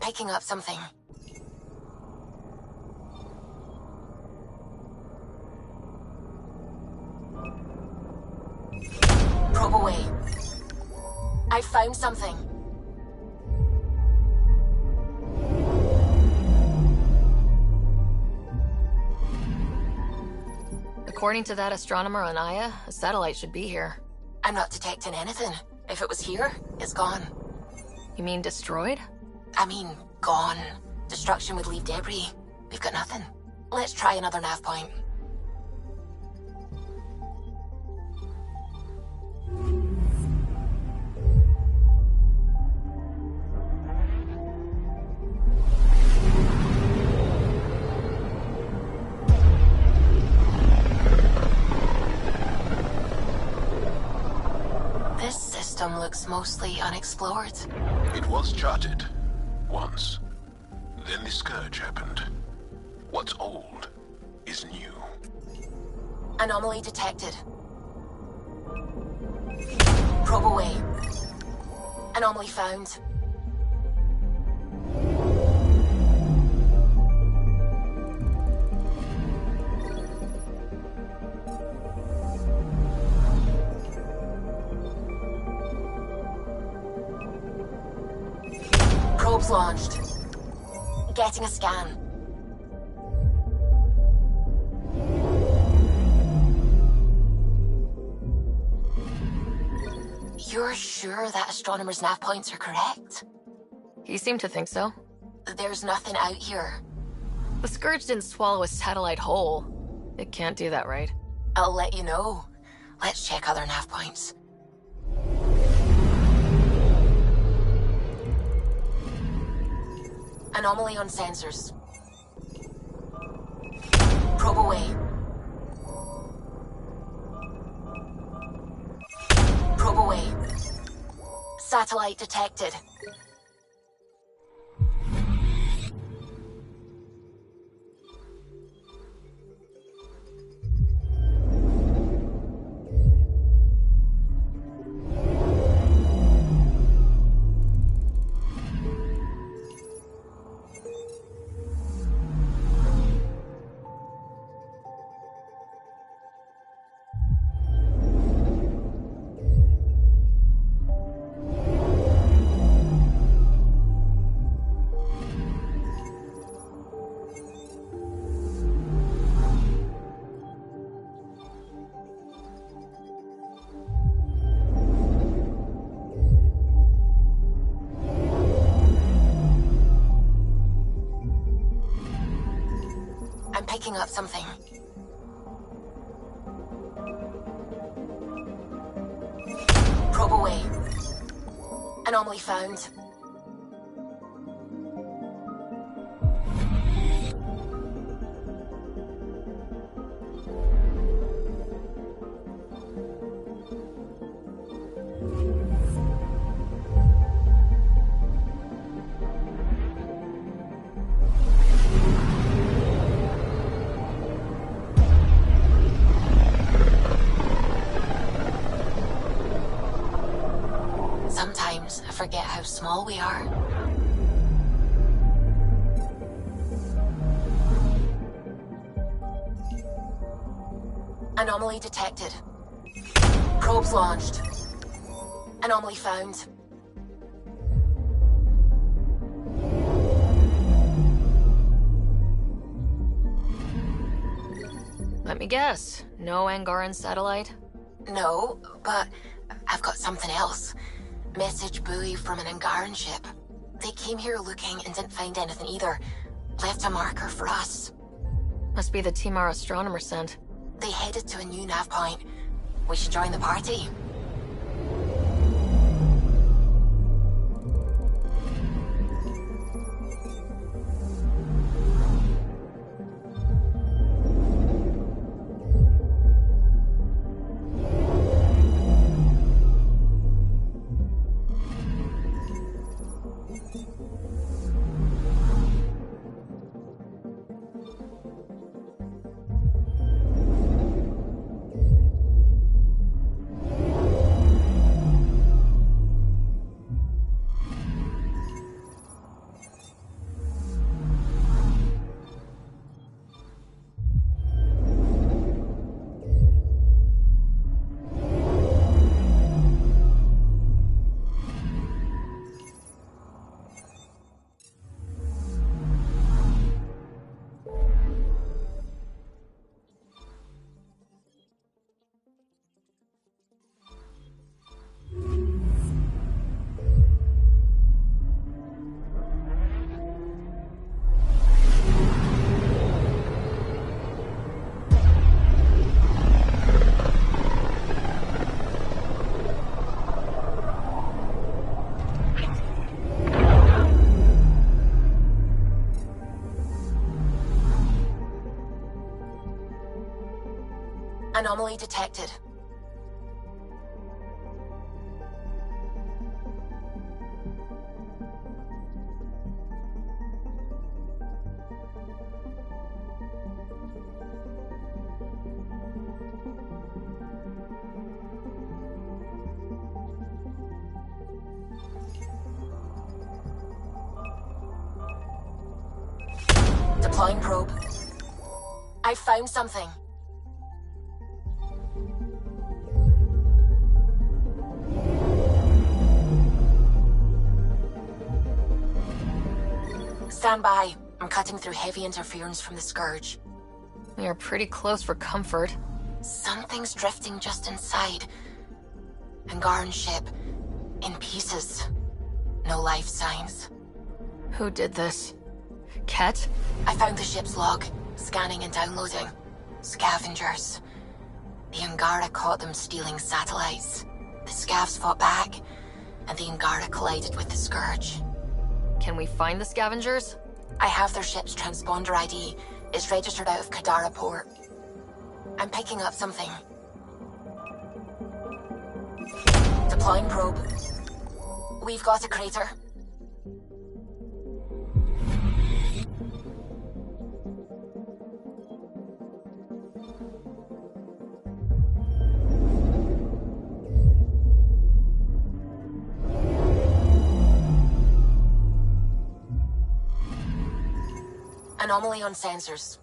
picking up something. Probe away. I found something. According to that astronomer on Aya, a satellite should be here. I'm not detecting anything. If it was here, it's gone. You mean destroyed? I mean, gone. Destruction would leave debris. We've got nothing. Let's try another nav point. This system looks mostly unexplored. It was charted. Once. Then the Scourge happened. What's old is new. Anomaly detected. Probe away. Anomaly found. Probes launched. Getting a scan. You're sure that astronomer's nav points are correct? He seemed to think so. There's nothing out here. The Scourge didn't swallow a satellite whole. It can't do that, right? I'll let you know. Let's check other nav points. Anomaly on sensors. Probe away. Probe away. Satellite detected. I'm picking up something. Probe away. Anomaly found. Sometimes I forget how small we are. Anomaly detected. Probes launched. Anomaly found. Let me guess. No Angaran satellite? No, but I've got something else. Message buoy from an Angaran ship. They came here looking and didn't find anything either. Left a marker for us. Must be the team our astronomer sent. They headed to a new nav point. We should join the party. Anomaly detected. Deploying probe. I found something. Stand by. I'm cutting through heavy interference from the Scourge. We are pretty close for comfort. Something's drifting just inside. Angaran ship. In pieces. No life signs. Who did this? Ket? I found the ship's log. Scanning and downloading. Scavengers. The Angara caught them stealing satellites. The Scavs fought back, and the Angara collided with the Scourge. Can we find the scavengers? I have their ship's transponder ID. It's registered out of Kadara port. I'm picking up something. Deploying probe. We've got a crater. Anomaly on sensors.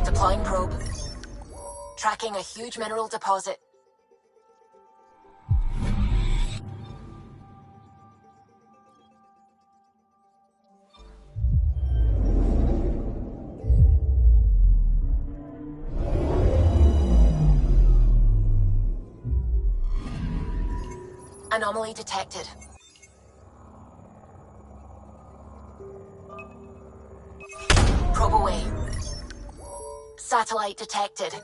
Deploying probe. Tracking a huge mineral deposit. Anomaly detected. Probe away. Satellite detected.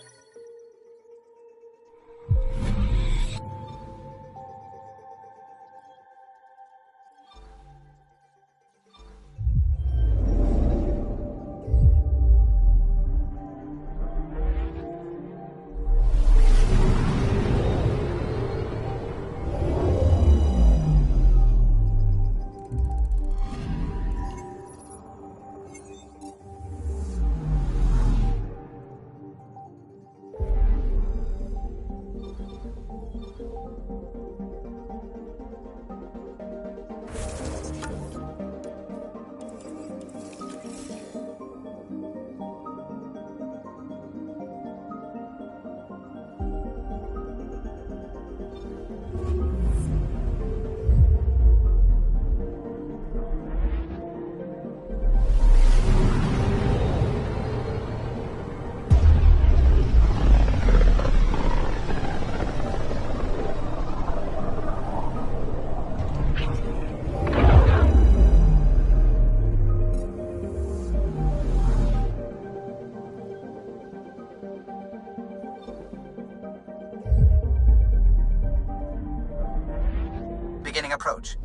Beginning approach.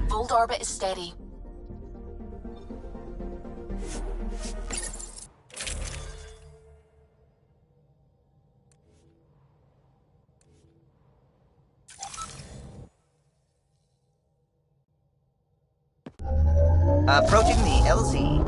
Volt orbit is steady. Approaching the LZ.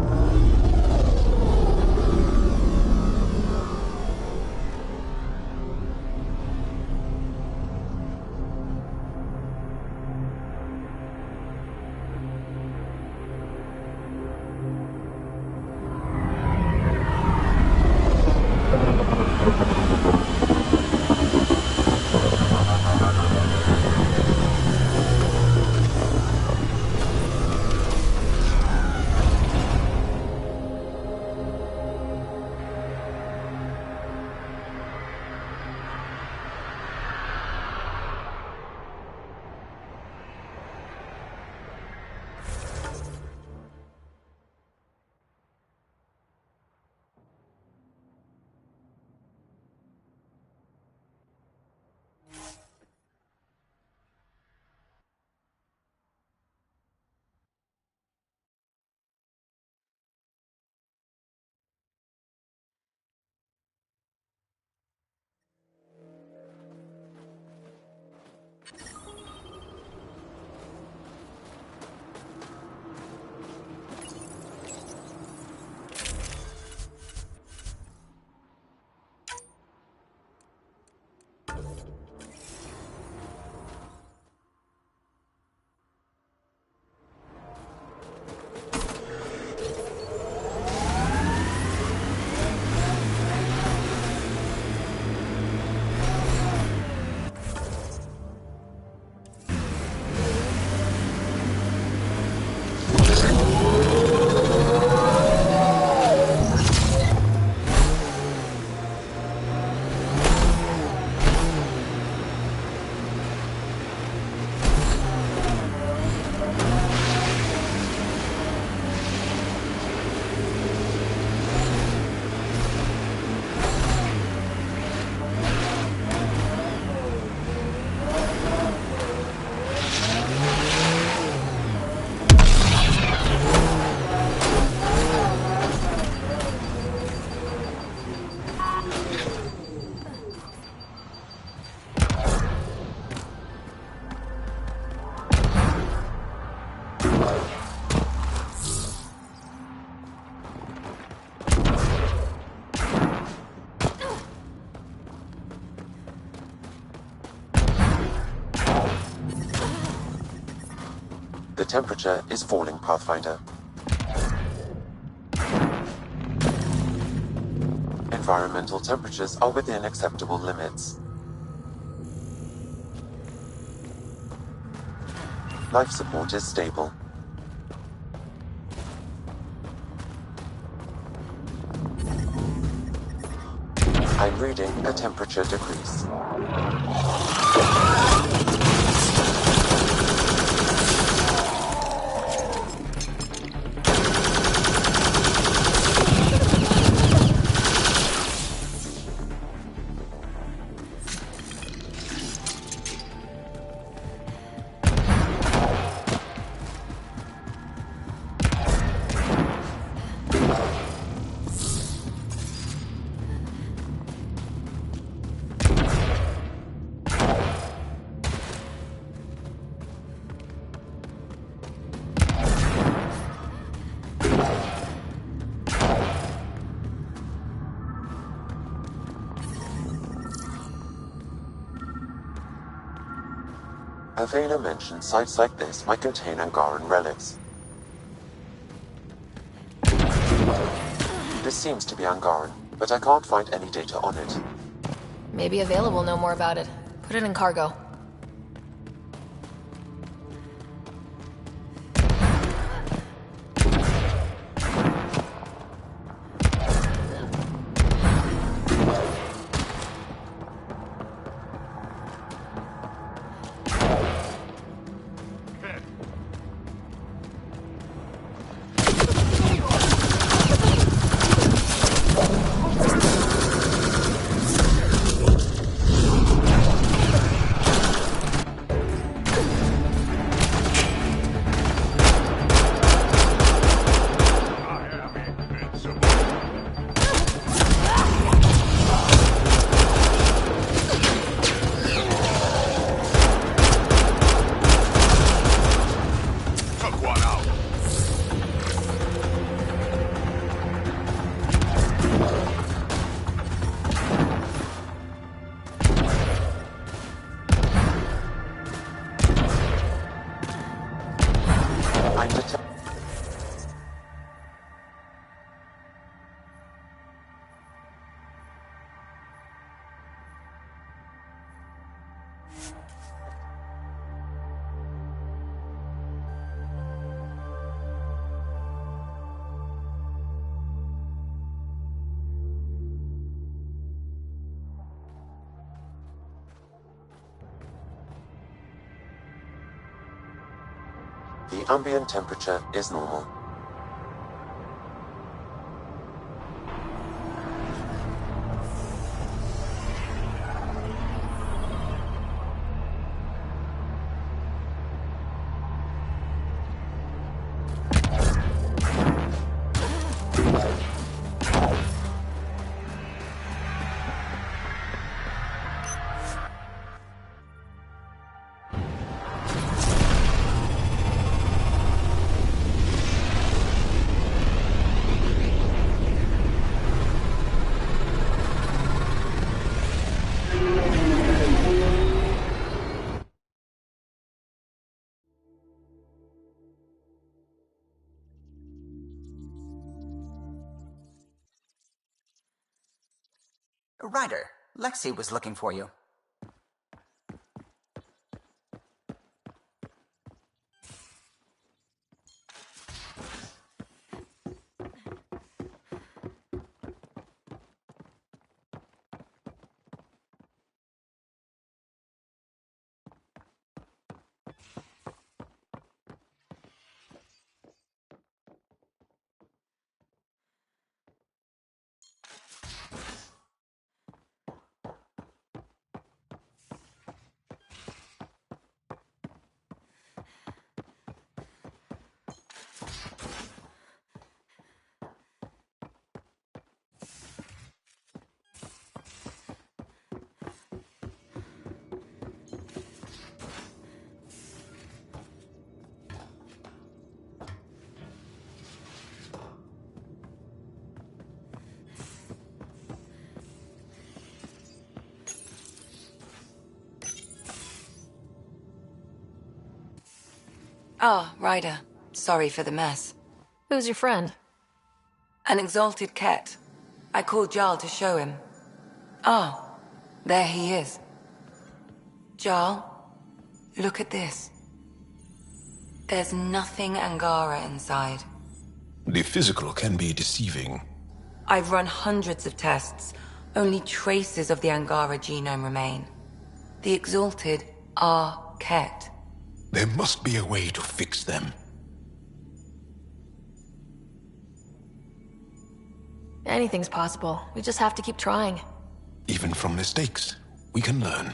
The temperature is falling, Pathfinder. Environmental temperatures are within acceptable limits. Life support is stable. I'm reading a temperature decrease. Avena mentioned sites like this might contain Angaran relics. This seems to be Angaran, but I can't find any data on it. Maybe Avail will know more about it. Put it in cargo. The ambient temperature is normal. Ryder, Lexi was looking for you. Ah, Ryder. Sorry for the mess. Who's your friend? An exalted Ket. I called Jarl to show him. Ah, there he is. Jarl, look at this. There's nothing Angara inside. The physical can be deceiving. I've run hundreds of tests. Only traces of the Angara genome remain. The exalted are Ket. There must be a way to fix them. Anything's possible. We just have to keep trying. Even from mistakes, we can learn.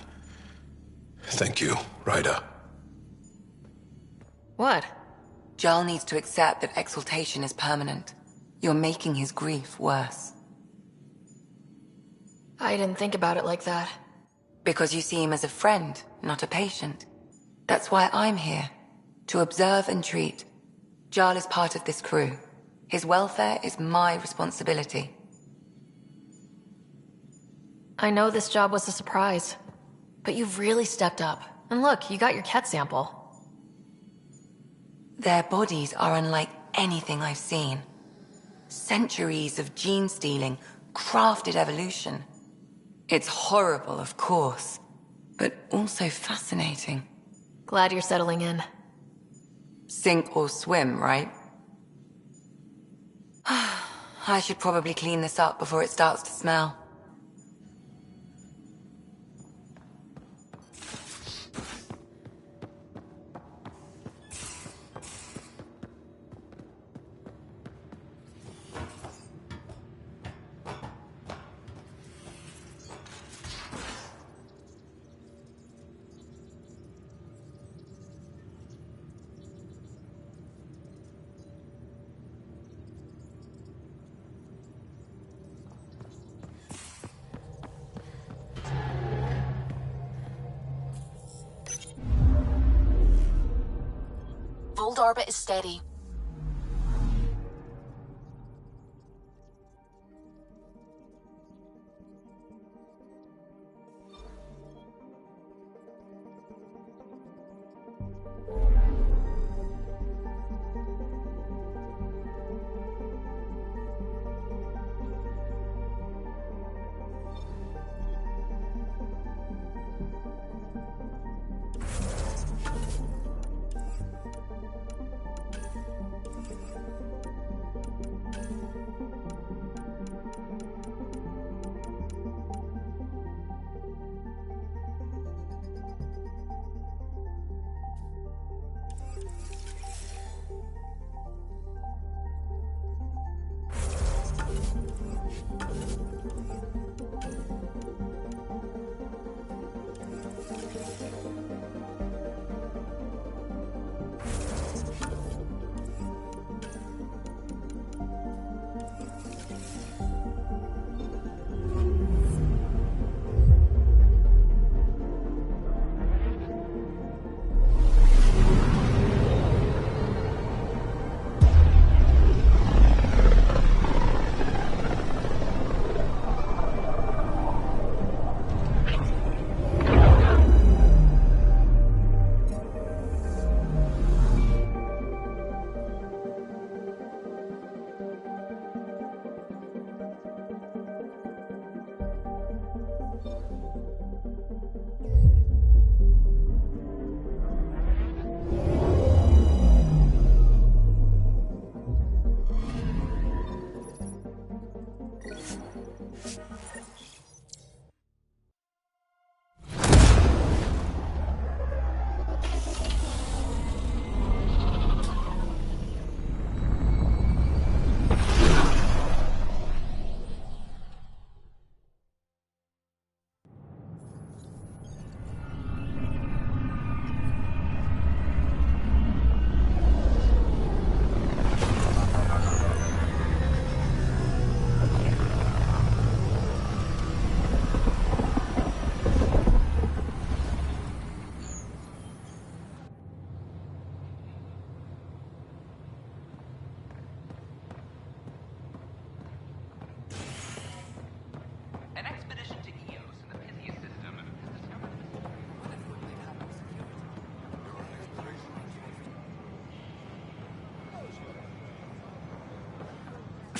Thank you, Ryder. What? Jarl needs to accept that exaltation is permanent. You're making his grief worse. I didn't think about it like that. Because you see him as a friend, not a patient. That's why I'm here. To observe and treat. Jarl is part of this crew. His welfare is my responsibility. I know this job was a surprise, but you've really stepped up. And look, you got your Ket sample. Their bodies are unlike anything I've seen. Centuries of gene stealing, crafted evolution. It's horrible, of course, but also fascinating. Glad you're settling in. Sink or swim, right? I should probably clean this up before it starts to smell. Fold orbit is steady.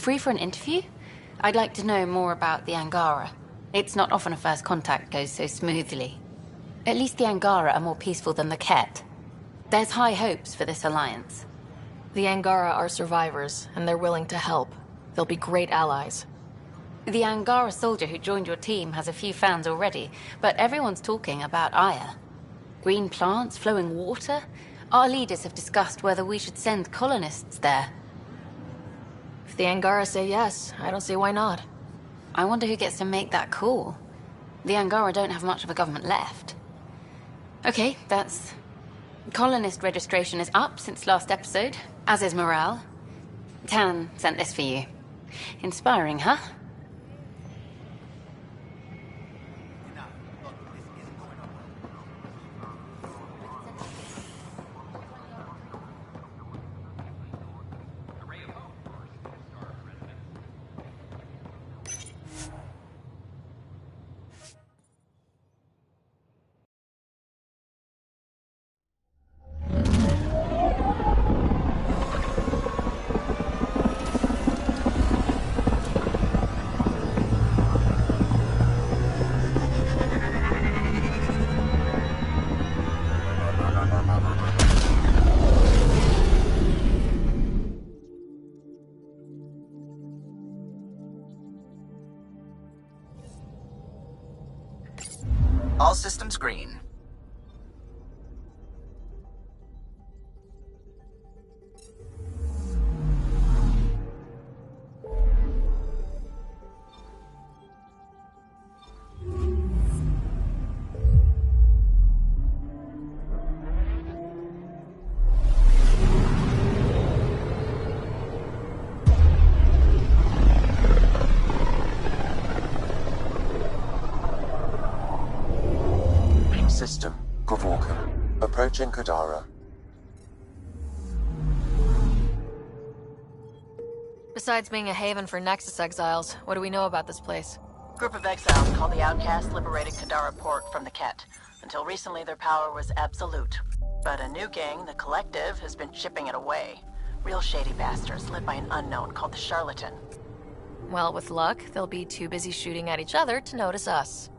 free for an interview? I'd like to know more about the Angara. It's not often a first contact goes so smoothly. At least the Angara are more peaceful than the Ket. There's high hopes for this alliance. The Angara are survivors, and they're willing to help. They'll be great allies. The Angara soldier who joined your team has a few fans already, but everyone's talking about Aya. Green plants, flowing water? Our leaders have discussed whether we should send colonists there. If the Angara say yes, I don't see why not. I wonder who gets to make that call. The Angara don't have much of a government left. Okay, that's... Colonist registration is up since last episode, as is morale. Tan sent this for you. Inspiring, huh? All systems green. System, Kavorka. Approaching Kadara. Besides being a haven for Nexus exiles, what do we know about this place? Group of exiles called the Outcasts liberated Kadara port from the Ket. Until recently, their power was absolute. But a new gang, the Collective, has been chipping it away. Real shady bastards led by an unknown called the Charlatan. Well, with luck, they'll be too busy shooting at each other to notice us.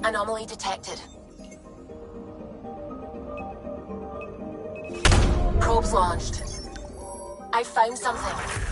Anomaly detected. Probes launched. I found something.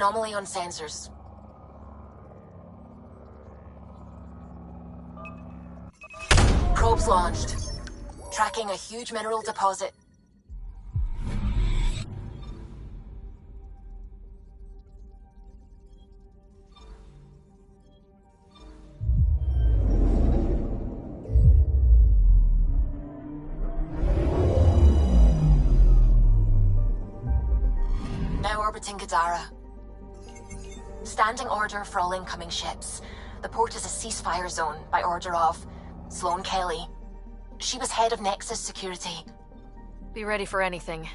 anomaly on sensors. Probes launched. Tracking a huge mineral deposit. Now orbiting Gadara. Standing order for all incoming ships. The port is a ceasefire zone by order of Sloane Kelly. She was head of Nexus Security. Be ready for anything.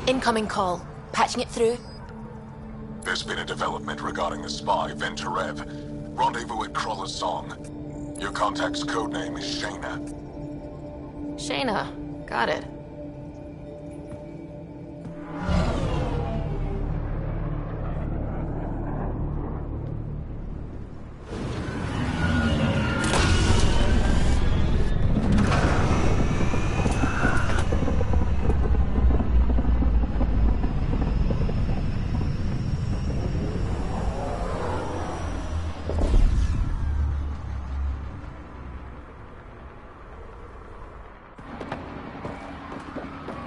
Incoming call. Patching it through. There's been a development regarding the spy, Venturev. Rendezvous at Crawler's Song. Your contact's codename is Shayna. Shayna. Got it.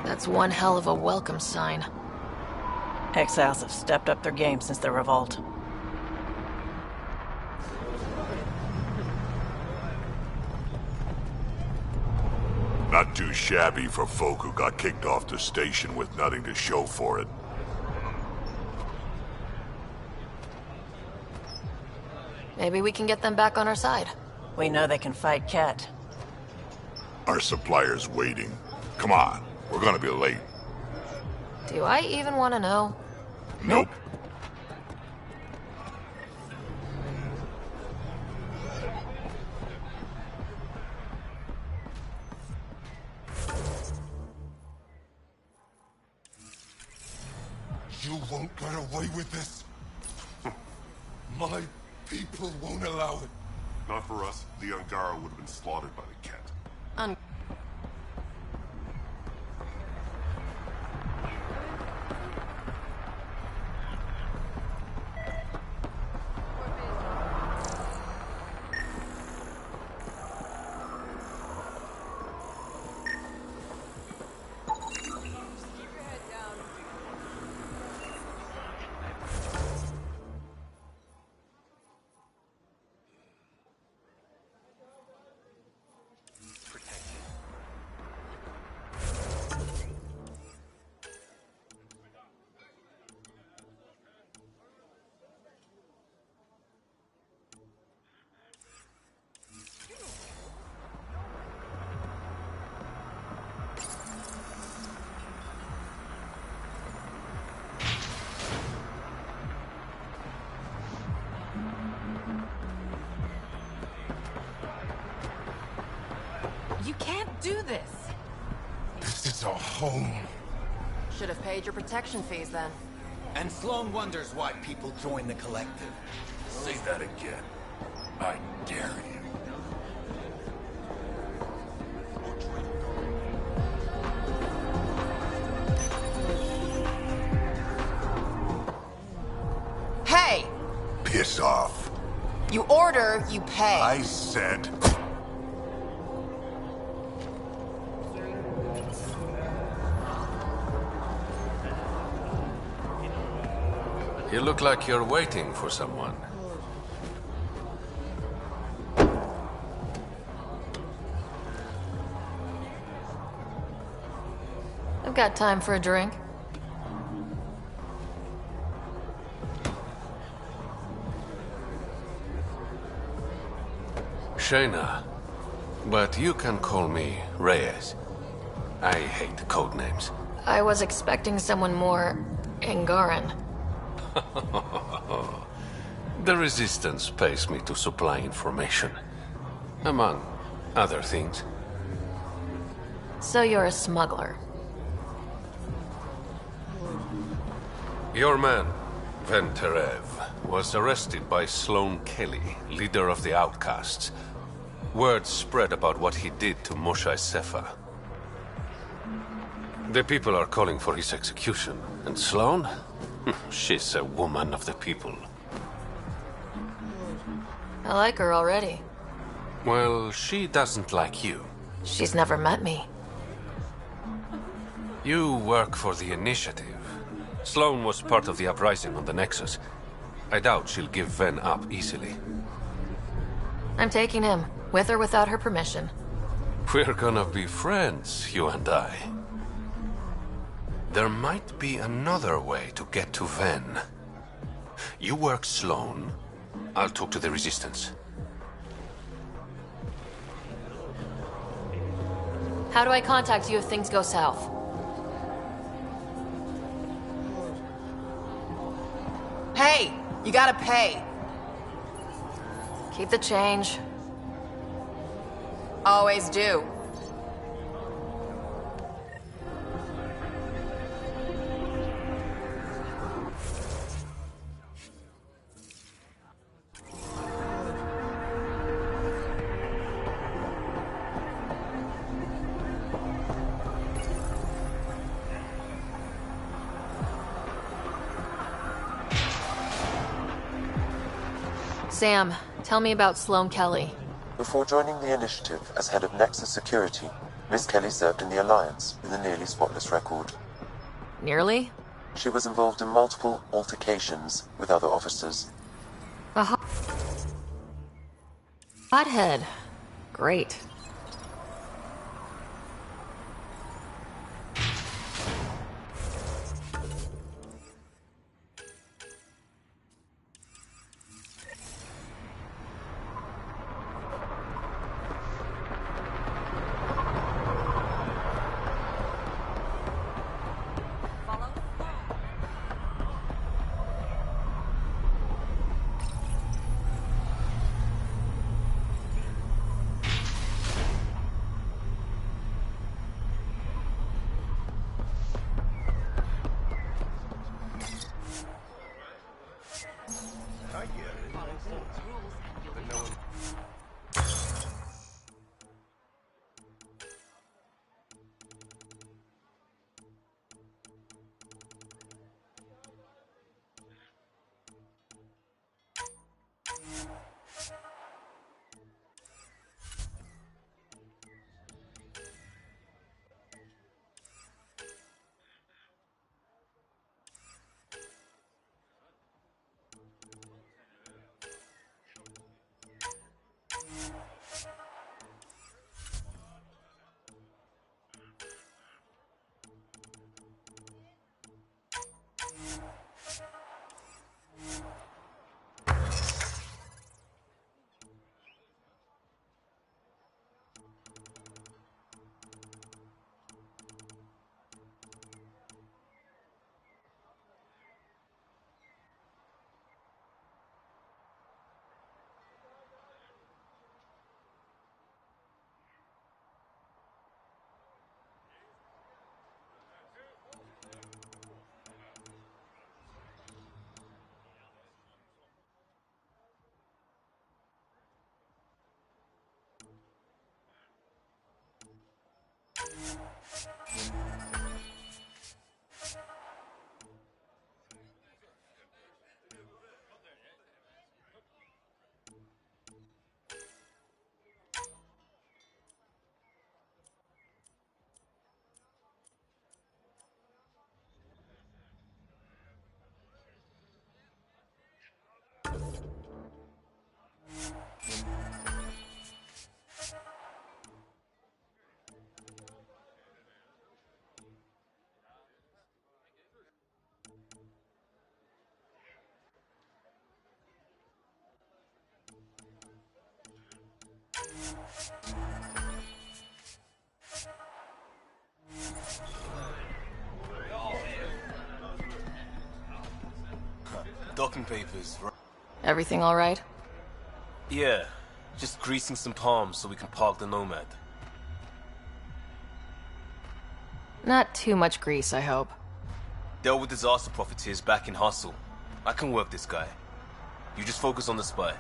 That's one hell of a welcome sign. Exiles have stepped up their game since the revolt. Not too shabby for folk who got kicked off the station with nothing to show for it. Maybe we can get them back on our side. We know they can fight Ket. Our supplier's waiting. Come on, we're gonna be late. Do I even want to know? Nope. You won't get away with this. My people won't allow it. Not for us. The Angara would have been slaughtered by the Ket. You can't do this! This is our home. Should have paid your protection fees then. And Sloane wonders why people join the collective. Say that again. I dare you. Hey! Piss off. You order, you pay. I said... You look like you're waiting for someone. I've got time for a drink. Shayna, but you can call me Reyes. I hate code names. I was expecting someone more Angaran. The Resistance pays me to supply information, among other things. So you're a smuggler. Your man, Venterev, was arrested by Sloane Kelly, leader of the Outcasts. Word spread about what he did to Moshe Sefa. The people are calling for his execution. And Sloane? She's a woman of the people. I like her already. Well, she doesn't like you. She's never met me. You work for the Initiative. Sloane was part of the uprising on the Nexus. I doubt she'll give Ven up easily. I'm taking him, with or without her permission. We're gonna be friends, you and I. There might be another way to get to Ven. You work Sloane. I'll talk to the Resistance. How do I contact you if things go south? Hey! You gotta pay! Keep the change. Always do. Sam, tell me about Sloane Kelly. Before joining the Initiative as head of Nexus Security, Miss Kelly served in the Alliance with a nearly spotless record. Nearly? She was involved in multiple altercations with other officers. A hothead. Great. Docking papers, right? Everything all right? Yeah, just greasing some palms so we can park the Nomad. Not too much grease, I hope. Dealt with disaster profiteers back in Hustle. I can work this guy. You just focus on the spy.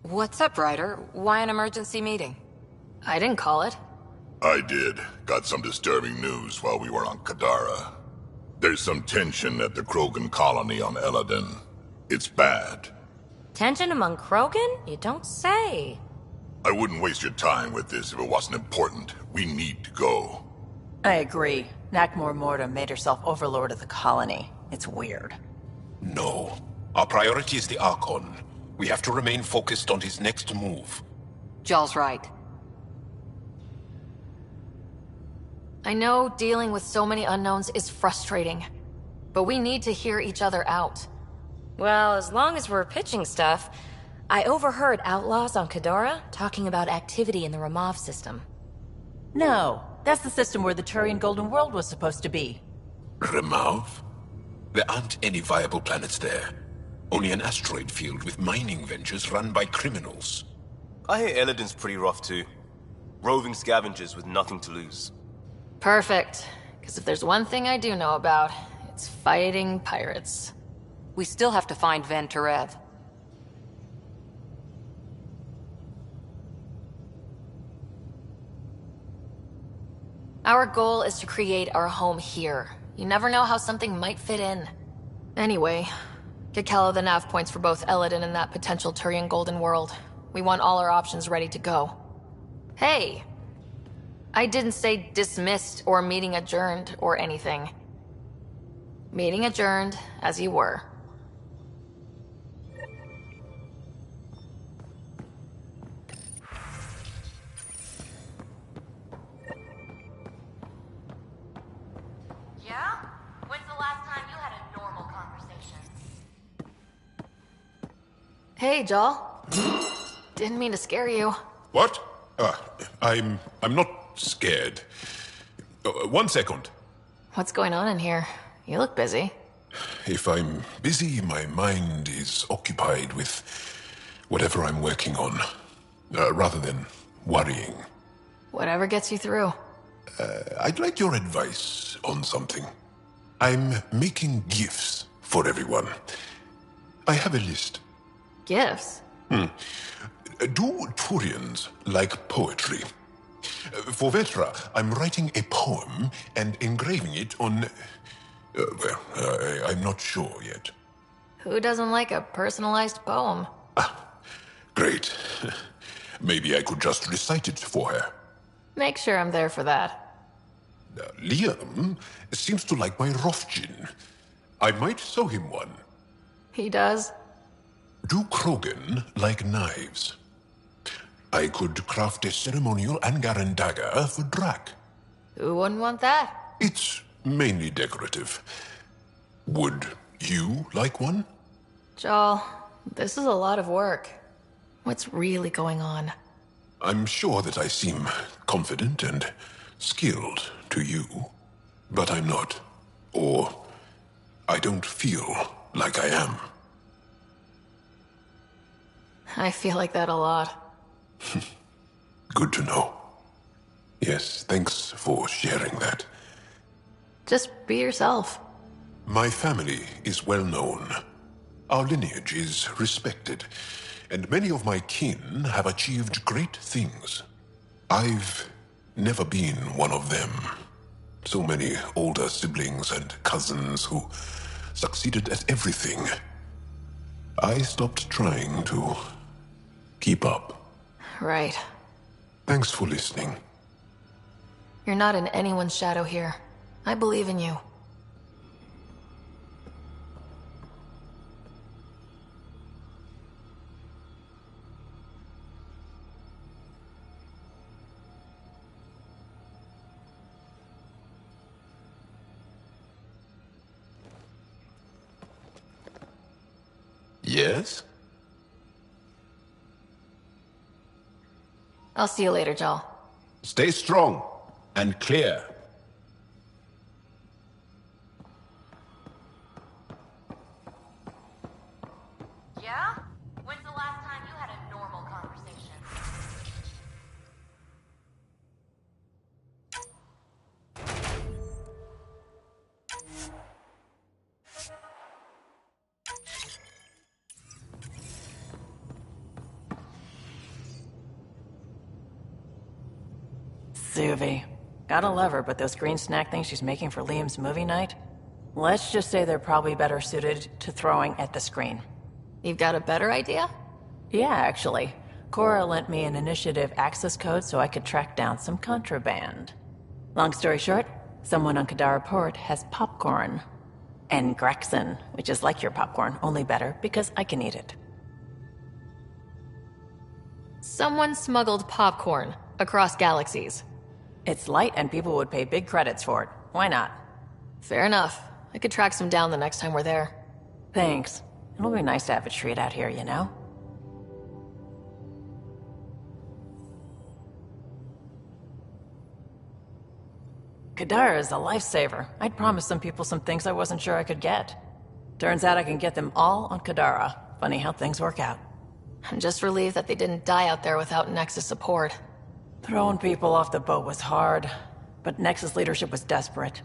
What's up, Ryder? Why an emergency meeting? I didn't call it. I did. Got some disturbing news while we were on Kadara. There's some tension at the Krogan colony on Eladin. It's bad. Tension among Krogan? You don't say. I wouldn't waste your time with this if it wasn't important. We need to go. I agree. Nakmor Morta made herself overlord of the colony. It's weird. No. Our priority is the Archon. We have to remain focused on his next move. Jarl's right. I know dealing with so many unknowns is frustrating, but we need to hear each other out. Well, as long as we're pitching stuff, I overheard outlaws on Kadara talking about activity in the Ramov system. No, that's the system where the Turian Golden World was supposed to be. Ramov? There aren't any viable planets there. Only an asteroid field with mining ventures run by criminals. I hear Eladin's pretty rough too. Roving scavengers with nothing to lose. Perfect. Because if there's one thing I do know about, it's fighting pirates. We still have to find Van Terev. Our goal is to create our home here. You never know how something might fit in. Anyway, get Kello the nav points for both Eladin and that potential Turian Golden World. We want all our options ready to go. Hey! I didn't say dismissed or meeting adjourned or anything. Meeting adjourned, as you were. Yeah? When's the last time you had a normal conversation? Hey, Joel. Didn't mean to scare you. What? I'm not scared. 1 second. What's going on in here? You look busy. If I'm busy, my mind is occupied with whatever I'm working on, rather than worrying. Whatever gets you through. I'd like your advice on something. I'm making gifts for everyone. I have a list. Gifts? Do Turians like poetry? For Vetra, I'm writing a poem and engraving it on... I'm not sure yet. Who doesn't like a personalized poem? Great. Maybe I could just recite it for her. Make sure I'm there for that. Liam seems to like my Rofjin. I might sew him one. He does? Do Krogan like knives? I could craft a ceremonial Angaran dagger for Drak. Who wouldn't want that? It's mainly decorative. Would you like one? Joel, this is a lot of work. What's really going on? I'm sure that I seem confident and skilled to you, but I'm not. Or I don't feel like I am. I feel like that a lot. Good to know. Yes, thanks for sharing that. Just be yourself. My family is well known. Our lineage is respected, and many of my kin have achieved great things. I've never been one of them. So many older siblings and cousins who succeeded at everything. I stopped trying to keep up. Right. Thanks for listening. You're not in anyone's shadow here. I believe in you. Yes? I'll see you later, Jal. Stay strong and clear. Yeah? When's the last time you had a normal conversation? Suvi. Gotta love her, but those green snack things she's making for Liam's movie night? Let's just say they're probably better suited to throwing at the screen. You've got a better idea? Yeah, actually. Cora lent me an initiative access code so I could track down some contraband. Long story short, someone on Kadara Port has popcorn. And Grexon, which is like your popcorn, only better because I can eat it. Someone smuggled popcorn across galaxies. It's light and people would pay big credits for it. Why not? Fair enough. I could track some down the next time we're there. Thanks. It'll be nice to have a treat out here, you know? Kadara is a lifesaver. I'd promised some people some things I wasn't sure I could get. Turns out I can get them all on Kadara. Funny how things work out. I'm just relieved that they didn't die out there without Nexus support. Throwing people off the boat was hard, but Nexus leadership was desperate.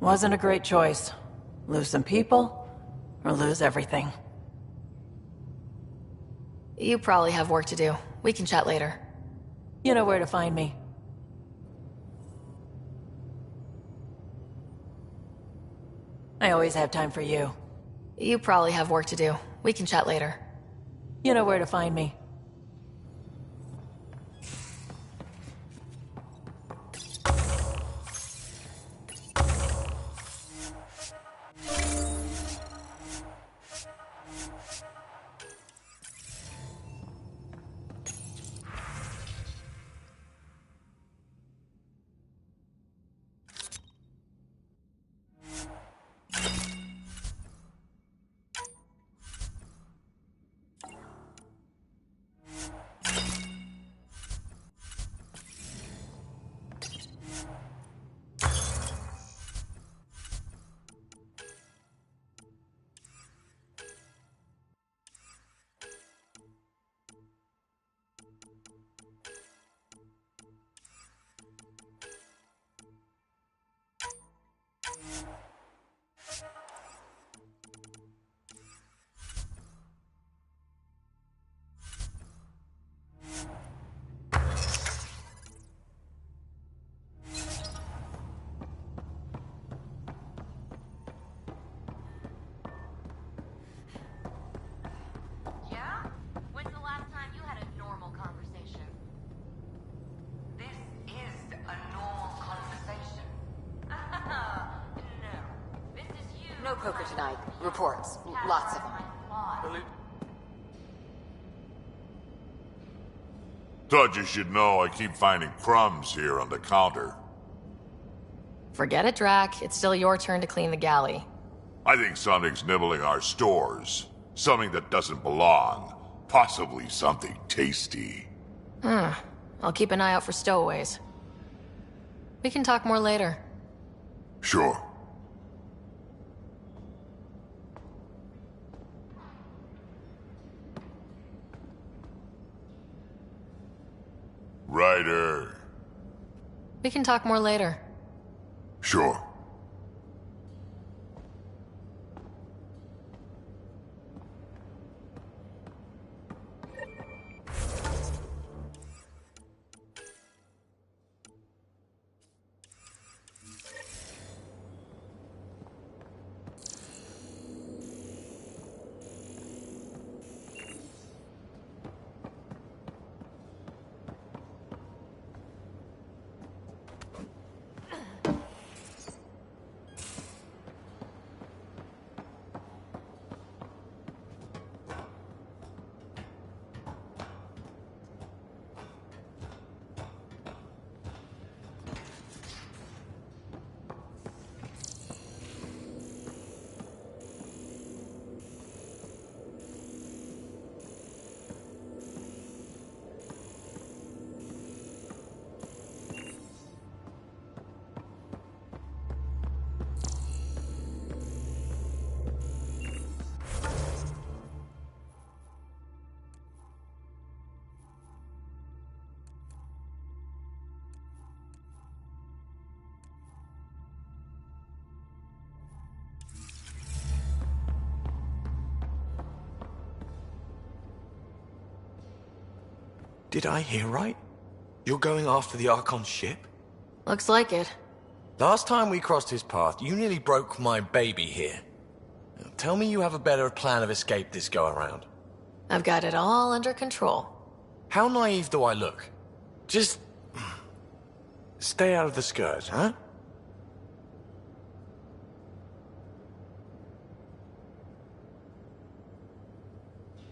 Wasn't a great choice. Lose some people, or lose everything. You probably have work to do. We can chat later. You know where to find me. I always have time for you. You probably have work to do. We can chat later. You know where to find me. No poker tonight. Reports. Lots of them. Thought you should know I keep finding crumbs here on the counter. Forget it, Drac. It's still your turn to clean the galley. I think something's nibbling our stores. Something that doesn't belong. Possibly something tasty. I'll keep an eye out for stowaways. We can talk more later. Sure. Ryder. We can talk more later. Sure. Did I hear right? You're going after the Archon ship? Looks like it. Last time we crossed his path, you nearly broke my baby here. Now, tell me you have a better plan of escape this go-around. I've got it all under control. How naive do I look? Just... stay out of the scourge, huh?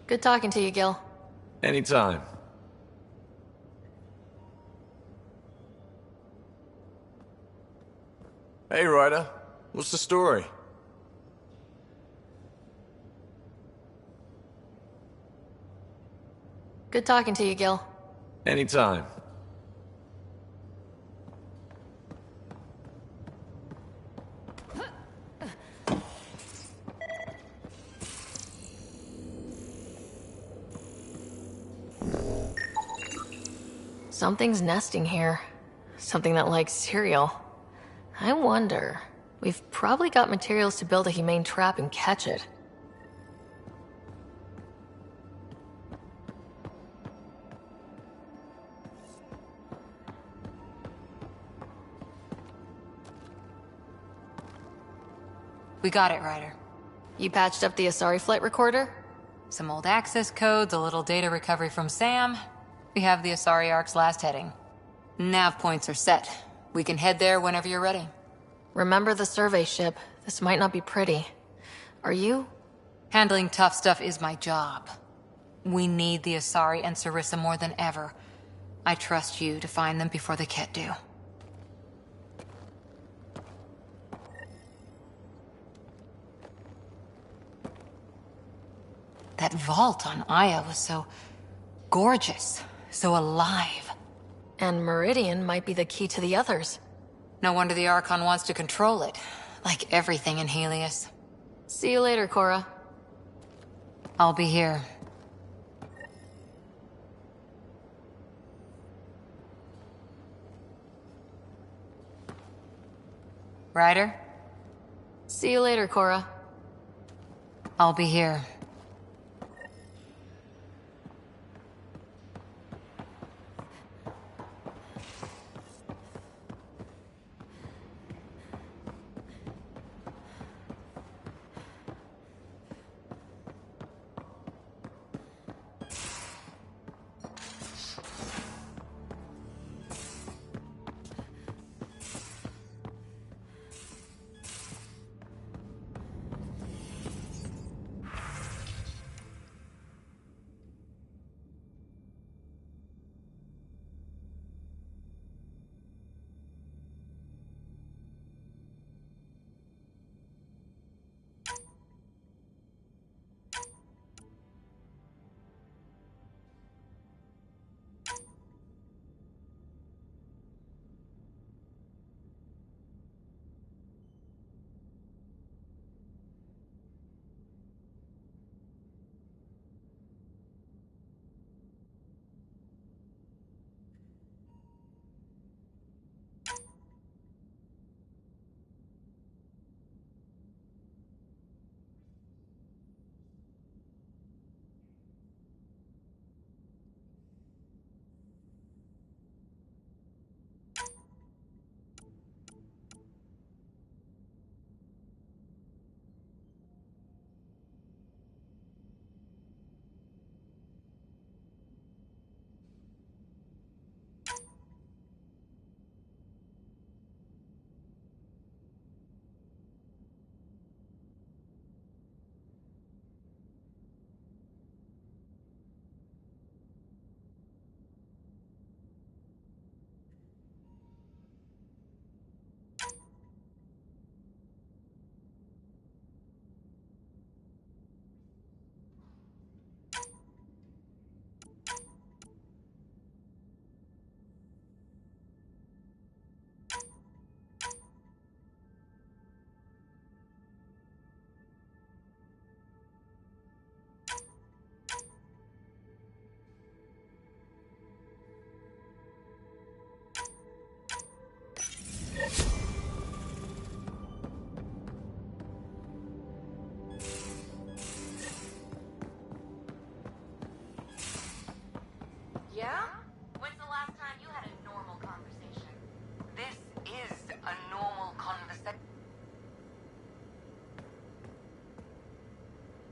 Good talking to you, Gil. Anytime. Hey, Ryder. What's the story? Good talking to you, Gil. Anytime. Something's nesting here. Something that likes cereal. I wonder... We've probably got materials to build a humane trap and catch it. We got it, Ryder. You patched up the Asari flight recorder? Some old access codes, a little data recovery from Sam. We have the Asari Ark's last heading. Nav points are set. We can head there whenever you're ready. Remember the survey ship. This might not be pretty. Are you? Handling tough stuff is my job. We need the Asari and Sarissa more than ever. I trust you to find them before the Ket do. That vault on Aya was so gorgeous, so alive. And Meridian might be the key to the others. No wonder the Archon wants to control it, like everything in Helios. See you later, Cora. I'll be here. Ryder? See you later, Cora. I'll be here.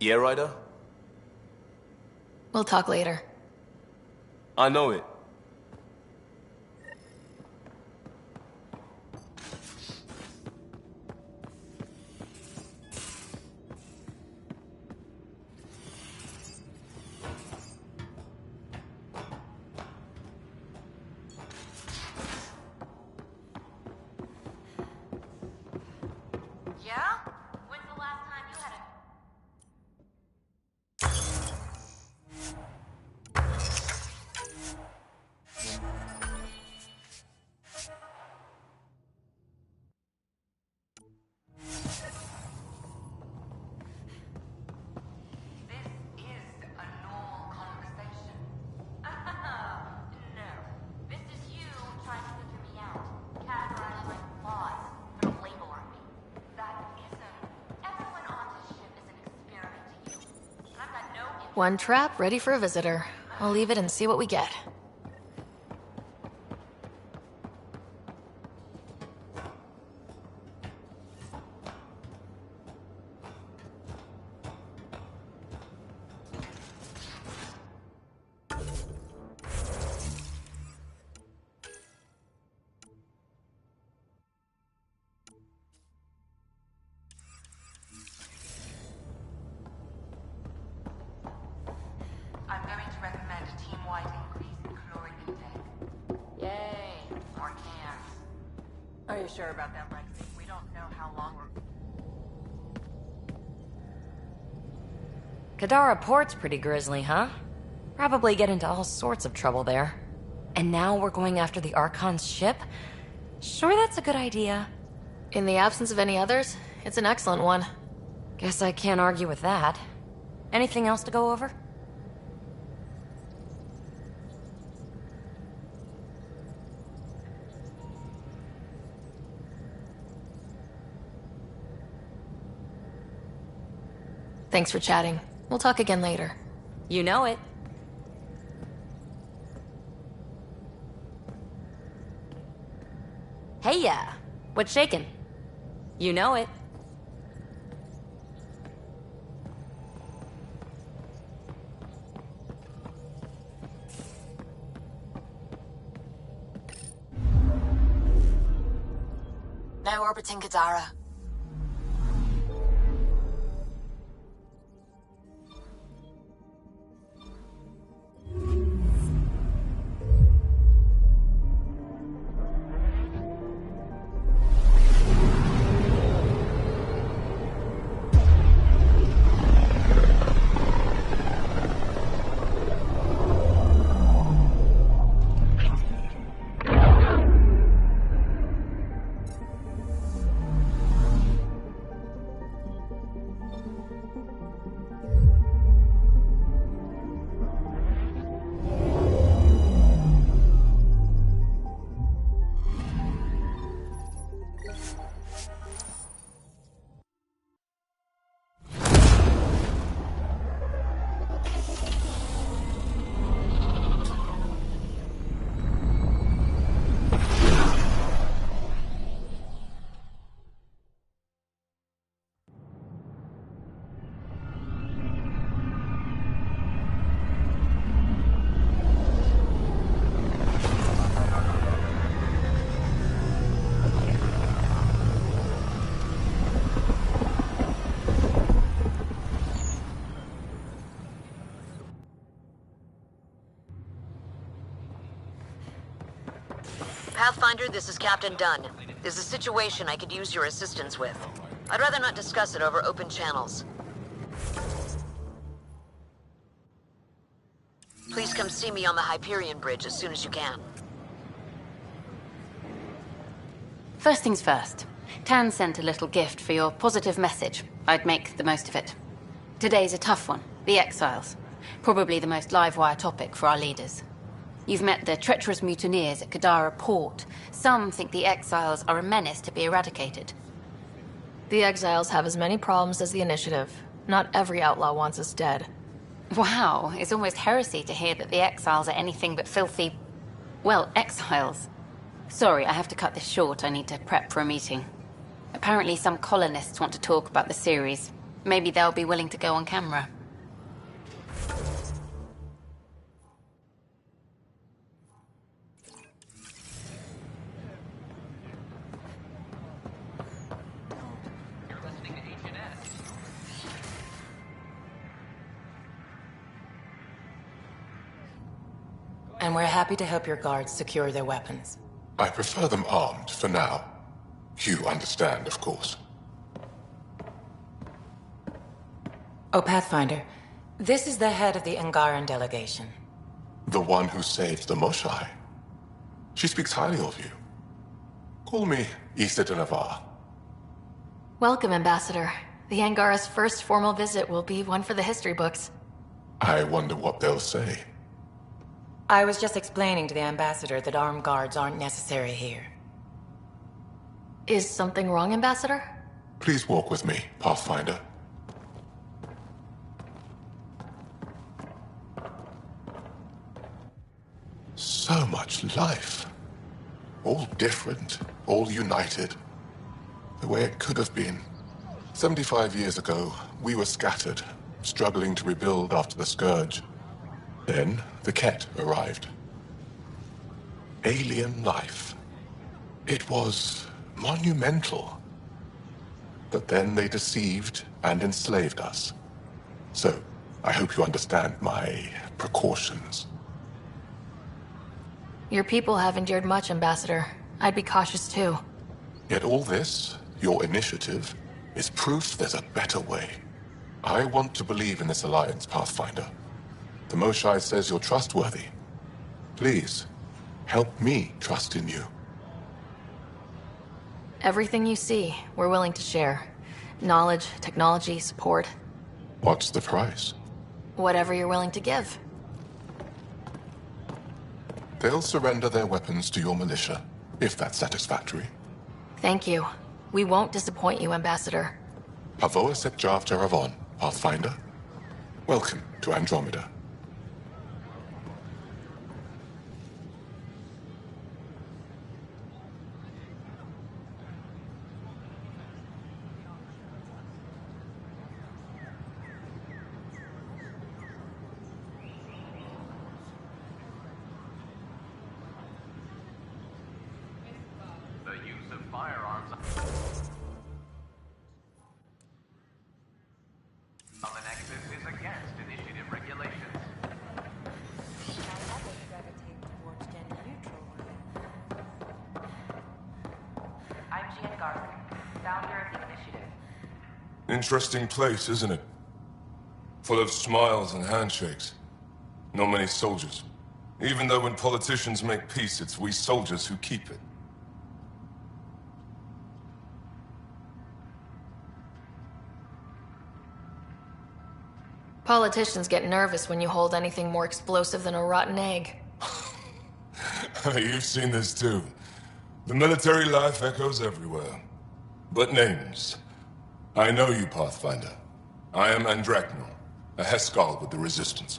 Yeah, Ryder? We'll talk later. I know it. Yeah? When's the last time you had a... One trap ready for a visitor. I'll leave it and see what we get. I'm going to recommend a team-wide increase in caloric intake. Yay, more cans. Are you sure about that, Lexi? We don't know how long we're... Kadara Port's pretty grisly, huh? Probably get into all sorts of trouble there. And now we're going after the Archon's ship? Sure that's a good idea. In the absence of any others, it's an excellent one. Guess I can't argue with that. Anything else to go over? Thanks for chatting. We'll talk again later. You know it. Hey ya! What's shaking? You know it. Now orbiting Kadara. Pathfinder, this is Captain Dunn. There's a situation I could use your assistance with. I'd rather not discuss it over open channels. Please come see me on the Hyperion Bridge as soon as you can. First things first. Tan sent a little gift for your positive message. I'd make the most of it. Today's a tough one. The Exiles. Probably the most live-wire topic for our leaders. You've met the treacherous mutineers at Kadara Port. Some think the Exiles are a menace to be eradicated. The Exiles have as many problems as the Initiative. Not every outlaw wants us dead. Wow, it's almost heresy to hear that the Exiles are anything but filthy... well, exiles. Sorry, I have to cut this short. I need to prep for a meeting. Apparently some colonists want to talk about the series. Maybe they'll be willing to go on camera. And we're happy to help your guards secure their weapons. I prefer them armed for now. You understand, of course. Oh, Pathfinder, this is the head of the Angaran delegation. The one who saved the Moshai. She speaks highly of you. Call me Issa de Navarre. Welcome, Ambassador. The Angara's first formal visit will be one for the history books. I wonder what they'll say. I was just explaining to the Ambassador that armed guards aren't necessary here. Is something wrong, Ambassador? Please walk with me, Pathfinder. So much life. All different, all united. The way it could have been. 75 years ago, we were scattered, struggling to rebuild after the Scourge. Then, the Ket arrived. Alien life. It was monumental. But then they deceived and enslaved us. So, I hope you understand my precautions. Your people have endured much, Ambassador. I'd be cautious too. Yet all this, your initiative, is proof there's a better way. I want to believe in this alliance, Pathfinder. The Moshai says you're trustworthy. Please, help me trust in you. Everything you see, we're willing to share. Knowledge, technology, support. What's the price? Whatever you're willing to give. They'll surrender their weapons to your militia, if that's satisfactory. Thank you. We won't disappoint you, Ambassador. Pavoa Sep Jav Jaravon, Pathfinder. Welcome to Andromeda. Interesting place, isn't it? Full of smiles and handshakes. Not many soldiers. Even though when politicians make peace, it's we soldiers who keep it. Politicians get nervous when you hold anything more explosive than a rotten egg. You've seen this too. The military life echoes everywhere. But names. I know you, Pathfinder. I am Andraknor, a Heskal with the Resistance.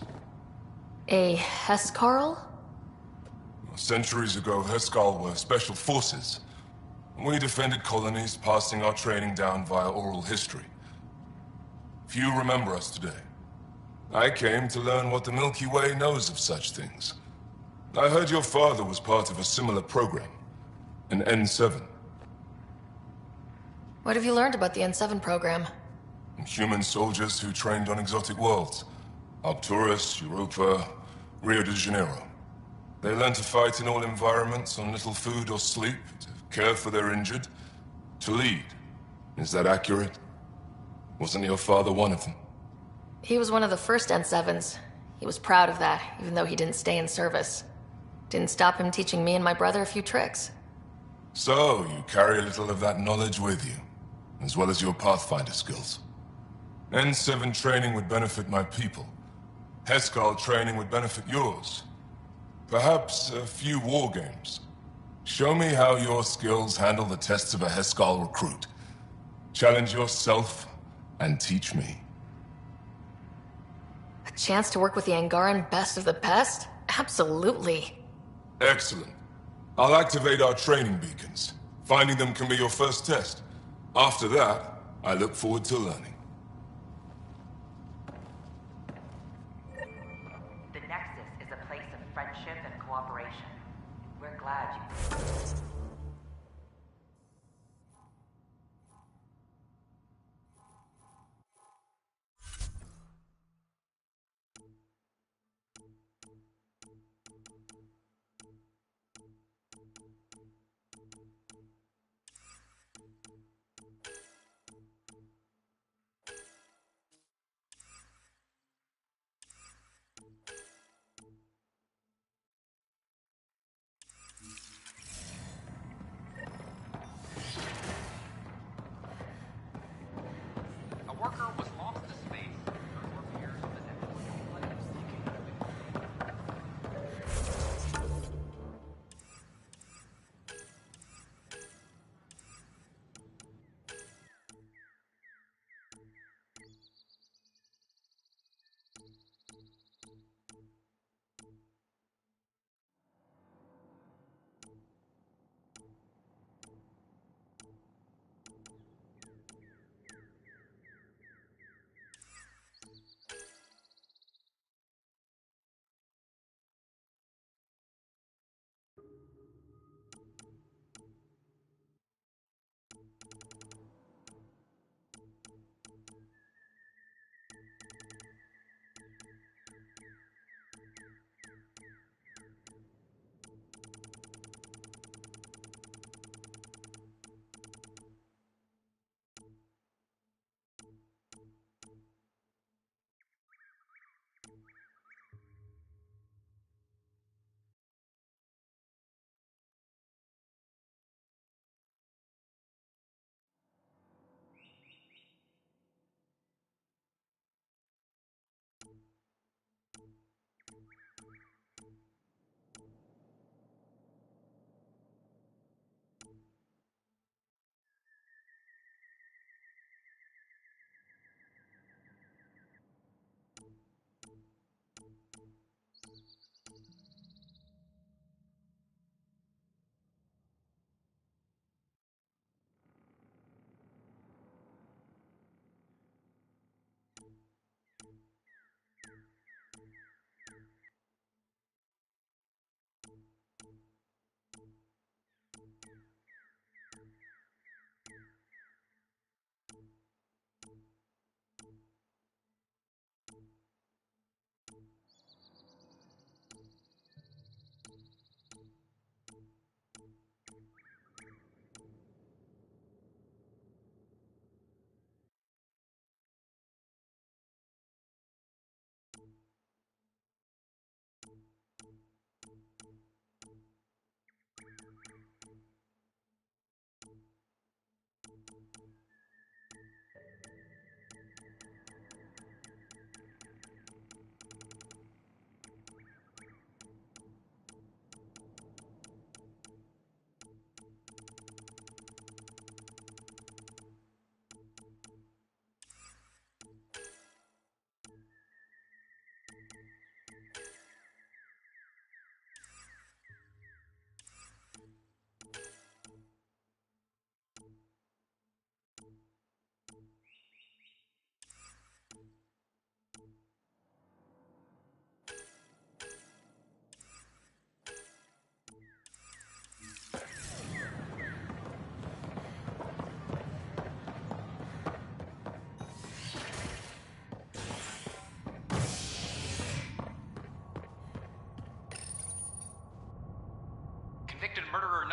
A Hescarl? Centuries ago, Heskal were special forces. We defended colonies, passing our training down via oral history. Few remember us today. I came to learn what the Milky Way knows of such things. I heard your father was part of a similar program, an N7. What have you learned about the N7 program? Human soldiers who trained on exotic worlds. Arcturus, Europa, Rio de Janeiro. They learned to fight in all environments on little food or sleep, to care for their injured, to lead. Is that accurate? Wasn't your father one of them? He was one of the first N7s. He was proud of that, even though he didn't stay in service. Didn't stop him teaching me and my brother a few tricks. So, you carry a little of that knowledge with you, as well as your Pathfinder skills. N7 training would benefit my people. Heskal training would benefit yours. Perhaps a few war games. Show me how your skills handle the tests of a Heskal recruit. Challenge yourself, and teach me. A chance to work with the Angaran best of the best? Absolutely. Excellent. I'll activate our training beacons. Finding them can be your first test. After that, I look forward to learning.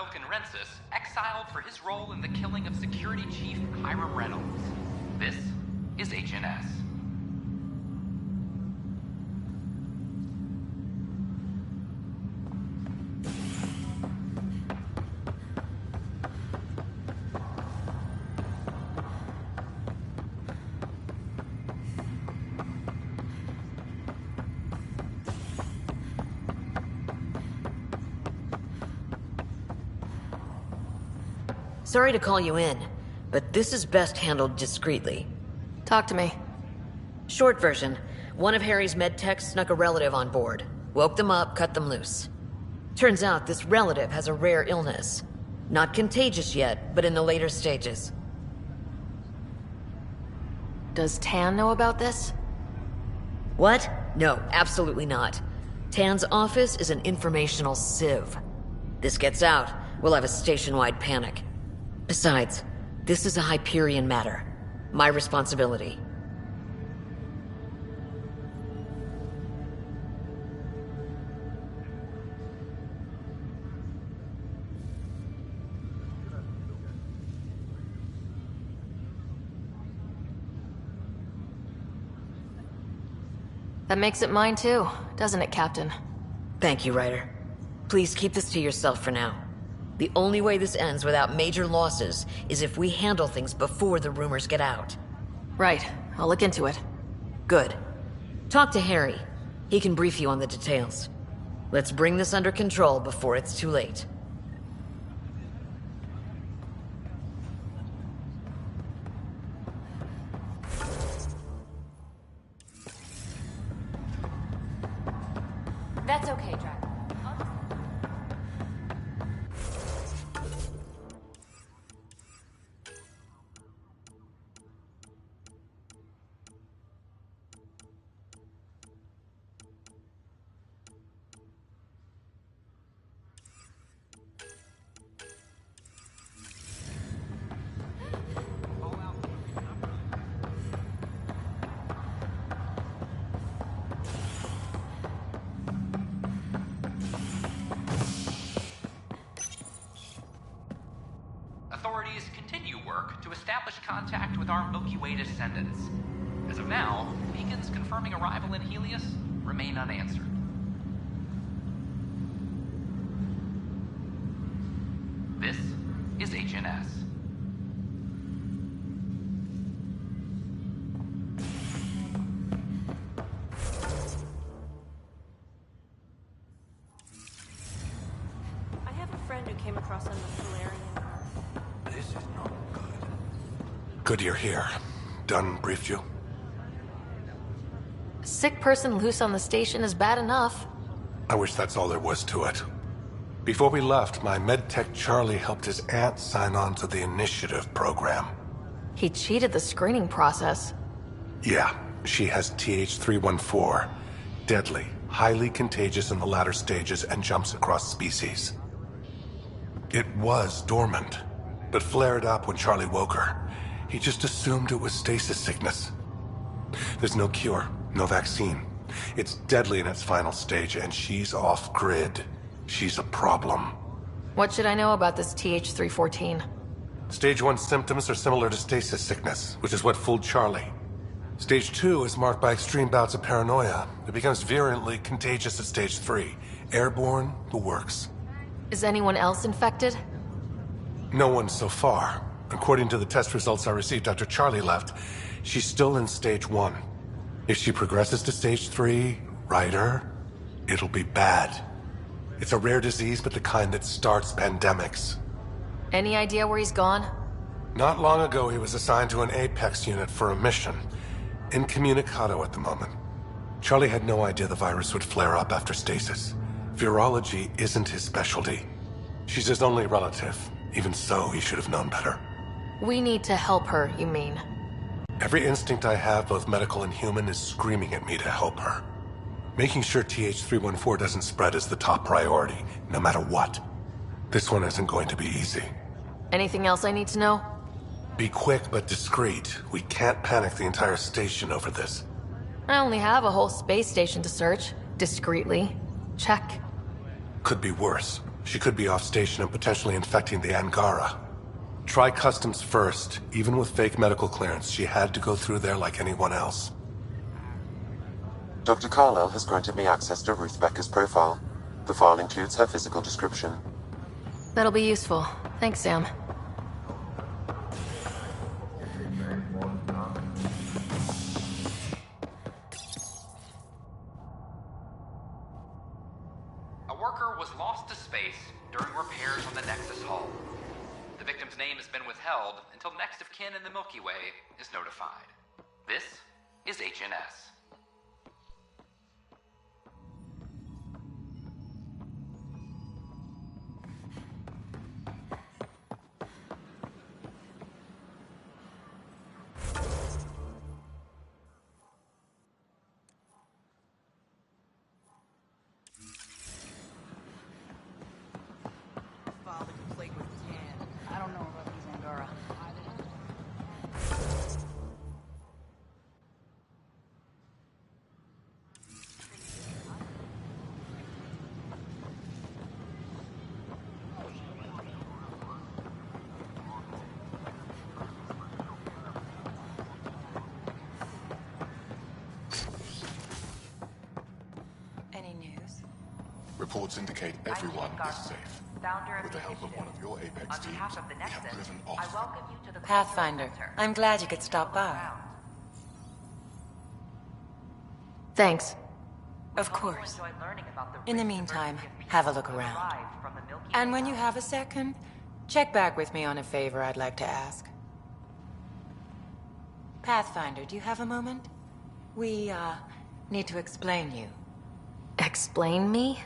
Milken Rensis exiled for his role in the killing of Security Chief Hiram Reynolds. This is HNS. Sorry to call you in, but this is best handled discreetly. Talk to me. Short version, one of Harry's med techs snuck a relative on board. Woke them up, cut them loose. Turns out this relative has a rare illness. Not contagious yet, but in the later stages. Does Tan know about this? What? No, absolutely not. Tan's office is an informational sieve. This gets out, we'll have a station-wide panic. Besides, this is a Hyperion matter. My responsibility. That makes it mine too, doesn't it, Captain? Thank you, Ryder. Please keep this to yourself for now. The only way this ends without major losses is if we handle things before the rumors get out. Right. I'll look into it. Good. Talk to Harry. He can brief you on the details. Let's bring this under control before it's too late. That's okay, Drax. Authorities continue work to establish contact with our Milky Way descendants. As of now, beacons confirming arrival in Helios remain unanswered. This is HNS. I have a friend who came across on the Solarian. This is not good. Good you're here. Dunn briefed you? Sick person loose on the station is bad enough. I wish that's all there was to it. Before we left, my medtech Charlie helped his aunt sign on to the initiative program. He cheated the screening process. Yeah, she has TH314. Deadly, highly contagious in the latter stages and jumps across species. It was dormant, but flared up when Charlie woke her. He just assumed it was stasis sickness. There's no cure, no vaccine. It's deadly in its final stage, and she's off-grid. She's a problem. What should I know about this TH314? Stage 1 symptoms are similar to stasis sickness, which is what fooled Charlie. Stage 2 is marked by extreme bouts of paranoia. It becomes virulently contagious at Stage 3. Airborne, the works. Is anyone else infected? No one so far. According to the test results I received after Charlie left, she's still in Stage 1. If she progresses to Stage 3, Ryder, it'll be bad. It's a rare disease, but the kind that starts pandemics. Any idea where he's gone? Not long ago, he was assigned to an Apex unit for a mission. Incommunicado at the moment. Charlie had no idea the virus would flare up after stasis. Virology isn't his specialty. She's his only relative. Even so, he should have known better. We need to help her, you mean? Every instinct I have, both medical and human, is screaming at me to help her. Making sure TH314 doesn't spread is the top priority, no matter what. This one isn't going to be easy. Anything else I need to know? Be quick but discreet. We can't panic the entire station over this. I only have a whole space station to search. Discreetly. Check. Could be worse. She could be off station and potentially infecting the Angara. Try customs first. Even with fake medical clearance, she had to go through there like anyone else. Dr. Carlyle has granted me access to Ruth Becker's profile. The file includes her physical description. That'll be useful. Thanks, Sam. A worker was lost to space during repairs on the Nexus hull. The victim's name has been withheld until next of kin in the Milky Way is notified. This is HNS. I don't know about these Angara. Any news? Reports indicate everyone is safe. With the help of one of your Apex teams, we have driven off. Pathfinder, I'm glad you could stop by. Thanks. Of course. In the meantime, have a look around. And when you have a second, check back with me on a favor I'd like to ask. Pathfinder, do you have a moment? We, need to explain you. Explain me?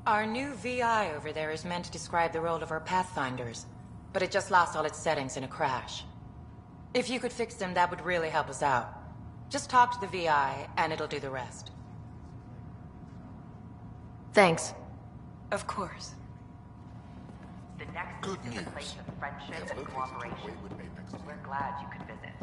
Our new VI over there is meant to describe the role of our Pathfinders, but it just lost all its settings in a crash. If you could fix them, that would really help us out. Just talk to the VI, and it'll do the rest. Thanks. Of course. The next Good is news. a place of friendship and cooperation. We're glad you could visit.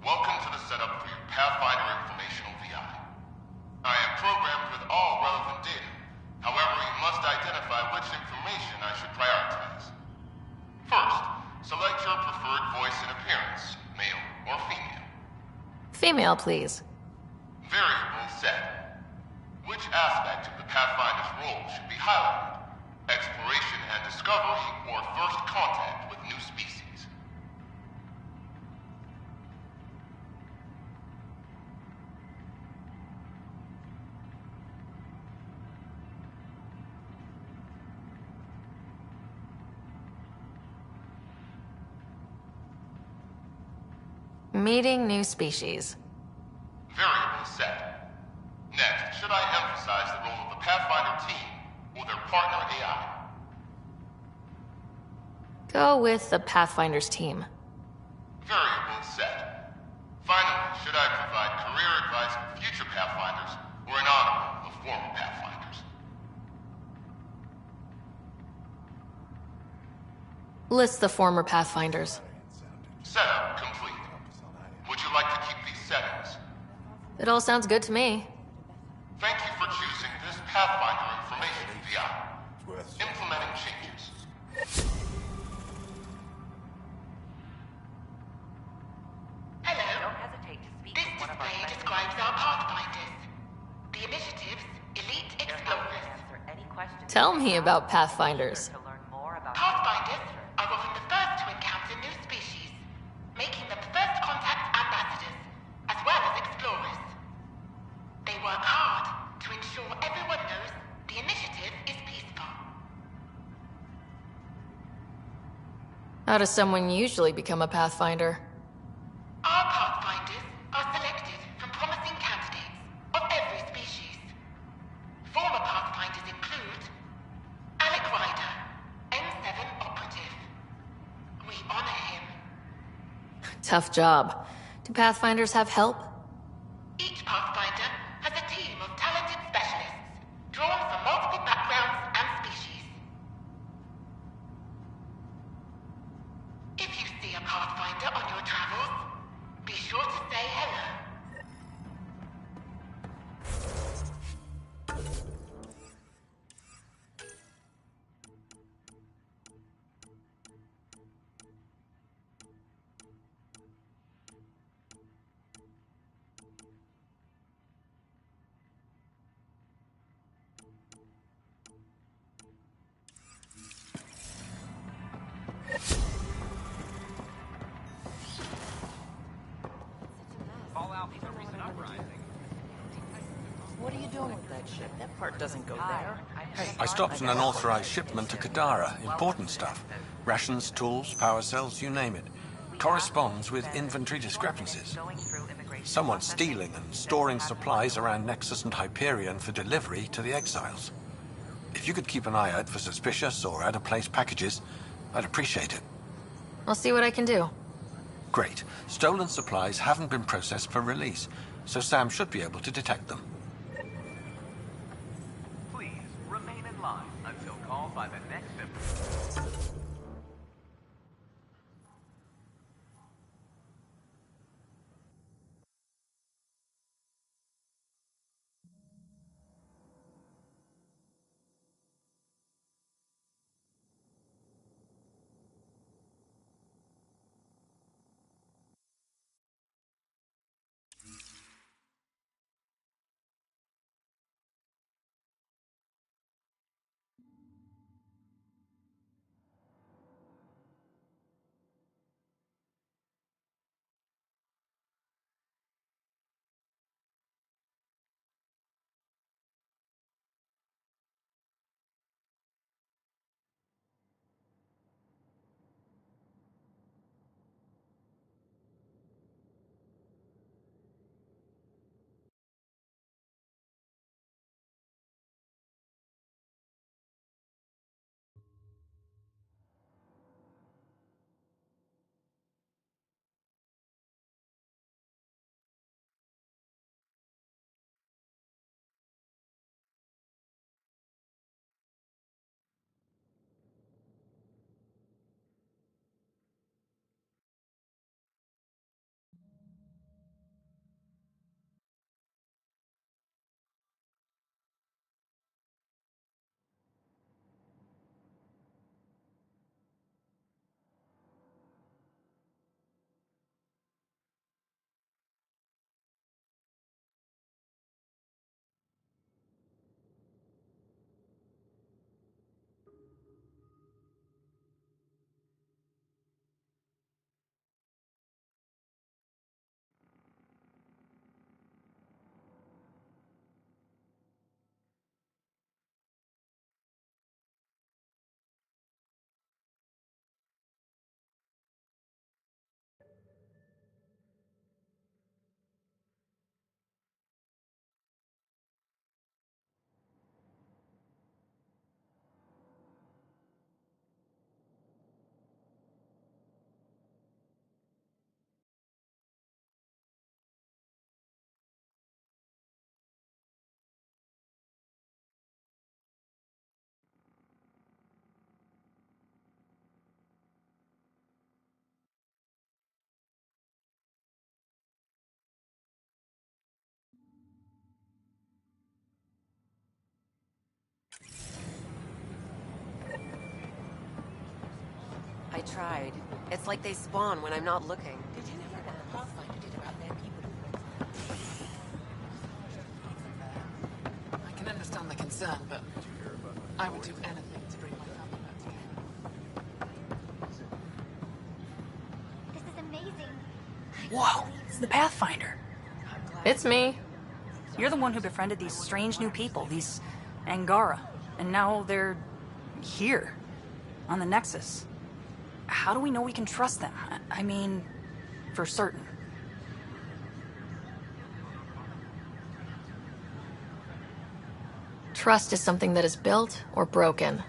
Welcome to the setup for your Pathfinder Informational VI. I am programmed with all relevant data. However, you must identify which information I should prioritize. First, select your preferred voice and appearance, male or female. Female, please. Variable set. Which aspect of the Pathfinder's role should be highlighted? Exploration and discovery, or first contact with new species? Meeting new species. Variable set. Next, should I emphasize the role of the Pathfinder team or their partner AI? Go with the Pathfinder's team. Variable set. Finally, should I provide career advice for future Pathfinders or an honor of former Pathfinders? List the former Pathfinders. Setup complete. Would you like to keep these settings? It all sounds good to me. Thank you for choosing this Pathfinder Information VI. Implementing changes. Hello. Don't hesitate to speak. This display describes our Pathfinders. The initiative's elite explorers. Tell me about Pathfinders. Pathfinders are often the first to encounter new species, making them first contact ambassadors, as well as explorers. They work hard to ensure everyone knows the initiative is peaceful. How does someone usually become a Pathfinder? Our Pathfinders are selected from promising candidates of every species. Former Pathfinders include Alec Ryder, N7 operative. We honor him. Tough job. Do Pathfinders have help? Each Pathfinder has a team of talented specialists, drawn from multiple backgrounds and species. If you see a Pathfinder on your travels, be sure to say hello. ship. That part doesn't go there. Hey, I stopped an unauthorized shipment to Kadara. Important stuff. Rations, tools, power cells, you name it. Corresponds with inventory discrepancies. Someone's stealing and storing supplies around Nexus and Hyperion for delivery to the exiles. If you could keep an eye out for suspicious or out-of-place packages, I'd appreciate it. I'll see what I can do. Great. Stolen supplies haven't been processed for release, so Sam should be able to detect them. Please remain in line until called by the next employee. I tried. It's like they spawn when I'm not looking. Did you hear what Pathfinder did about their people? I can understand the concern, but I would do anything to bring my family back together. This is amazing. Whoa, it's the Pathfinder. It's me. You're the one who befriended these strange new people, these Angara. And now they're here, on the Nexus. How do we know we can trust them? I mean, for certain. Trust is something that is built or broken.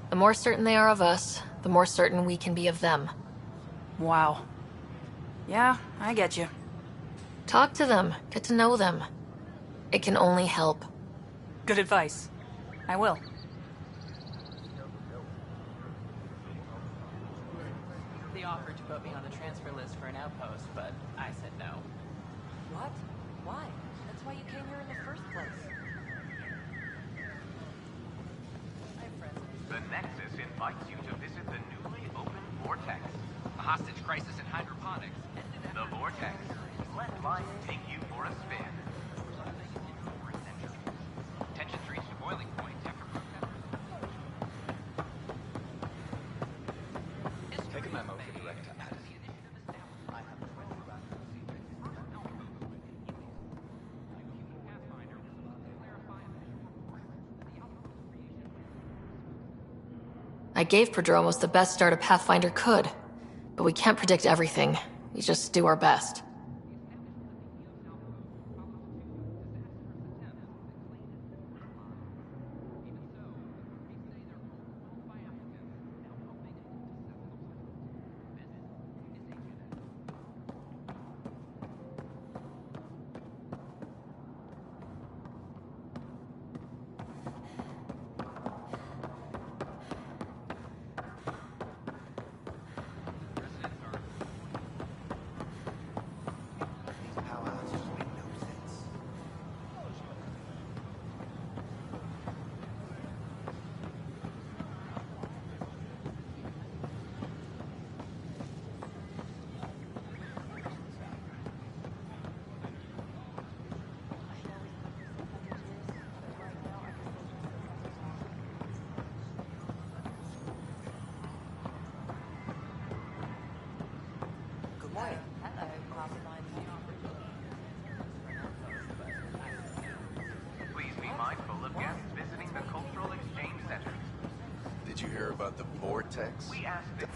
The more certain they are of us, the more certain we can be of them. Wow. Yeah, I get you. Talk to them, get to know them. It can only help. Good advice. I will. They offered to put me on the transfer list for an outpost, but I said no. What? Why? That's why you came here in the first place. The Nexus invites you to visit the newly opened Vortex. A hostage crisis in hydroponics. The Vortex. Let life take you for a spin. Tensions reached a boiling point after Take a memo for Director Adam. I gave Prodromos the best start a Pathfinder could, but we can't predict everything. We just do our best. Please be mindful of guests visiting the Cultural Exchange Center. Did you hear about the vortex? We asked it.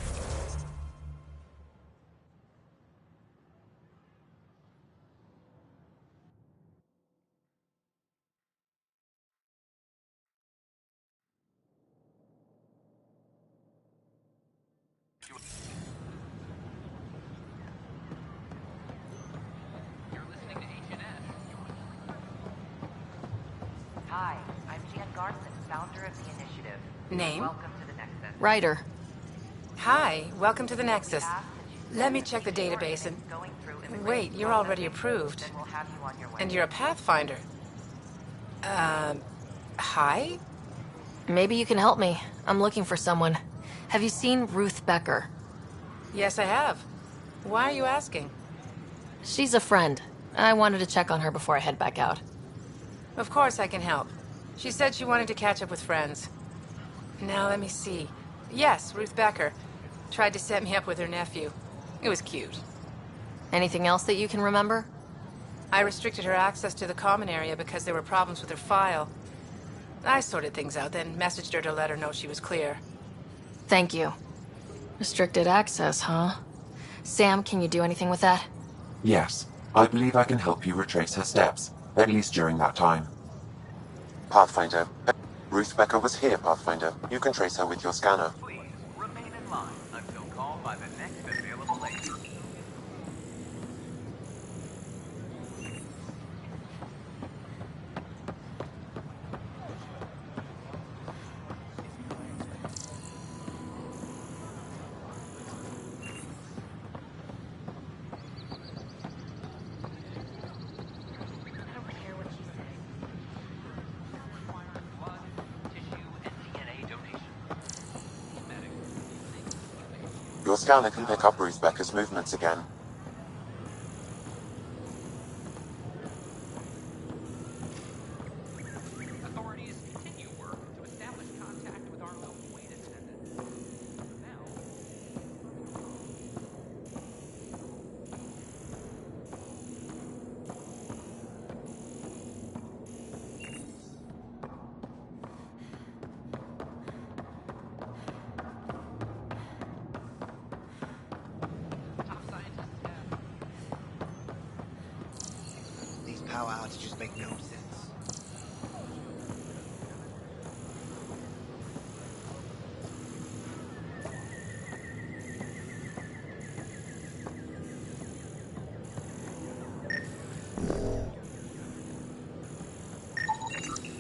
Hi, I'm Jan Garson, founder of the initiative. Name? Welcome to the Nexus. Ryder. Hi, welcome to the Nexus. Let me check the database and... Wait, you're already approved. And you're a Pathfinder. Hi? Maybe you can help me. I'm looking for someone. Have you seen Ruth Becker? Yes, I have. Why are you asking? She's a friend. I wanted to check on her before I head back out. Of course I can help. She said she wanted to catch up with friends. Now, let me see. Yes, Ruth Becker. Tried to set me up with her nephew. It was cute. Anything else that you can remember? I restricted her access to the common area because there were problems with her file. I sorted things out, then messaged her to let her know she was clear. Thank you. Restricted access, huh? Sam, can you do anything with that? Yes, I believe I can help you retrace her steps, at least during that time. Pathfinder. Ruth Becker was here, Pathfinder. You can trace her with your scanner. Please remain in line until called by the next available agent. Your scanner can pick up Ruth Becker's movements again. Authorities continue work to establish contact with our local wait attendant. Now, These power outages make no sense.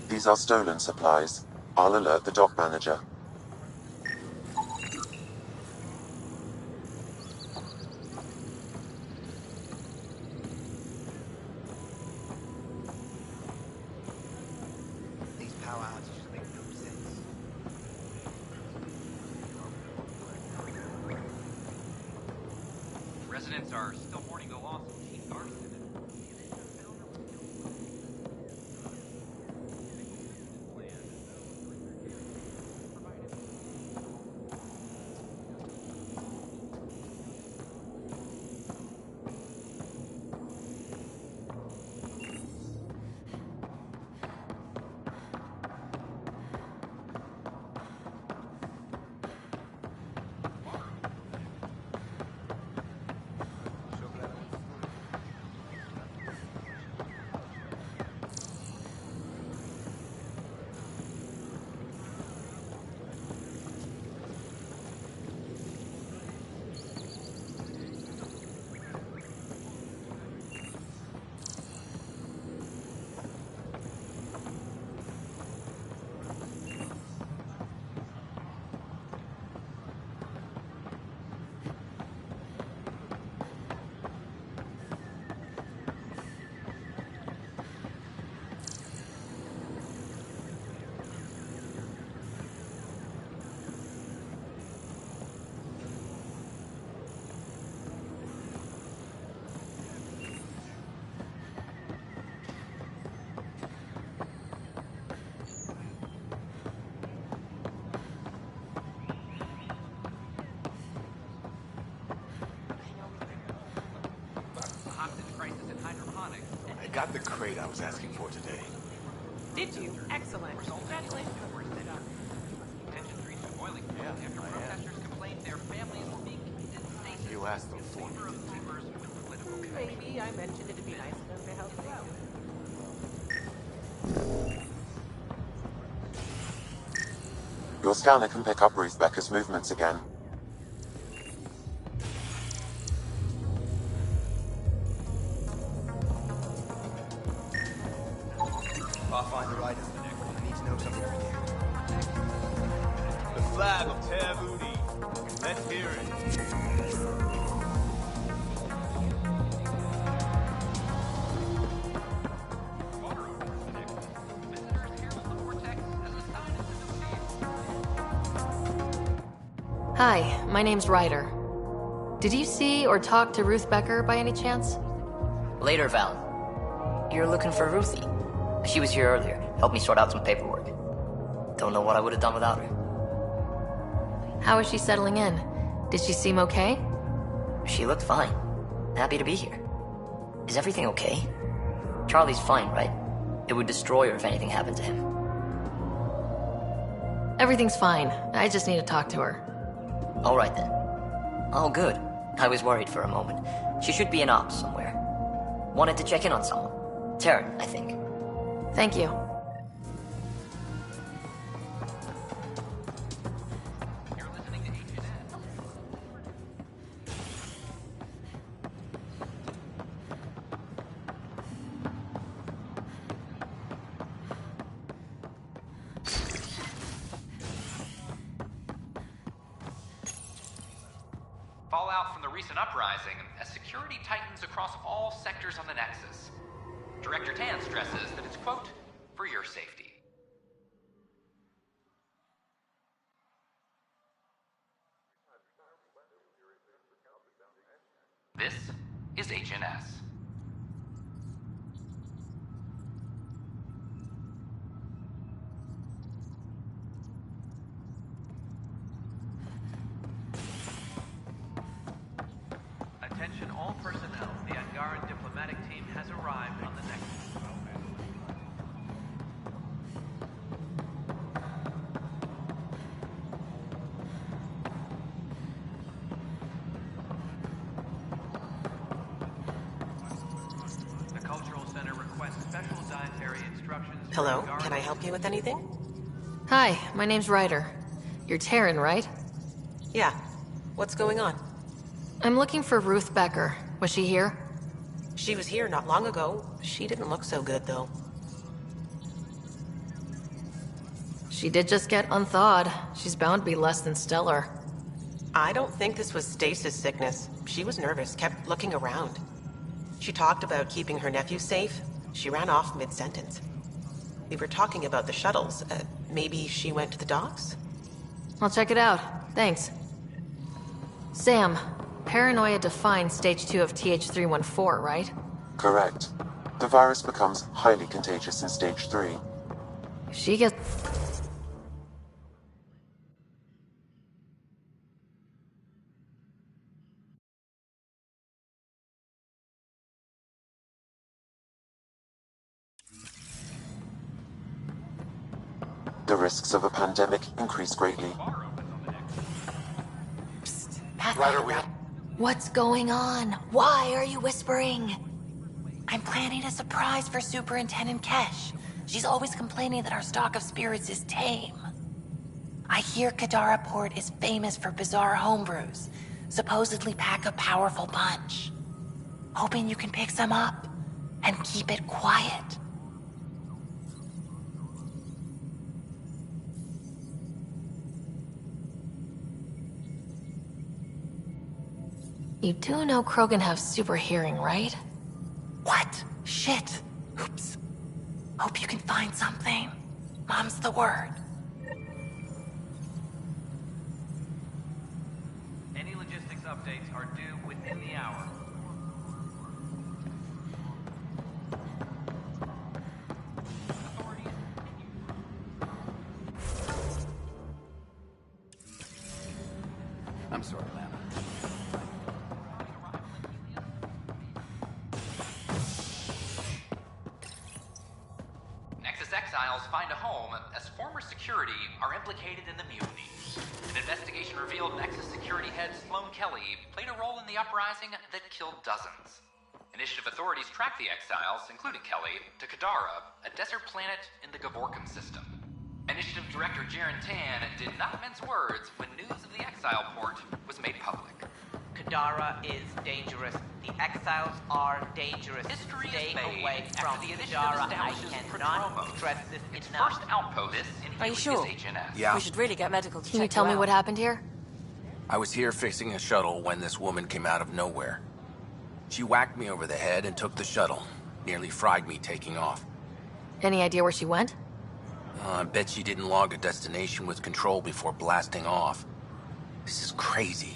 These are stolen supplies. I'll alert the dock manager. These power outages make no sense. residents are still mourning the loss of Chief Garson. got the crate I was asking for today. Did you? Excellent. Congratulations. You asked them for me, didn't you? Maybe I mentioned it'd be nice of them to help you out. Your scanner can pick up Ruth Becker's movements again. Pathfinder Rider. I need to know something from you. The flag of Tabooty. Let's hear it. Hi, my name's Ryder. Did you see or talk to Ruth Becker by any chance? Later, Val. You're looking for Ruthie. She was here earlier. Helped me sort out some paperwork. Don't know what I would have done without her. How is she settling in? Did she seem okay? She looked fine. Happy to be here. Is everything okay? Charlie's fine, right? It would destroy her if anything happened to him. Everything's fine. I just need to talk to her. All right then. Oh, good. I was worried for a moment. She should be in ops somewhere. Wanted to check in on someone. Taryn, I think. Thank you. Fallout from the recent uprising as security tightens across all sectors on the Nexus. Director Tan stresses that it's, quote, for your safety. This is HNS. Attention all personnel. The Angaran diplomatic team has arrived on the Nexus. The Cultural Center requests special dietary instructions. Hello, can I help you with anything? Hi, my name's Ryder. You're Taryn, right? Yeah. What's going on? I'm looking for Ruth Becker. Was she here? She was here not long ago. She didn't look so good, though. She did just get unthawed. She's bound to be less than stellar. I don't think this was stasis sickness. She was nervous, kept looking around. She talked about keeping her nephew safe. She ran off mid-sentence. We were talking about the shuttles. Maybe she went to the docks? I'll check it out. Thanks. Sam, paranoia defines stage 2 of TH314, right? Correct. The virus becomes highly contagious in stage 3. If she gets... The risks of a pandemic increase greatly. What's going on? Why are you whispering? I'm planning a surprise for Superintendent Kesh. She's always complaining that our stock of spirits is tame. I hear Kadara Port is famous for bizarre homebrews, supposedly pack a powerful punch. Hoping you can pick some up and keep it quiet. You do know Krogan have super hearing, right? What? Shit. Oops. Hope you can find something. Mom's the word. Any logistics updates are due within the hour. I'm sorry, Lana. exiles find a home as former security are implicated in the mutiny. An investigation revealed Nexus security head Sloan Kelly played a role in the uprising that killed dozens. Initiative authorities tracked the exiles, including Kelly, to Kadara, a desert planet in the Gavorkum system. Initiative Director Jaren Tan did not mince words when news of the exile port was made public. Kadara is dangerous. The exiles are dangerous. History Stay is made away after from the initiative Kadara. I establishes cannot Prodromos, stress this its enough. first outpost in Are you Helix's sure? HNS. Yeah. We should really get medical to Can you check tell you me out. what happened here? I was here fixing a shuttle when this woman came out of nowhere. She whacked me over the head and took the shuttle. Nearly fried me taking off. Any idea where she went? I bet she didn't log a destination with control before blasting off. This is crazy.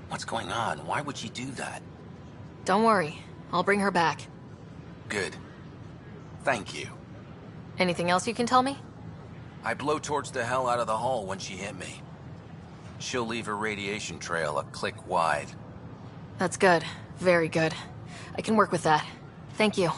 What's going on? Why would she do that? Don't worry. I'll bring her back. Good. Thank you. Anything else you can tell me? I blowtorched the hell out of the hull when she hit me. She'll leave her radiation trail a click wide. That's good. Very good. I can work with that. Thank you.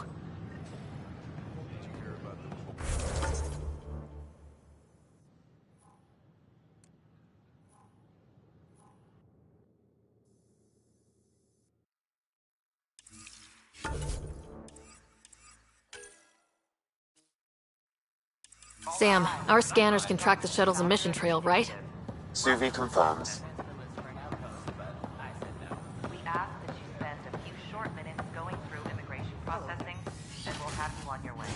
Sam, our scanners can track the shuttle's emission trail, right? Suvi confirms. We ask that you spend a few short minutes going through immigration processing, and we'll have you on your way.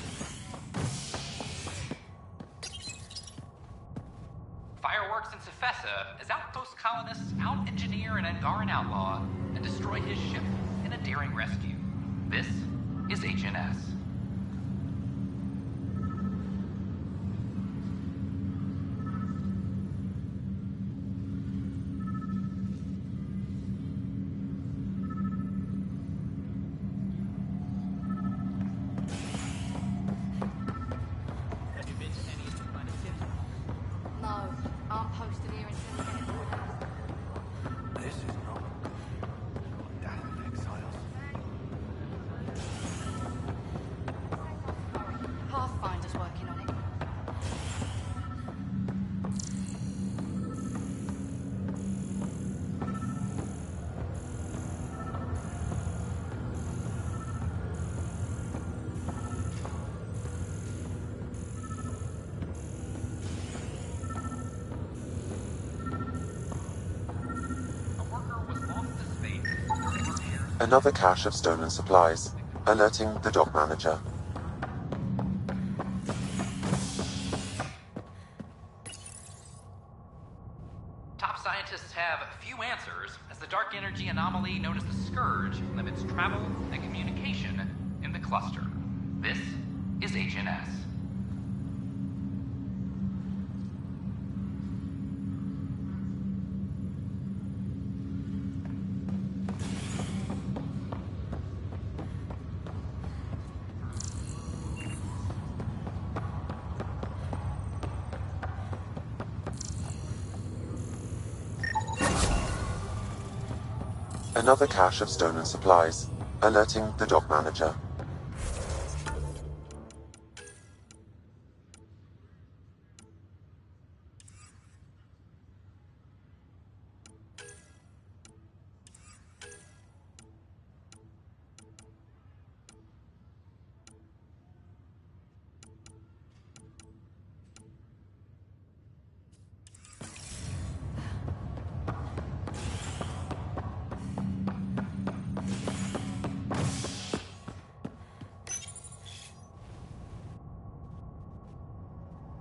Fireworks in Cephessa as outpost colonists out-engineer an Angaran outlaw and destroy his ship in a daring rescue. This is HNS. No, I'm posted here until we get orders. This is not damn exiles. Pathfinder's working on it. Another cache of stolen supplies, alerting the dock manager. Top scientists have few answers as the dark energy anomaly known as the Scourge limits travel and communication in the cluster. This is HNS. Another cache of stolen supplies, alerting the dock manager.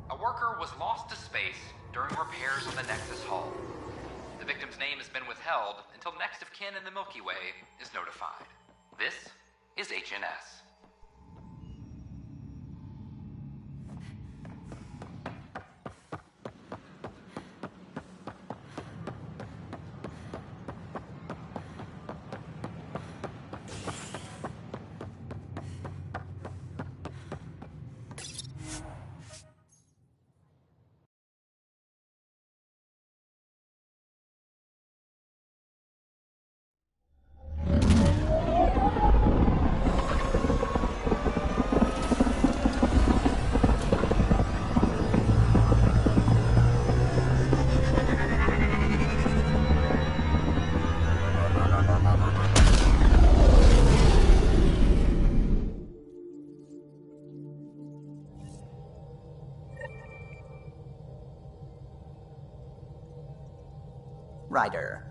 A worker was lost to space during repairs on the Nexus hull. The victim's name has been withheld until next of kin in the Milky Way is notified. This is HNS. Ryder.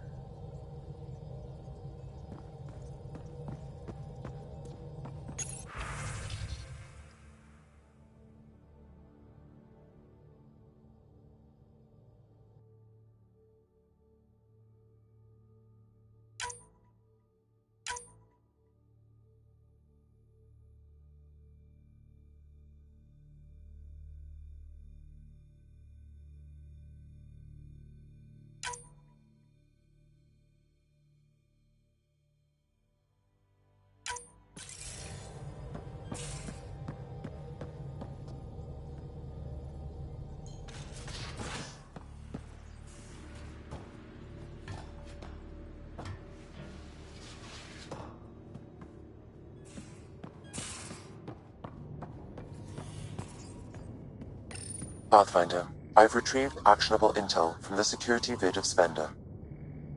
Pathfinder, I've retrieved actionable intel from the security vid of Spender.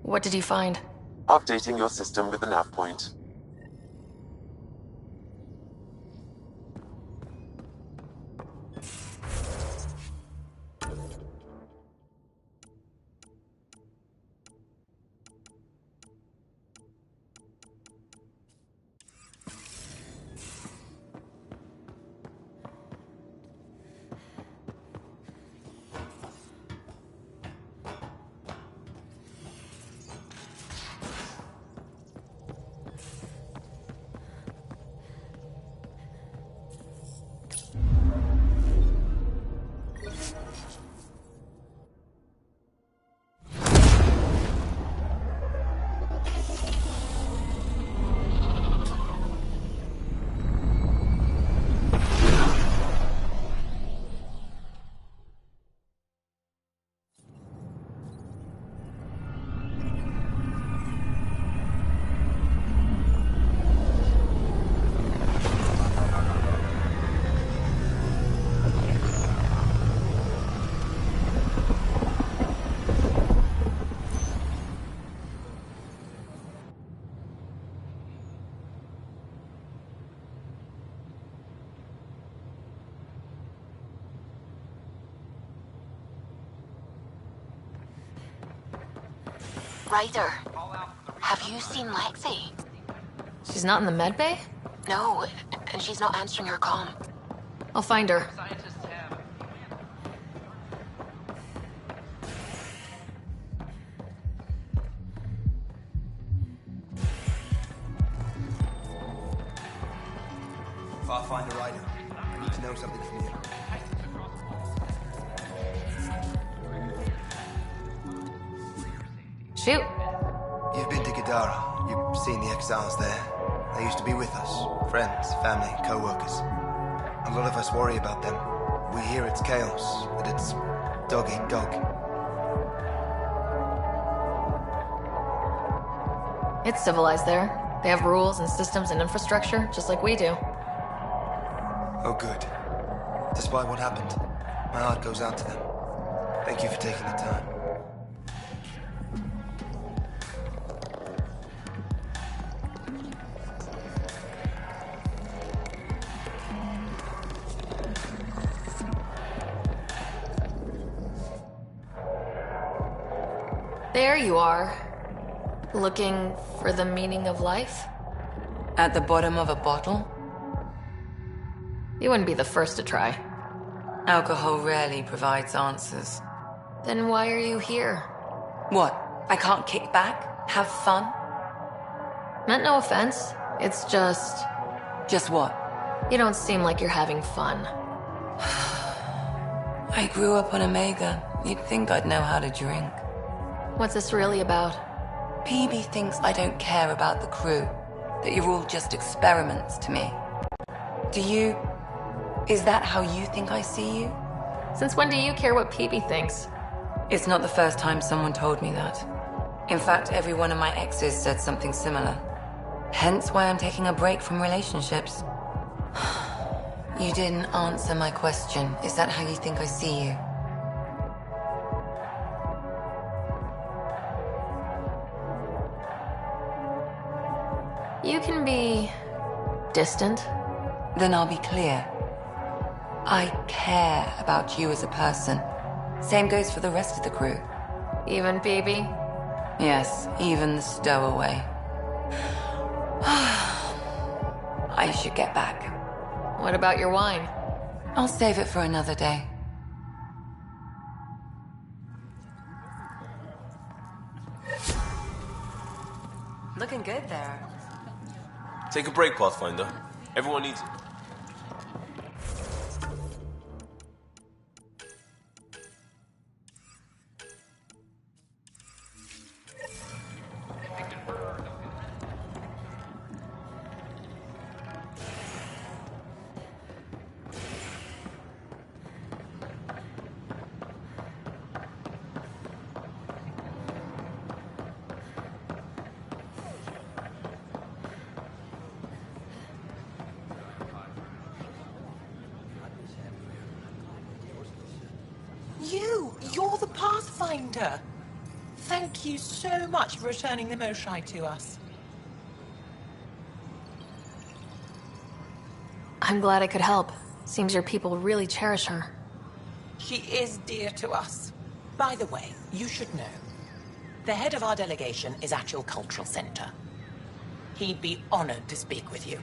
What did you find? Updating your system with the nav point. Ryder, have you seen Lexi? She's not in the med bay? No, and she's not answering her comm. I'll find her. Pathfinder Ryder, I need to know something from you. Shoot. You've been to Gadara. You've seen the exiles there. They used to be with us. Friends, family, co-workers. A lot of us worry about them. We hear it's chaos, that it's dog eat dog. It's civilized there. They have rules and systems and infrastructure, just like we do. Oh, good. Despite what happened, my heart goes out to them. Thank you for taking the time. There you are. Looking for the meaning of life? At the bottom of a bottle? You wouldn't be the first to try. Alcohol rarely provides answers. Then why are you here? What? I can't kick back? Have fun? Meant no offense. It's just... Just what? You don't seem like you're having fun. I grew up on Omega. You'd think I'd know how to drink. What's this really about? PB thinks I don't care about the crew. That you're all just experiments to me. Do you... Is that how you think I see you? Since when do you care what PB thinks? It's not the first time someone told me that. In fact, every one of my exes said something similar. Hence why I'm taking a break from relationships. You didn't answer my question. Is that how you think I see you? You can be... distant. Then I'll be clear. I care about you as a person. Same goes for the rest of the crew. Even PB? Yes, even the stowaway. I should get back. What about your wine? I'll save it for another day. Looking good there. Take a break, Pathfinder. Everyone needs it. You're the Pathfinder. Thank you so much for returning the Moshai to us. I'm glad I could help. Seems your people really cherish her. She is dear to us. By the way, you should know. The head of our delegation is at your cultural center. He'd be honored to speak with you.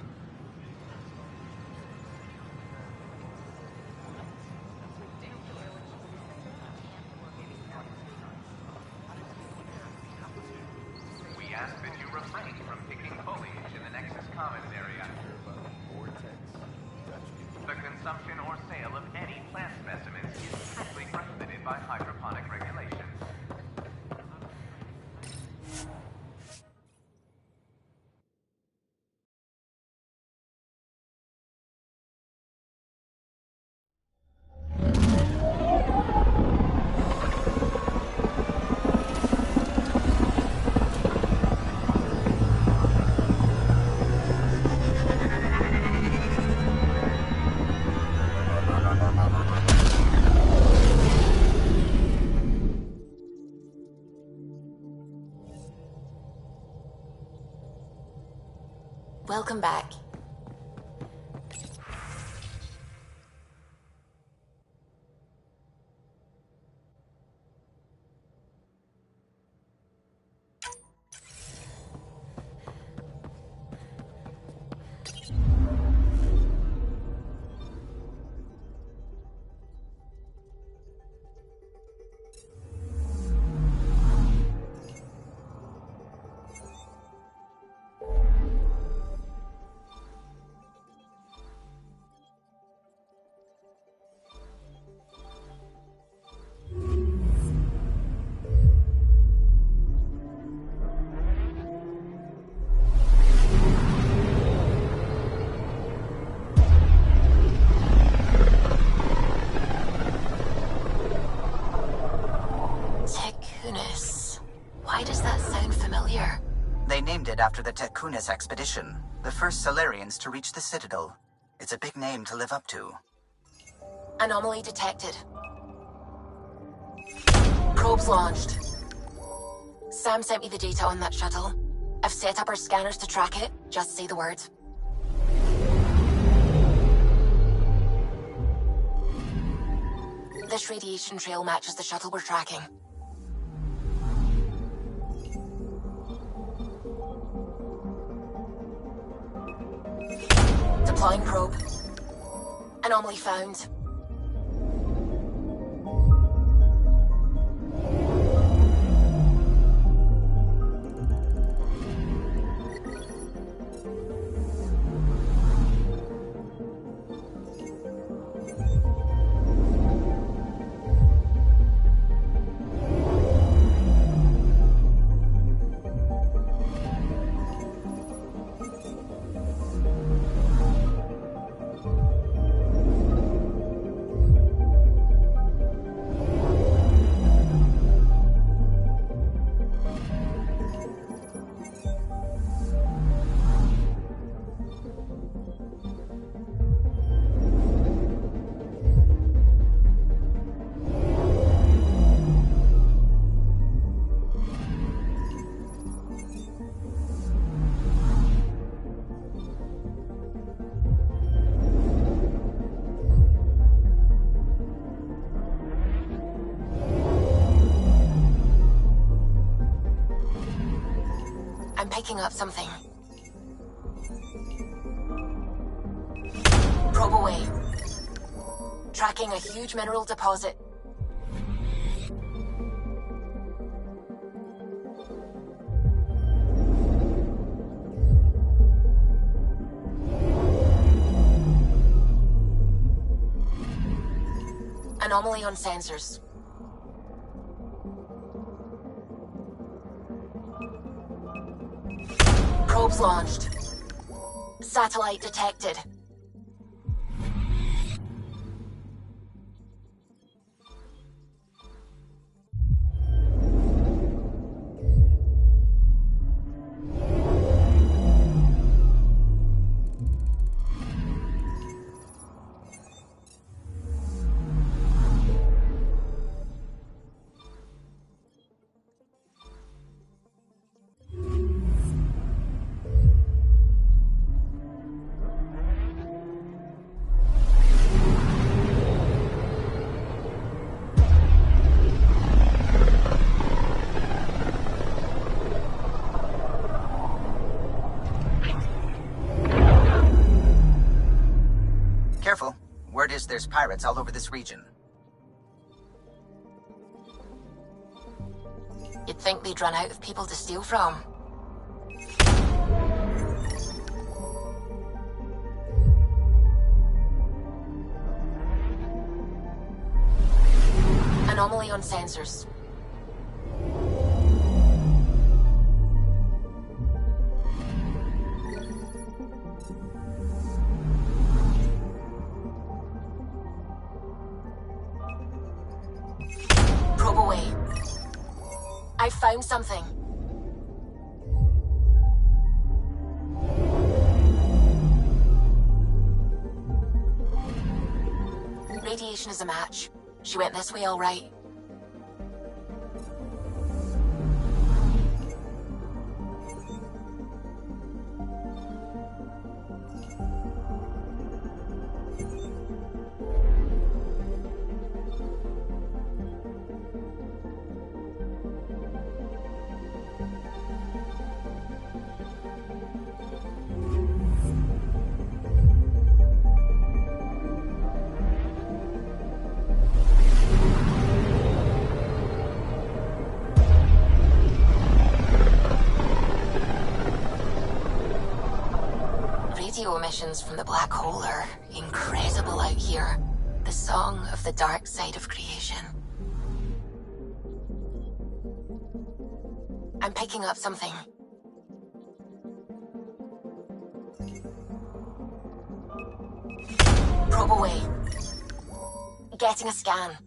Welcome back. Why does that sound familiar? They named it after the Tekunis expedition, the first Solarians to reach the Citadel. It's a big name to live up to. Anomaly detected. Probes launched. Sam sent me the data on that shuttle. I've set up our scanners to track it. Just say the word. This radiation trail matches the shuttle we're tracking. Deploying probe. Anomaly found. picking up something. Probe away. Tracking a huge mineral deposit. Anomaly on sensors. Probes launched. Satellite detected. Careful. Word is there's pirates all over this region. You'd think they'd run out of people to steal from. Anomaly on sensors. Probe away. I found something. Radiation is a match. She went this way all right. Radio emissions from the black hole are incredible out here. The song of the dark side of creation. I'm picking up something. Probe away. Getting a scan.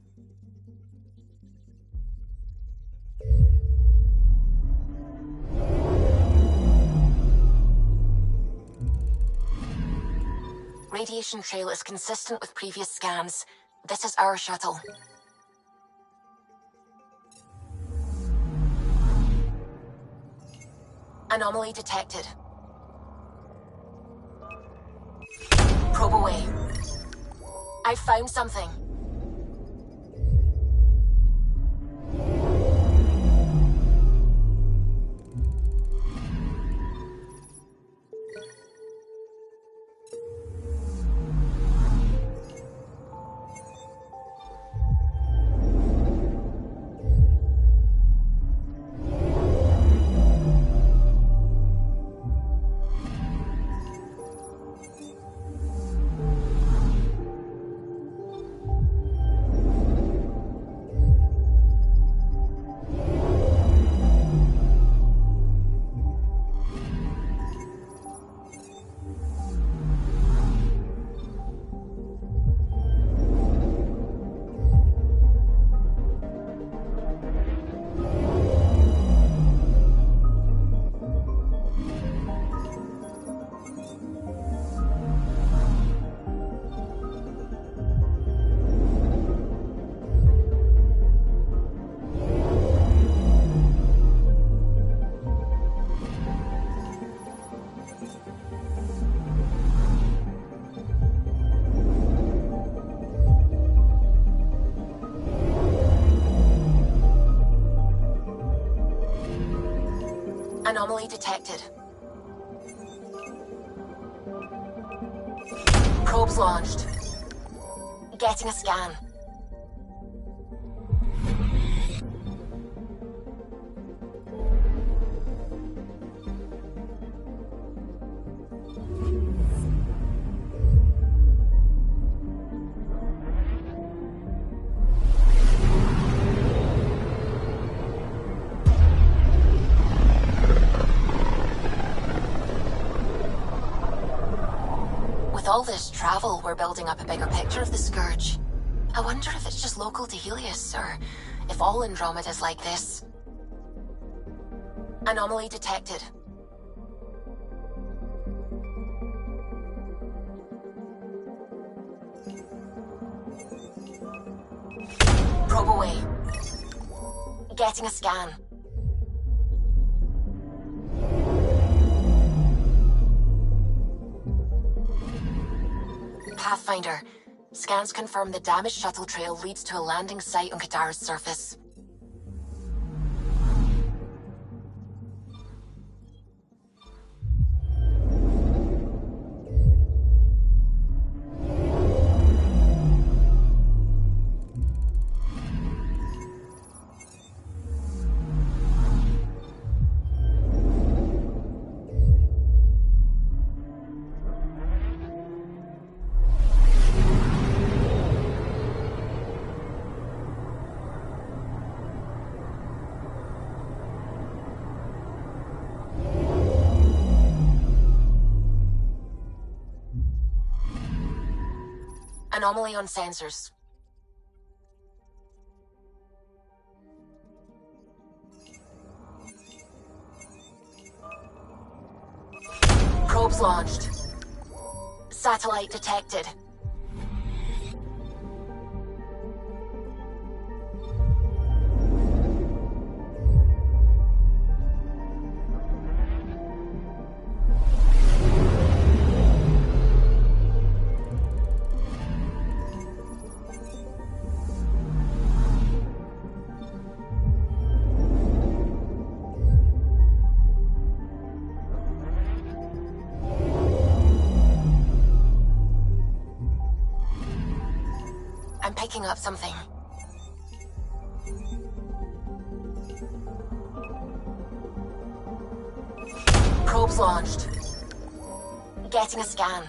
Radiation trail is consistent with previous scans. This is our shuttle. Anomaly detected. Probe away. I found something. Anomaly detected. Probes launched. Getting a scan. With all this travel, we're building up a bigger picture of the Scourge. I wonder if it's just local to Helios, or if all Andromeda's like this. Anomaly detected. Probe away. Getting a scan. Pathfinder. Scans confirm the damaged shuttle trail leads to a landing site on Kadara's surface. Anomaly on sensors. Probes launched. Satellite detected. I'm picking up something. Probes launched. Getting a scan.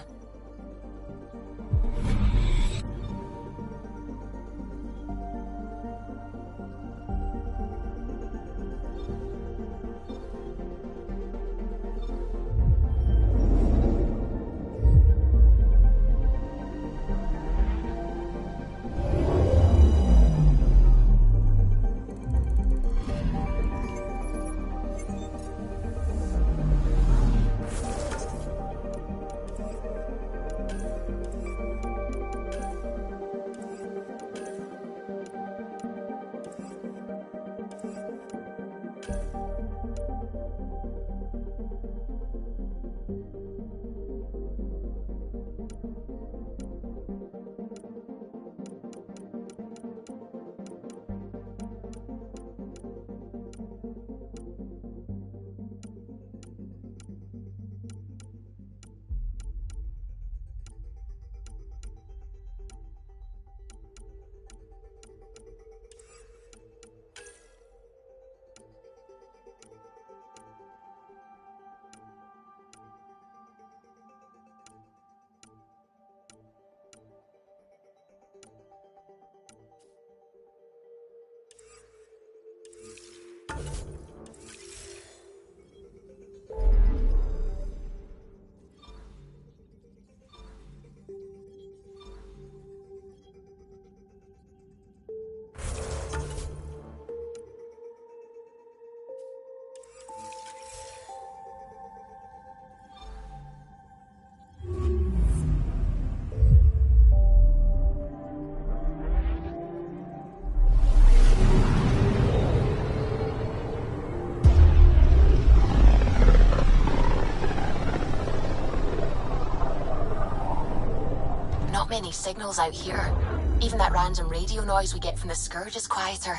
Many signals out here. Even that random radio noise we get from the Scourge is quieter.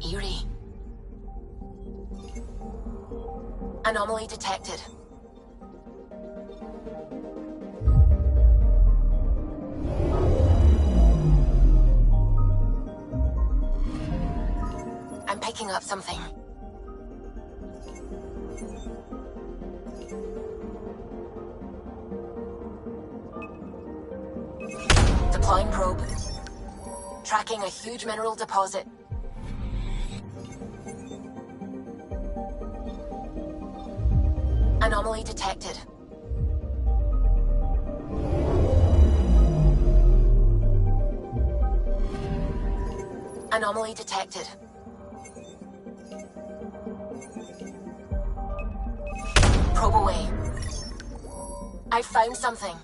Eerie. Anomaly detected. I'm picking up something. Deploying probe. Tracking a huge mineral deposit. Anomaly detected. Anomaly detected. Probe away. I found something.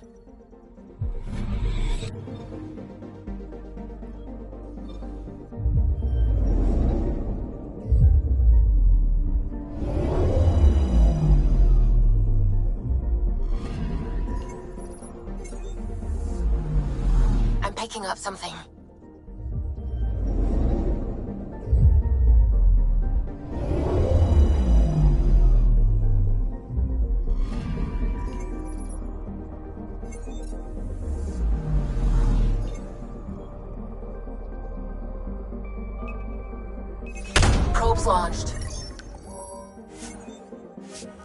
I'm picking up something. Probes launched.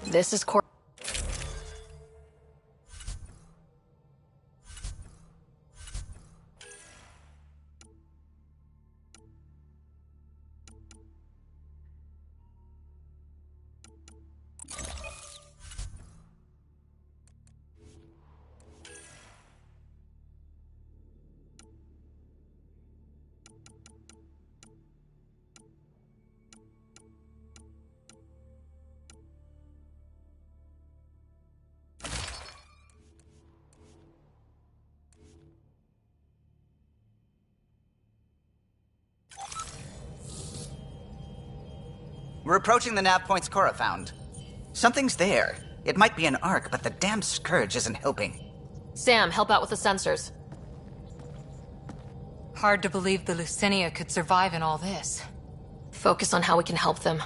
This is We're approaching the nav points Cora found. Something's there. It might be an arc, but the damn scourge isn't helping. Sam, help out with the sensors. Hard to believe the Lucinia could survive in all this. Focus on how we can help them.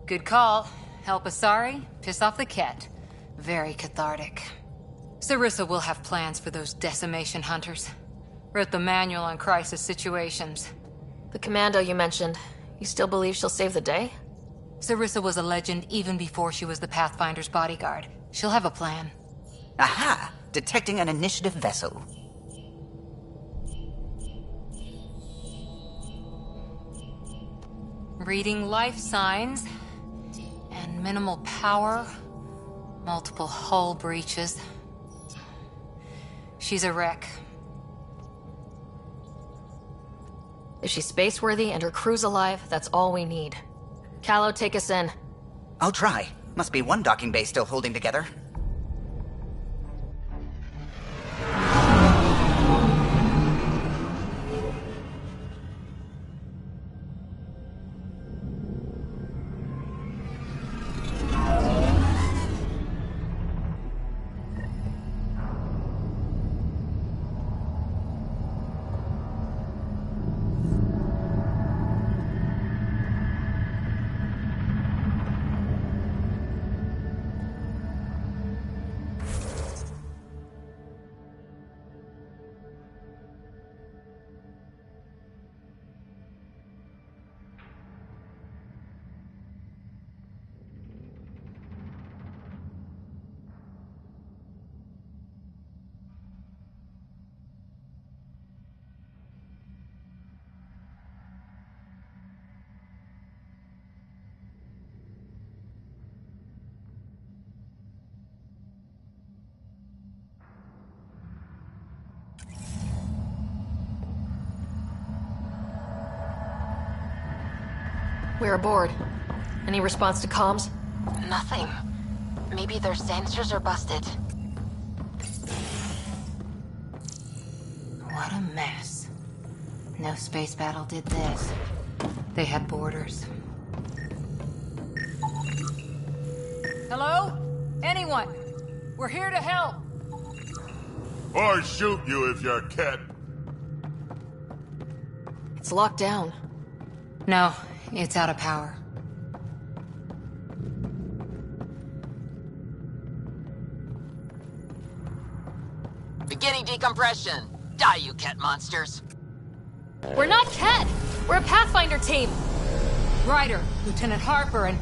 Good call. Help Asari, piss off the Ket. Very cathartic. Sarissa will have plans for those decimation hunters. Wrote the manual on crisis situations. The commando you mentioned, you still believe she'll save the day? Sarissa was a legend even before she was the Pathfinder's bodyguard. She'll have a plan. Aha! Detecting an initiative vessel. Reading life signs. And minimal power. Multiple hull breaches. She's a wreck. If she's space-worthy and her crew's alive, that's all we need. Callow, take us in. I'll try. Must be one docking bay still holding together. We're aboard. Any response to comms? Nothing. Maybe their sensors are busted. What a mess. No space battle did this. They had borders. Hello? Anyone? We're here to help. Or shoot you if you're a cat. It's locked down. No, it's out of power. decompression. Die, you Ket monsters. We're not Ket! We're a Pathfinder team! Ryder, Lieutenant Harper, and...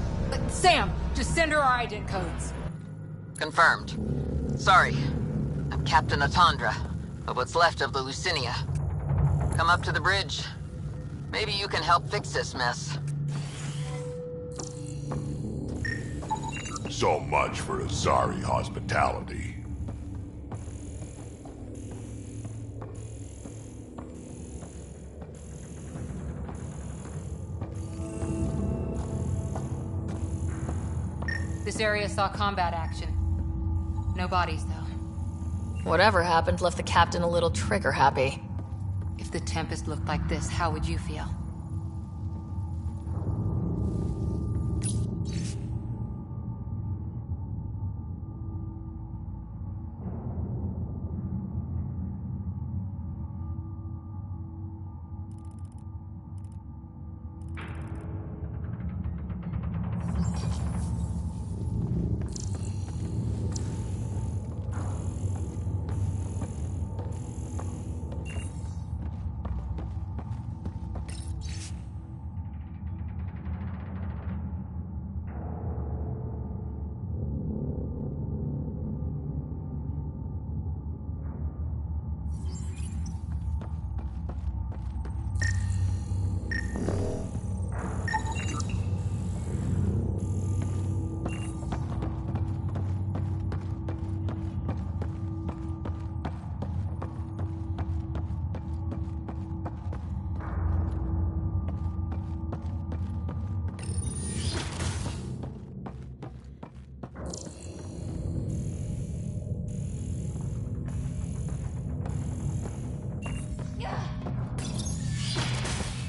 Sam, just send her our ident codes. Confirmed. Sorry. I'm Captain Atandra, of what's left of the Lucinia. Come up to the bridge. Maybe you can help fix this mess. So much for Azari hospitality. This area saw combat action. No bodies, though. Whatever happened left the captain a little trigger happy. If the Tempest looked like this, how would you feel?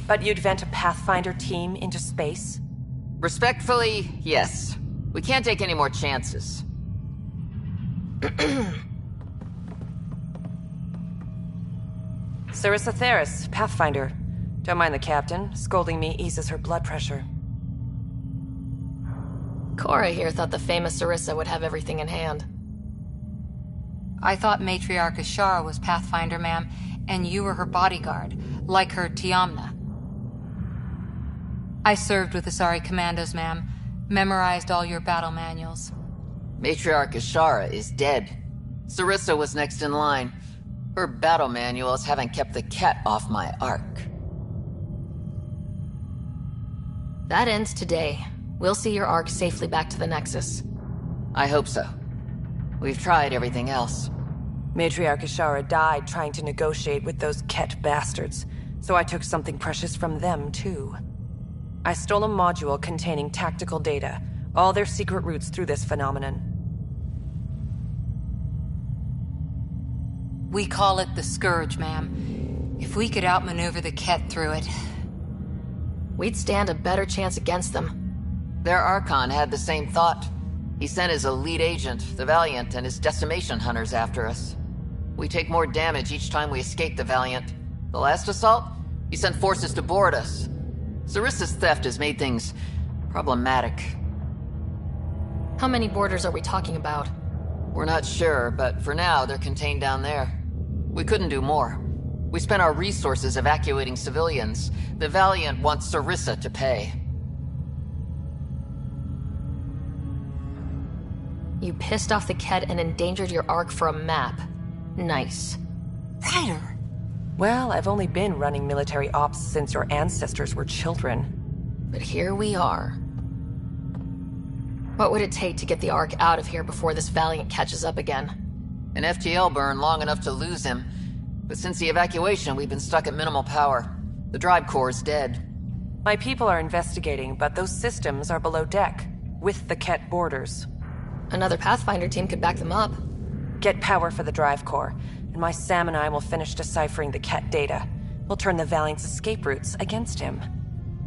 But you'd vent a Pathfinder team into space? Respectfully, yes. We can't take any more chances. Sarissa Theris, Pathfinder. Don't mind the captain. Scolding me eases her blood pressure. Cora here thought the famous Sarissa would have everything in hand. I thought Matriarch Ashara was Pathfinder, ma'am, and you were her bodyguard, like her Tiamna. I served with the Asari commandos, ma'am. Memorized all your battle manuals. Matriarch Ashara is dead. Sarissa was next in line. Her battle manuals haven't kept the Ket off my ark. That ends today. We'll see your ark safely back to the Nexus. I hope so. We've tried everything else. Matriarch Ashara died trying to negotiate with those Ket bastards, so I took something precious from them, too. I stole a module containing tactical data, all their secret routes through this phenomenon. We call it the Scourge, ma'am. If we could outmaneuver the Ket through it... we'd stand a better chance against them. Their Archon had the same thought. He sent his elite agent, the Valiant, and his decimation hunters after us. We take more damage each time we escape the Valiant. The last assault? He sent forces to board us. Sarissa's theft has made things problematic. How many boarders are we talking about? We're not sure, but for now, they're contained down there. We couldn't do more. We spent our resources evacuating civilians. The Valiant wants Sarissa to pay. You pissed off the Ket and endangered your ark for a map. Nice. Ryder! Well, I've only been running military ops since your ancestors were children. But here we are. What would it take to get the ark out of here before this Valiant catches up again? An FTL burn long enough to lose him. But since the evacuation, we've been stuck at minimal power. The drive core is dead. My people are investigating, but those systems are below deck, with the Ket borders. Another Pathfinder team could back them up. Get power for the drive core, and my Sam and I will finish deciphering the Ket data. We'll turn the Valiant's escape routes against him.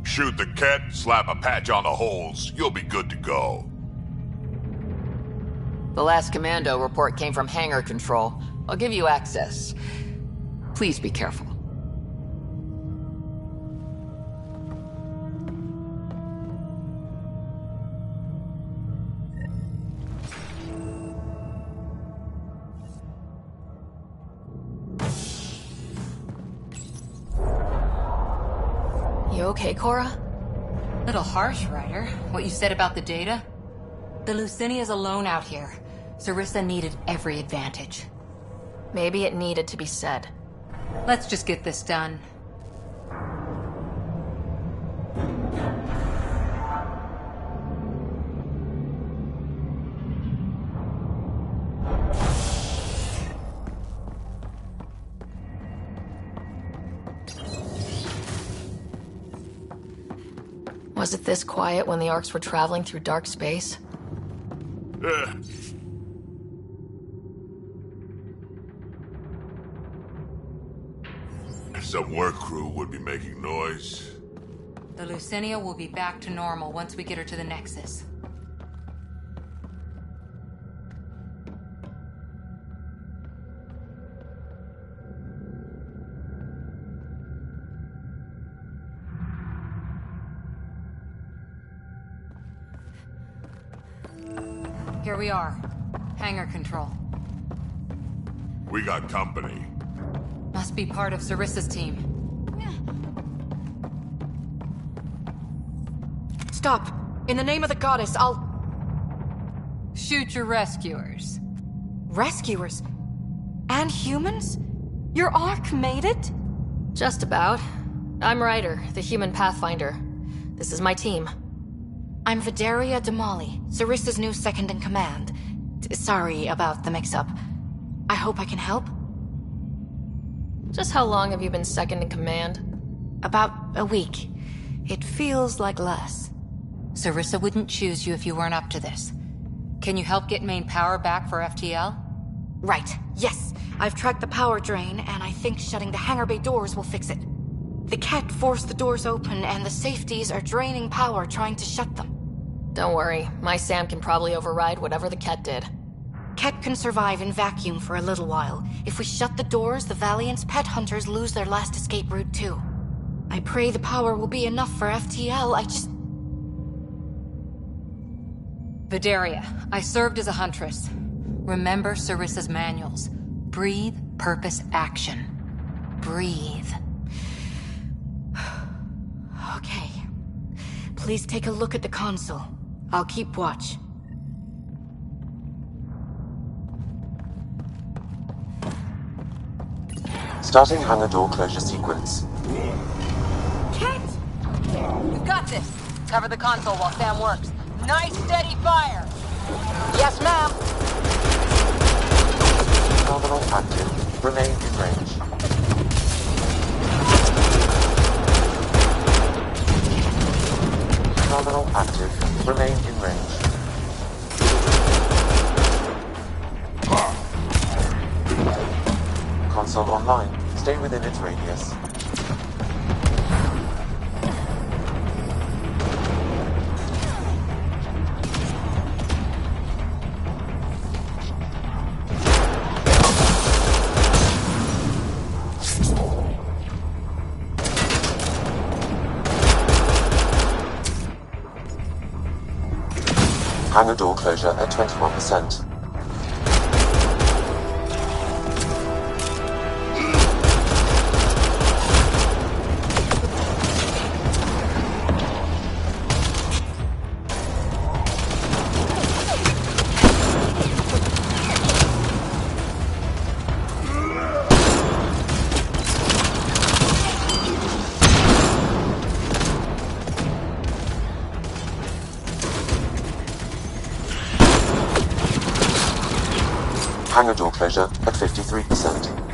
Shoot the Ket, slap a patch on the holes. You'll be good to go. The last commando report came from hangar control. I'll give you access. Please be careful. okay, Cora? Little harsh, Ryder. What you said about the data? The Lucinia's alone out here. Sarissa needed every advantage. Maybe it needed to be said. Let's just get this done. Was it this quiet when the Arks were traveling through dark space? Some work crew would be making noise. The Lucinia will be back to normal once we get her to the Nexus. Here we are. Hangar control. We got company. Must be part of Sarissa's team. Stop! In the name of the goddess, I'll... Shoot your rescuers. Rescuers? And humans? Your Ark made it? Just about. I'm Ryder, the human pathfinder. This is my team. I'm Vidaria Damali, Sarissa's new second-in-command. Sorry about the mix-up. I hope I can help? Just how long have you been second in command? About a week. It feels like less. Sarissa wouldn't choose you if you weren't up to this. Can you help get main power back for FTL? Right, yes. I've tracked the power drain, and I think shutting the hangar bay doors will fix it. The Ket forced the doors open, and the safeties are draining power trying to shut them. Don't worry, my Sam can probably override whatever the Ket did. Ket can survive in vacuum for a little while. If we shut the doors, the Valiant's pet hunters lose their last escape route too. I pray the power will be enough for FTL, Vidaria, I served as a huntress. Remember Sarissa's manuals. Breathe, purpose, action. Breathe. Okay. Please take a look at the console. I'll keep watch. Starting hangar door closure sequence. Ket! We've got this. Cover the console while Sam works. Nice steady fire! Yes, ma'am! Terminal active. Remain in range. Terminal active. Remain in range. Console online. Stay within its radius. Hangar door closure at 21%. Hangar door closure at 53%.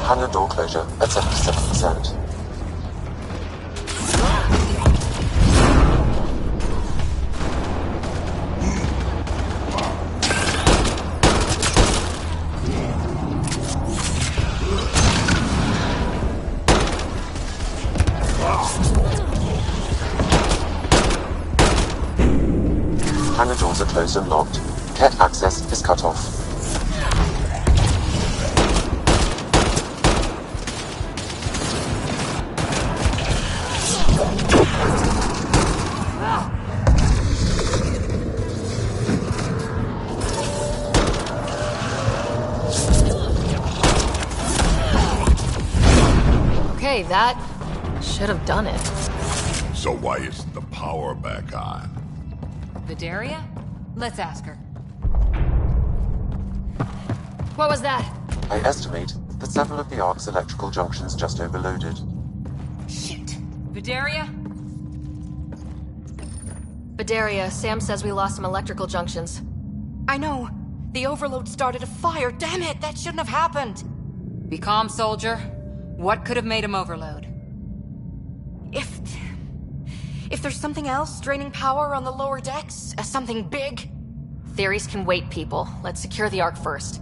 Hangar door closure at 77%. Hangar doors are closed and locked. Ket access is cut off. Okay, that should have done it. So why isn't the power back on? Vidaria? Let's ask her. What was that? I estimate that several of the Ark's electrical junctions just overloaded. Shit. Vidaria? Vidaria, Sam says we lost some electrical junctions. I know. The overload started a fire. Damn it, that shouldn't have happened. Be calm, soldier. What could have made him overload? If there's something else draining power on the lower decks, something big... Theories can wait, people. Let's secure the Ark first.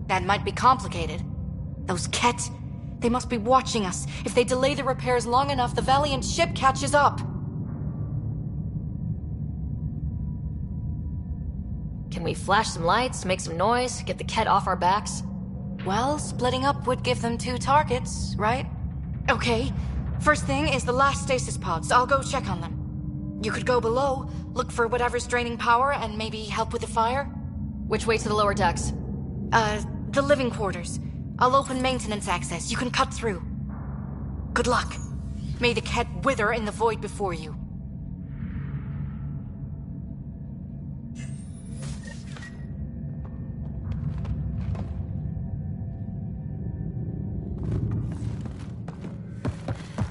That might be complicated. Those Ket, they must be watching us. If they delay the repairs long enough, the Valiant ship catches up. Can we flash some lights, make some noise, get the Ket off our backs? Well, splitting up would give them 2 targets, right? Okay. First thing is the last stasis pods. I'll go check on them. You could go below, look for whatever's draining power, and maybe help with the fire? Which way to the lower decks? The living quarters. I'll open maintenance access. You can cut through. Good luck. May the Ket wither in the void before you.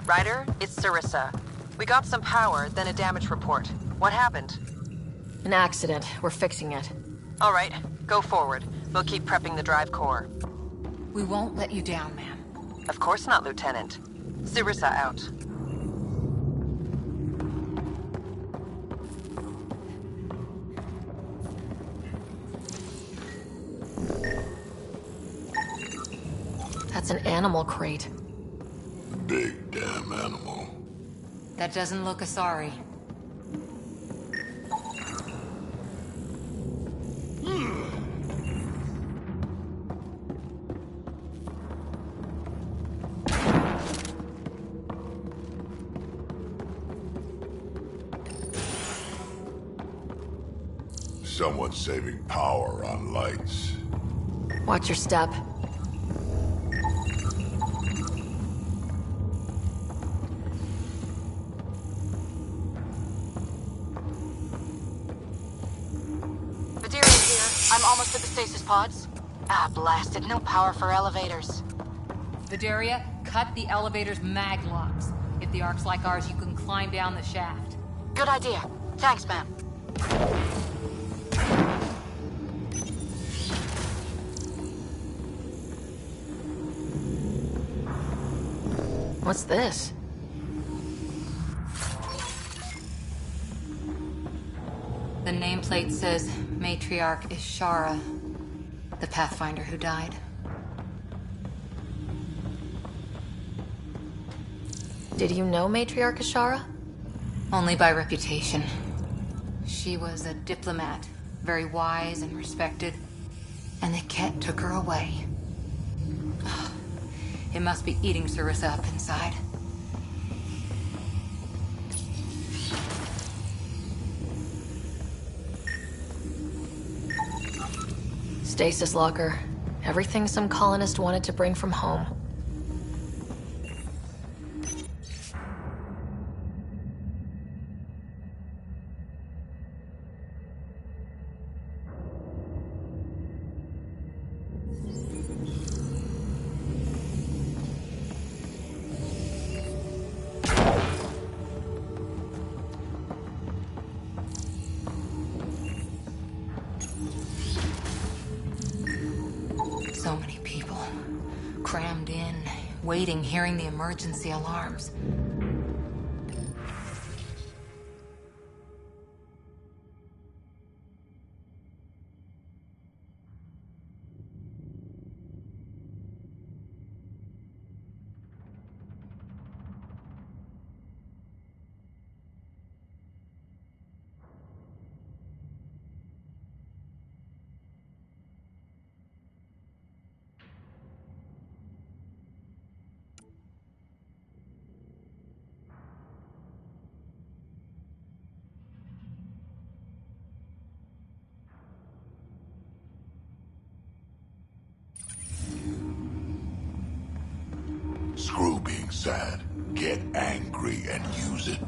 Ryder, it's Sarissa. We got some power, then a damage report. What happened? An accident. We're fixing it. All right, go forward. We'll keep prepping the drive core. We won't let you down, ma'am. Of course not, Lieutenant. Sarissa out. That's an animal crate. Big damn animal. That doesn't look Asari. Someone's saving power on lights. Watch your step. I'm almost at the stasis pods. Ah, blasted. No power for elevators. Vidaria, cut the elevator's mag locks. If the Ark's like ours, you can climb down the shaft. Good idea. Thanks, ma'am. What's this? The nameplate says Matriarch Ishara, the Pathfinder who died. Did you know Matriarch Ishara? Only by reputation. She was a diplomat, very wise and respected, and the Ket took her away. It must be eating Sarissa up inside. Stasis locker. Everything some colonist wanted to bring from home. So many people. Crammed in, waiting, hearing the emergency alarms. Screw being sad. Get angry and use it.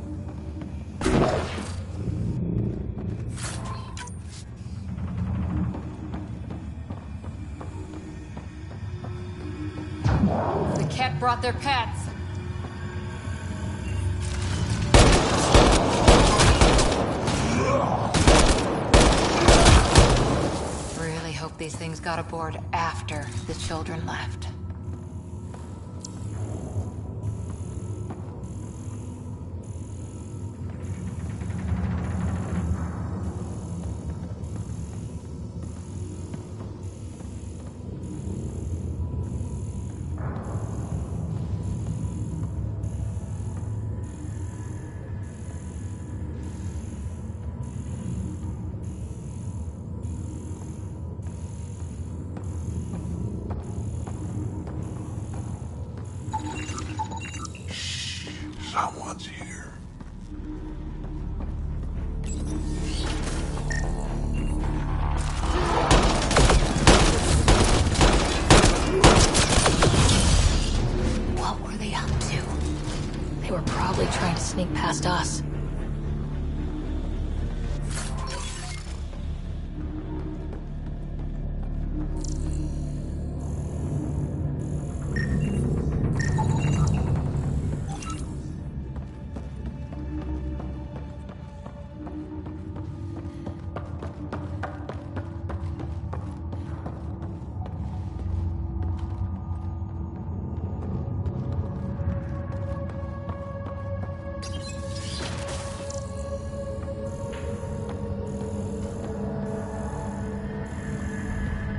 The Ket brought their pets. Really hope these things got aboard after the children left. Someone's here. What were they up to? They were probably trying to sneak past us.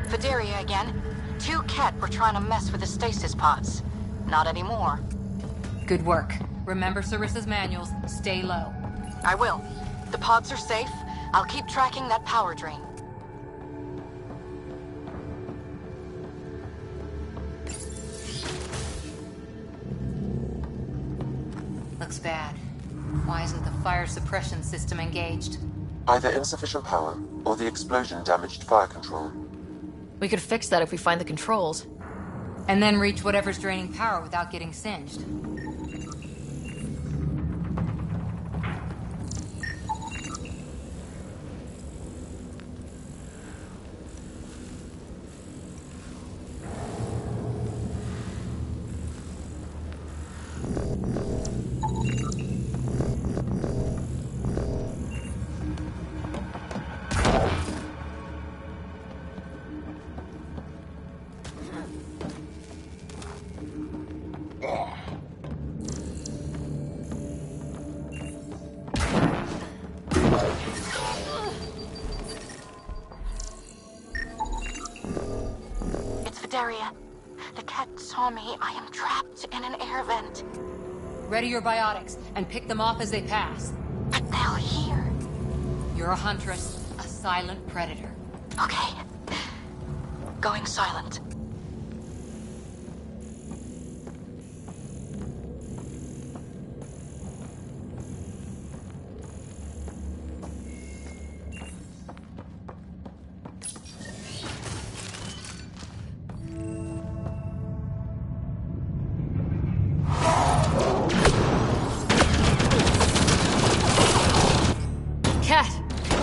Vidaria again. 2 Ket were trying to mess with the stasis pods. Not anymore. Good work. Remember Sarissa's manuals. Stay low. I will. The pods are safe. I'll keep tracking that power drain. Looks bad. Why isn't the fire suppression system engaged? Either insufficient power, or the explosion damaged fire control. We could fix that if we find the controls. And then reach whatever's draining power without getting singed. Vidaria. The Ket saw me. I am trapped in an air vent. Ready your biotics and pick them off as they pass. But they'll hear. You're a huntress, a silent predator. Okay. Going silent.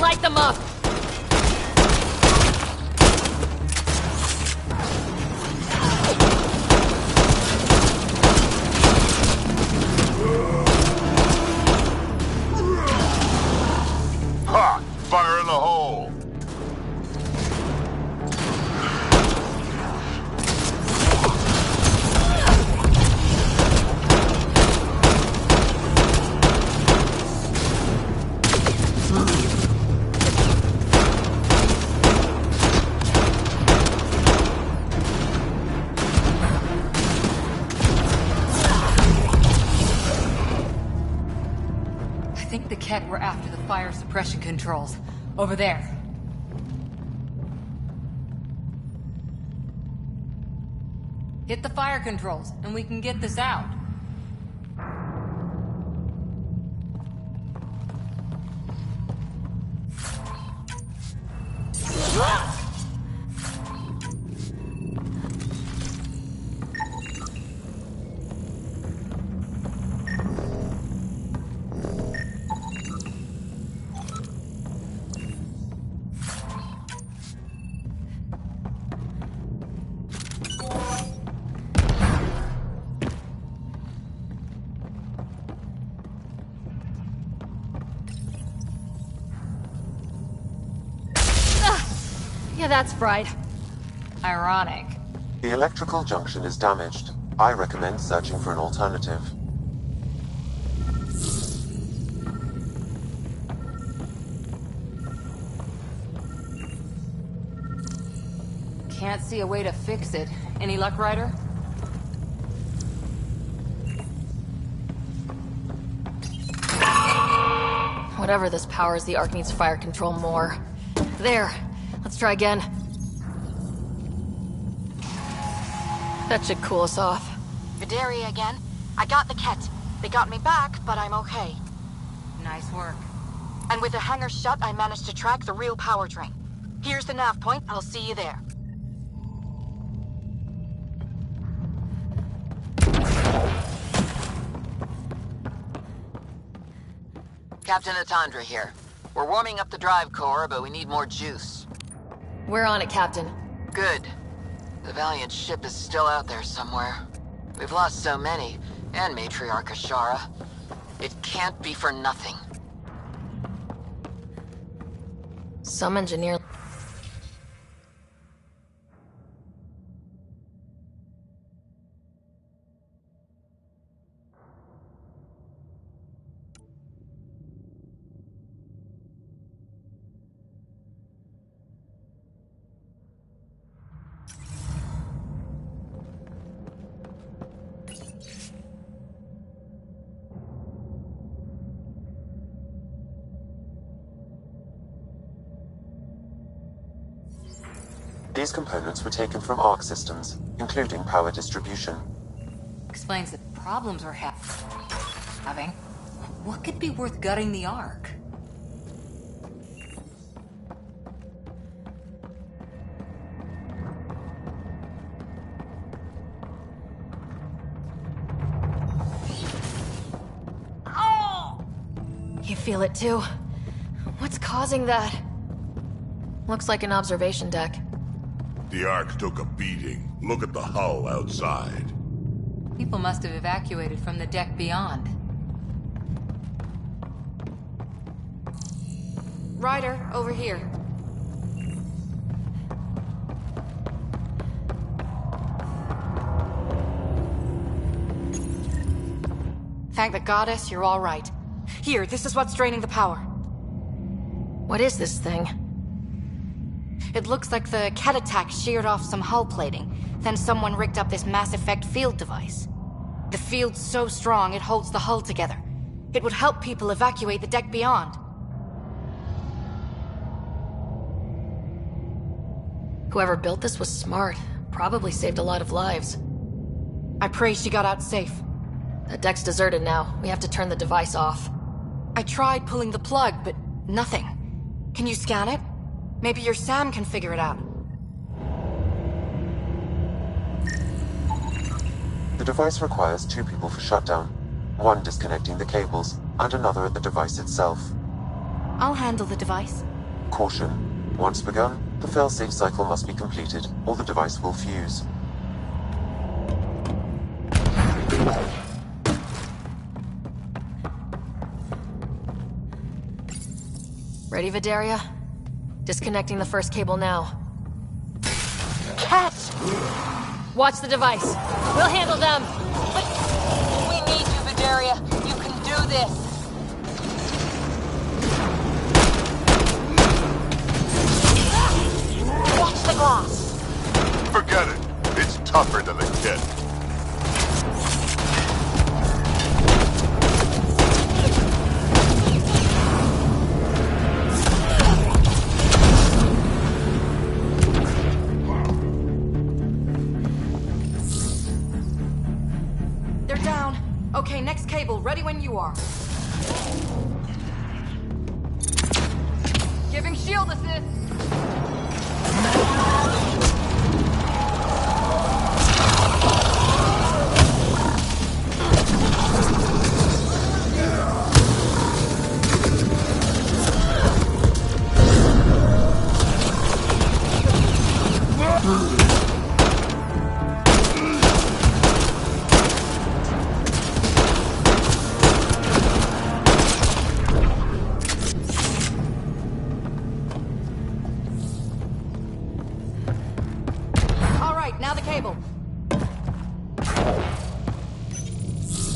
Light them up! Ha! Fire in the hole! I think the Ket were after the fire suppression controls. Over there. Hit the fire controls, and we can get this out. that's fried. Ironic. The electrical junction is damaged. I recommend searching for an alternative. Can't see a way to fix it. Any luck, Ryder? Whatever this powers, the Ark needs fire control more. There. Let's try again. That should cool us off. Vidaria again. I got the Ket. They got me back, but I'm okay. Nice work. And with the hangar shut, I managed to track the real power drain. Here's the nav point. I'll see you there. Captain Atandra here. We're warming up the drive core, but we need more juice. We're on it, Captain. Good. The Valiant ship is still out there somewhere. We've lost so many, and Matriarch Ashara. It can't be for nothing. Some engineer... These components were taken from Arc systems, including power distribution. Explains the problems we're having. What could be worth gutting the Ark? You feel it too? What's causing that? Looks like an observation deck. The Ark took a beating. Look at the hull outside. People must have evacuated from the deck beyond. Ryder, over here. Thank the goddess, you're all right. Here, this is what's draining the power. What is this thing? It looks like the Ket attack sheared off some hull plating. Then someone rigged up this Mass Effect field device. The field's so strong, it holds the hull together. It would help people evacuate the deck beyond. Whoever built this was smart. Probably saved a lot of lives. I pray she got out safe. The deck's deserted now. We have to turn the device off. I tried pulling the plug, but nothing. Can you scan it? Maybe your Sam can figure it out. The device requires 2 people for shutdown. One disconnecting the cables, and another at the device itself. I'll handle the device. Caution. Once begun, the failsafe cycle must be completed, or the device will fuse. Ready, Vidaria? Disconnecting the first cable now. Catch! Watch the device. We'll handle them. But we need you, Vidaria. You can do this. Watch the glass. Forget it. It's tougher than the kid. Okay, next cable, ready when you are. Giving shield assist.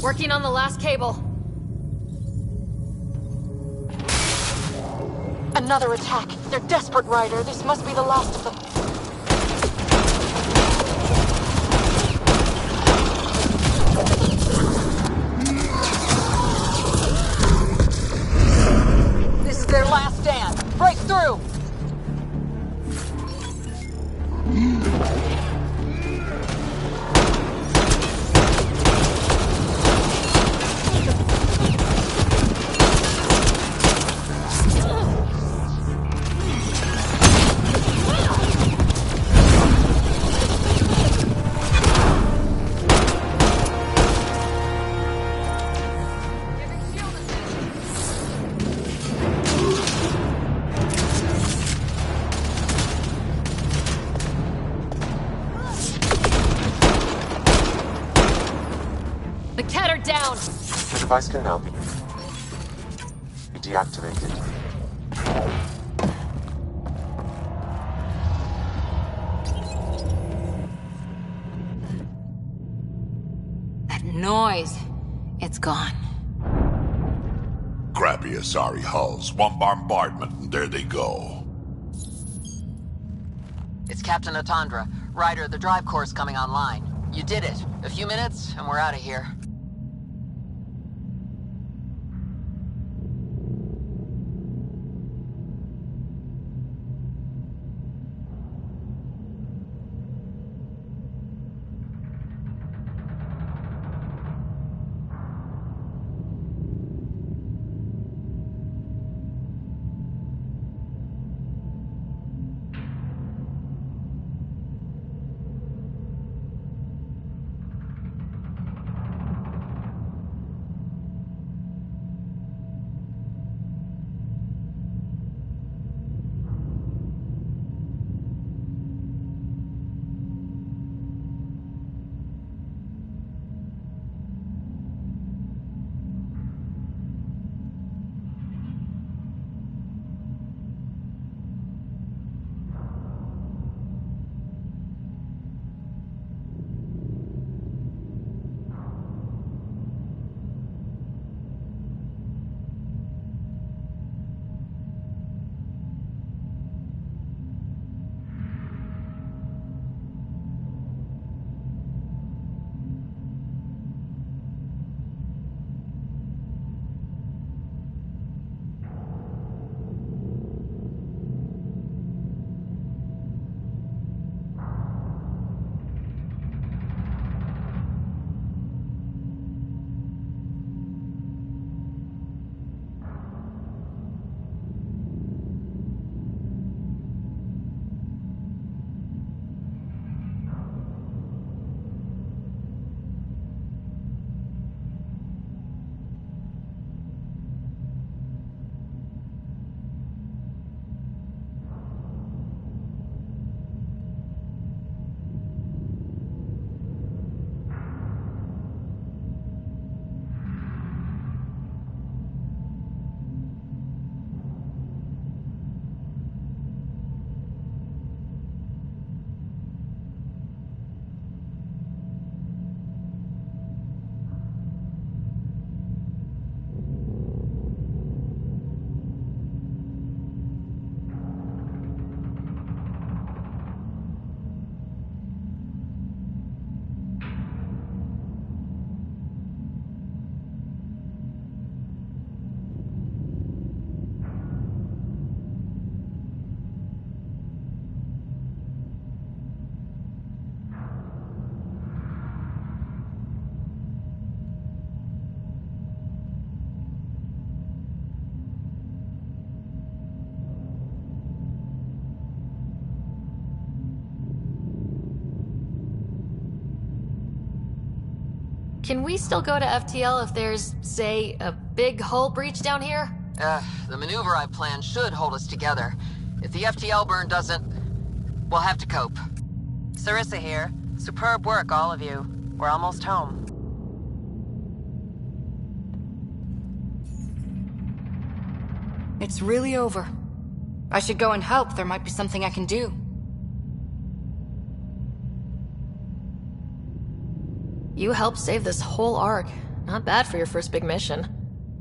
Working on the last cable. Another attack. They're desperate, Ryder. This must be the last of them. This is their last stand. Break through! The Cat are down! The device can now be deactivated. That noise. It's gone. Crappy Asari hulls. One bombardment, and there they go. It's Captain Atandra. Ryder, the drive core's coming online. You did it. A few minutes, and we're out of here. Can we still go to FTL if there's, say, a big hull breach down here? The maneuver I planned should hold us together. If the FTL burn doesn't, we'll have to cope. Sarissa here. Superb work, all of you. We're almost home. It's really over. I should go and help. There might be something I can do. You helped save this whole arc. Not bad for your first big mission.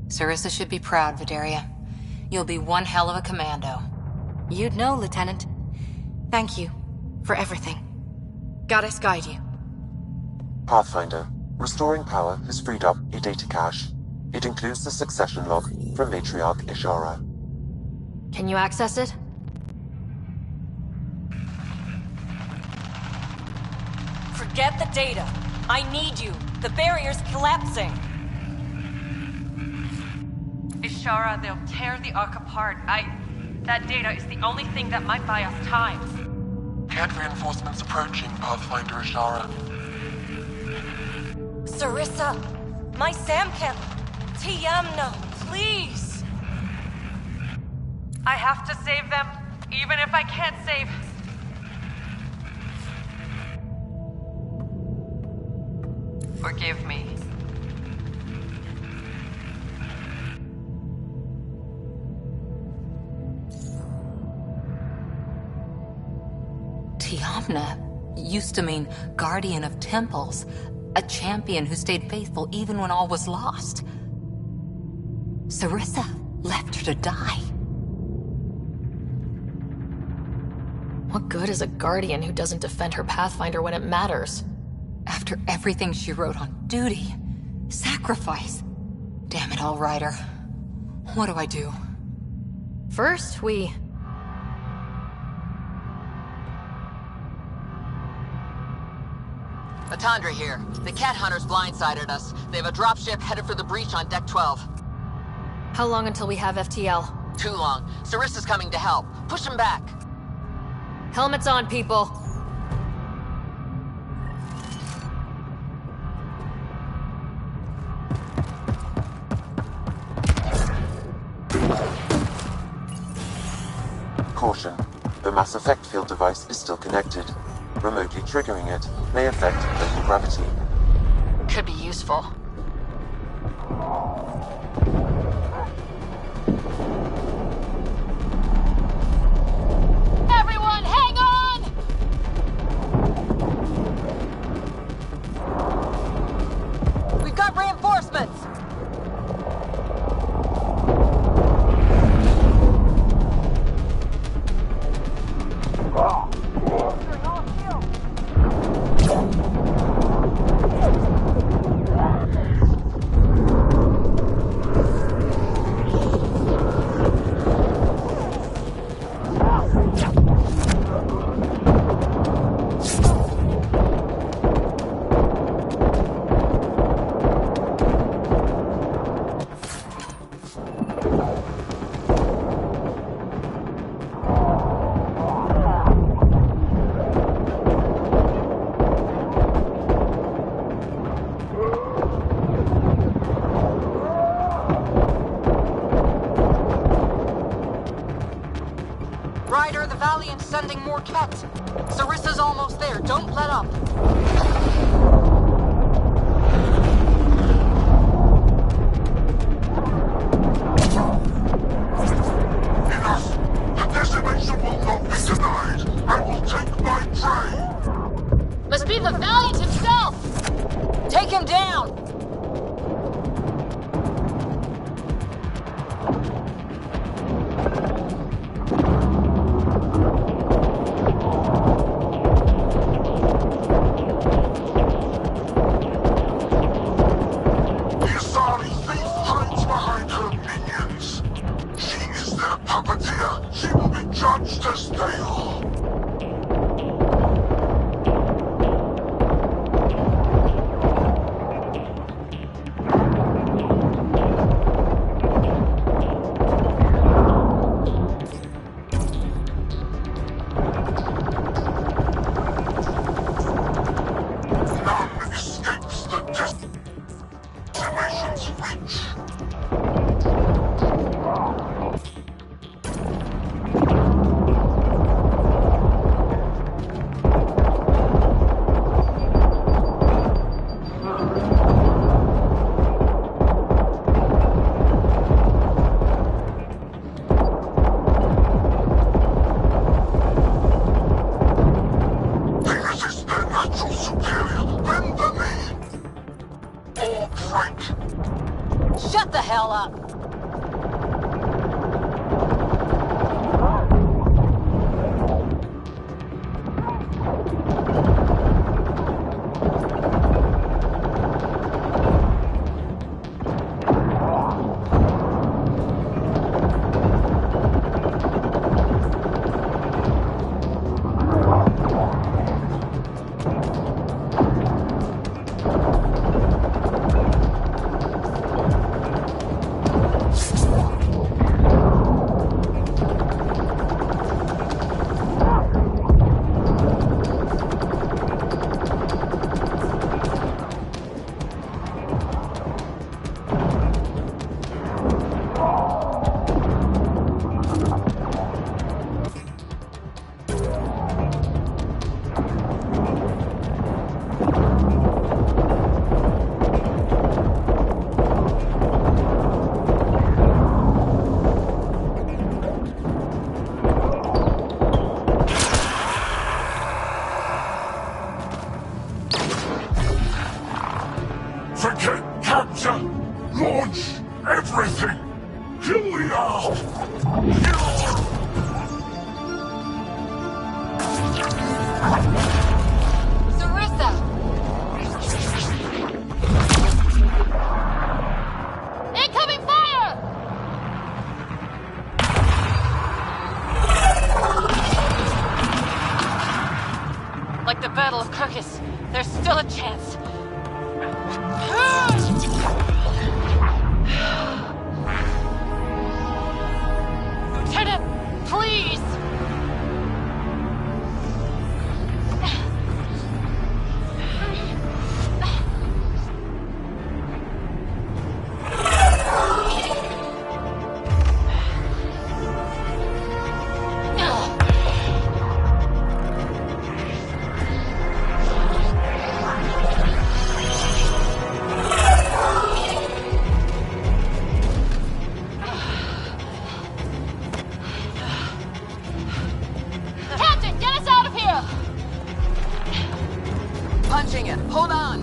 Sarissa should be proud, Vidaria. You'll be one hell of a commando. You'd know, Lieutenant. Thank you for everything. Goddess guide you. Pathfinder, restoring power has freed up a data cache. It includes the succession log from Matriarch Ishara. Can you access it? Forget the data. I need you. The barrier's collapsing. Ishara, they'll tear the Ark apart. That data is the only thing that might buy us time. Cat reinforcements approaching, Pathfinder Ishara. Sarissa! My Samken! Tiamna, please! I have to save them, even if I can't save... Forgive me. Tiamna used to mean guardian of temples, a champion who stayed faithful even when all was lost. Sarissa left her to die. What good is a guardian who doesn't defend her Pathfinder when it matters? After everything she wrote on duty, sacrifice. Damn it all, Ryder. What do I do? First, we... Atandra here. The cat hunters blindsided us. They have a dropship headed for the breach on Deck 12. How long until we have FTL? Too long. Sarissa's coming to help. Push him back. Helmets on, people. Caution. The mass effect field device is still connected. Remotely triggering it may affect local gravity. Could be useful. Everyone, hang on! We've got reinforcements! Ryder, the Valiant's sending more Kett. Sarissa's almost there. Don't let up. Enough! The decimation will not be denied! I will take my prey! Must be the Valiant himself! Take him down! Shut the hell up! Forget capture! Launch everything! Kill the Sarissa! Incoming fire! Like the Battle of Kirkus, there's still a chance. Lieutenant, please! Captain, get us out of here! Punching it. Hold on.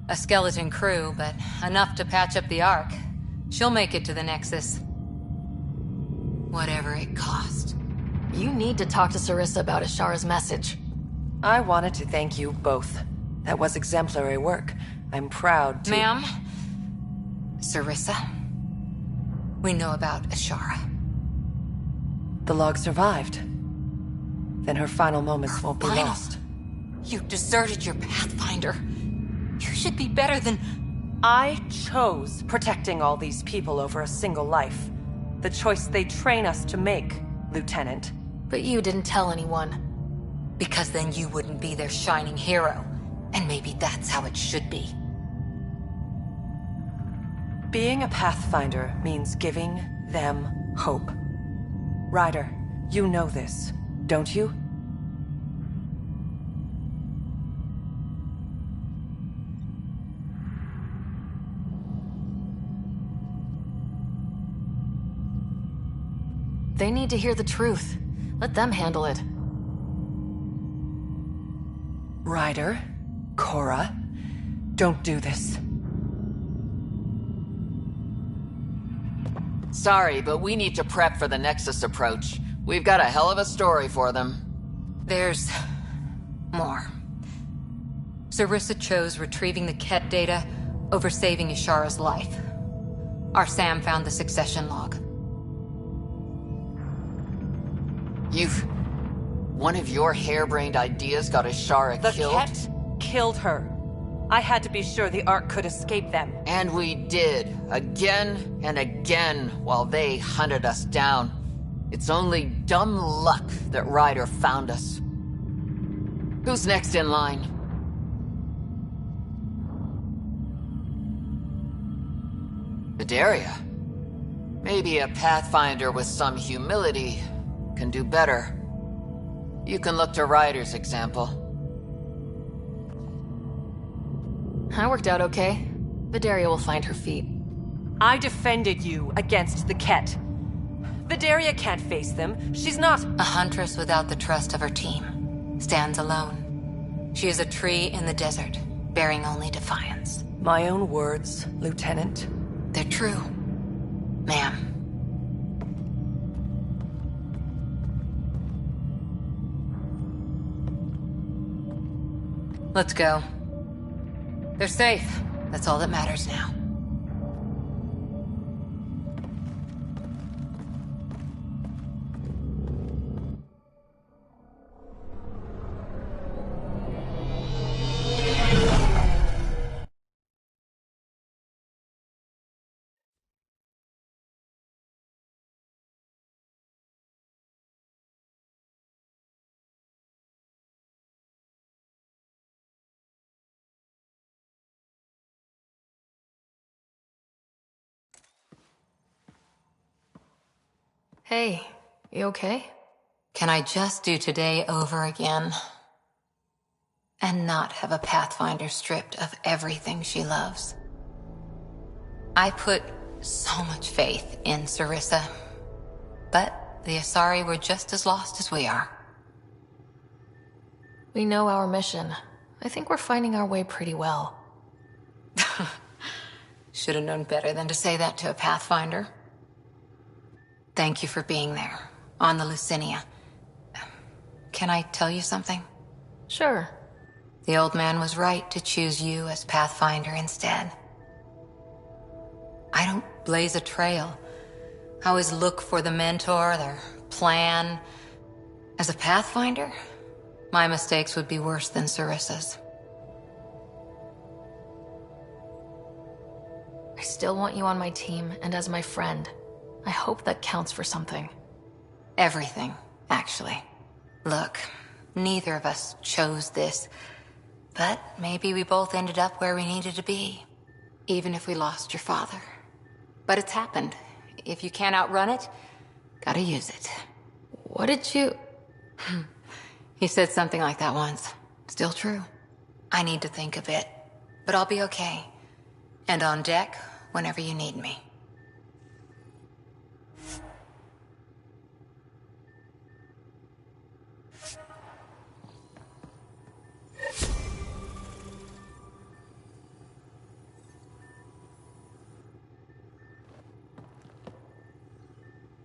A skeleton crew, but enough to patch up the Ark. She'll make it to the Nexus. Whatever it cost. You need to talk to Sarissa about Ashara's message. I wanted to thank you both. That was exemplary work. I'm proud to— Ma'am? Sarissa? We know about Ashara. The log survived. Then her final moments won't be lost. You deserted your Pathfinder. You should be better than... I chose protecting all these people over a single life. The choice they train us to make, Lieutenant. But you didn't tell anyone. Because then you wouldn't be their shining hero. And maybe that's how it should be. Being a Pathfinder means giving them hope. Ryder, you know this, don't you? They need to hear the truth. Let them handle it. Ryder, Cora, don't do this. Sorry, but we need to prep for the Nexus approach. We've got a hell of a story for them. There's... more. Sarissa chose retrieving the Ket data over saving Ashara's life. Our Sam found the succession log. One of your harebrained ideas got Ashara killed? The Ket killed her. I had to be sure the Ark could escape them. And we did. Again and again while they hunted us down. It's only dumb luck that Ryder found us. Who's next in line? Vidaria. Maybe a Pathfinder with some humility can do better. You can look to Ryder's example. I worked out okay. Vidaria will find her feet. I defended you against the Ket. Vidaria can't face them. She's not... A huntress without the trust of her team stands alone. She is a tree in the desert, bearing only defiance. My own words, Lieutenant. They're true, ma'am. Let's go. They're safe. That's all that matters now. Hey, you okay? Can I just do today over again? And not have a Pathfinder stripped of everything she loves? I put so much faith in Sarissa, but the Asari were just as lost as we are. We know our mission. I think we're finding our way pretty well. Should have known better than to say that to a Pathfinder. Thank you for being there, on the Lucinia. Can I tell you something? Sure. The old man was right to choose you as Pathfinder instead. I don't blaze a trail. I always look for the mentor, their plan. As a Pathfinder, my mistakes would be worse than Sarissa's. I still want you on my team and as my friend. I hope that counts for something. Everything, actually. Look, neither of us chose this, but maybe we both ended up where we needed to be, even if we lost your father. But it's happened. If you can't outrun it, gotta use it. What did you... He said something like that once. Still true. I need to think a bit, but I'll be okay. And on deck whenever you need me.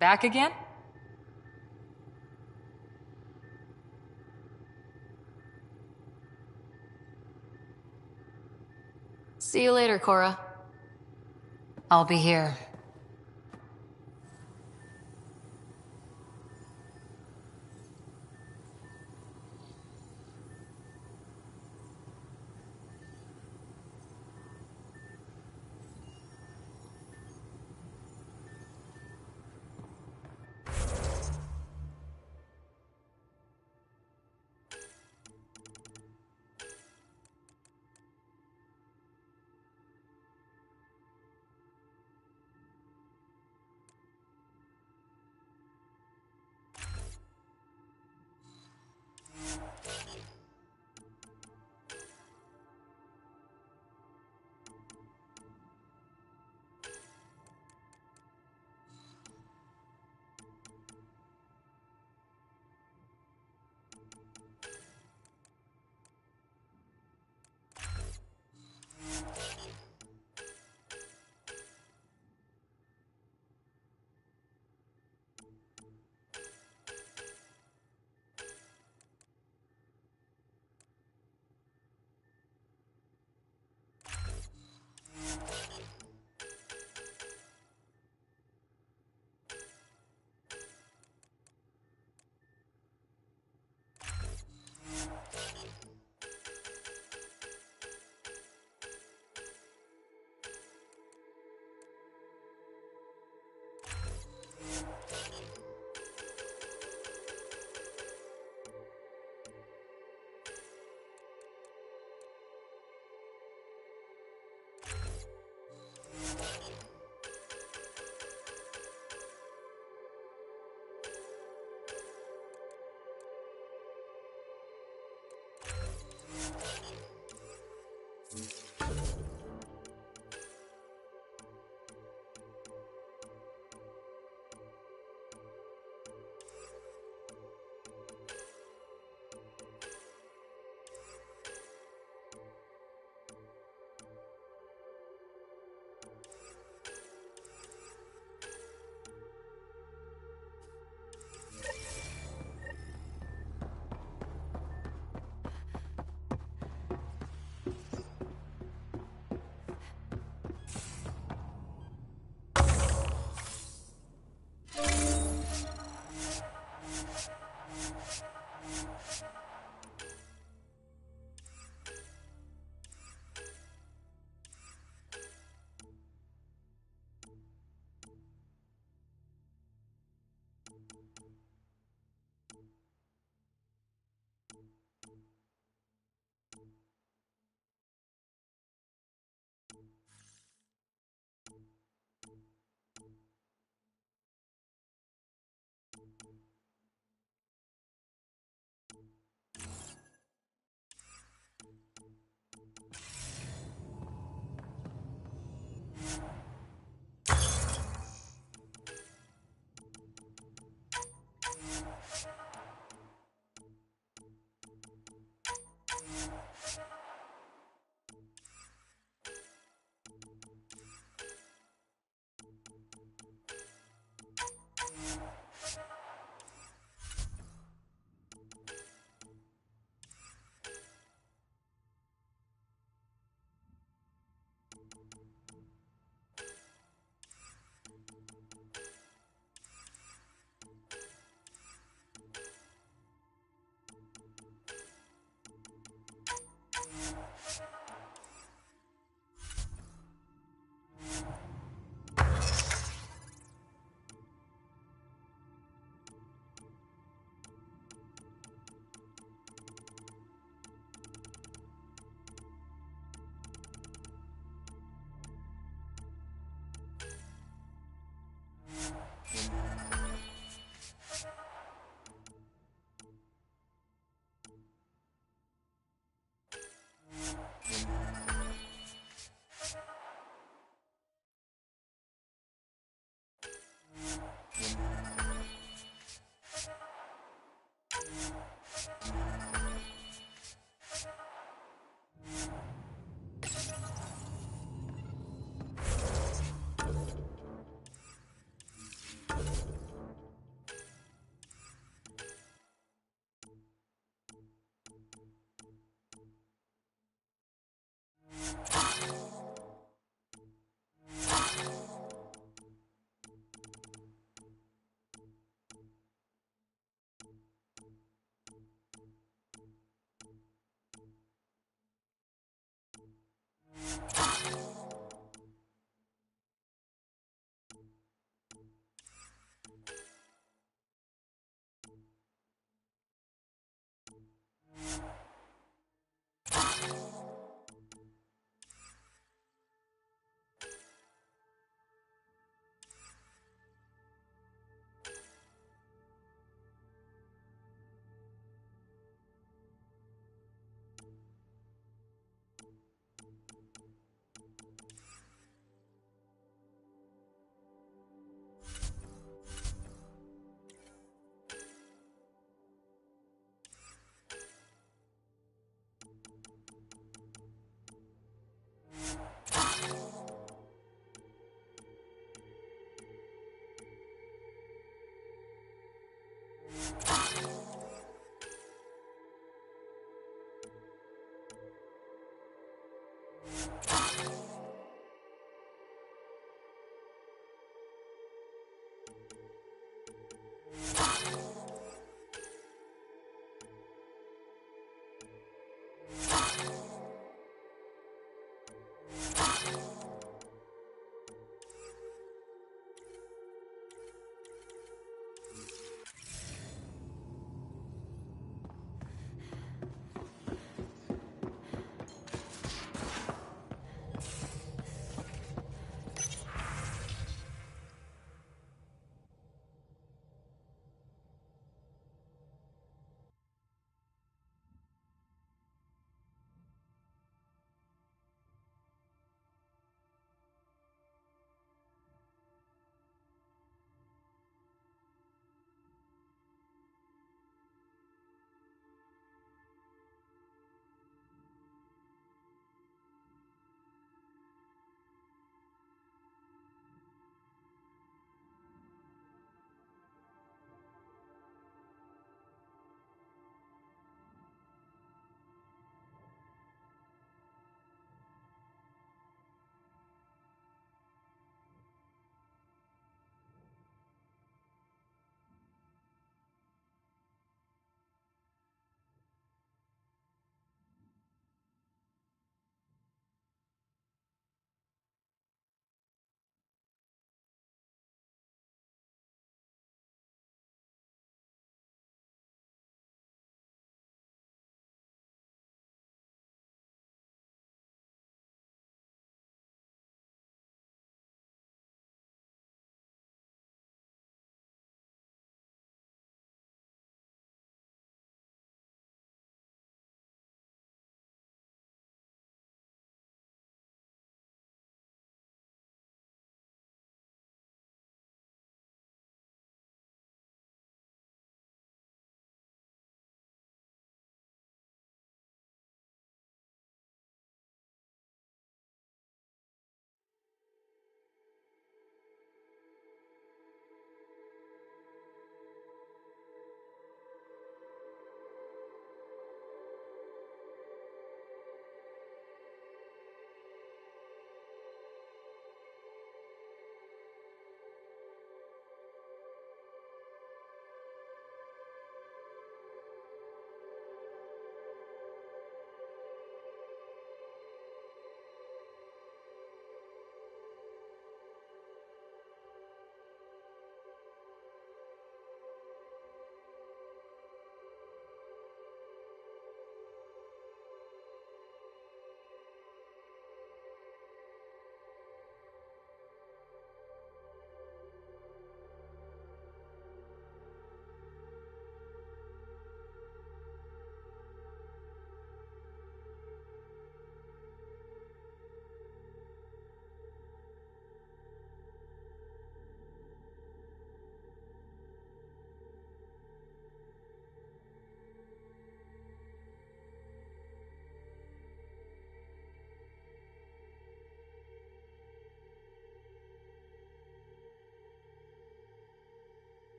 Back again? See you later, Cora. I'll be here.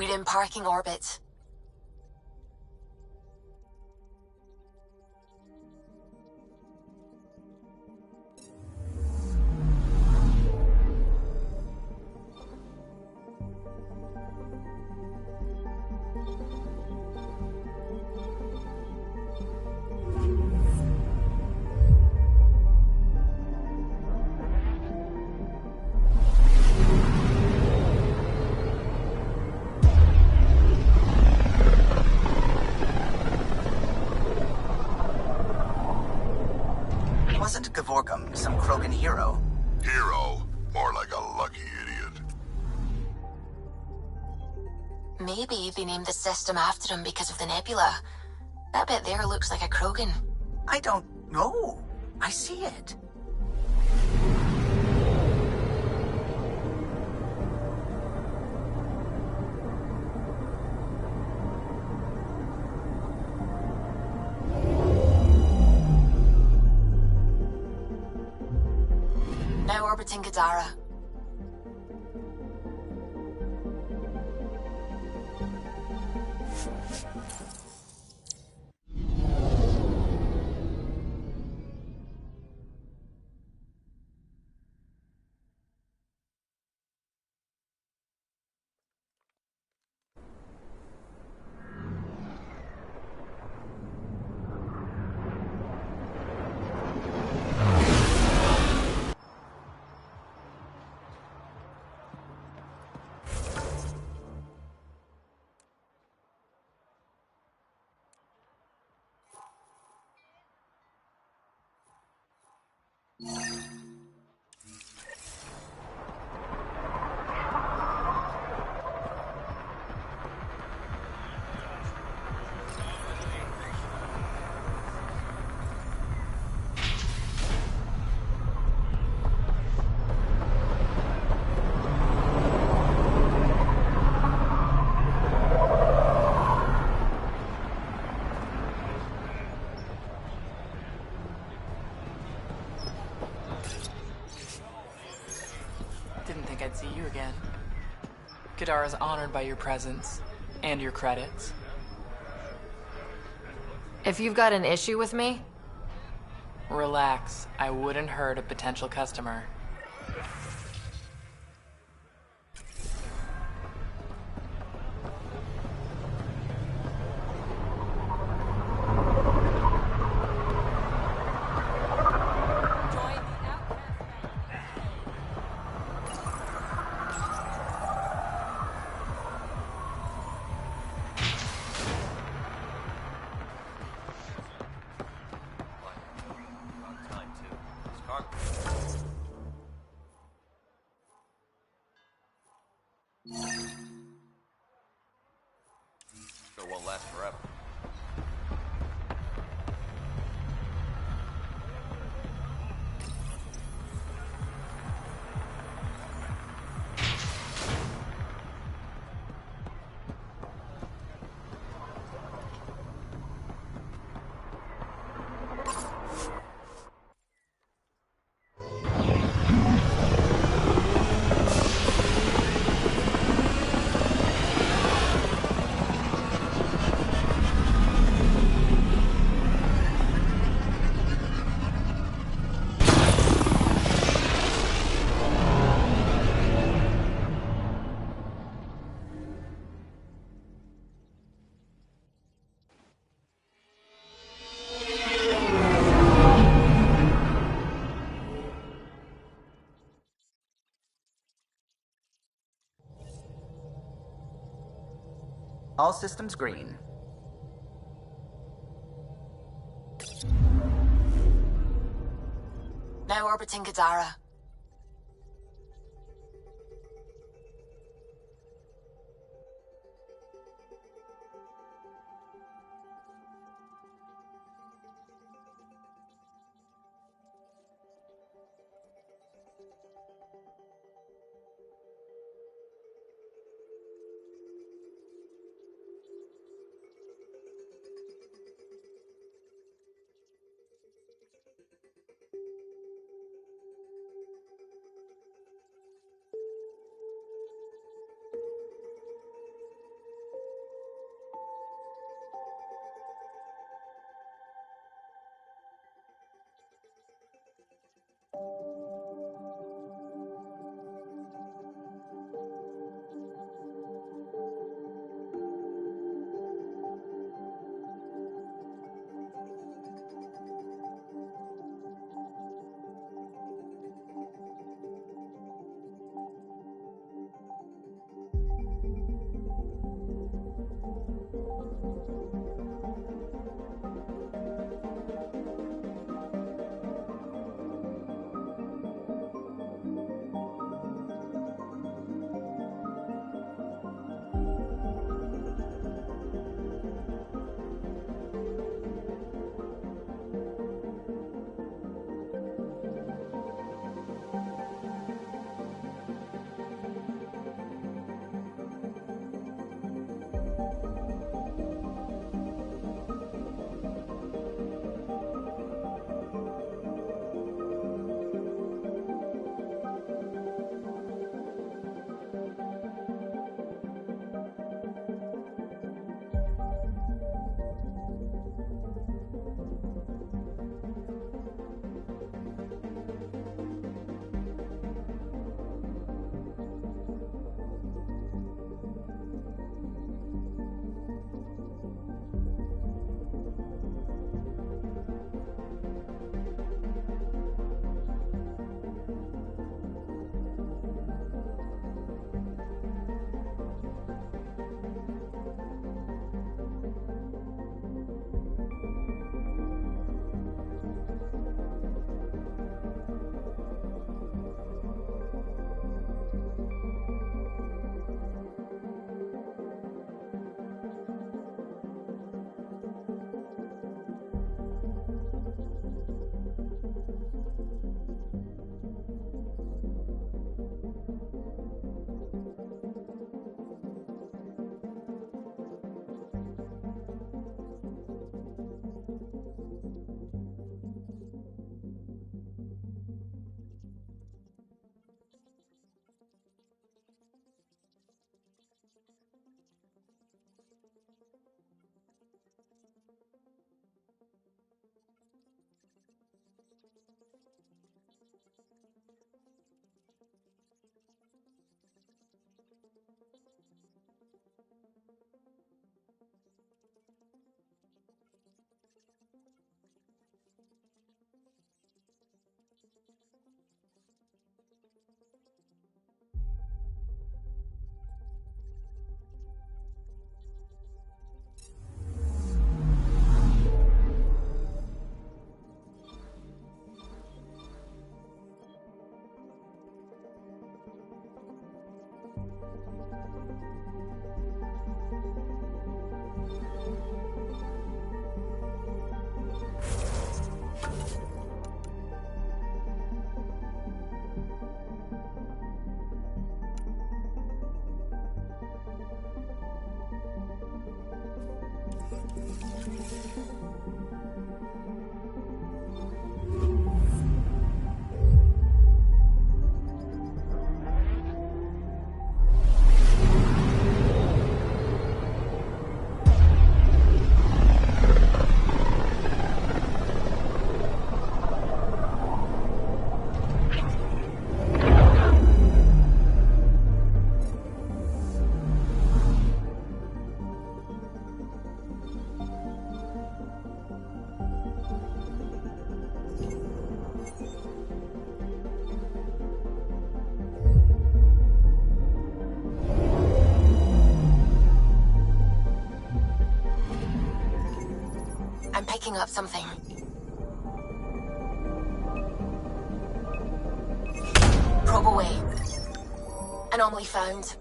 Shoot in parking orbit. Wasn't Gavorkum some Krogan hero? Hero? More like a lucky idiot. Maybe they named the system after him because of the nebula. That bit there looks like a Krogan. I don't know. I see it. Now orbiting Gadara. Didn't think I'd see you again. Kadara's honored by your presence and your credits. If you've got an issue with me, Relax, I wouldn't hurt a potential customer. It won't last forever. All systems green. now orbiting Gadara. I'm picking up something. Probe away. Anomaly found.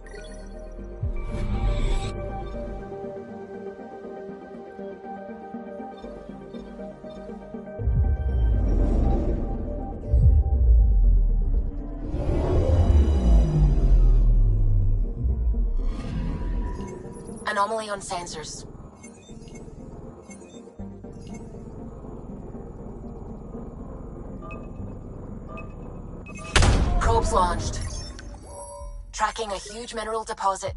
Anomaly on sensors. Probes launched. Tracking a huge mineral deposit.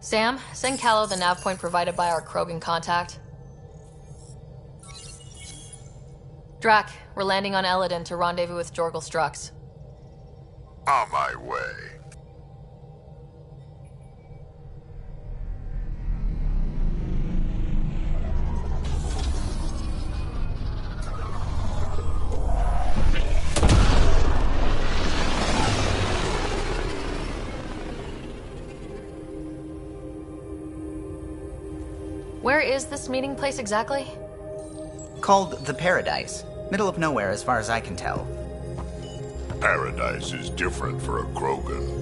Sam, send Callow the nav point provided by our Krogan contact. Drac, we're landing on Eladin to rendezvous with Jorgal Strux. On my way. Where is this meeting place exactly? Called the Paradise. Middle of nowhere as far as I can tell. Paradise is different for a Krogan.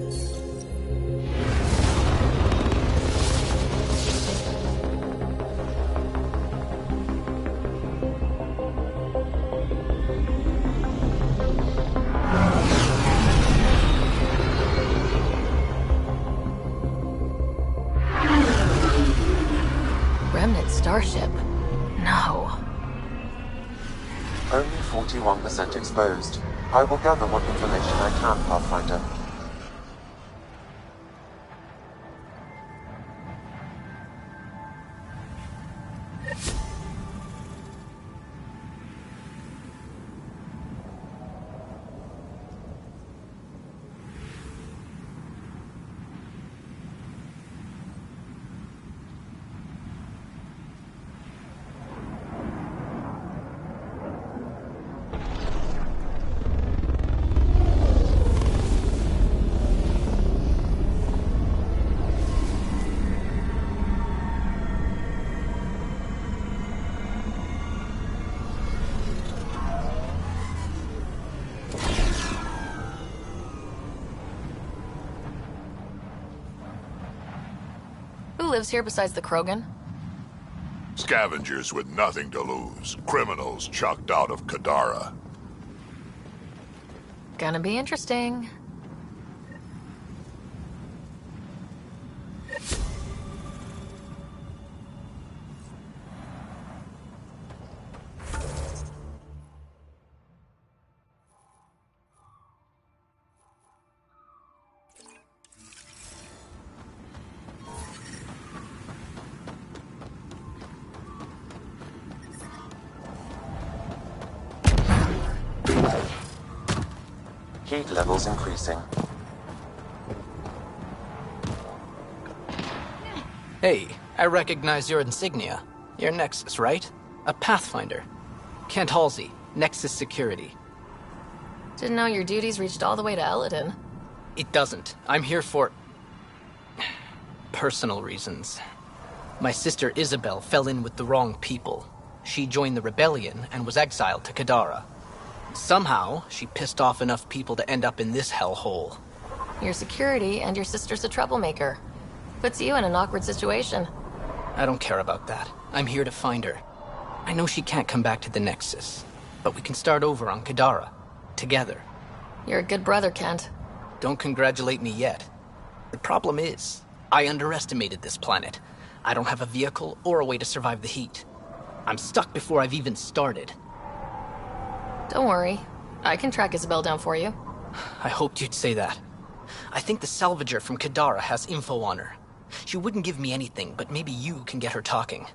Remnant starship? No. Only 41% exposed. I will gather what information I can, Pathfinder. Who lives here besides the Krogan? Scavengers with nothing to lose. Criminals chucked out of Kadara. Gonna be interesting. Heat levels increasing. Hey, I recognize your insignia. You're Nexus, right? A Pathfinder. Kent Halsey, Nexus Security. Didn't know your duties reached all the way to Eladin. It doesn't. I'm here for... personal reasons. My sister Isabel fell in with the wrong people. She joined the rebellion and was exiled to Kadara. Somehow, she pissed off enough people to end up in this hellhole. Your security and your sister's a troublemaker. Puts you in an awkward situation. I don't care about that. I'm here to find her. I know she can't come back to the Nexus, but we can start over on Kadara. Together. You're a good brother, Kent. Don't congratulate me yet. The problem is, I underestimated this planet. I don't have a vehicle or a way to survive the heat. I'm stuck before I've even started. Don't worry. I can track Isabel down for you. I hoped you'd say that. I think the salvager from Kadara has info on her. She wouldn't give me anything, but maybe you can get her talking.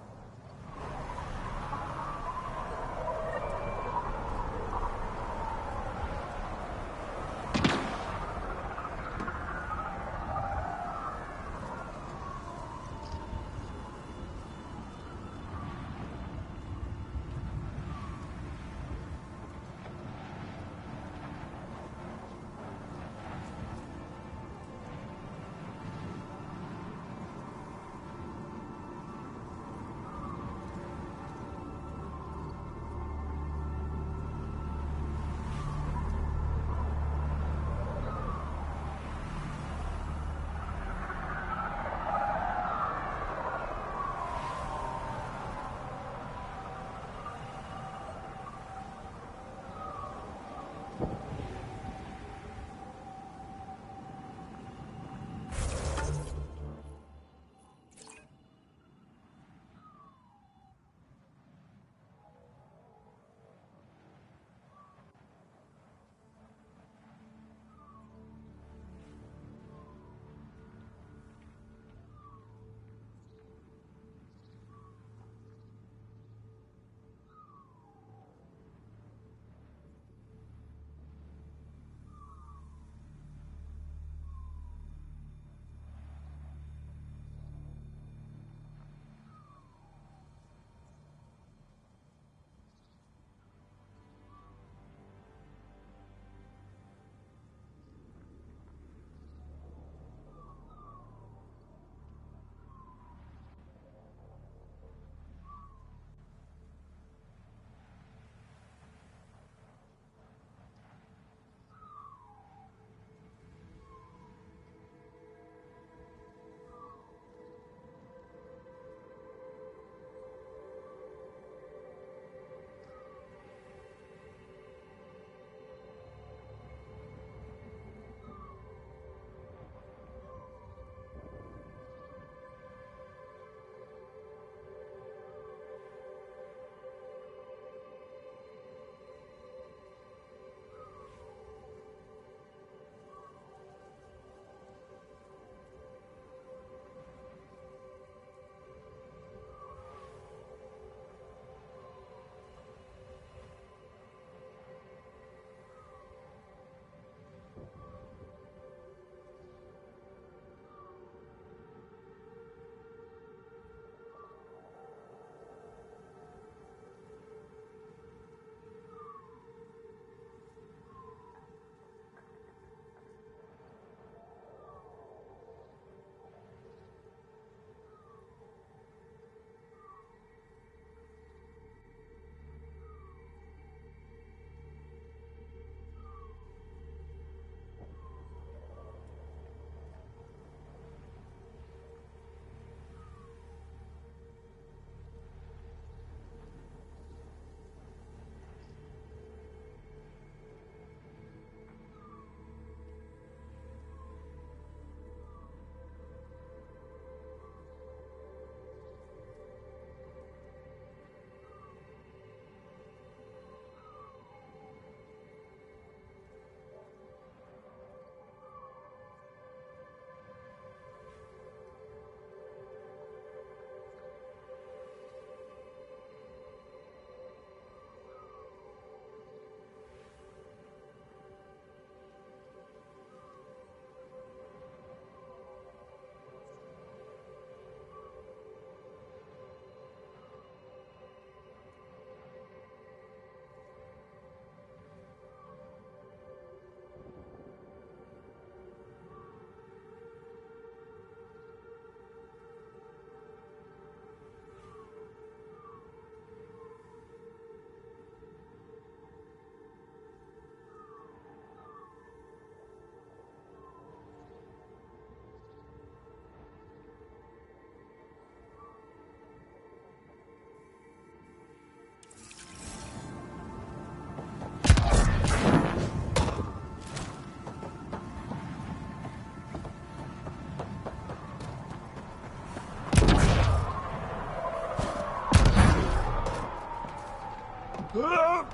What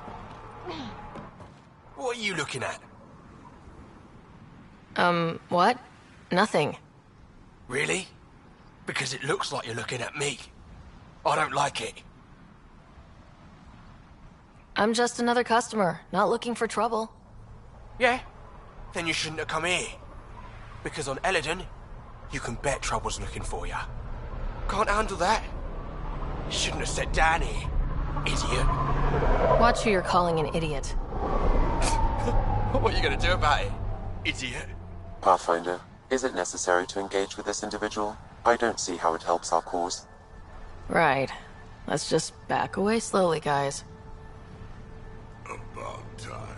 are you looking at? What? Nothing. Really? Because it looks like you're looking at me. I don't like it. I'm just another customer, not looking for trouble. Yeah? Then you shouldn't have come here. Because on Eladon, you can bet trouble's looking for you. Can't handle that? Shouldn't have sat down here, idiot. Watch who you're calling an idiot. What are you gonna do about it, idiot? Pathfinder, is it necessary to engage with this individual? I don't see how it helps our cause. Right. Let's just back away slowly, guys. About time.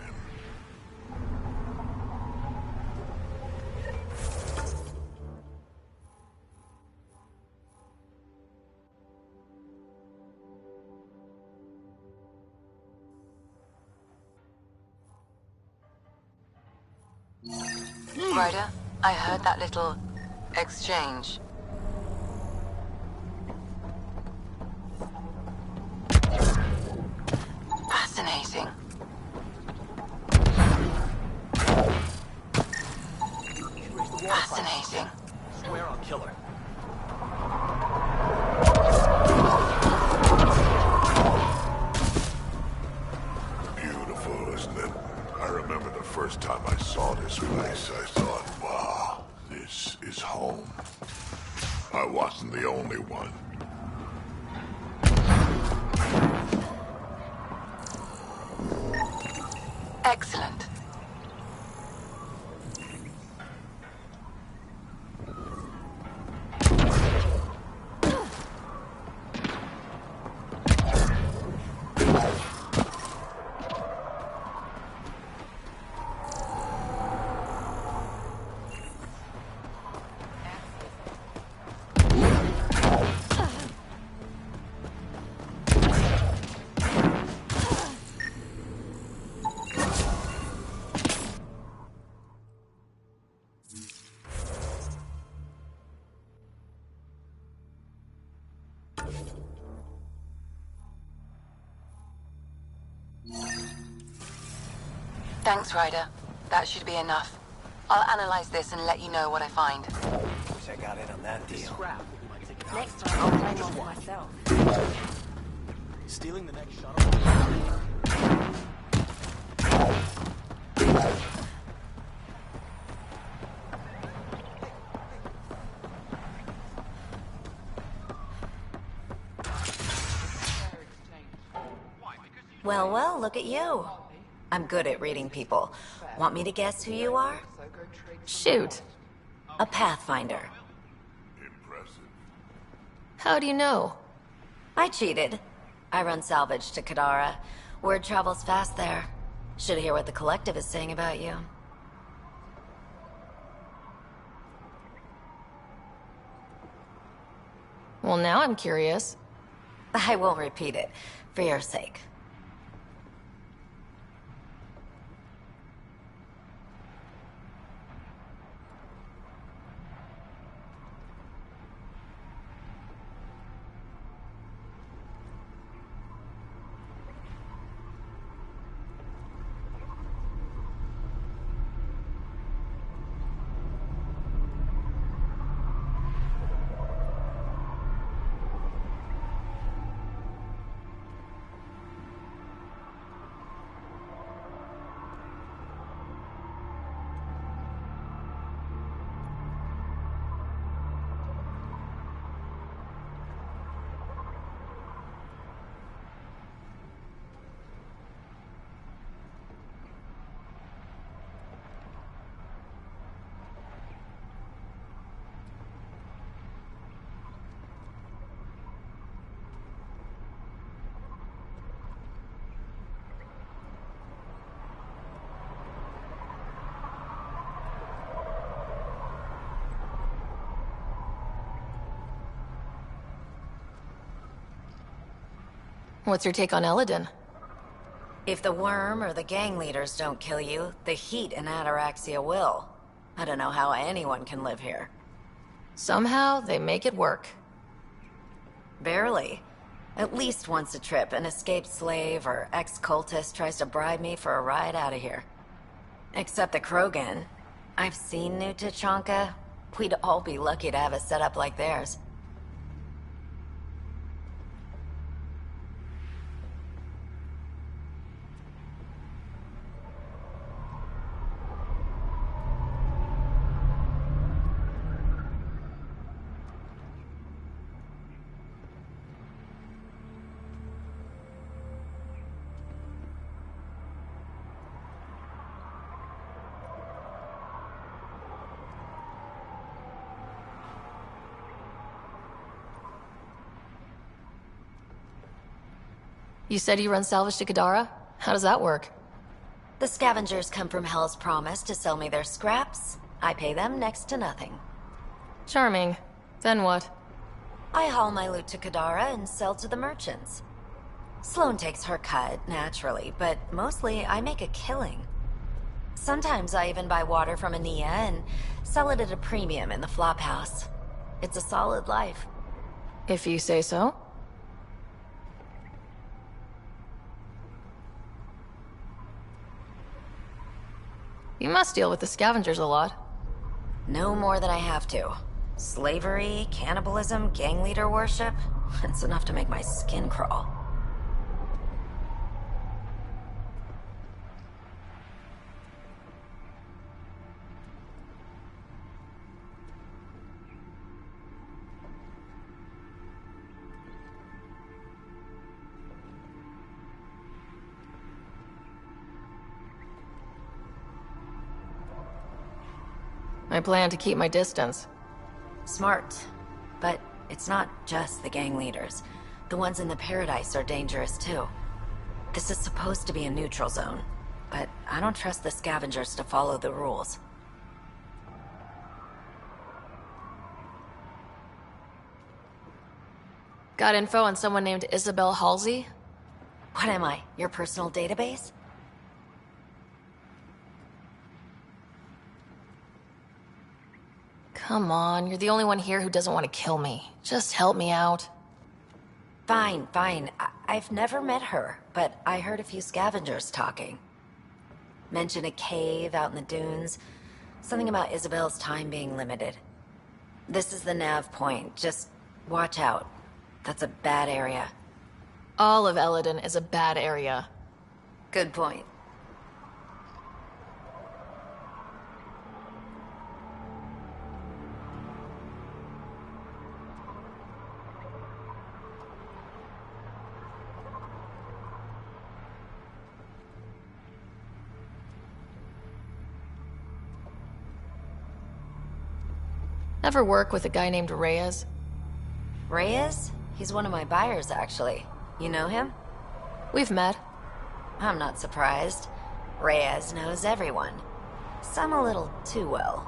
Ryder, I heard that little exchange. Fascinating. Fascinating. Swear I'll kill her. Beautiful, isn't it? I remember the first time I saw this place, I thought, wow, this is home. I wasn't the only one. Excellent. Thanks, Ryder. That should be enough. I'll analyze this and let you know what I find. Wish I got in on that deal. Next time I'll claim one for myself. Stealing the next shuttle? Well, well, look at you. I'm good at reading people. Want me to guess who you are? Shoot. A Pathfinder. How do you know? I cheated. I run salvage to Kadara. Word travels fast there. Should hear what the Collective is saying about you. Well, now I'm curious. I won't repeat it, for your sake. What's your take on Eladon? If the worm or the gang leaders don't kill you, the heat in Ataraxia will. I don't know how anyone can live here. Somehow, they make it work. Barely. At least once a trip, an escaped slave or ex-cultist tries to bribe me for a ride out of here. Except the Krogan. I've seen New Tachanka. We'd all be lucky to have a setup like theirs. You said you run salvage to Kadara? How does that work? The scavengers come from Hell's Promise to sell me their scraps. I pay them next to nothing. Charming. Then what? I haul my loot to Kadara and sell to the merchants. Sloane takes her cut, naturally, but mostly I make a killing. Sometimes I even buy water from Ania and sell it at a premium in the flop house. It's a solid life. If you say so. You must deal with the scavengers a lot. No more than I have to. Slavery, cannibalism, gang leader worship. It's enough to make my skin crawl. I plan to keep my distance. Smart. But it's not just the gang leaders. The ones in the Paradise are dangerous too. This is supposed to be a neutral zone, but I don't trust the scavengers to follow the rules. Got info on someone named Isabel Halsey? What am I, your personal database? Come on, you're the only one here who doesn't want to kill me. Just help me out. Fine, fine. I've never met her, but I heard a few scavengers talking. Mention a cave out in the dunes. Something about Isabel's time being limited. This is the nav point. Just watch out. That's a bad area. All of Eledon is a bad area. Good point. Ever work with a guy named Reyes? Reyes? He's one of my buyers, actually. You know him? We've met. I'm not surprised. Reyes knows everyone. Some a little too well.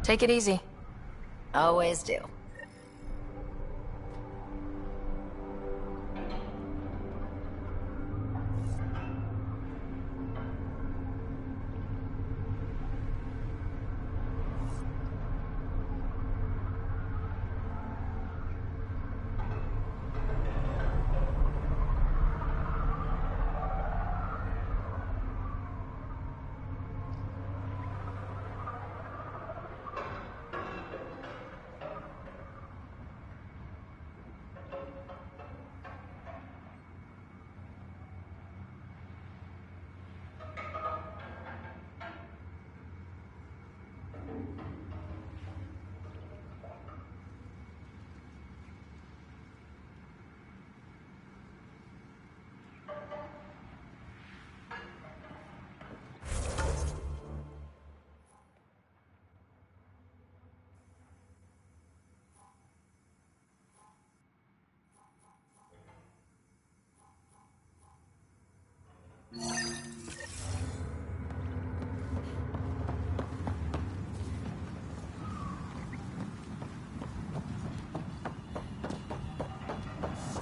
Take it easy. Always do.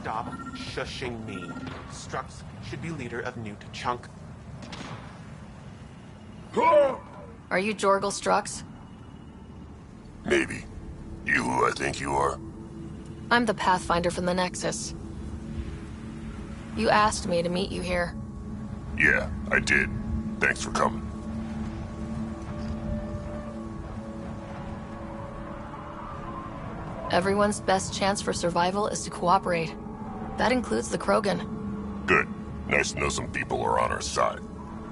Stop shushing me. Strux should be leader of New Chunk. Are you Jorgal Strux? Maybe. You who I think you are? I'm the Pathfinder from the Nexus. You asked me to meet you here. Yeah, I did. Thanks for coming. Everyone's best chance for survival is to cooperate. That includes the Krogan. Good. Nice to know some people are on our side.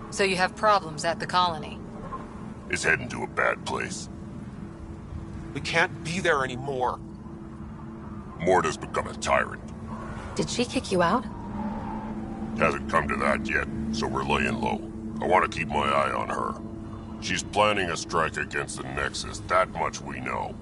So you have problems at the colony? It's heading to a bad place. We can't be there anymore. Morta's become a tyrant. Did she kick you out? Hasn't come to that yet, so we're laying low. I want to keep my eye on her. She's planning a strike against the Nexus, that much we know.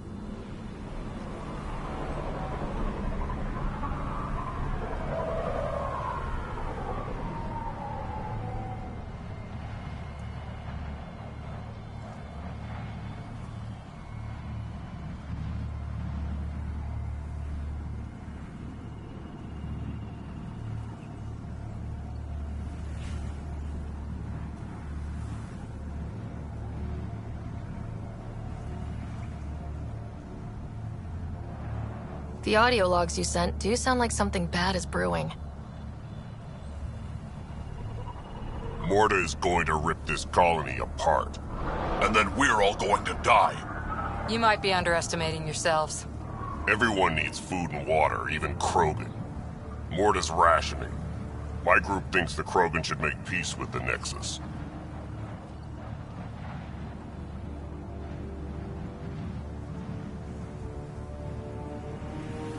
The audio logs you sent do sound like something bad is brewing. Morta is going to rip this colony apart. And then we're all going to die. You might be underestimating yourselves. Everyone needs food and water, even Krogan. Morta's rationing. My group thinks the Krogan should make peace with the Nexus.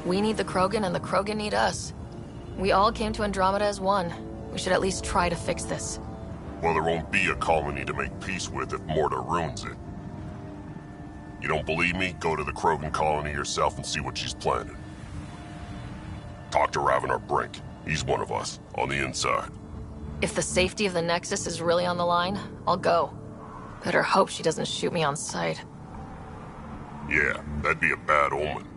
We need the Krogan and the Krogan need us. We all came to Andromeda as one. We should at least try to fix this. Well, there won't be a colony to make peace with if Morta ruins it. You don't believe me? Go to the Krogan colony yourself and see what she's planning. Talk to Ravenar Brink. He's one of us, on the inside. If the safety of the Nexus is really on the line, I'll go. Better hope she doesn't shoot me on sight. Yeah, that'd be a bad omen.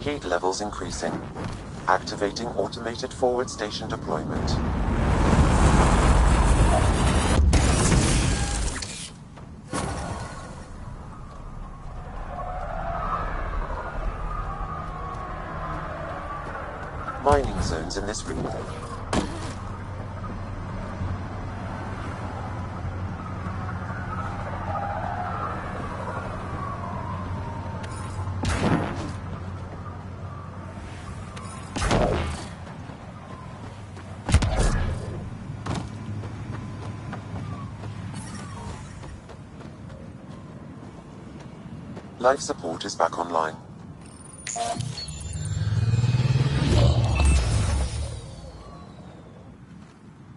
Heat levels increasing. Activating automated forward station deployment. Mining zones in this region. Life support is back online.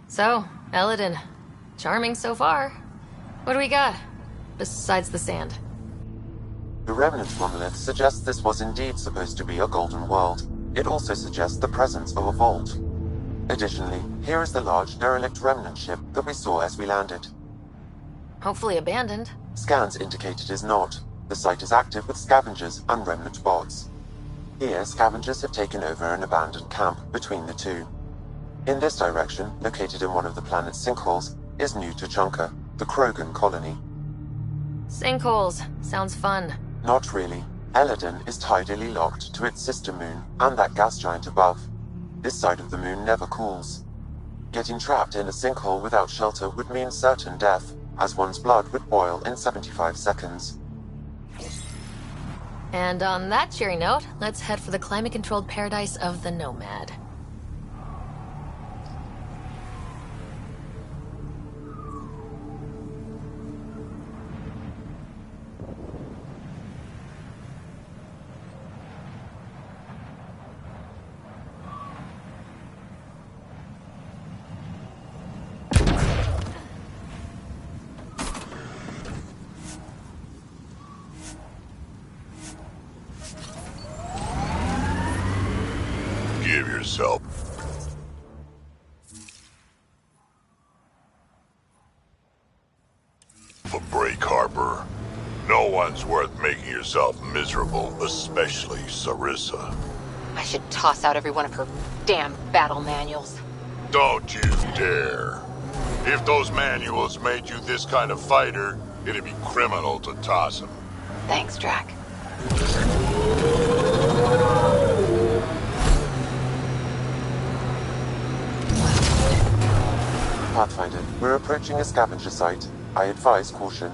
So, Eladin. Charming so far. What do we got? Besides the sand. The Remnant monolith suggests this was indeed supposed to be a golden world. It also suggests the presence of a vault. Additionally, here is the large derelict remnant ship that we saw as we landed. Hopefully abandoned. Scans indicate it is not. The site is active with scavengers and remnant bots. Here, scavengers have taken over an abandoned camp between the two. In this direction, located in one of the planet's sinkholes, is New Tuchanka, the Krogan colony. Sinkholes. Sounds fun. Not really. Eladin is tidally locked to its sister moon and that gas giant above. This side of the moon never cools. Getting trapped in a sinkhole without shelter would mean certain death, as one's blood would boil in 75 seconds. And on that cheery note, let's head for the climate-controlled paradise of the Nomad. Give yourself. A break, Harper. No one's worth making yourself miserable, especially Sarissa. I should toss out every one of her damn battle manuals. Don't you dare. If those manuals made you this kind of fighter, it'd be criminal to toss them. Thanks, Drac. Pathfinder, we're approaching a scavenger site. I advise caution.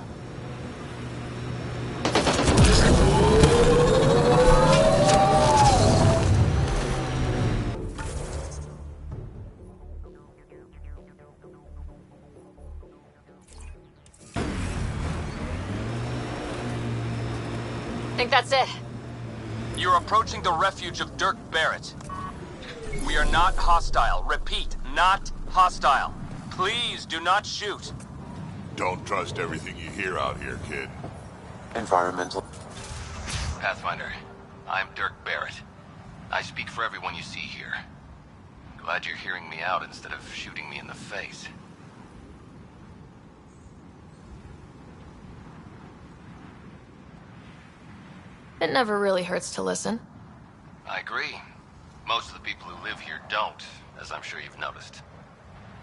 Think that's it. You're approaching the refuge of Dirk Barrett. We are not hostile. Repeat, not hostile. Please do not shoot. Don't trust everything you hear out here, kid. Environmental. Pathfinder, I'm Dirk Barrett. I speak for everyone you see here. Glad you're hearing me out instead of shooting me in the face. It never really hurts to listen. I agree. Most of the people who live here don't, as I'm sure you've noticed.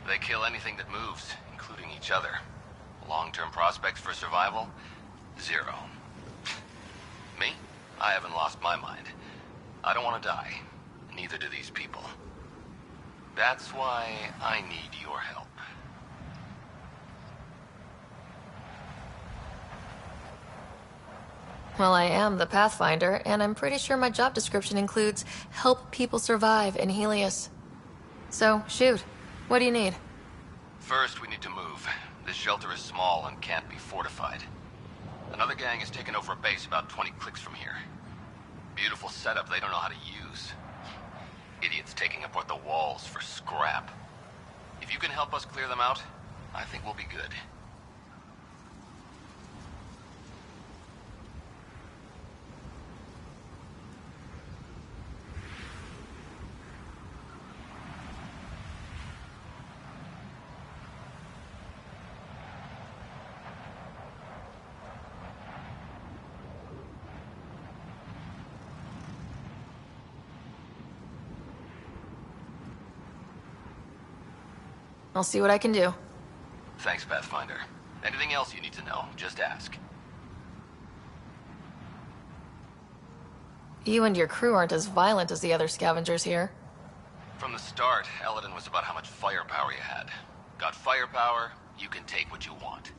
They kill anything that moves, including each other. Long-term prospects for survival? Zero. Me? I haven't lost my mind. I don't want to die. Neither do these people. That's why I need your help. Well, I am the Pathfinder, and I'm pretty sure my job description includes help people survive in Helios. So, shoot. What do you need? First, we need to move. This shelter is small and can't be fortified. Another gang has taken over a base about 20 clicks from here. Beautiful setup they don't know how to use. Idiots taking apart the walls for scrap. If you can help us clear them out, I think we'll be good. I'll see what I can do. Thanks, Pathfinder. Anything else you need to know, just ask. You and your crew aren't as violent as the other scavengers here. From the start, Eladin was about how much firepower you had. Got firepower, you can take what you want.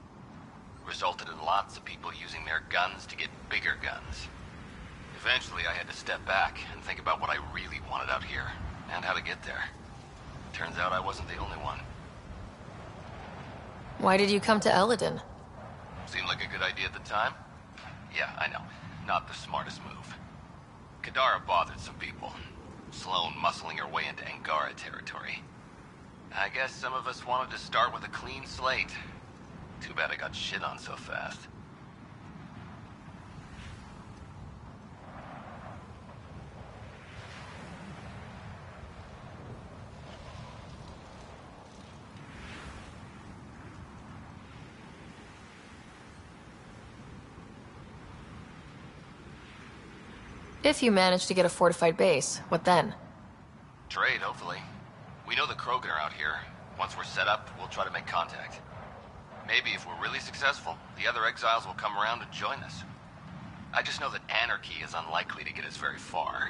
Resulted in lots of people using their guns to get bigger guns. Eventually, I had to step back and think about what I really wanted out here, and how to get there. Turns out I wasn't the only one. Why did you come to Eladin? Seemed like a good idea at the time? Yeah, I know. Not the smartest move. Kadara bothered some people. Sloane muscling her way into Angara territory. I guess some of us wanted to start with a clean slate. Too bad I got shit on so fast. If you manage to get a fortified base, what then? Trade, hopefully. We know the Krogan are out here. Once we're set up, we'll try to make contact. Maybe if we're really successful, the other exiles will come around and join us. I just know that anarchy is unlikely to get us very far.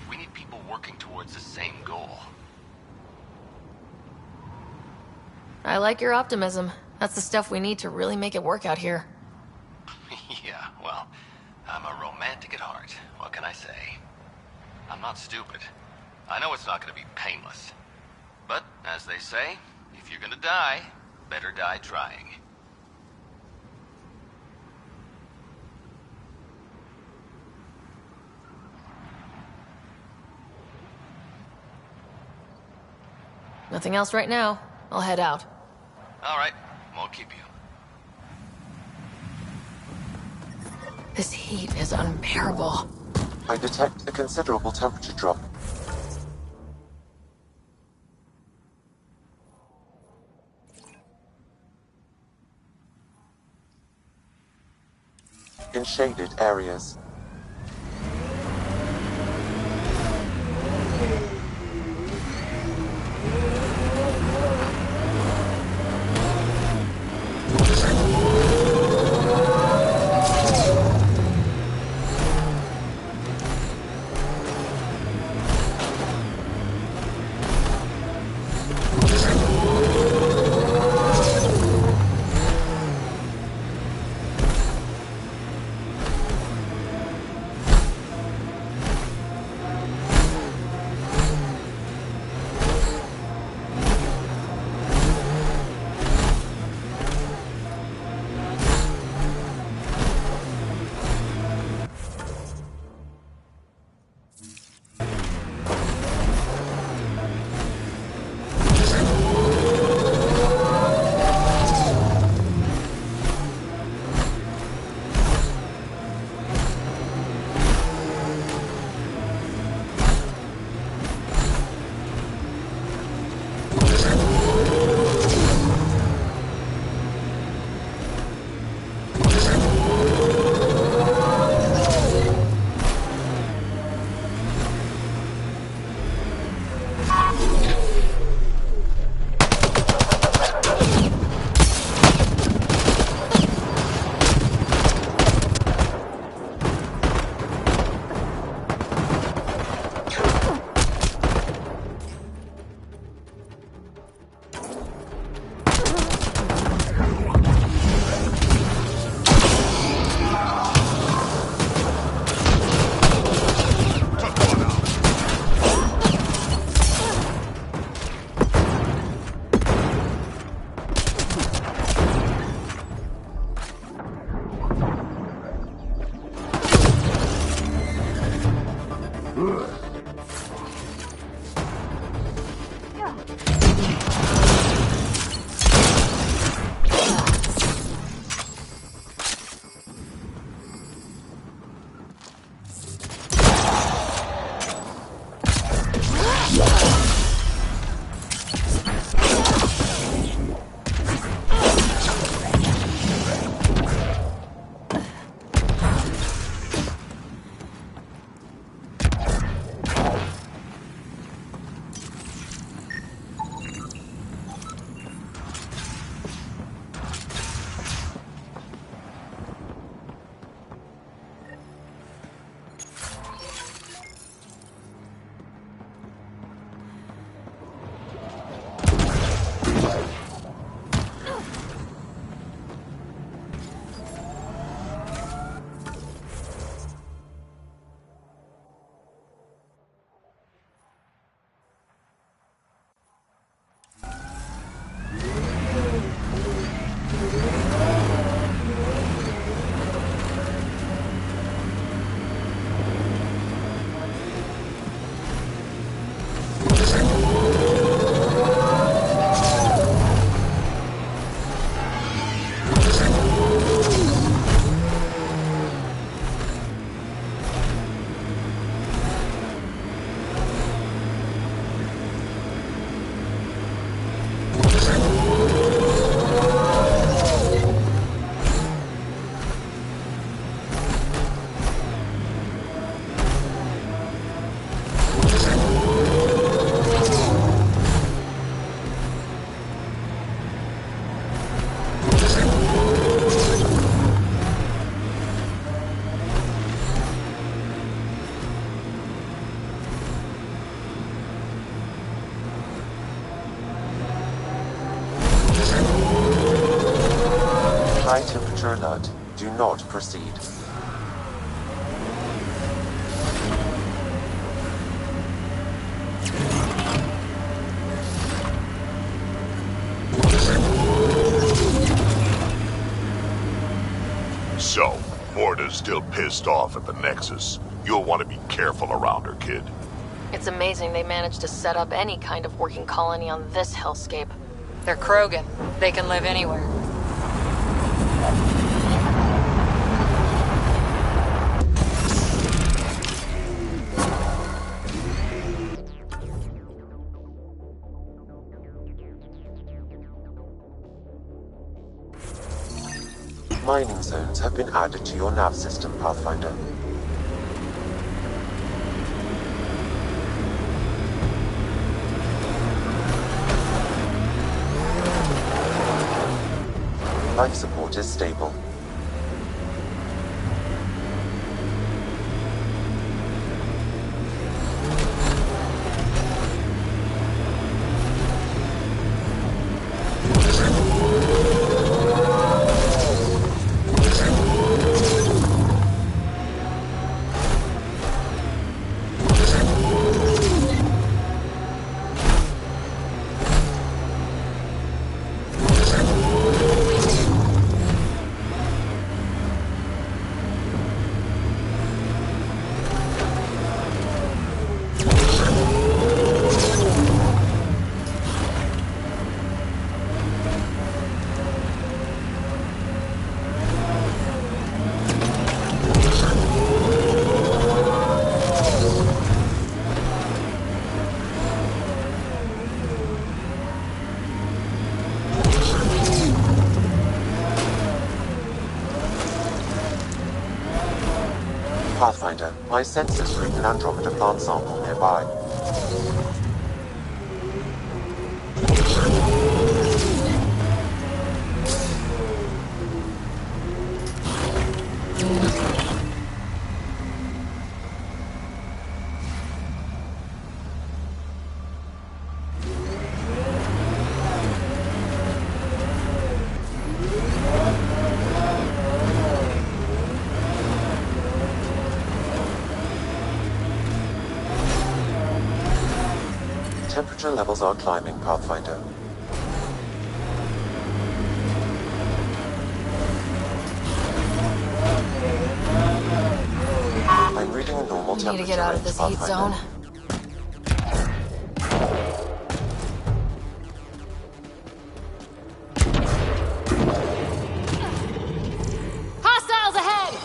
We need people working towards the same goal. I like your optimism. That's the stuff we need to really make it work out here. Yeah, well, I'm a romantic at heart. What can I say? I'm not stupid. I know it's not going to be painless. But, as they say, if you're gonna die, better die trying. Nothing else right now. I'll head out. All right, won't keep you. This heat is unbearable. I detect a considerable temperature drop. In shaded areas. High temperature alert. Do not proceed. So, Morta's still pissed off at the Nexus. You'll want to be careful around her, kid. It's amazing they managed to set up any kind of working colony on this hellscape. They're Krogan. They can live anywhere. Mining zones have been added to your nav system, Pathfinder. Life support is stable. Pathfinder, my sensors read an Andromeda plant sample nearby. Temperature levels are climbing, Pathfinder. I'm reading a normal temperature We need to get out of range, this heat Pathfinder. zone. Hostiles ahead!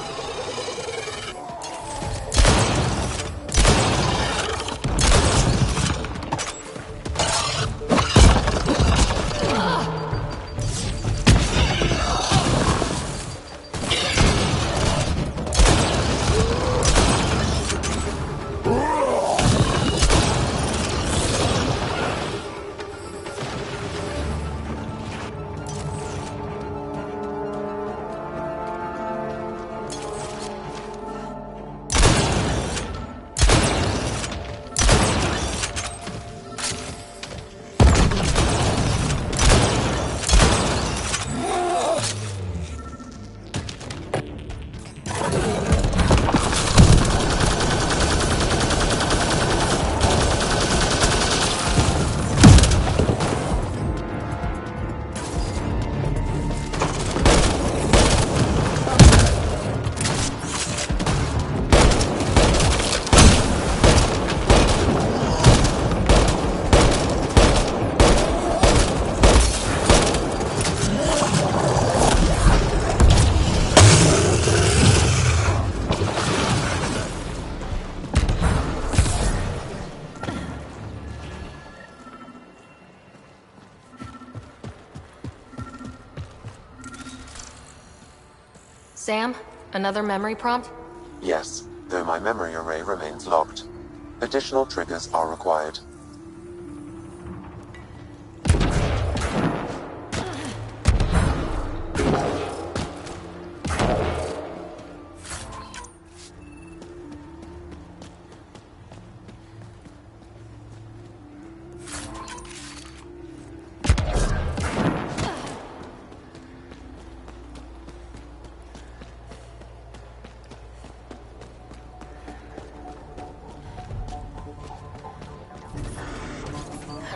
Sam, another memory prompt? Yes, though my memory array remains locked. Additional triggers are required.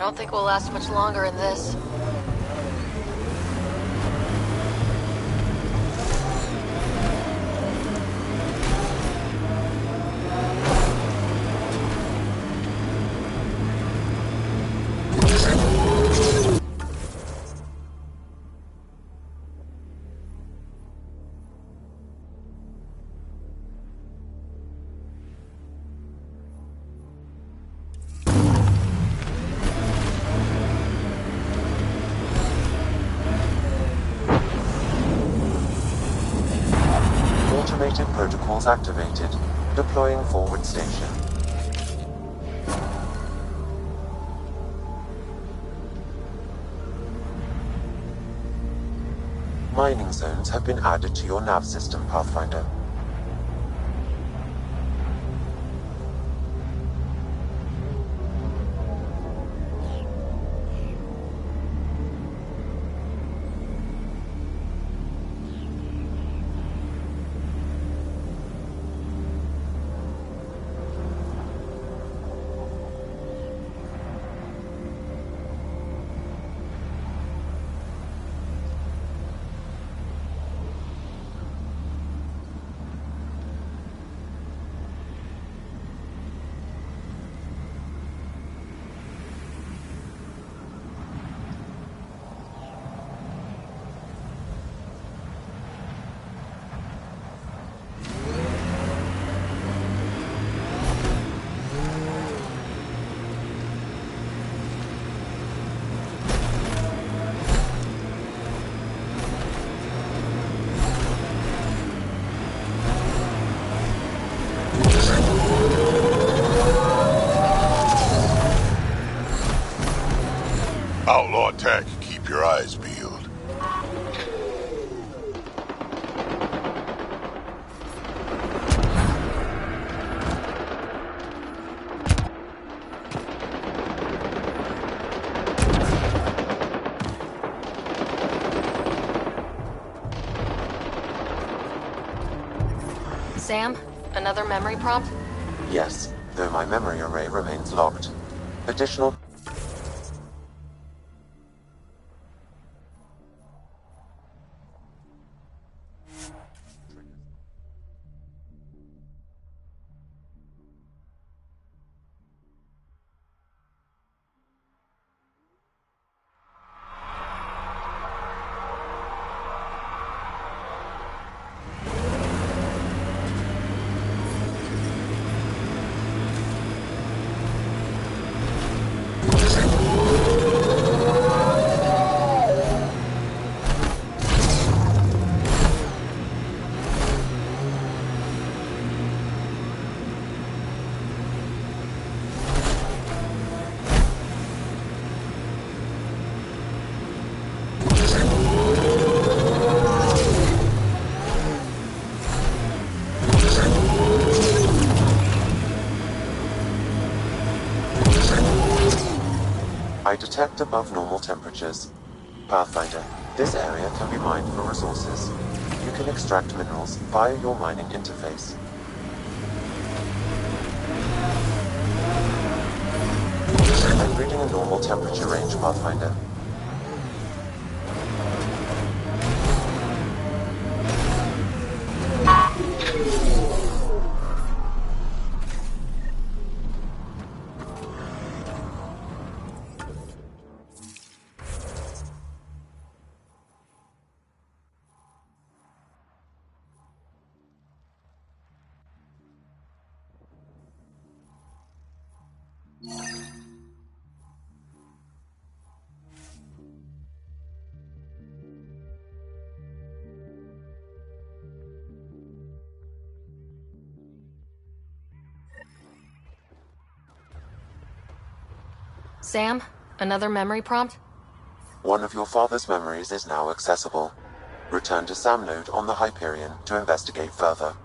I don't think we'll last much longer in this. Automated protocols activated. Deploying forward station. Mining zones have been added to your nav system, Pathfinder. Outlaw tech, keep your eyes peeled. Sam, another memory prompt? Yes, though my memory array remains locked. Additional... I detect above normal temperatures. Pathfinder, this area can be mined for resources. You can extract minerals via your mining interface. I'm reading a normal temperature range, Pathfinder. Sam, another memory prompt? One of your father's memories is now accessible. Return to Sam Node on the Hyperion to investigate further.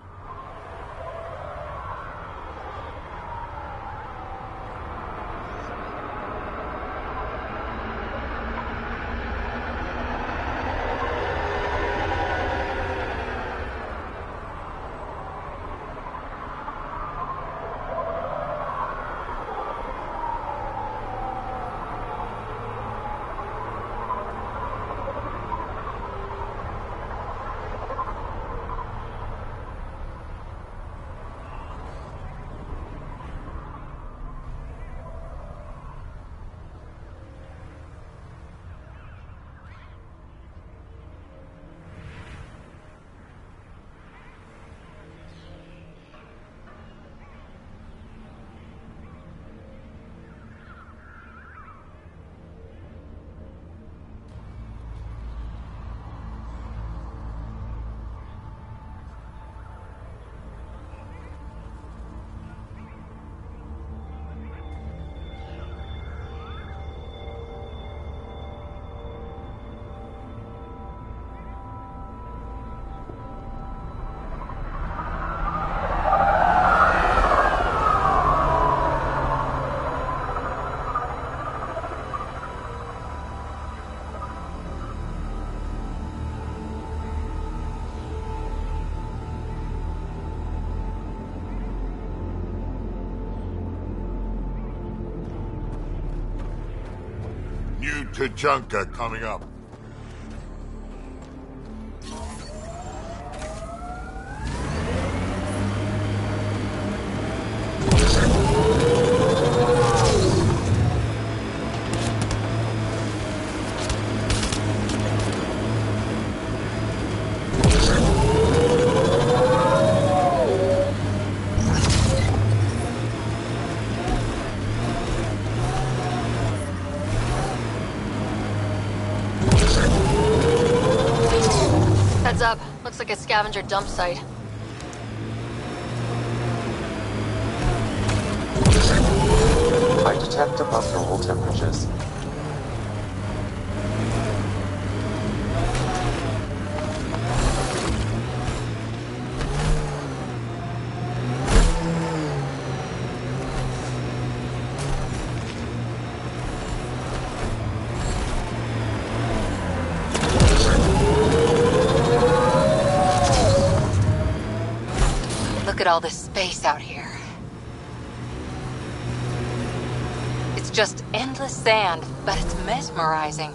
Big Tachanka coming up. Heads up. Looks like a scavenger dump site. I detect above normal temperatures. Look at all this space out here. It's just endless sand, but it's mesmerizing.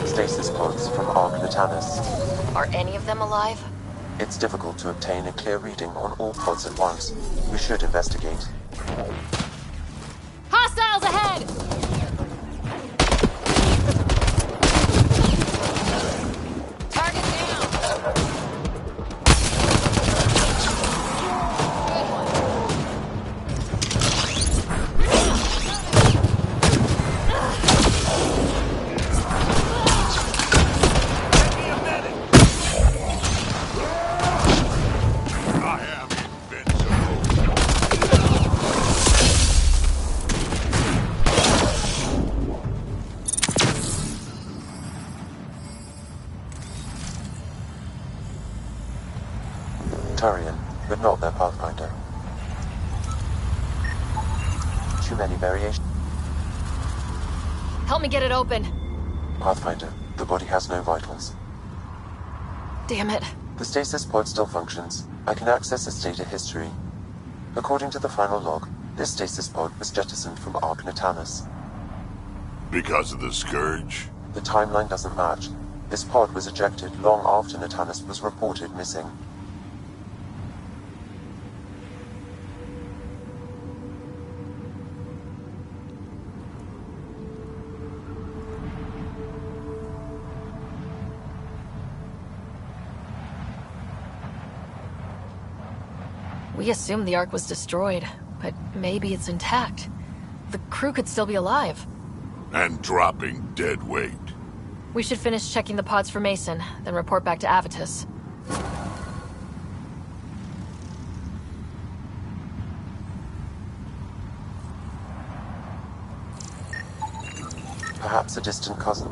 Stasis pods from Ark Natanus. Are any of them alive? It's difficult to obtain a clear reading on all pods at once. We should investigate. Hostiles ahead! Target Turian, but not their Pathfinder. Too many variations. Help me get it open. Pathfinder, the body has no vitals. Damn it. The stasis pod still functions. I can access its data history. According to the final log, this stasis pod was jettisoned from Ark Natanus. Because of the Scourge? The timeline doesn't match. This pod was ejected long after Natanus was reported missing. We assumed the Ark was destroyed, but maybe it's intact. The crew could still be alive. And dropping dead weight. We should finish checking the pods for Mason, then report back to Avitus. Perhaps a distant cousin.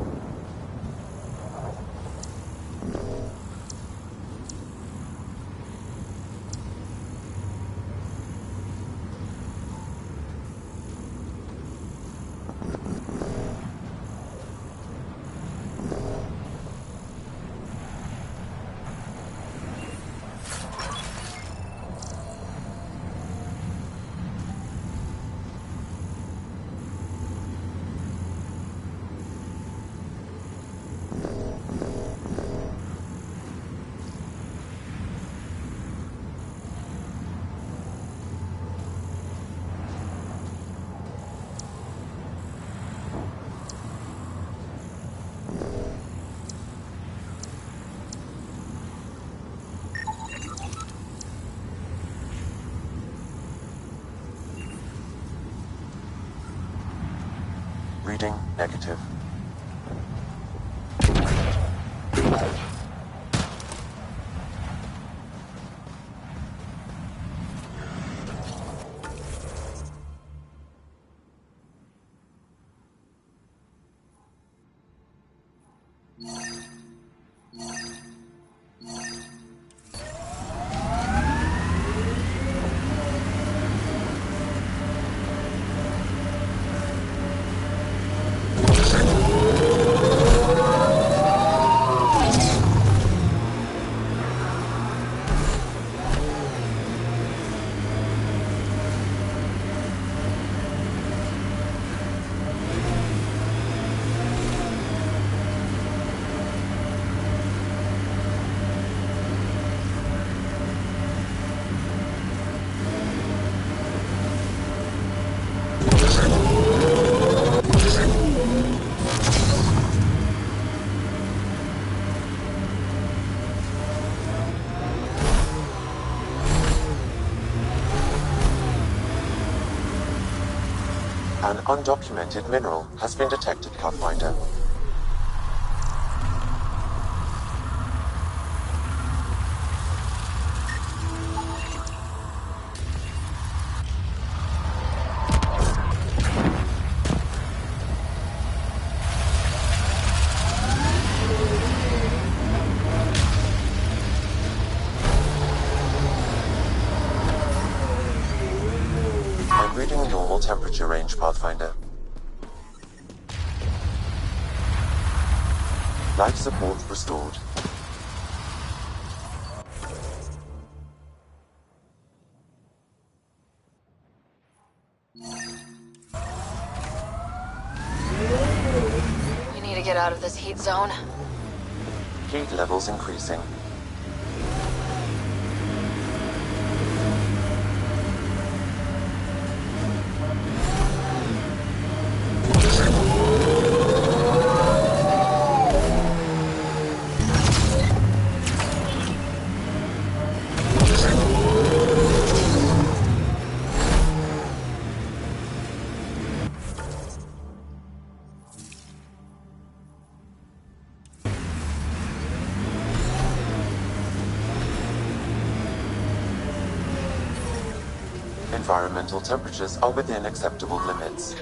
Reading negative. An undocumented mineral has been detected, Pathfinder. I'm reading normal temperature range, Pathfinder. Life support restored. We need to get out of this heat zone. Heat levels increasing. Environmental temperatures are within acceptable limits.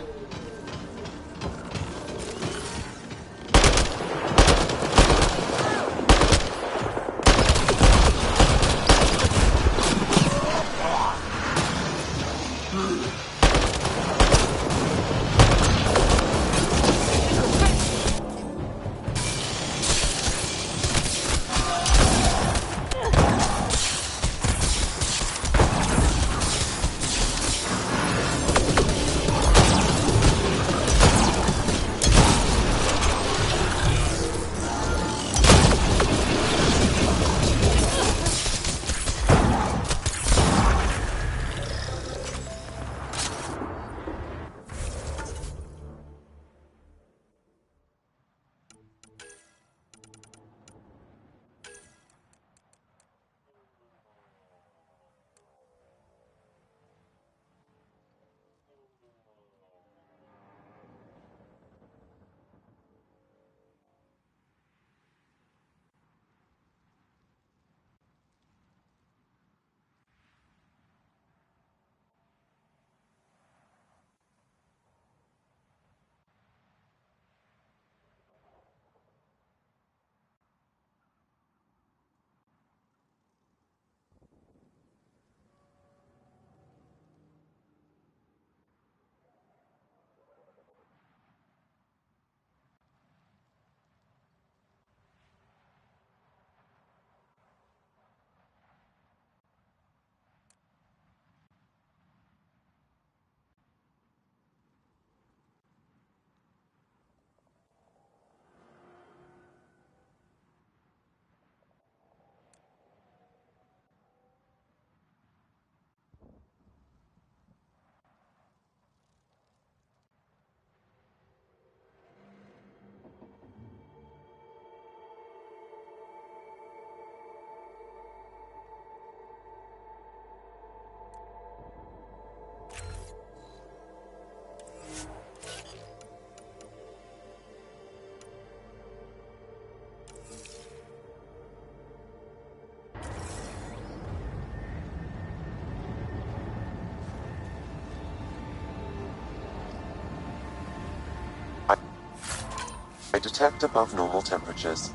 I detect above normal temperatures.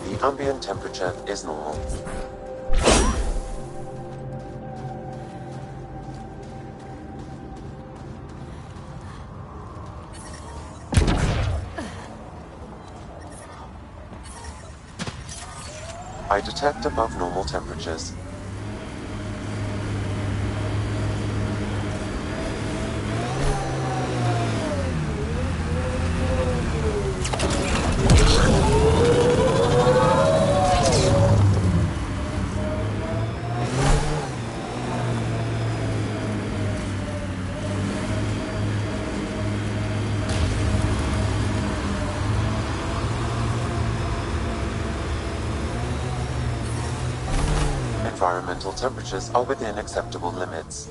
The ambient temperature is normal. I detect above normal temperatures. Environmental temperatures are within acceptable limits.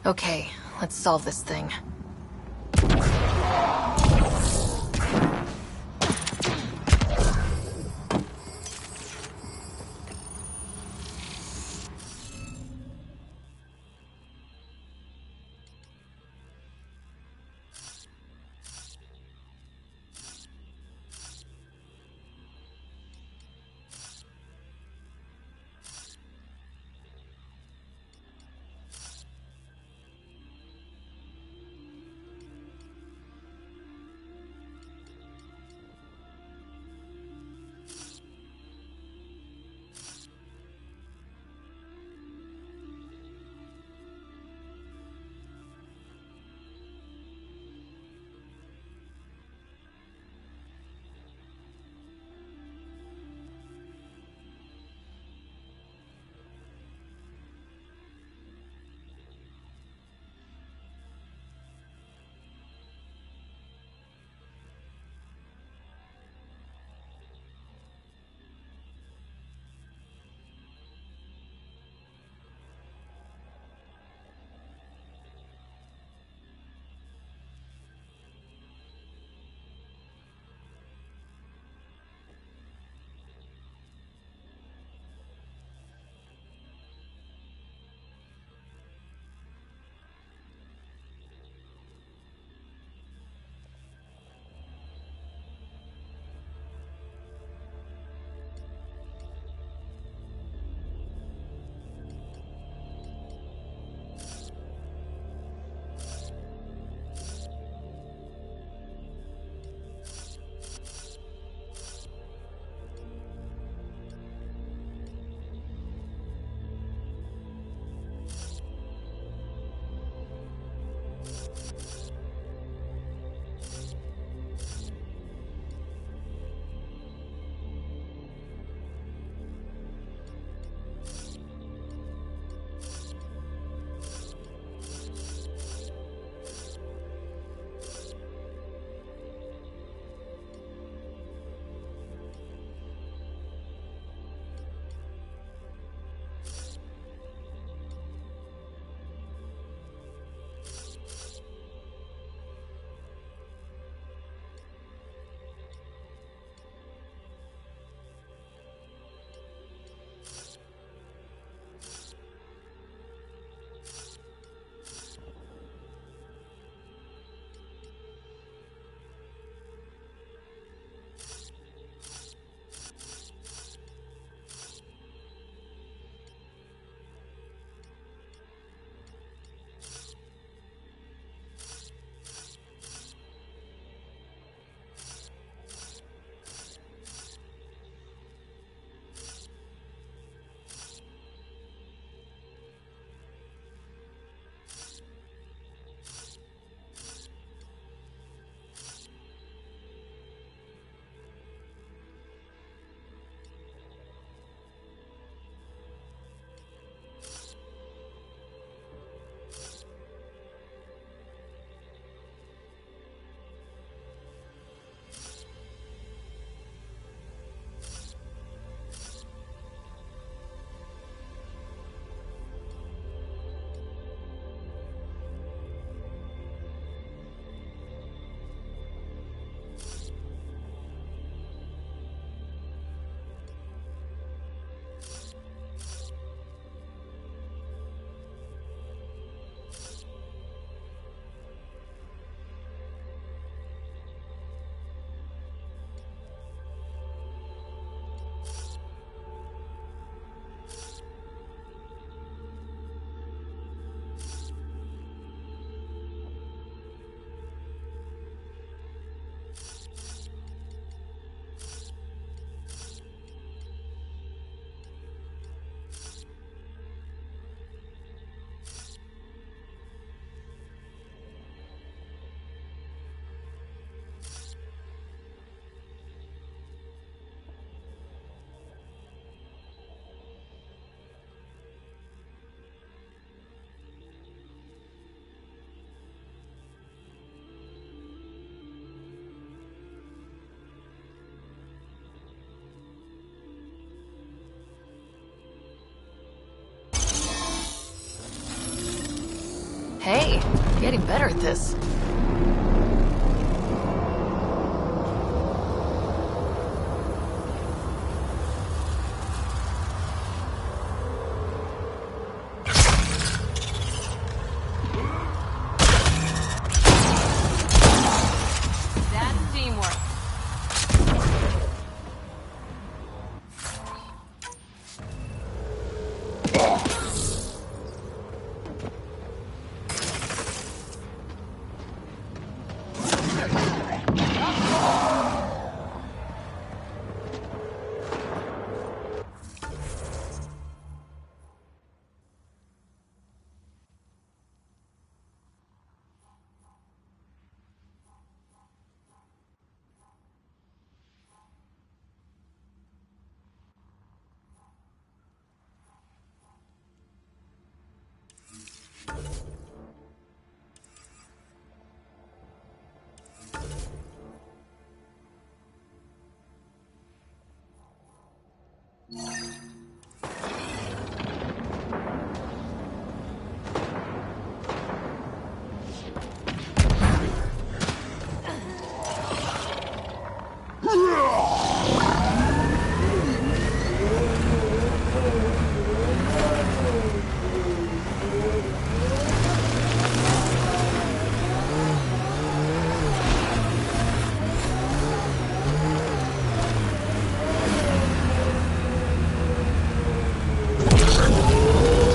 Okay, let's solve this thing. Hey, getting better at this. That's teamwork.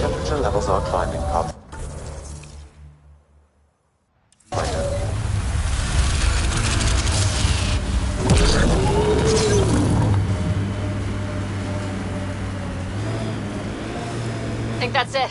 Temperature levels are climbing up. I think that's it.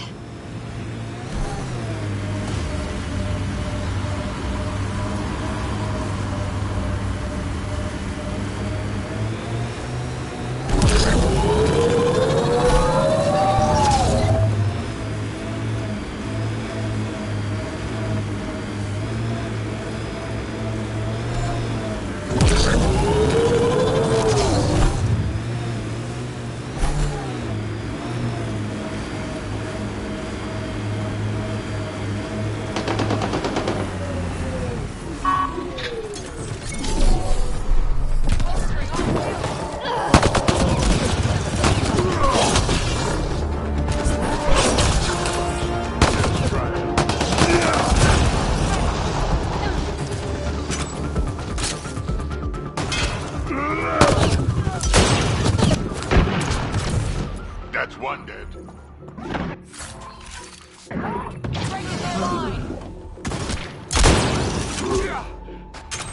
That's one dead.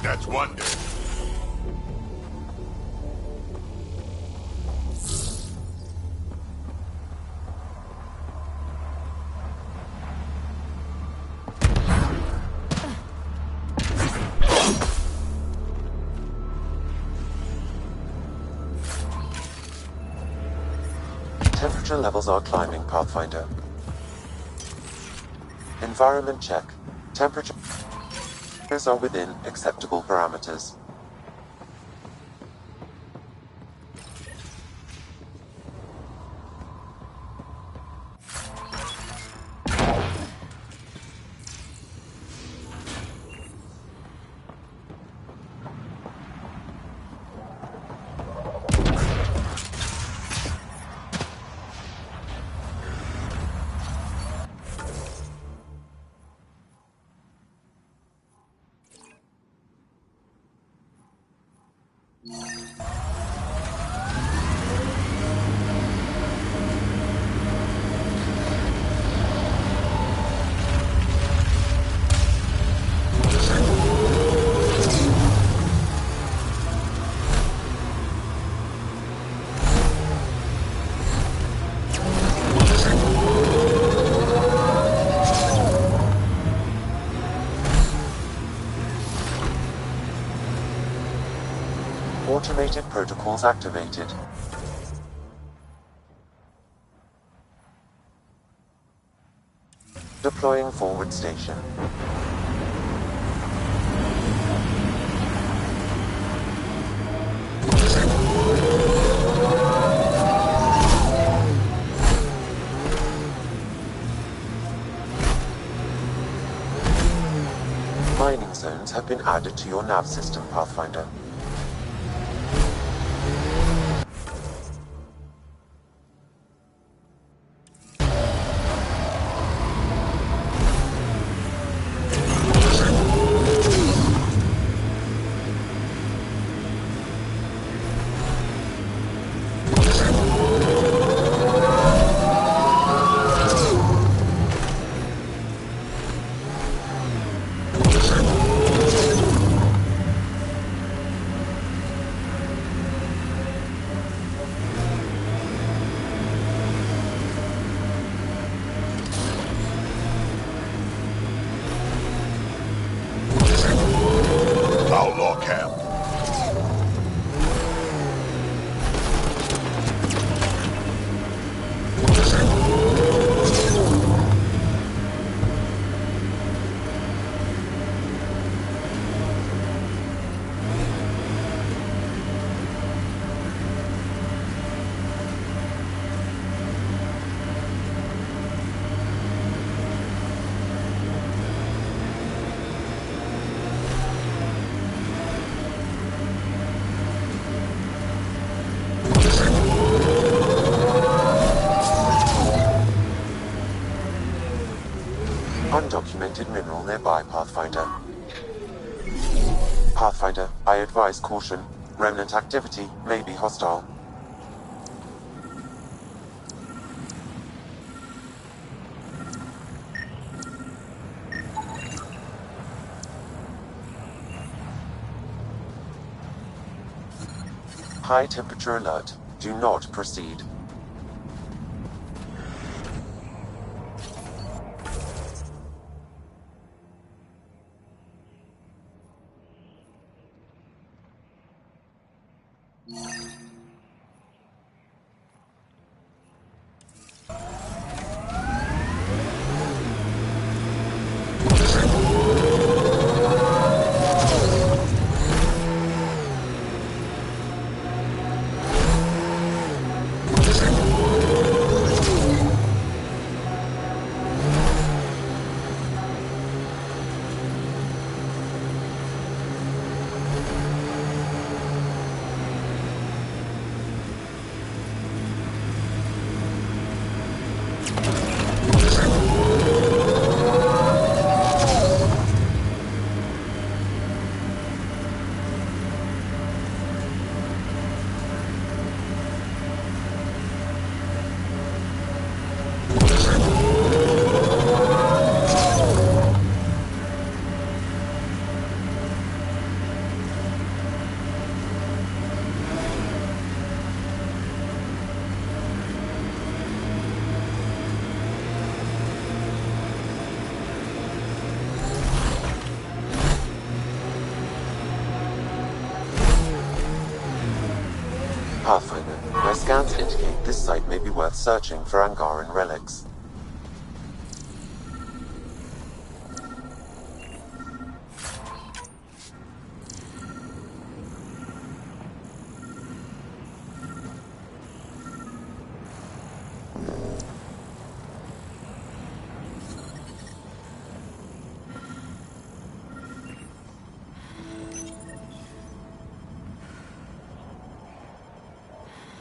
That's one dead. Temperature levels are climbing, Pathfinder. Environment check. Temperatures are within acceptable parameters. Automated protocols activated. Deploying forward station. milestones have been added to your nav system, Pathfinder. Outlaw camp. Undocumented mineral nearby, Pathfinder. Pathfinder, I advise caution. Remnant activity may be hostile. High temperature alert. Do not proceed. Pathfinder, my scans indicate this site may be worth searching for Angaran relics.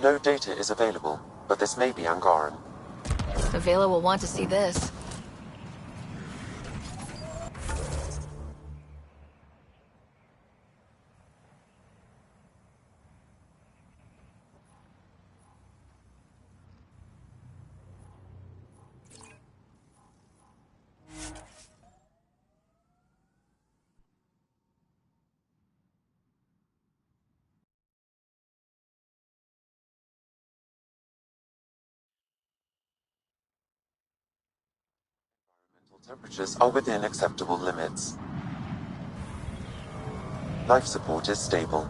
No data is available, but this may be Angaran. Avela will want to see this. Temperatures are within acceptable limits. Life support is stable.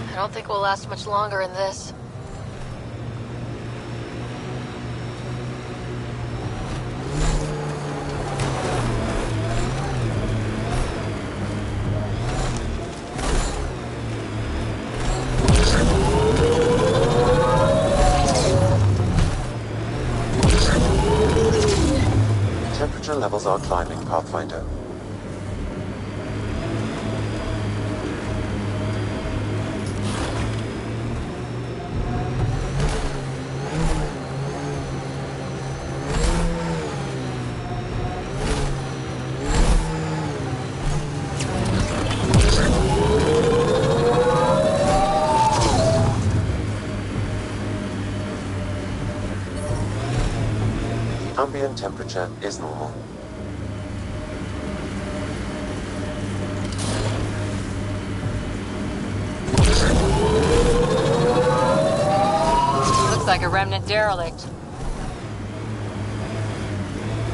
I don't think we'll last much longer in this. Temperature levels are climbing, Pathfinder. Ambient temperature is normal. Looks like a remnant derelict.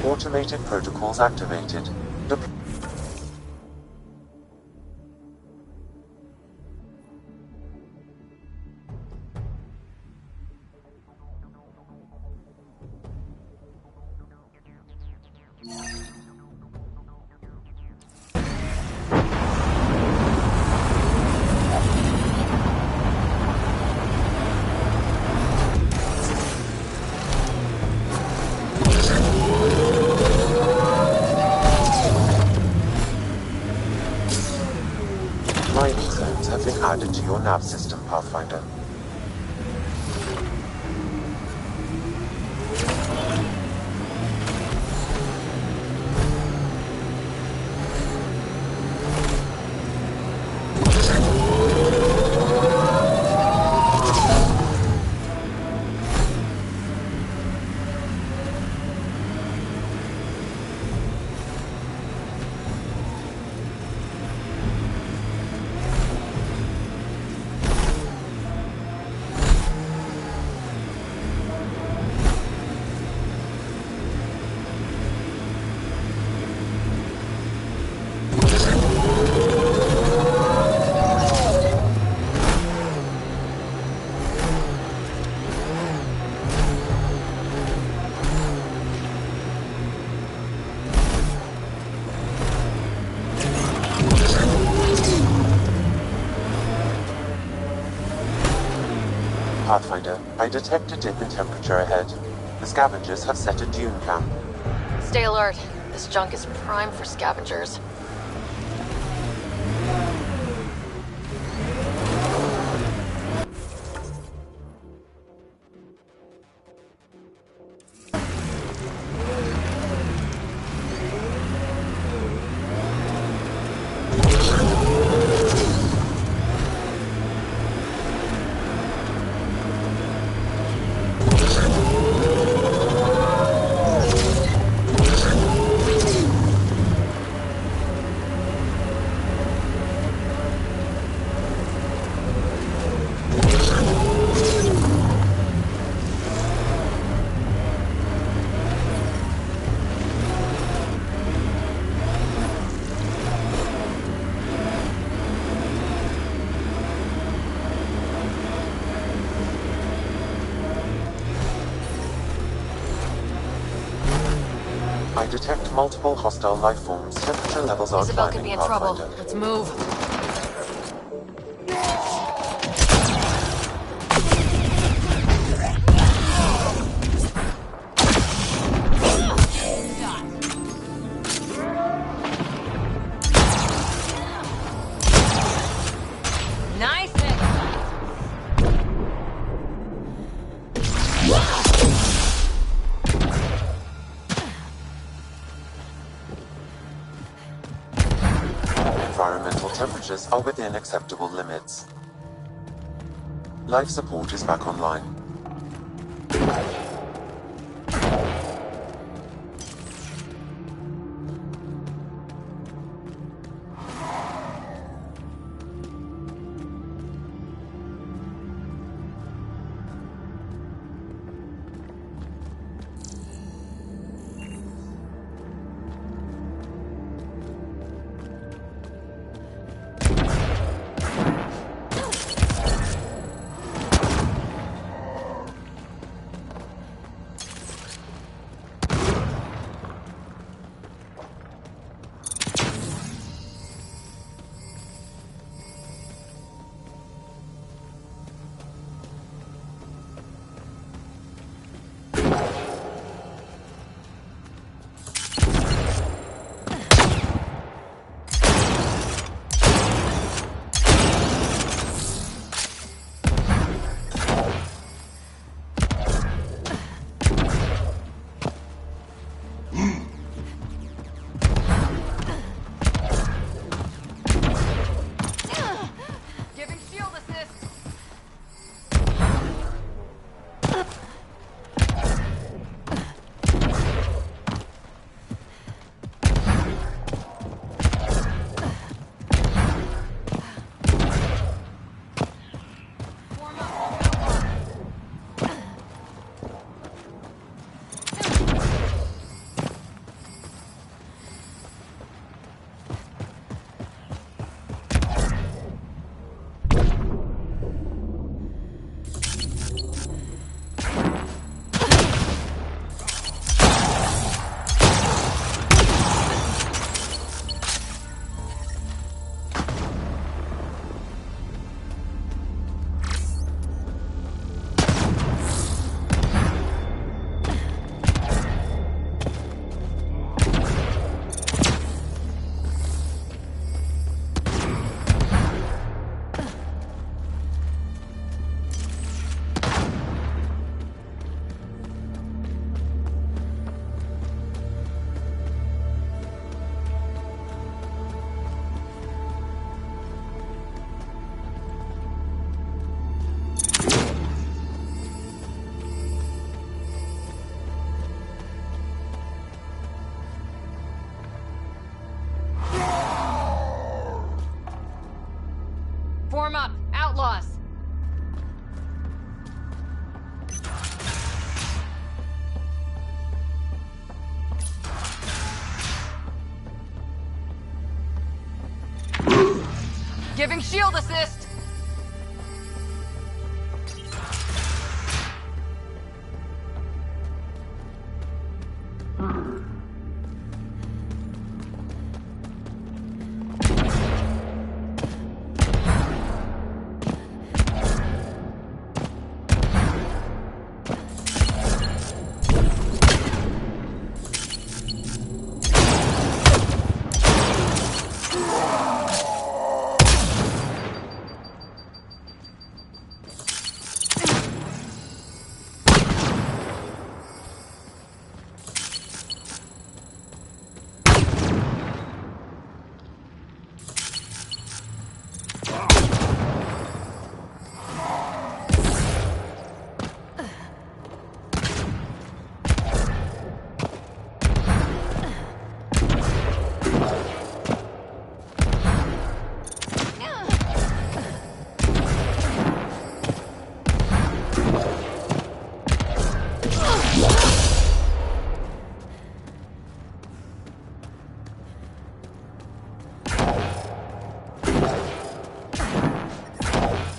Automated protocols activated. Milestones have been added to your nav system, Pathfinder. Pathfinder, I detect a dip in temperature ahead. The scavengers have set a dune camp. Stay alert. This junk is prime for scavengers. I detect multiple hostile life forms. Temperature levels are Isabel climbing, could be in trouble. Pathfinder. Let's move. Nice. Environmental temperatures are within acceptable limits. Life support is back online. outlaws. Giving shield assist.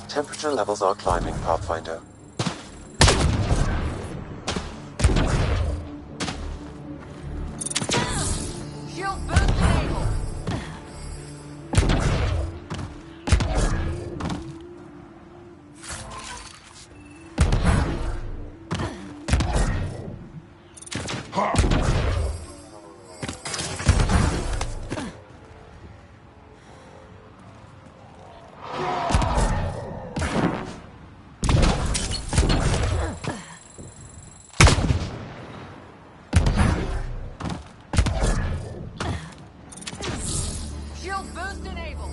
Temperature levels are climbing, Pathfinder. Shield boost enabled. Shield boost enabled.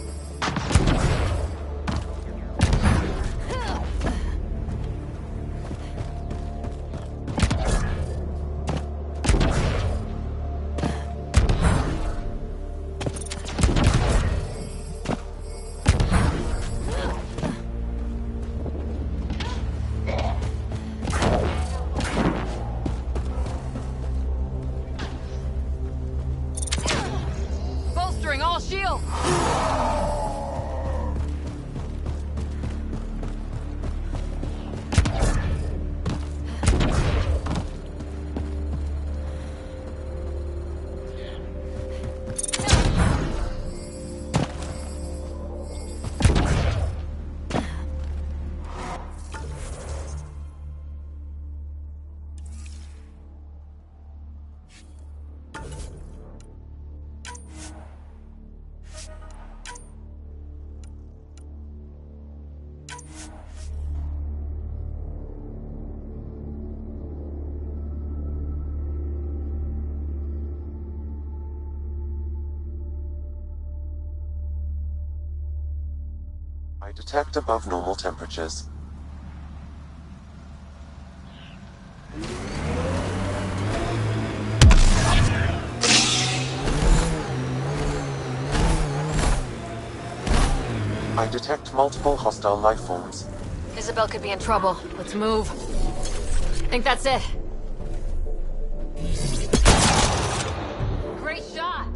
Bolstering all shields. I detect above normal temperatures. I detect multiple hostile life forms. Isabel could be in trouble. Let's move. Think that's it. Great shot.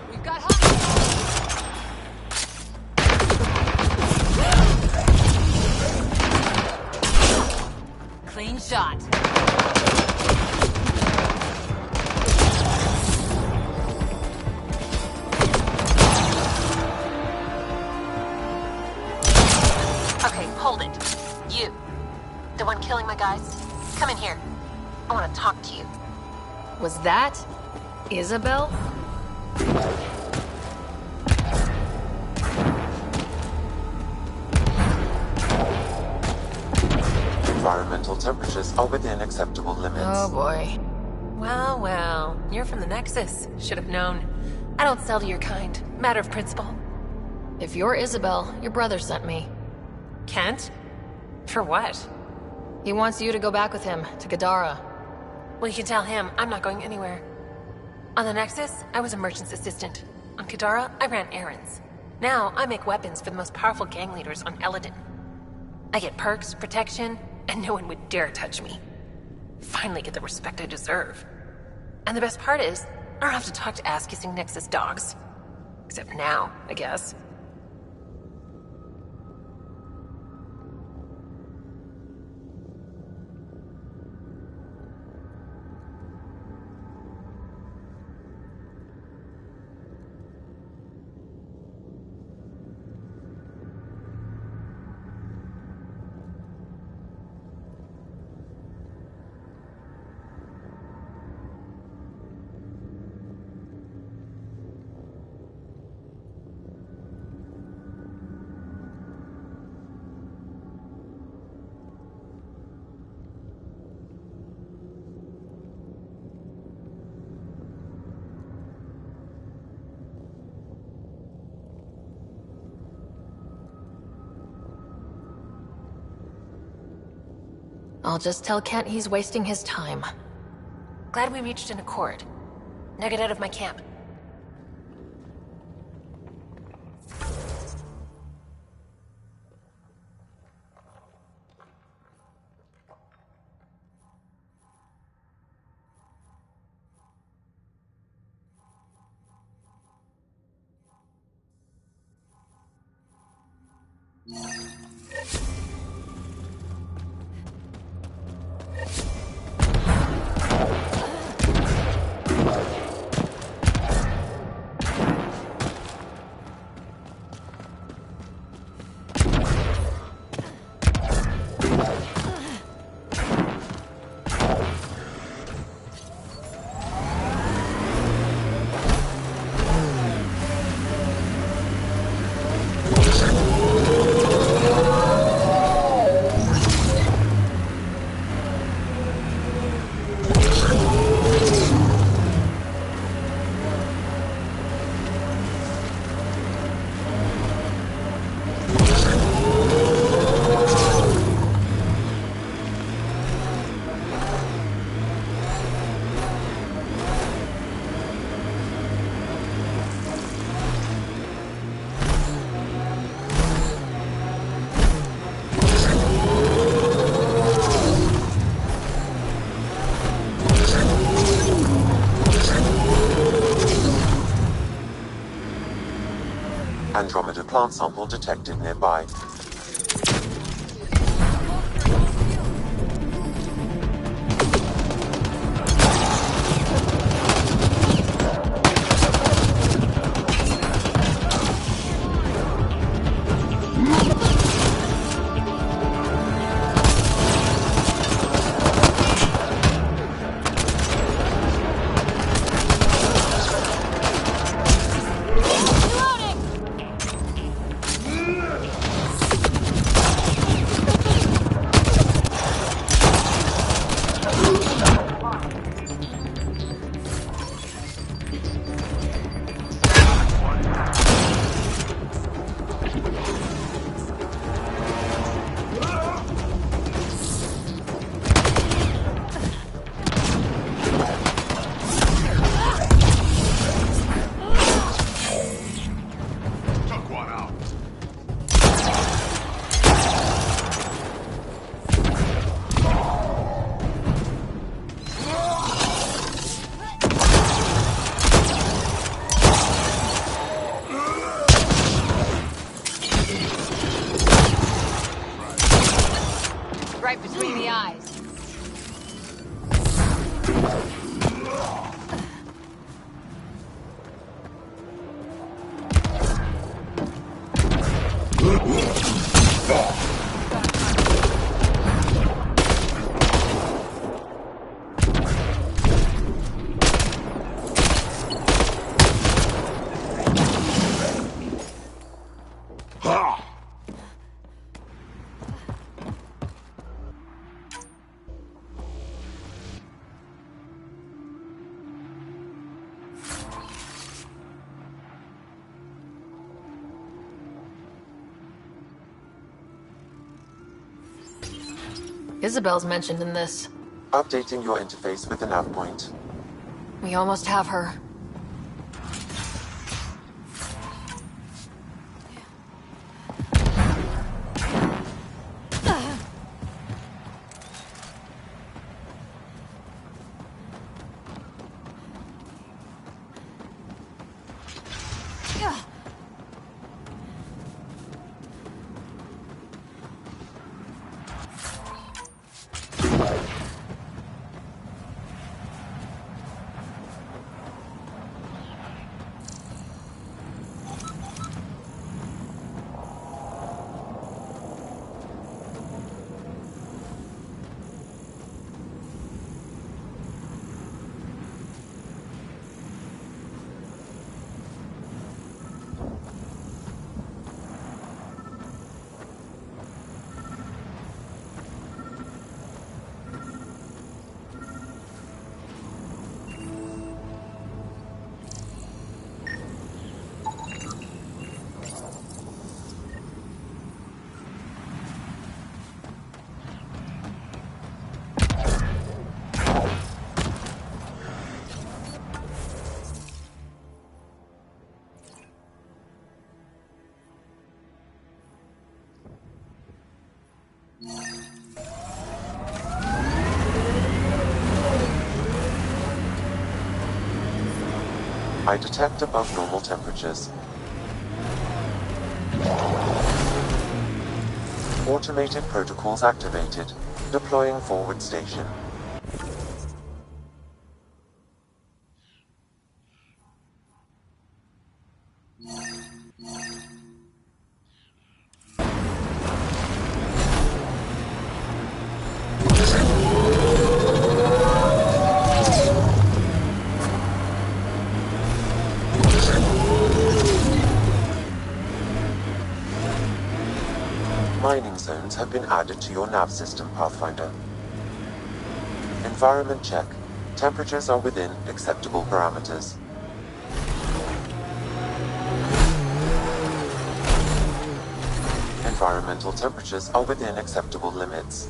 We've got hot. Clean shot. Okay, hold it. You. The one killing my guys. Come in here. I want to talk to you. Was that Isabel? Environmental temperatures are within acceptable limits. Oh boy. Well, well. You're from the Nexus. Should have known. I don't sell to your kind. Matter of principle. If you're Isabel, your brother sent me. Kent? For what? He wants you to go back with him, to Gadara. Well, you can tell him I'm not going anywhere. On the Nexus, I was a merchant's assistant. On Kadara, I ran errands. Now, I make weapons for the most powerful gang leaders on Eladin. I get perks, protection, and no one would dare touch me. Finally get the respect I deserve. And the best part is, I don't have to talk to ass-kissing Nexus dogs. Except now, I guess. I'll just tell Kent he's wasting his time. Glad we reached an accord. Now get out of my camp. Andromeda plant sample detected nearby. Right between the eyes. Isabel's mentioned in this. Updating your interface with the nav point. We almost have her. I detect above normal temperatures. Automated protocols activated. Deploying forward station. Mining zones have been added to your nav system, Pathfinder. Environment check. Temperatures are within acceptable parameters. Environmental temperatures are within acceptable limits.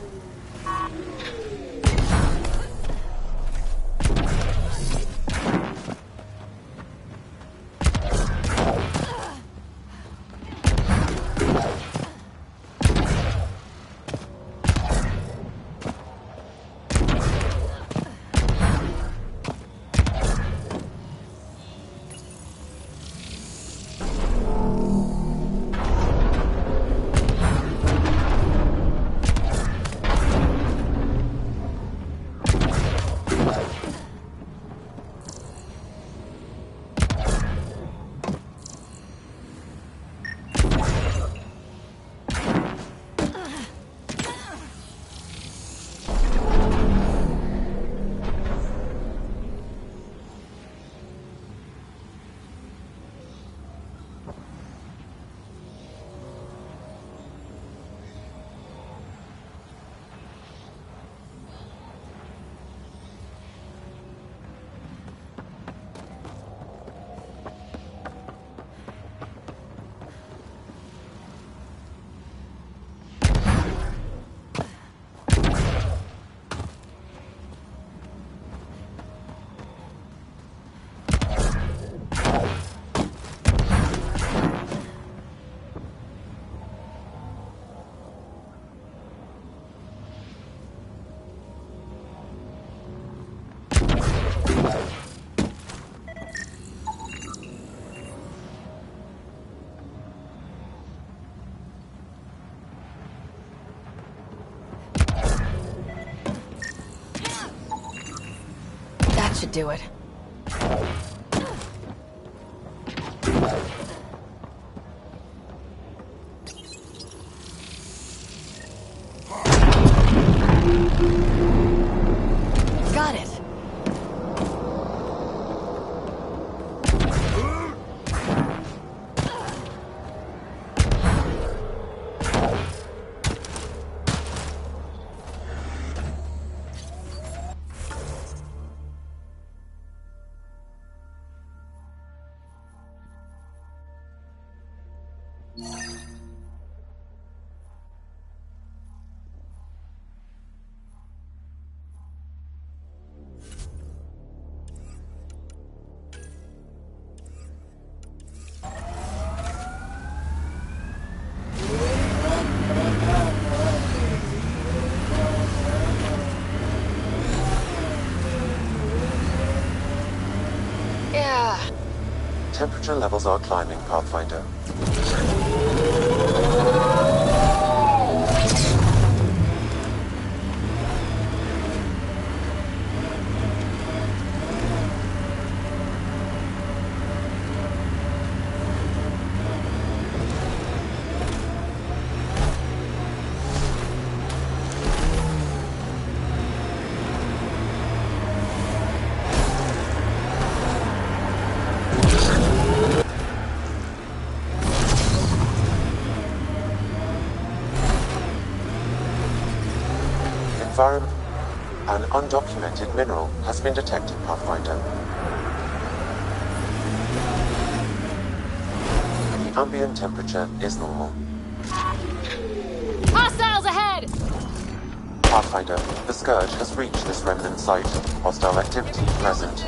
That should do it. Got it. Temperature levels are climbing, Pathfinder. An undocumented mineral has been detected, Pathfinder. The ambient temperature is normal. Hostiles ahead! Pathfinder, the Scourge has reached this remnant site. Hostile activity present.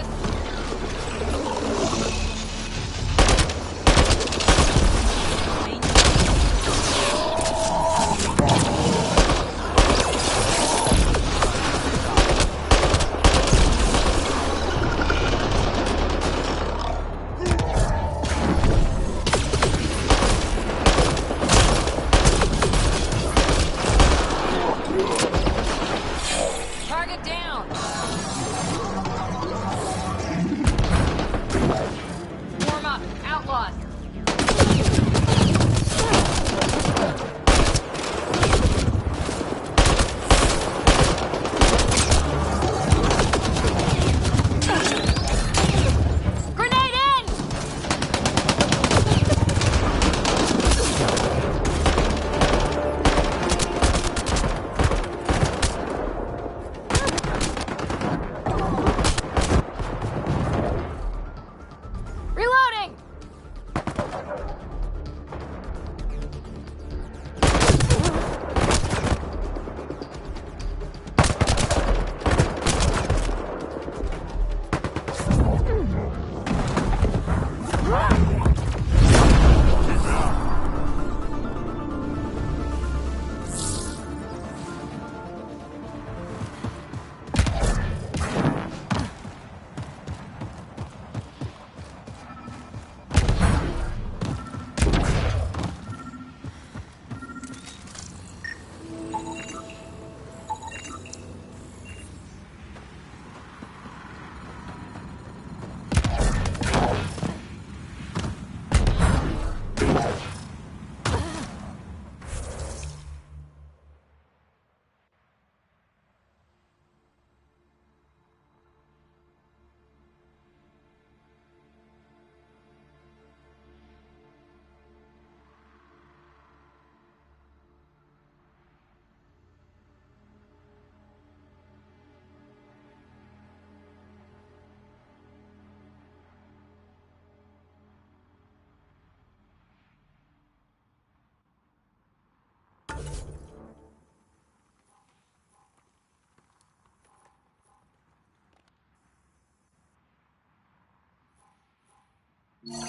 Look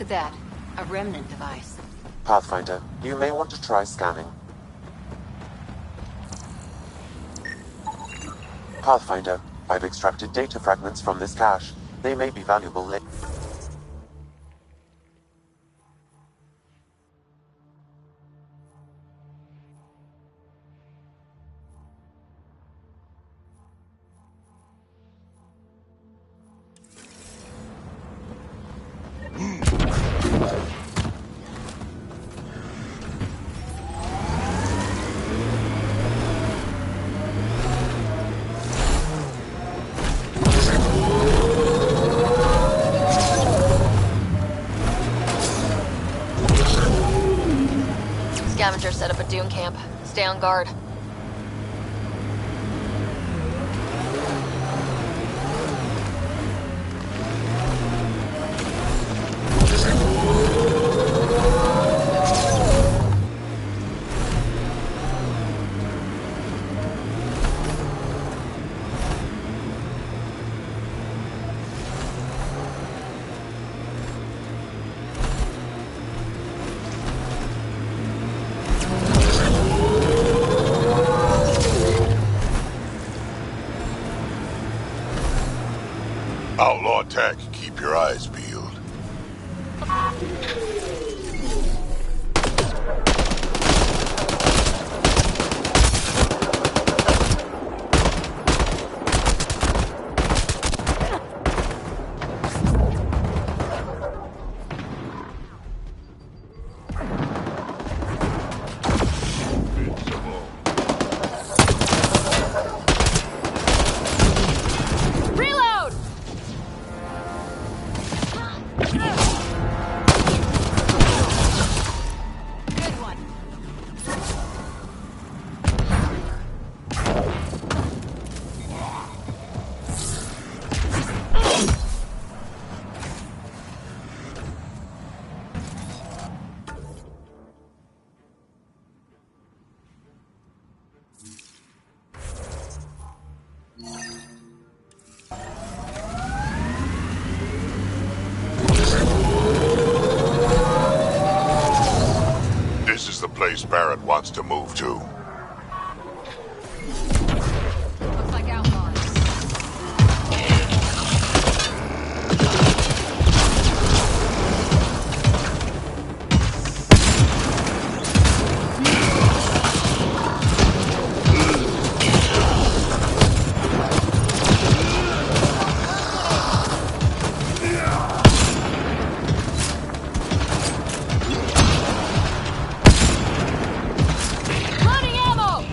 at that. A remnant device. Pathfinder, you may want to try scanning. Pathfinder, I've extracted data fragments from this cache. They may be valuable later. Scavenger set up a dune camp. Stay on guard. Outlaw tech, keep your eyes peeled. Reload! This is the place Barrett wants to move to. Looks like outlaws. Loading ammo!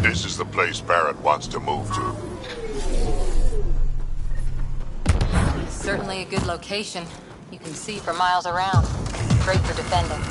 This is the place Barrett wants to move to. Certainly a good location. You can see for miles around. Great for defending.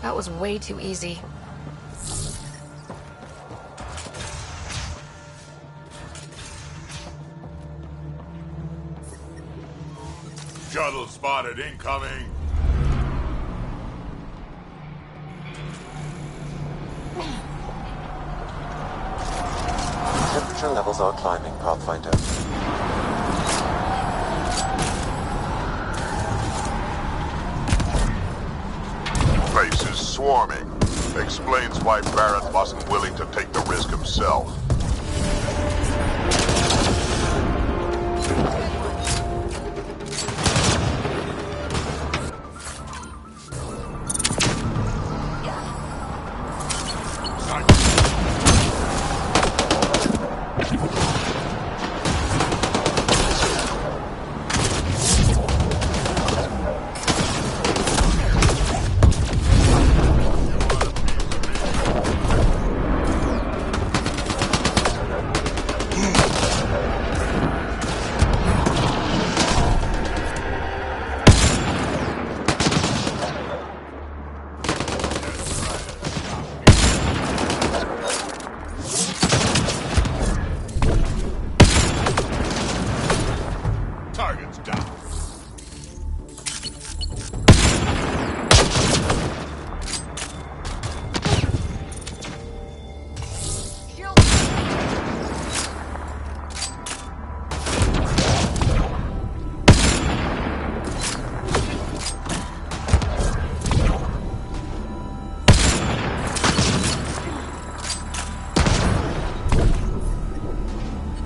That was way too easy. Shuttle spotted incoming. Temperature levels are climbing, Pathfinder. Place is swarming. Explains why Barrett wasn't willing to take the risk himself.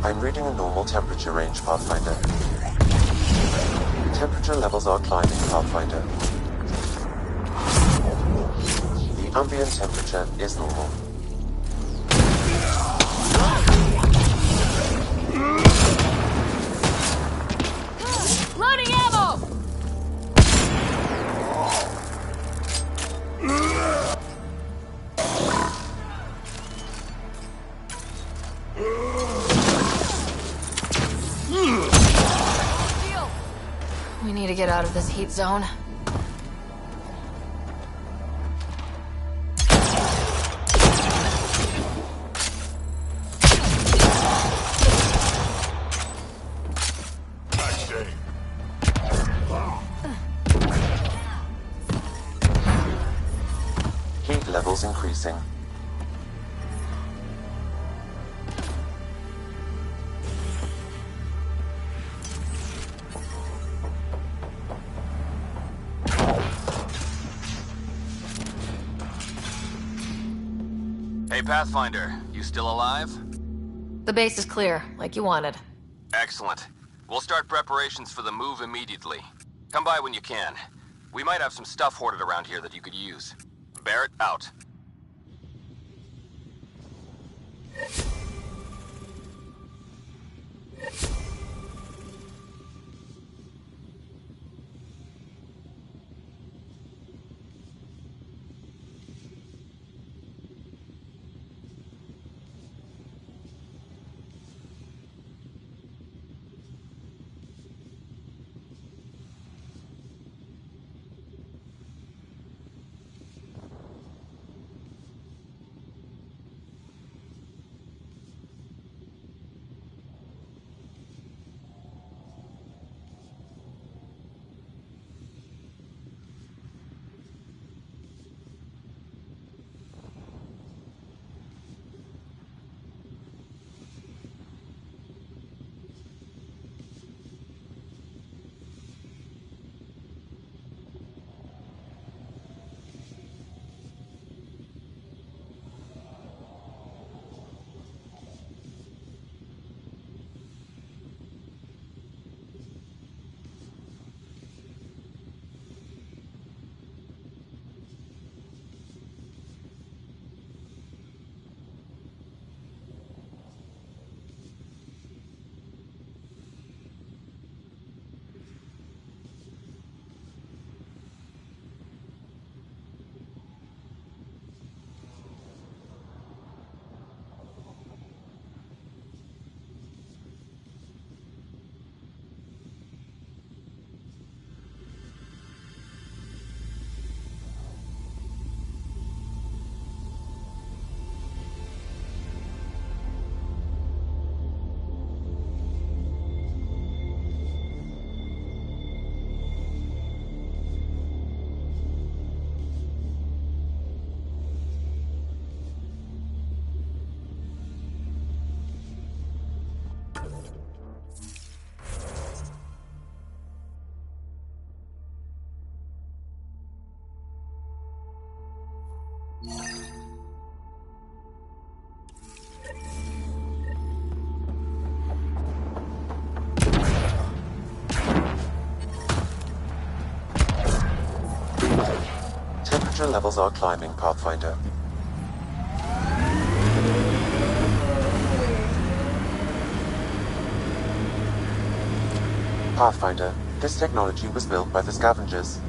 I'm reading a normal temperature range, Pathfinder. Temperature levels are climbing, Pathfinder. The ambient temperature is normal. Loading ammo! We need to get out of this heat zone. Heat levels increasing. Hey, Pathfinder, you still alive? The base is clear, like you wanted. Excellent. We'll start preparations for the move immediately. Come by when you can. We might have some stuff hoarded around here that you could use. Barrett, out. Temperature levels are climbing, Pathfinder. Pathfinder, this technology was built by the scavengers.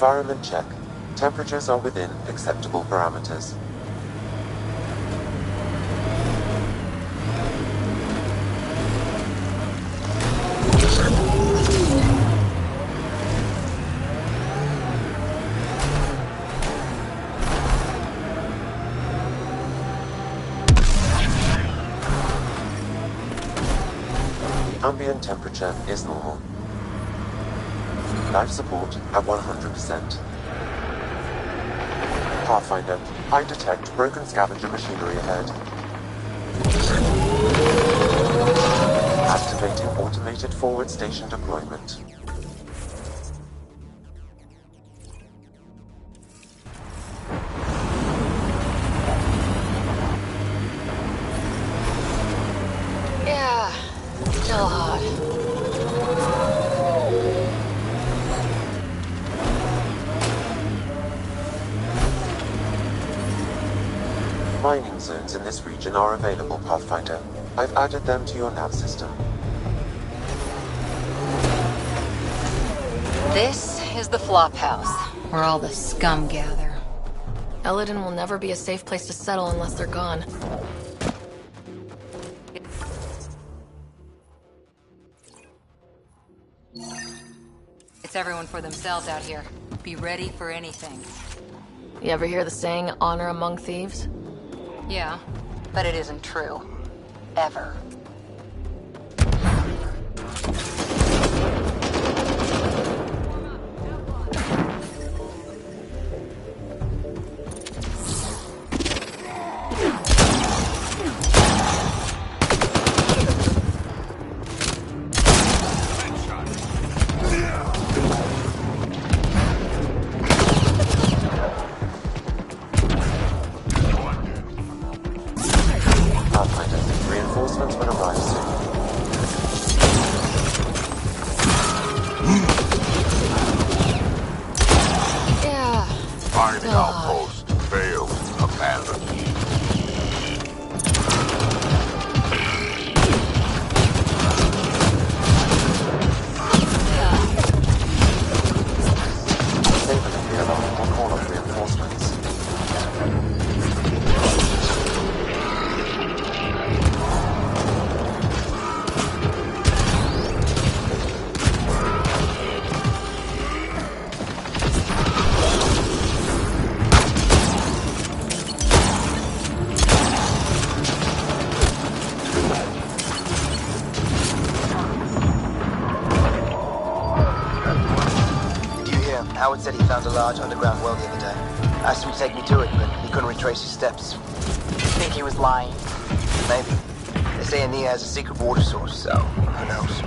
Environment check. Temperatures are within acceptable parameters. The ambient temperature is normal. Life support at 100%. Pathfinder, I detect broken scavenger machinery ahead. Activating automated forward station deployment. Yeah, still hot. Mining zones in this region are available, Pathfinder. I've added them to your nav system. This is the flop house, where all the scum gather. Eledon will never be a safe place to settle unless they're gone. It's everyone for themselves out here. Be ready for anything. You ever hear the saying, honor among thieves? Yeah, but it isn't true. Ever. Reinforcements will arrive soon. Yeah. Mining outpost failed. Abandoned. Disabling the alarm will call off reinforcements. Howard said he found a large underground well the other day. Asked him to take me to it, but he couldn't retrace his steps. Think he was lying? Maybe. They say Ania has a secret water source, so who knows?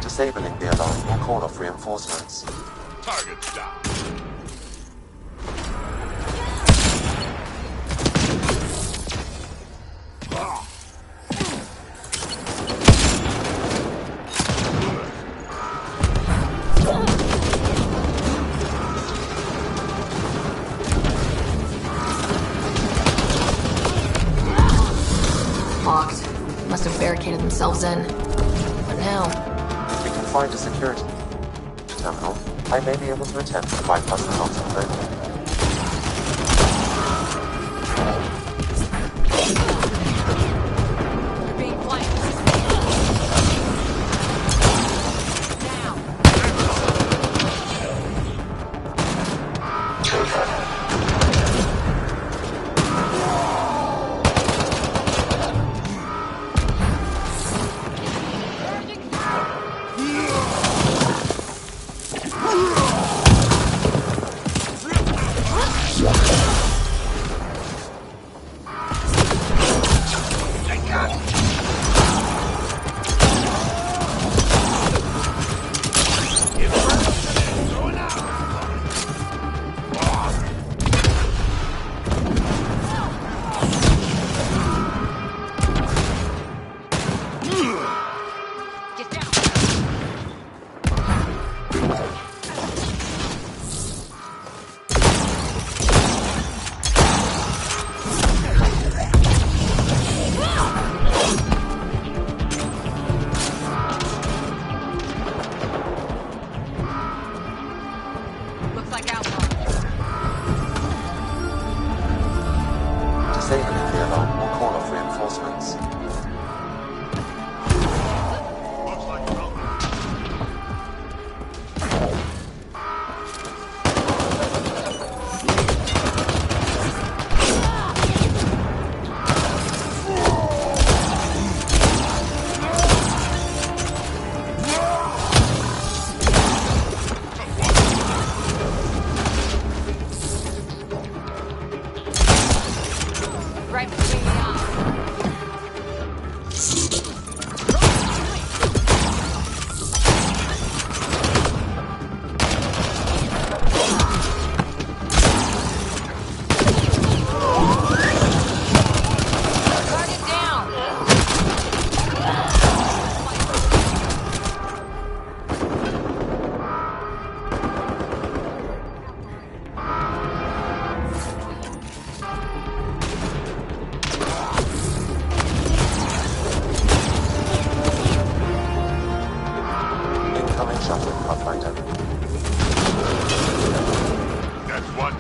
Disabling the alarm will call off reinforcements. Target down. Locked. Must have barricaded themselves in. What now? If we can find a security terminal, I may be able to attempt to bypass the locks remotely. shuttle, Pathfinder. That's what.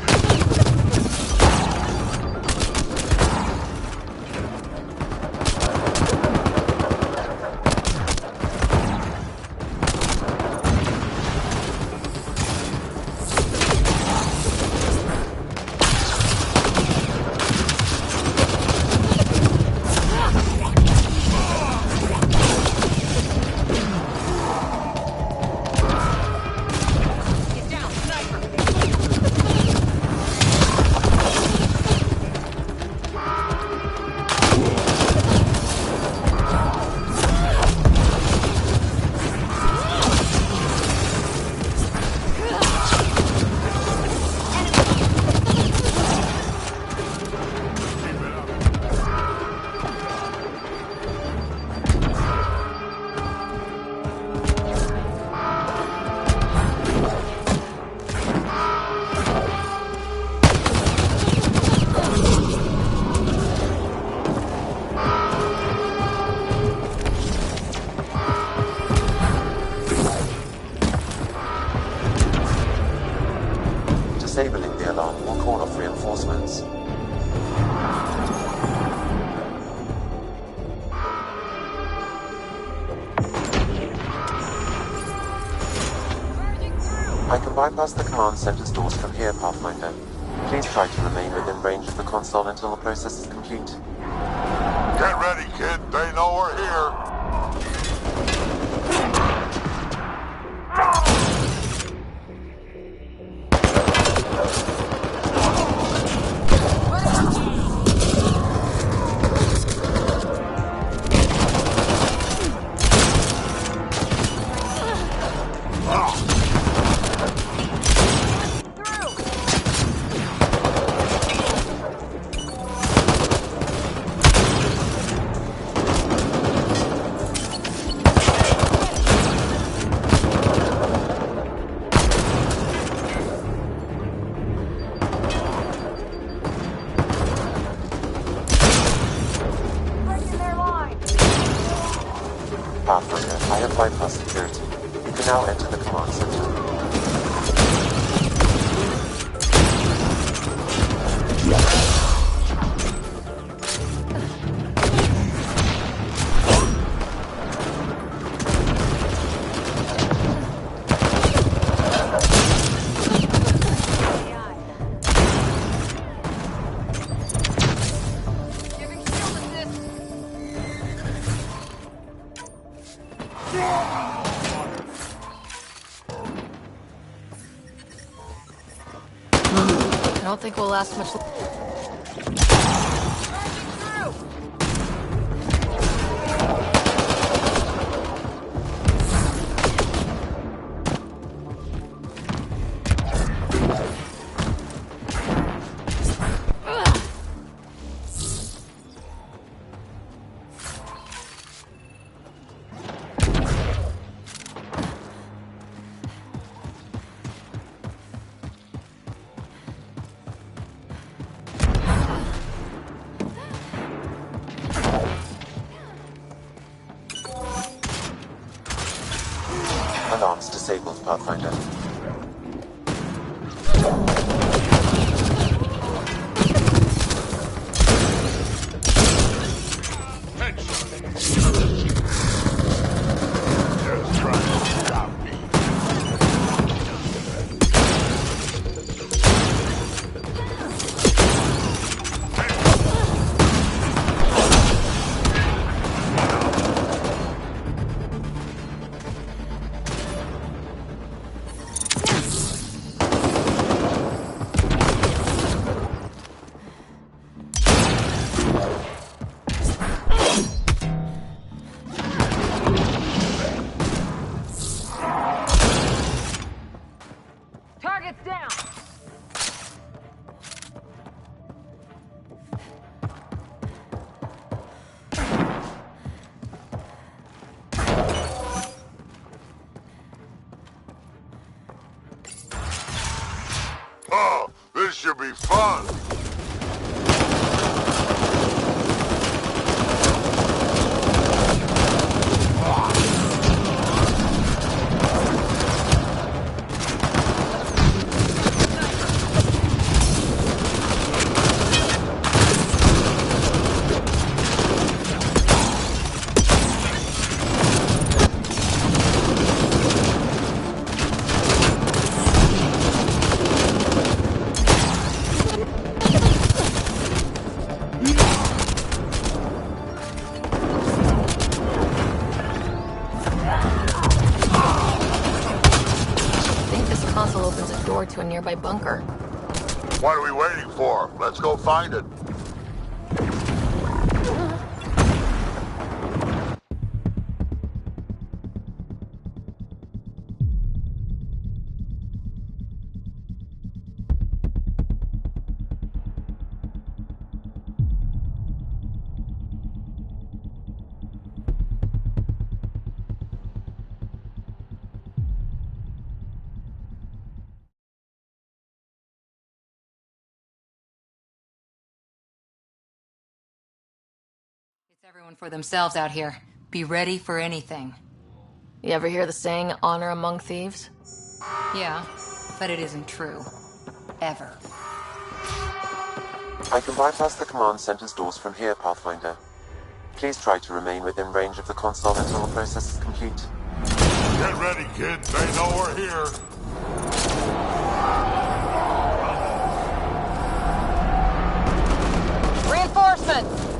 Disabling the alarm will call off reinforcements. I can bypass the command center's doors from here, Pathfinder. Please try to remain within range of the console until the process is complete. Get ready, kid. They know we're here. Pathfinder, I have bypassed security. You can now enter the command center. I don't think we'll last much. Alarms disabled, Pathfinder. Target's down! Oh, this should be fun. door to a nearby bunker. What are we waiting for? Let's go find it. It's everyone for themselves out here. Be ready for anything. You ever hear the saying, honor among thieves? Yeah, but it isn't true. Ever. I can bypass the command center's doors from here, Pathfinder. Please try to remain within range of the console until the process is complete. Get ready, kids. They know we're here. Reinforcements!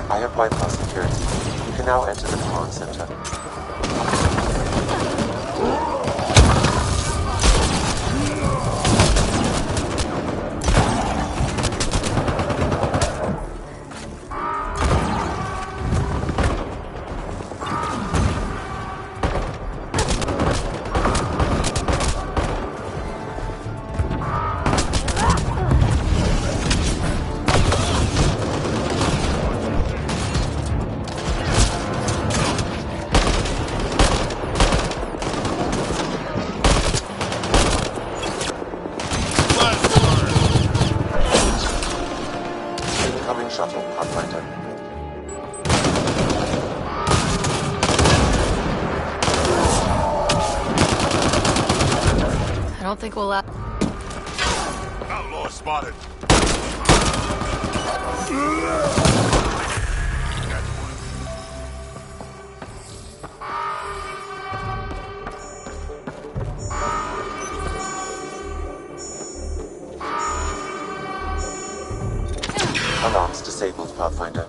I have bypassed security. You can now enter the command center. don't think we'll... Outlaw spotted. Alarms disabled, Pathfinder.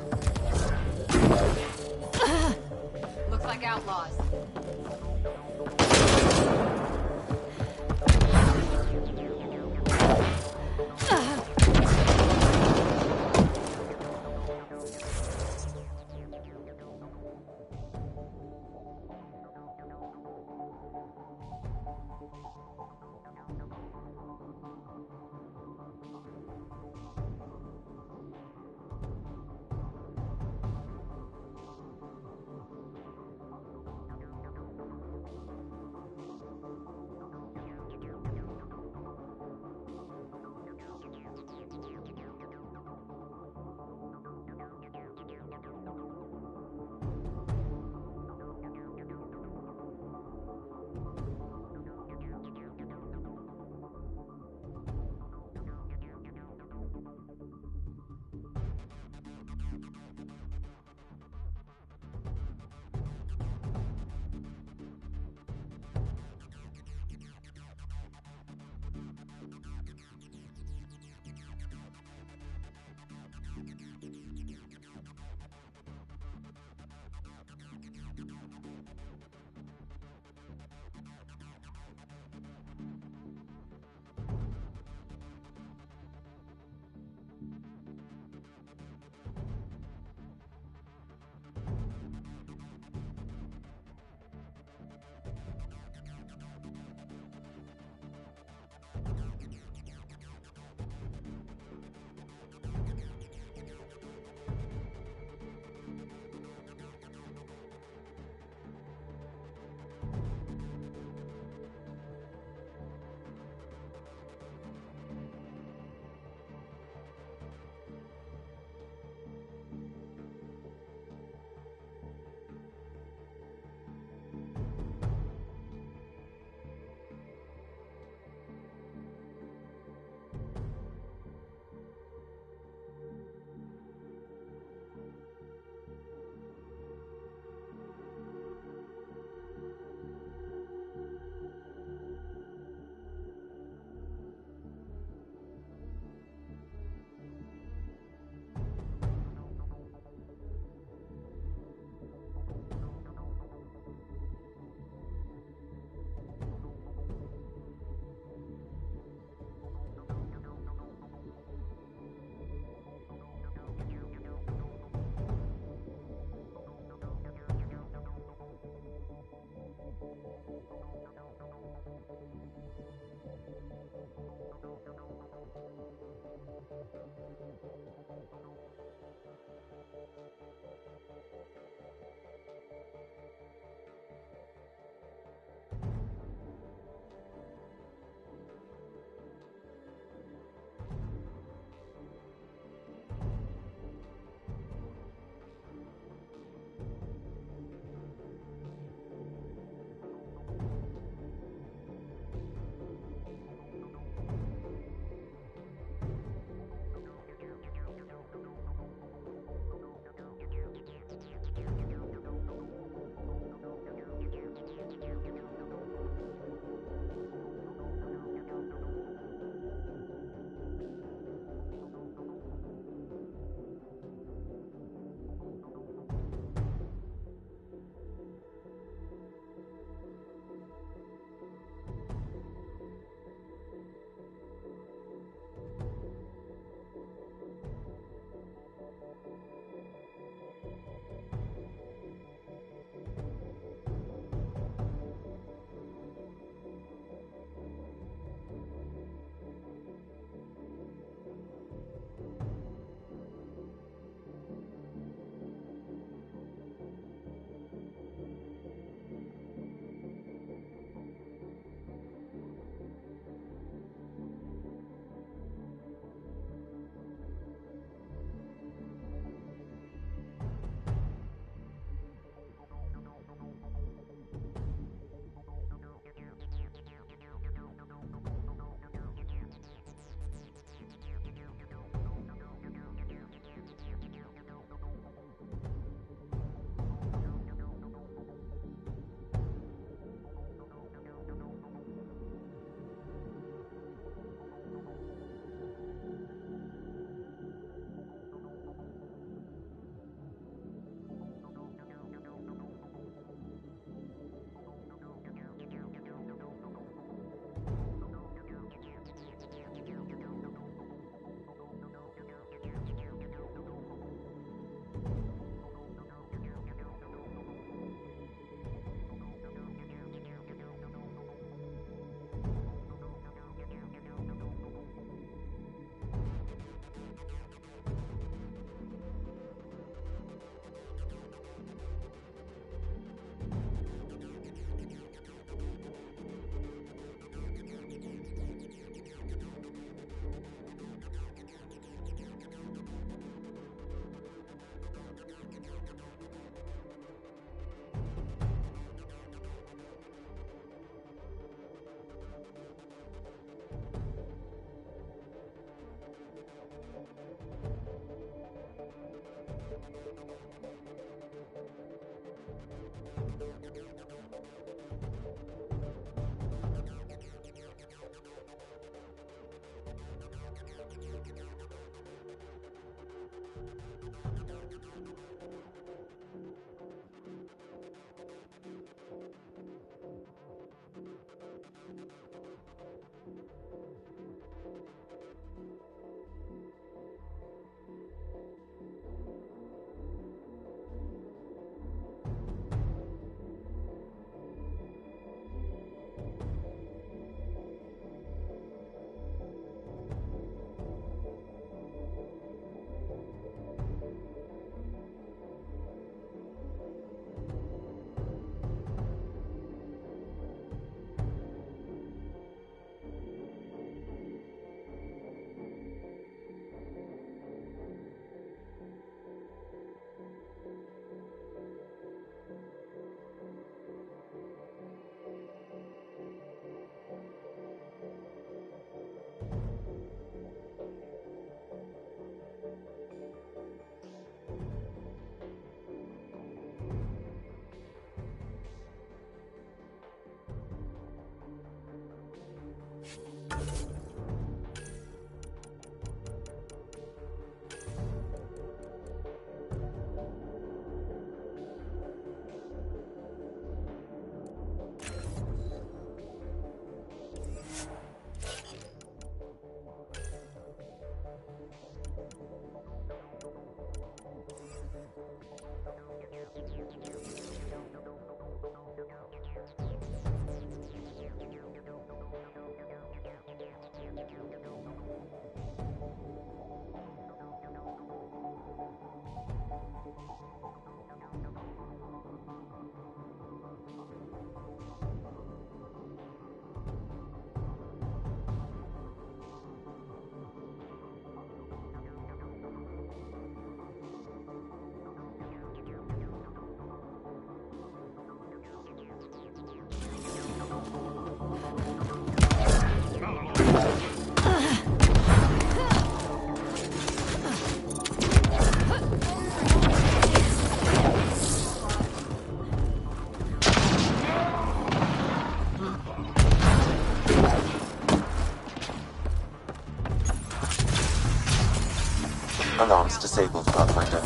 Looks like outlaws. Alarms disabled, Pathfinder.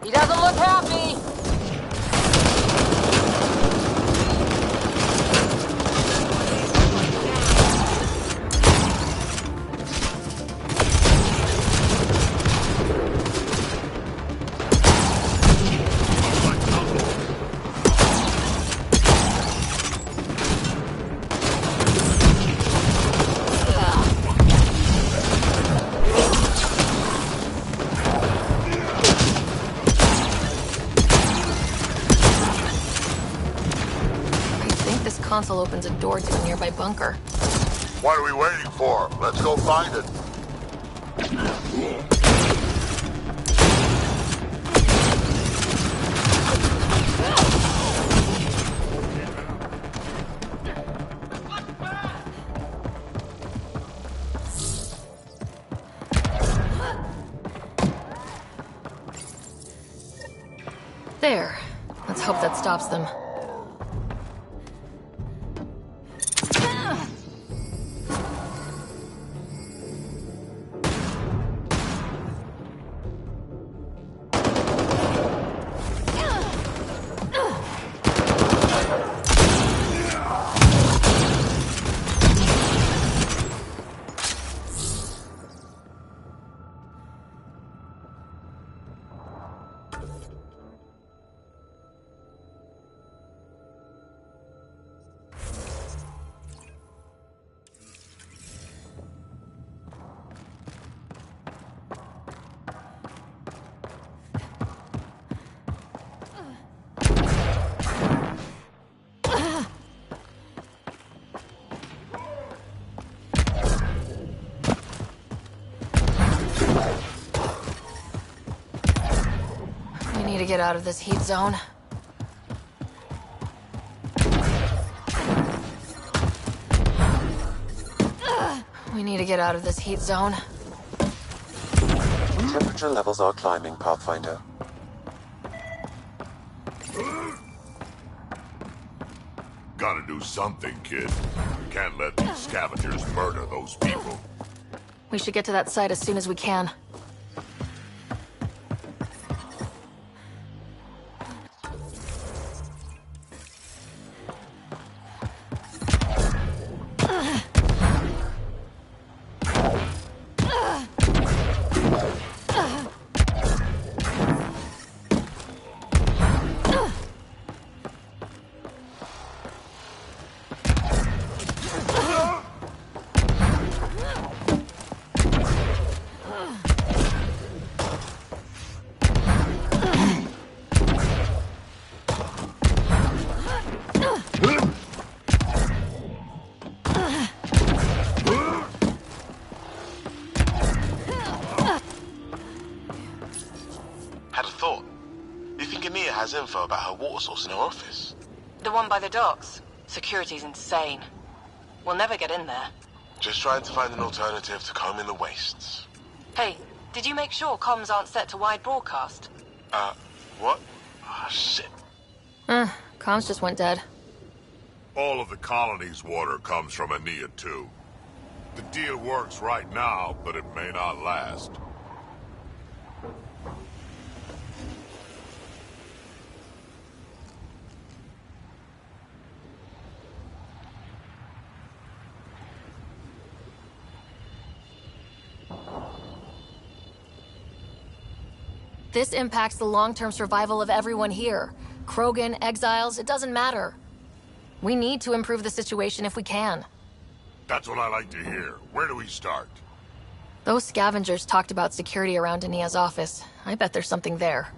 He doesn't look happy! Console opens a door to a nearby bunker. What are we waiting for? Let's go find it. There. Let's hope that stops them. get out of this heat zone. We need to get out of this heat zone. Temperature levels are climbing, Pathfinder. Gotta do something, kid. Can't let these scavengers murder those people. We should get to that site as soon as we can. Had a thought. You think Ania has info about her water source in her office? The one by the docks. Security's insane. We'll never get in there. Just trying to find an alternative to combing the wastes. Hey, did you make sure comms aren't set to wide broadcast? What? Ah, shit. Comms just went dead. All of the colony's water comes from Ania too. The deal works right now, but it may not last. This impacts the long-term survival of everyone here. Krogan, exiles, it doesn't matter. We need to improve the situation if we can. That's what I like to hear. Where do we start? Those scavengers talked about security around Ania's office. I bet there's something there.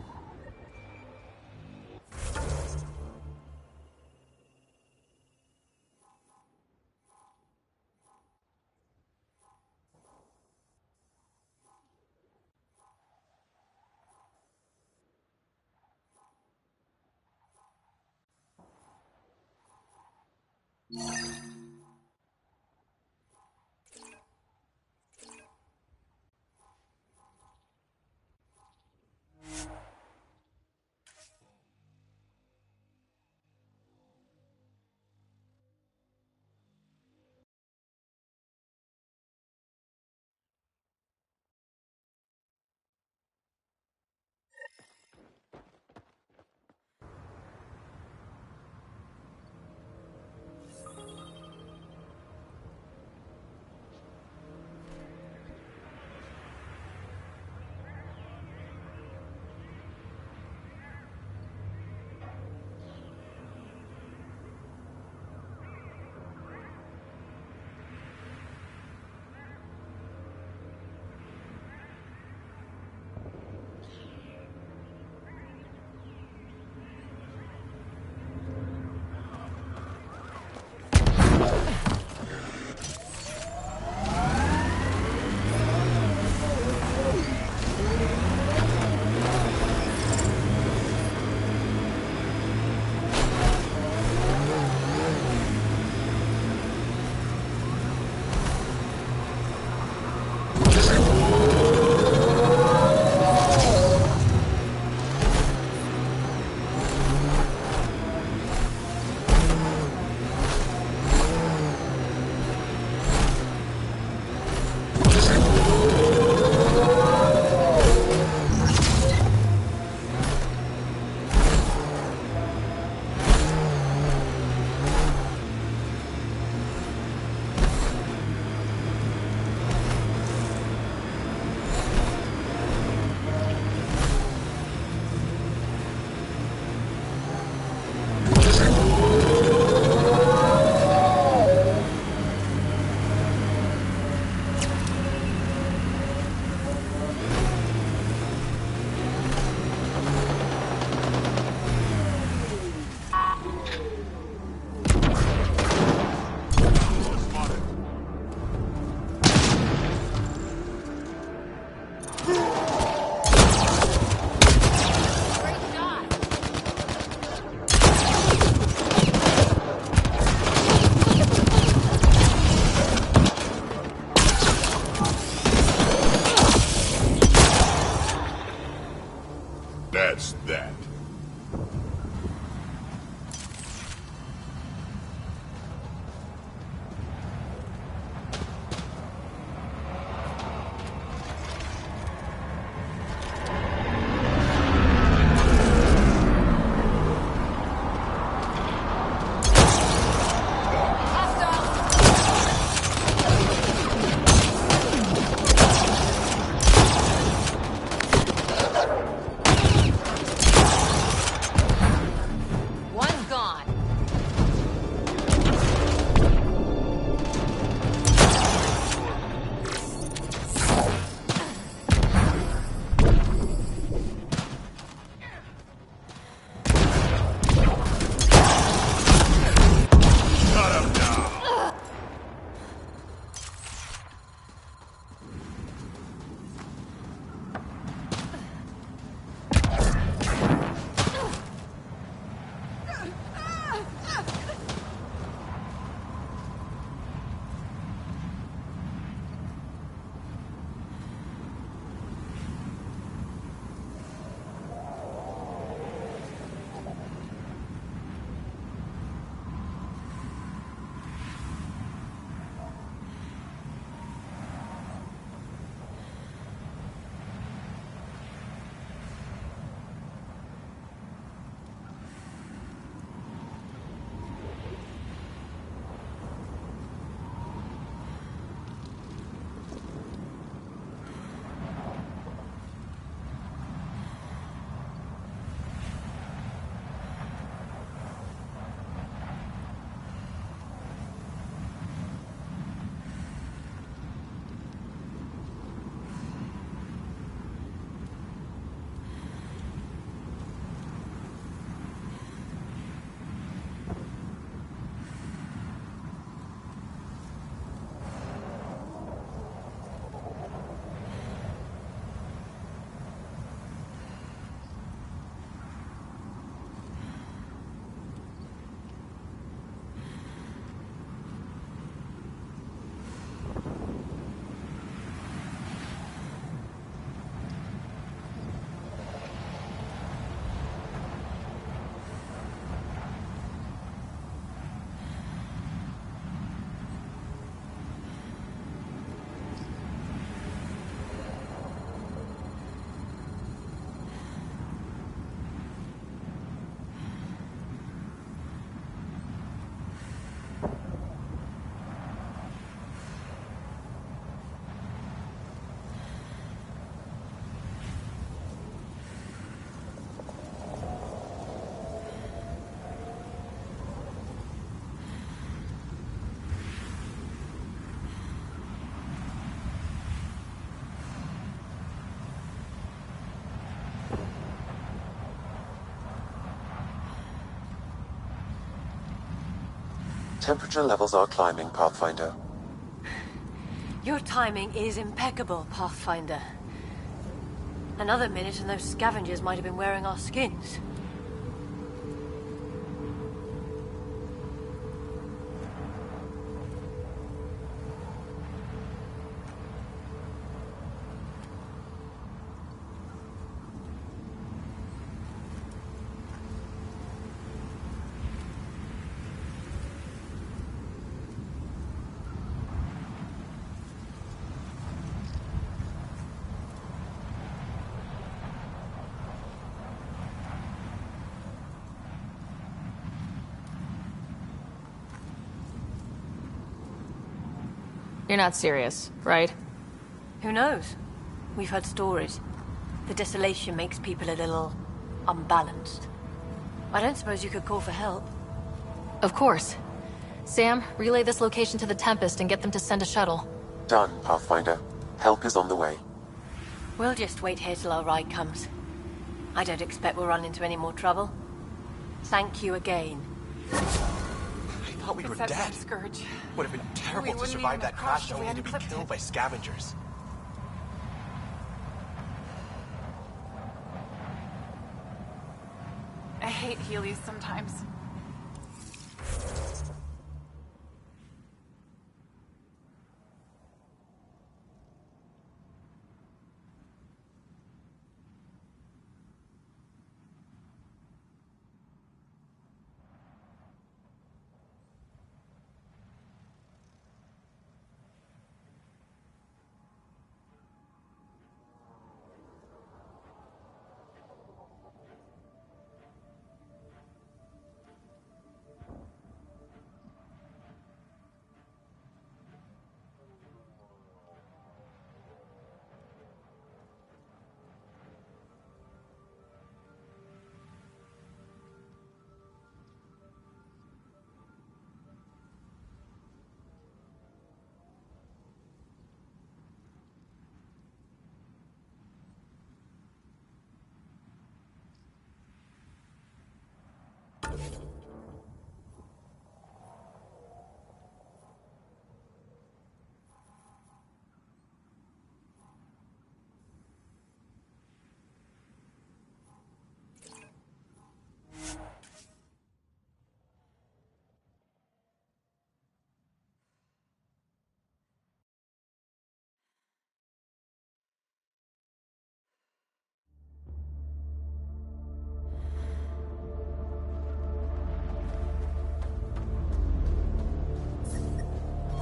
Temperature levels are climbing, Pathfinder. Your timing is impeccable, Pathfinder. Another minute and those scavengers might have been wearing our skins. You're not serious, right? Who knows? We've heard stories. The desolation makes people a little unbalanced. I don't suppose you could call for help. Of course. Sam, relay this location to the Tempest and get them to send a shuttle. Done, Pathfinder. Help is on the way. We'll just wait here till our ride comes. I don't expect we'll run into any more trouble. Thank you again. I thought we were dead. Scourge. Would have been terrible to survive that crash only to be killed by scavengers. I hate Heelys sometimes.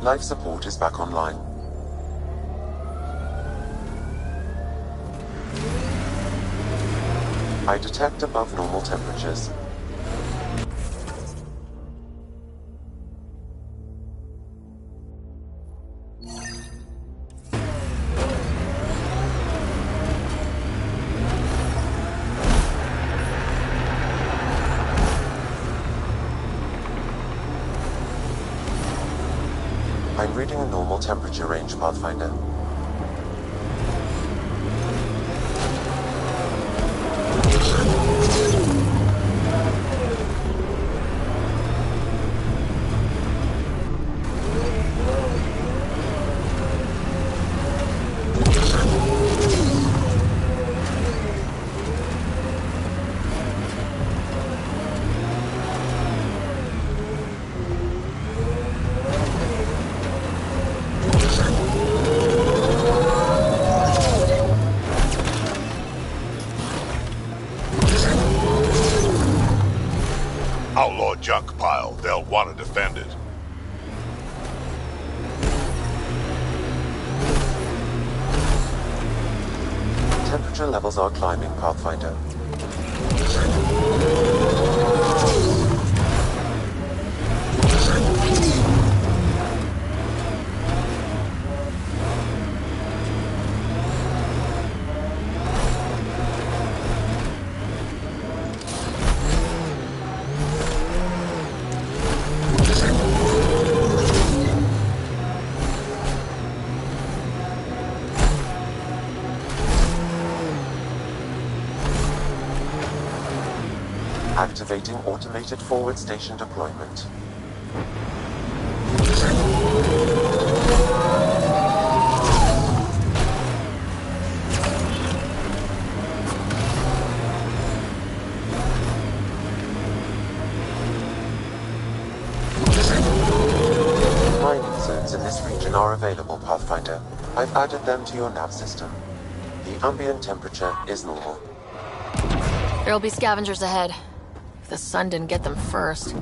Life support is back online. I detect above normal temperatures. I'm reading a normal temperature range, Pathfinder. Outlaw junk pile. They'll want to defend it. Temperature levels are climbing, Pathfinder. Activating automated forward station deployment. Mining zones in this region are available, Pathfinder. I've added them to your nav system. The ambient temperature is normal. There'll be scavengers ahead. If the sun didn't get them first.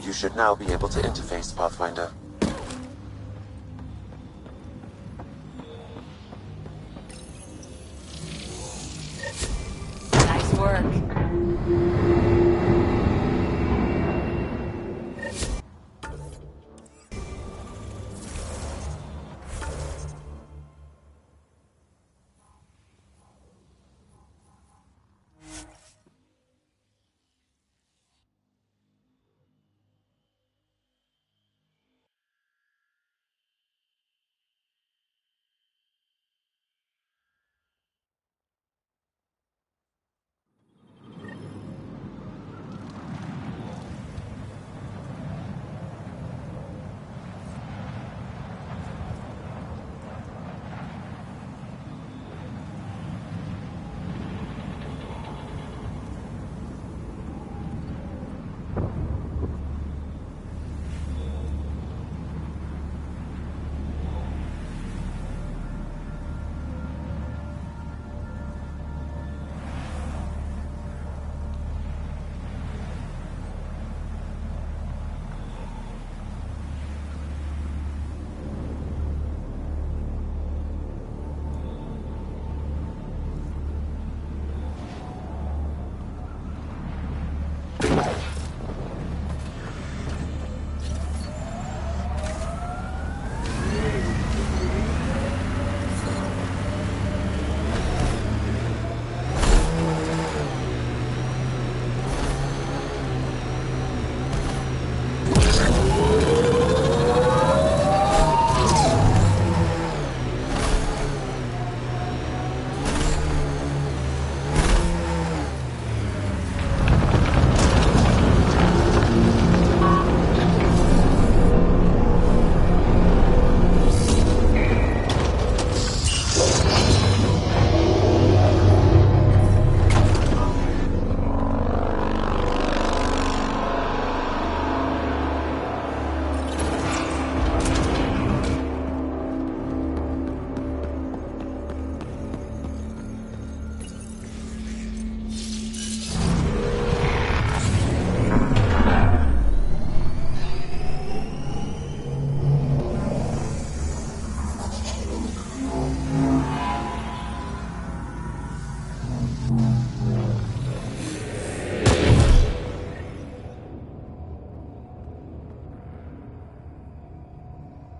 You should now be able to interface, Pathfinder. Nice work.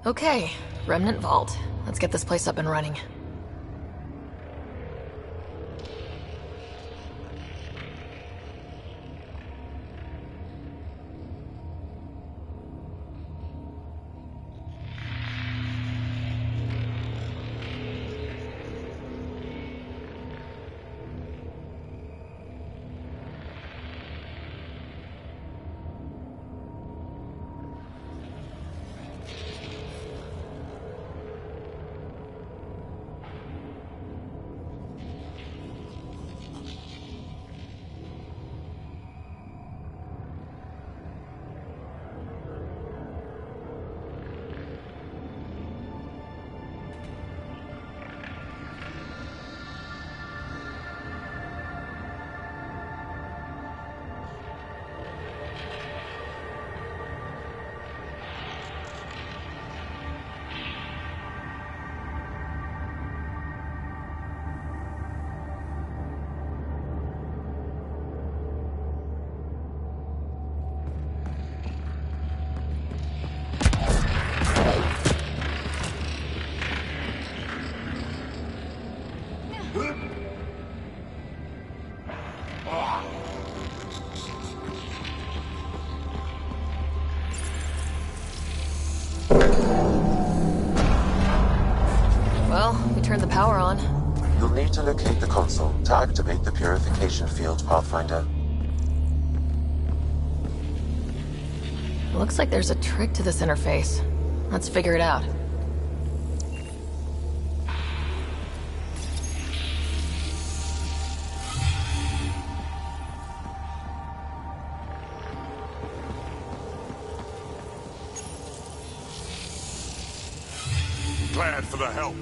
Okay, Remnant Vault. Let's get this place up and running. Well, we turned the power on. You'll need to locate the console to activate the purification field, Pathfinder. Looks like there's a trick to this interface. Let's figure it out. Glad for the help.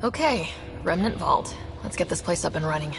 Okay, Remnant Vault. Let's get this place up and running.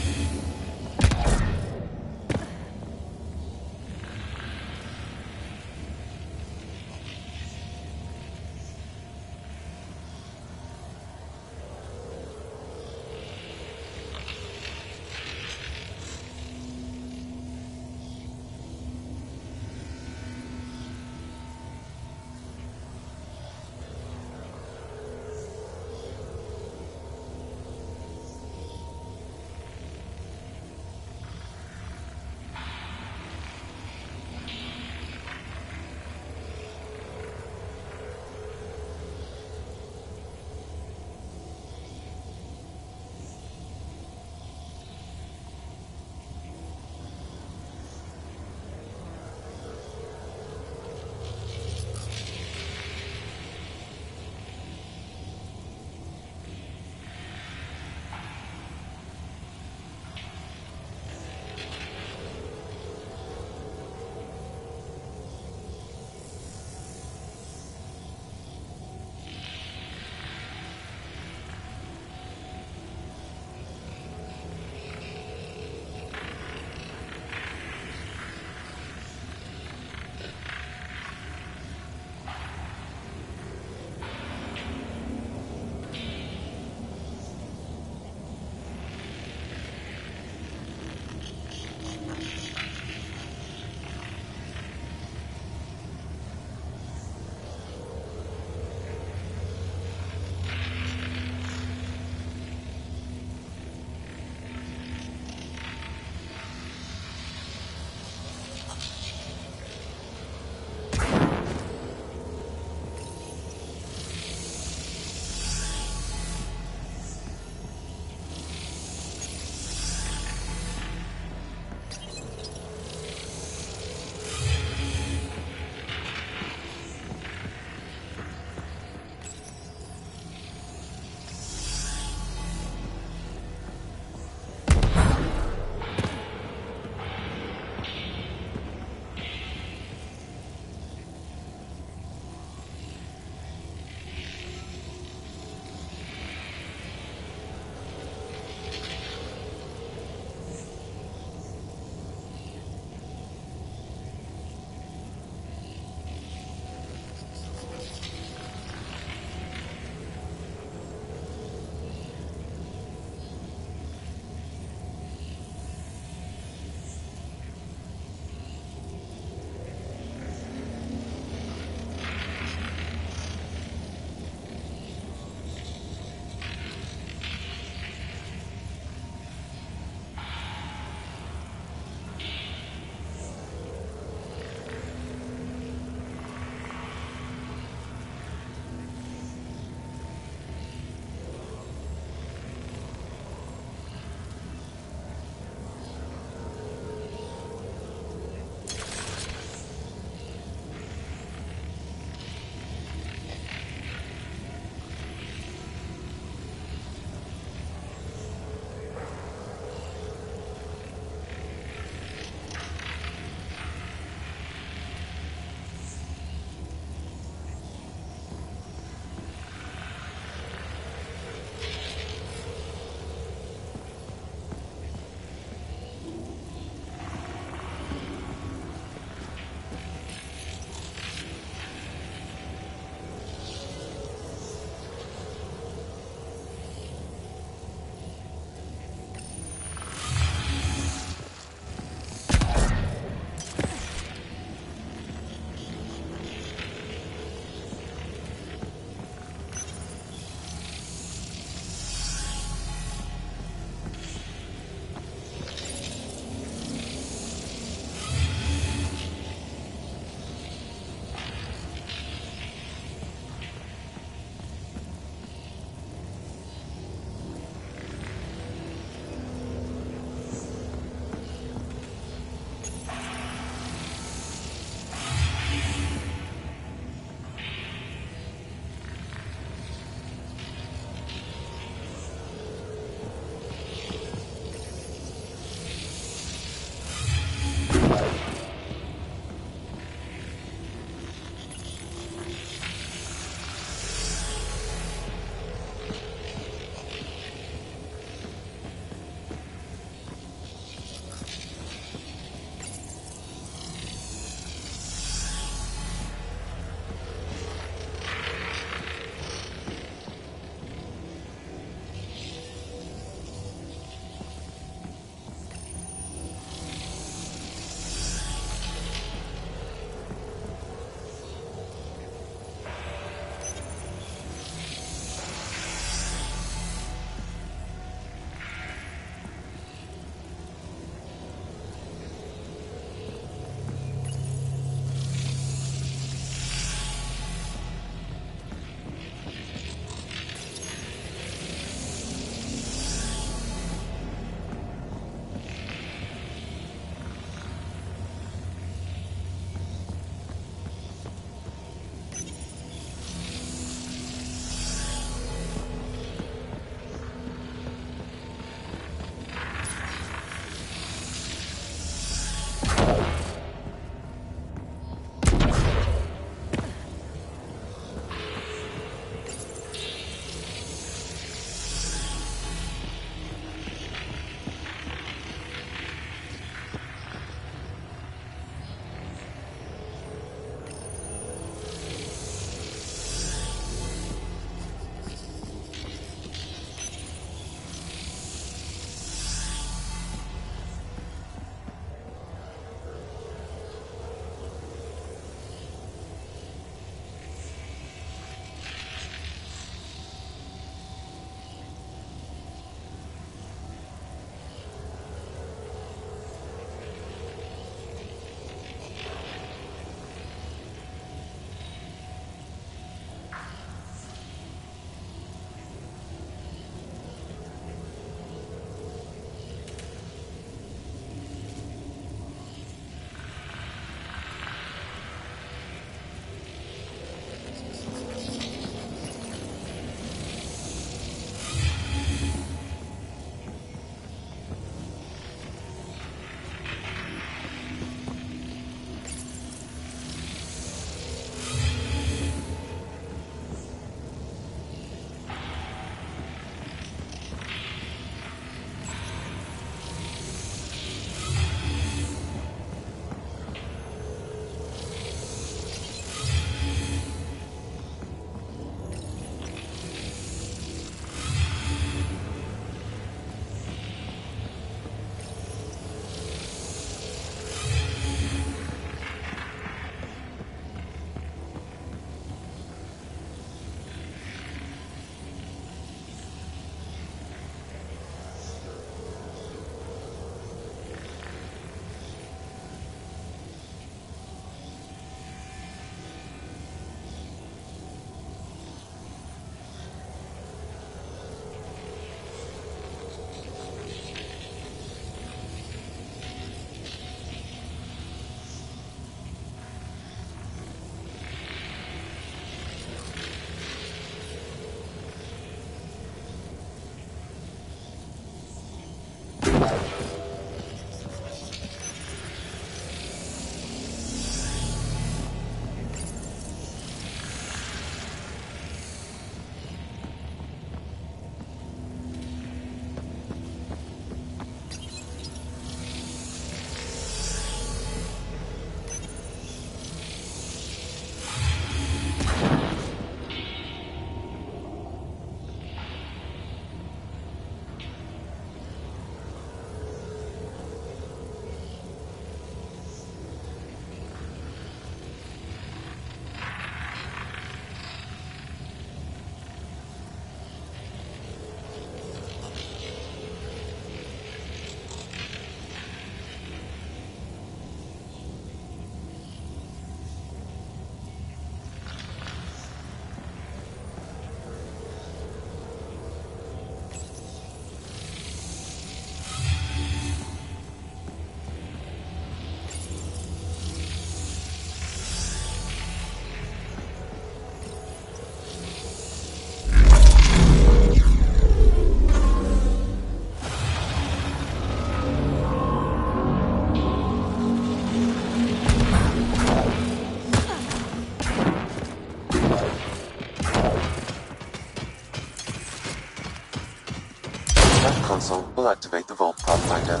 will activate the Vault Pathfinder.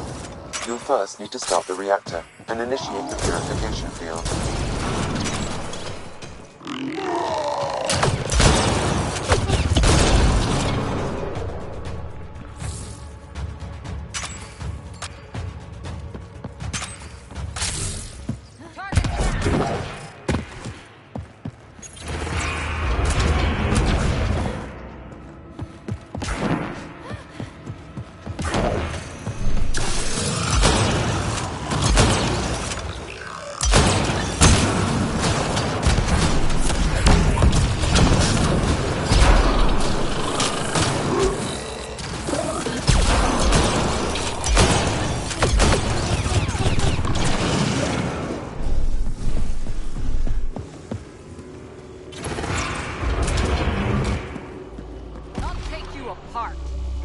You'll first need to start the reactor and initiate the purification field.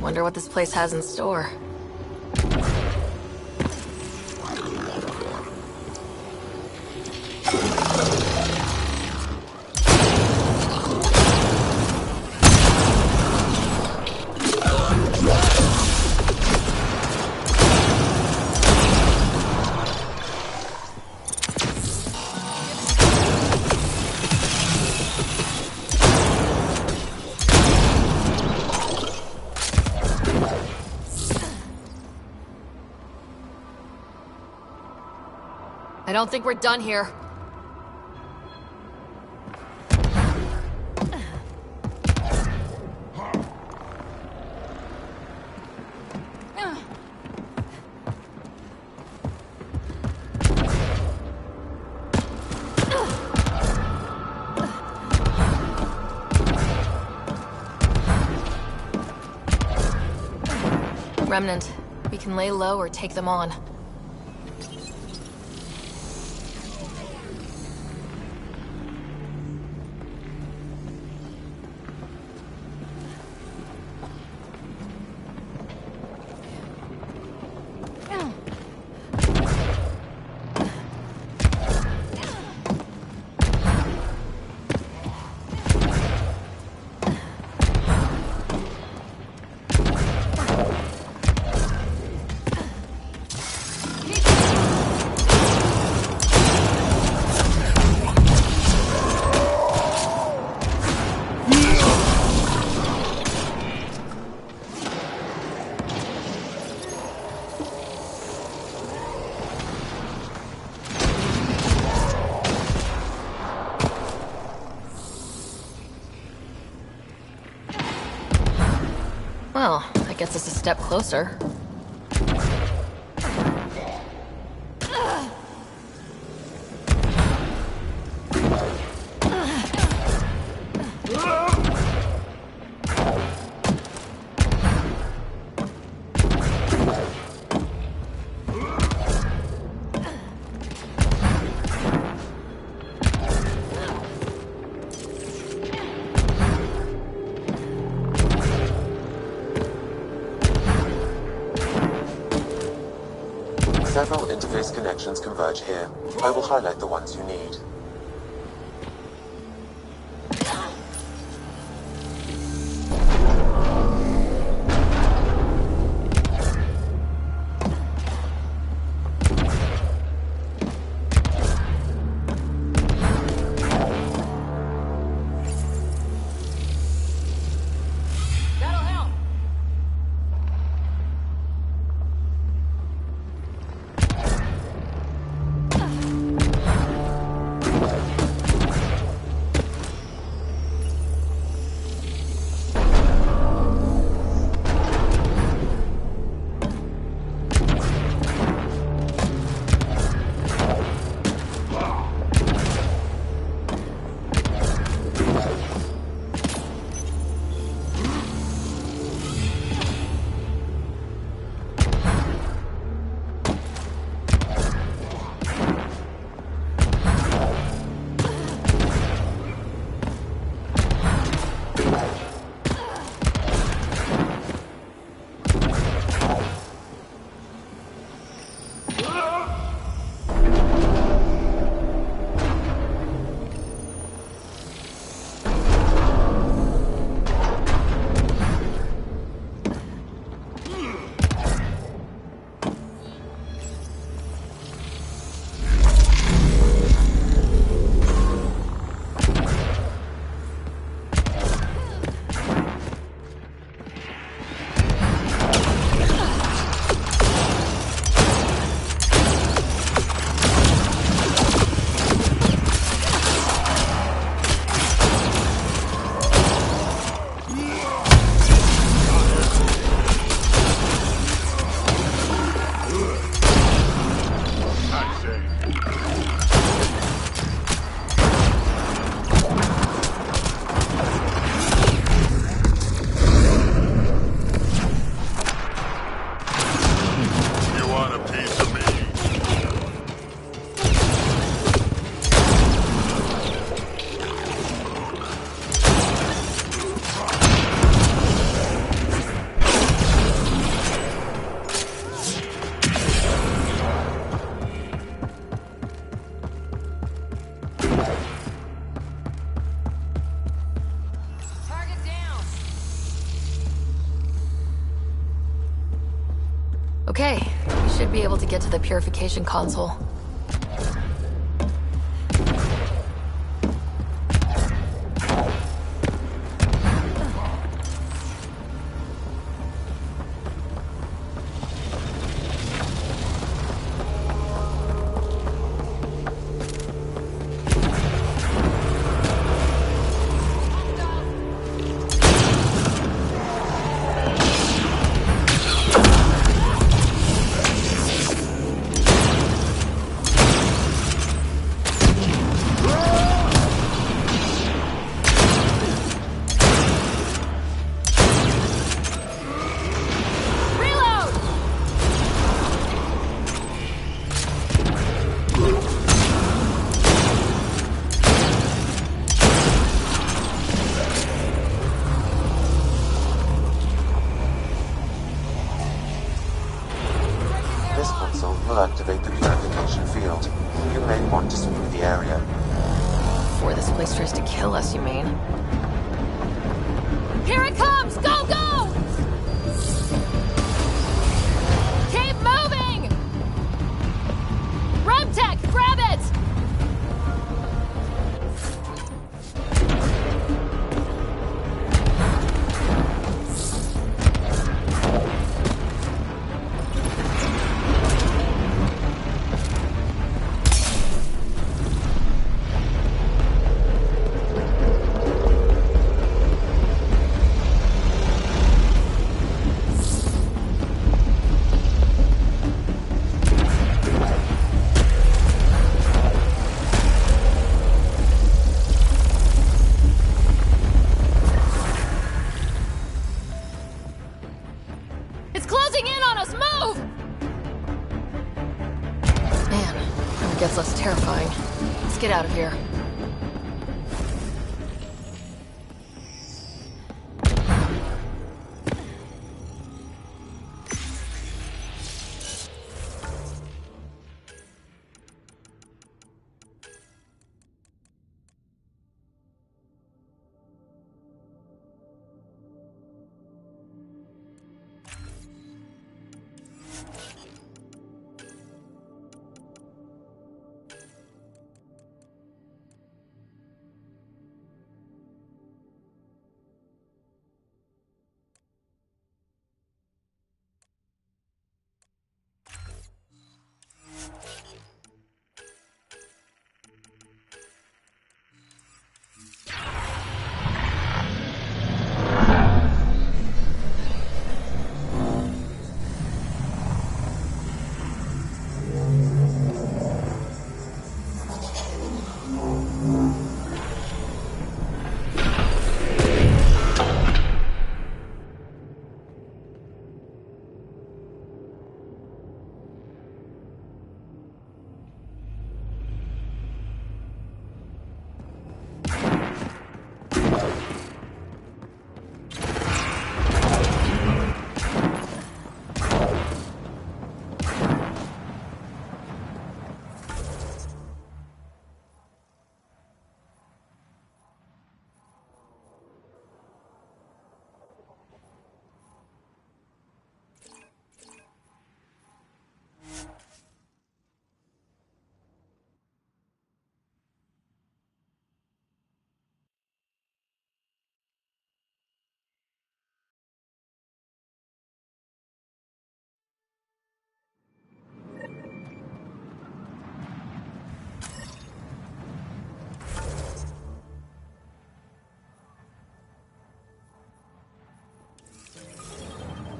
Wonder what this place has in store. I don't think we're done here. Remnant, we can lay low or take them on. Well, that gets us a step closer. Several interface connections converge here. I will highlight the ones you need. Should be able to get to the purification console. will activate the purification field. You may want to sweep the area. Before this place tries to kill us, you mean? Here it comes! Go, go! Keep moving! Remtech, grab it! Gets less terrifying. Let's get out of here.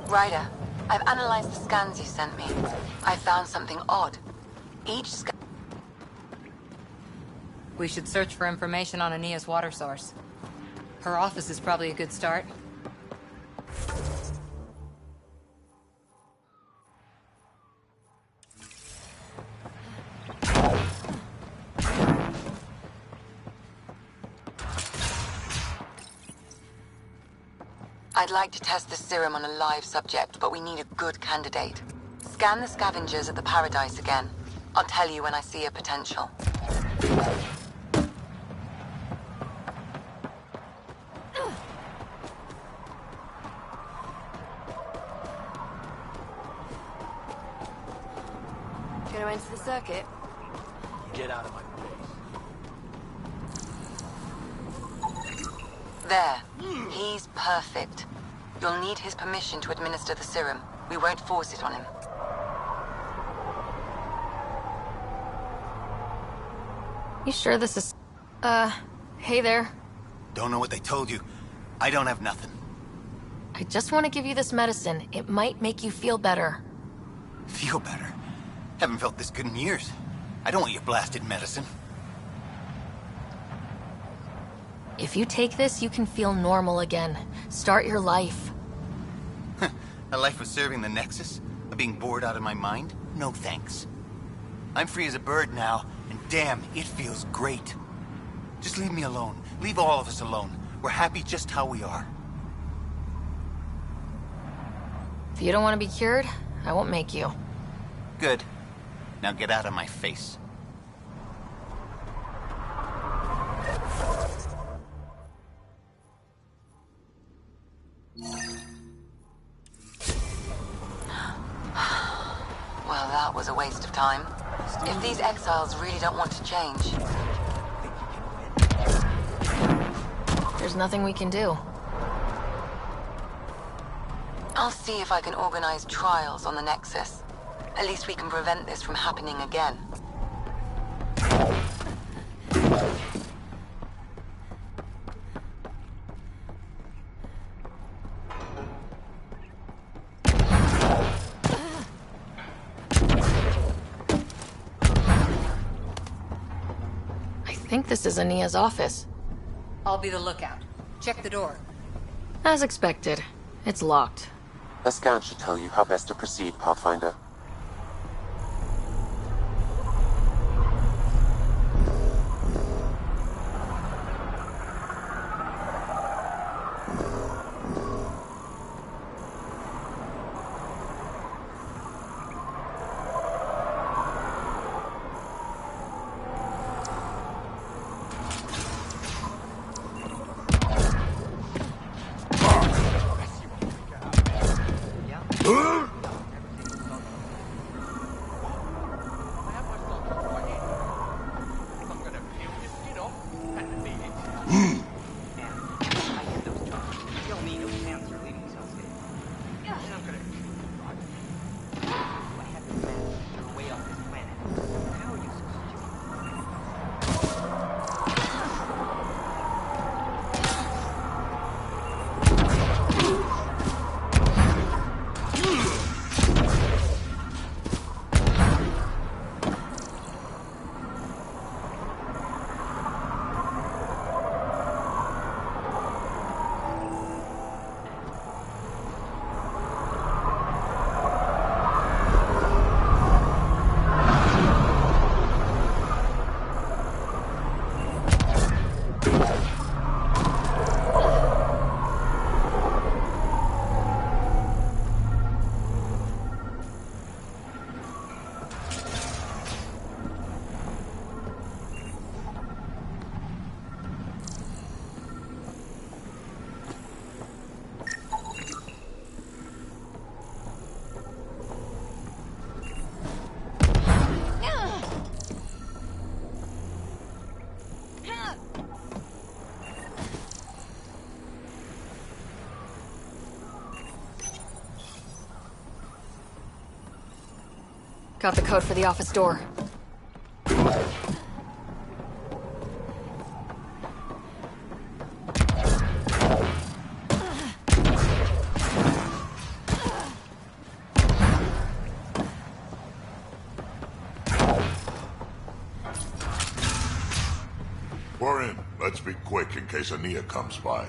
Ryder, I've analyzed the scans you sent me. I found something odd. Each scan... We should search for information on Ania's water source. Her office is probably a good start. I'd like to test the serum on a live subject, but we need a good candidate. Scan the scavengers at the Paradise again. I'll tell you when I see a potential. circuit. Get out of my way. There. He's perfect. You'll need his permission to administer the serum. We won't force it on him. You sure this is... hey there. Don't know what they told you. I don't have nothing. I just want to give you this medicine. It might make you feel better. Feel better? Haven't felt this good in years. I don't want your blasted medicine. If you take this, you can feel normal again. Start your life. A life of serving the Nexus? Of being bored out of my mind? No thanks. I'm free as a bird now, and damn, it feels great. Just leave me alone. Leave all of us alone. We're happy just how we are. If you don't want to be cured, I won't make you. Good. Now get out of my face. Well, that was a waste of time. If these exiles really don't want to change... There's nothing we can do. I'll see if I can organize trials on the Nexus. At least we can prevent this from happening again. I think this is Ania's office. I'll be the lookout. Check the door. As expected. It's locked. A scan should tell you how best to proceed, Pathfinder. Got the code for the office door. We're in. Let's be quick in case Ania comes by.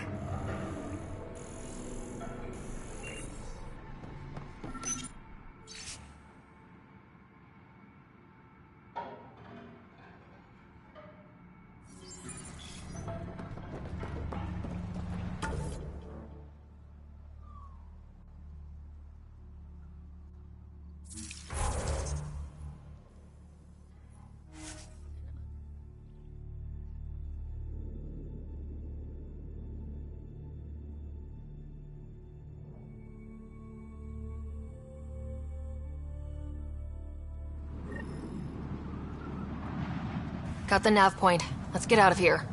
Got the nav point. Let's get out of here.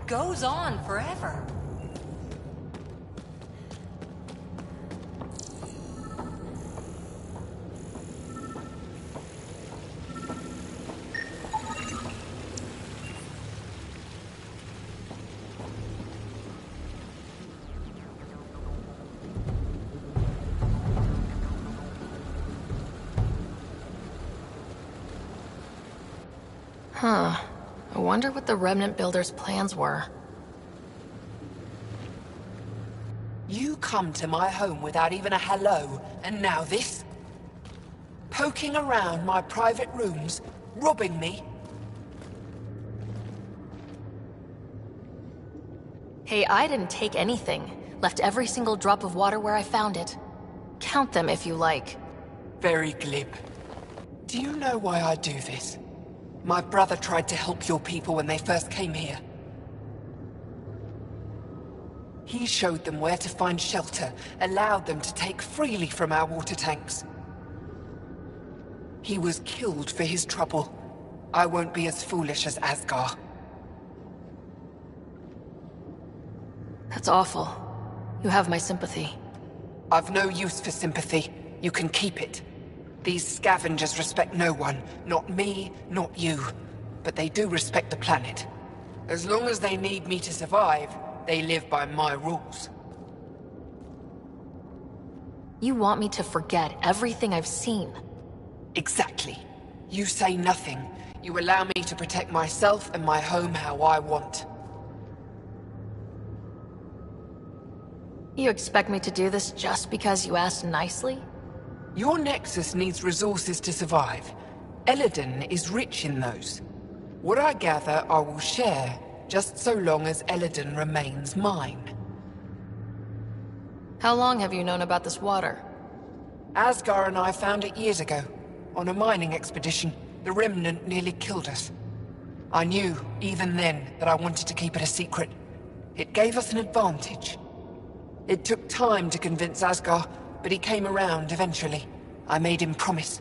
Goes on forever. Huh. I wonder what the Remnant Builders' plans were. You come to my home without even a hello, and now this? Poking around my private rooms, robbing me? Hey, I didn't take anything. Left every single drop of water where I found it. Count them if you like. Very glib. Do you know why I do this? My brother tried to help your people when they first came here. He showed them where to find shelter, allowed them to take freely from our water tanks. He was killed for his trouble. I won't be as foolish as Asgar. That's awful. You have my sympathy. I've no use for sympathy. You can keep it. These scavengers respect no one. Not me, not you. But they do respect the planet. As long as they need me to survive, they live by my rules. You want me to forget everything I've seen? Exactly. You say nothing. You allow me to protect myself and my home how I want. You expect me to do this just because you asked nicely? Your Nexus needs resources to survive. Eladin is rich in those. What I gather, I will share, just so long as Eladin remains mine. How long have you known about this water? Asgar and I found it years ago. On a mining expedition, the Remnant nearly killed us. I knew, even then, that I wanted to keep it a secret. It gave us an advantage. It took time to convince Asgar, but he came around eventually. I made him promise.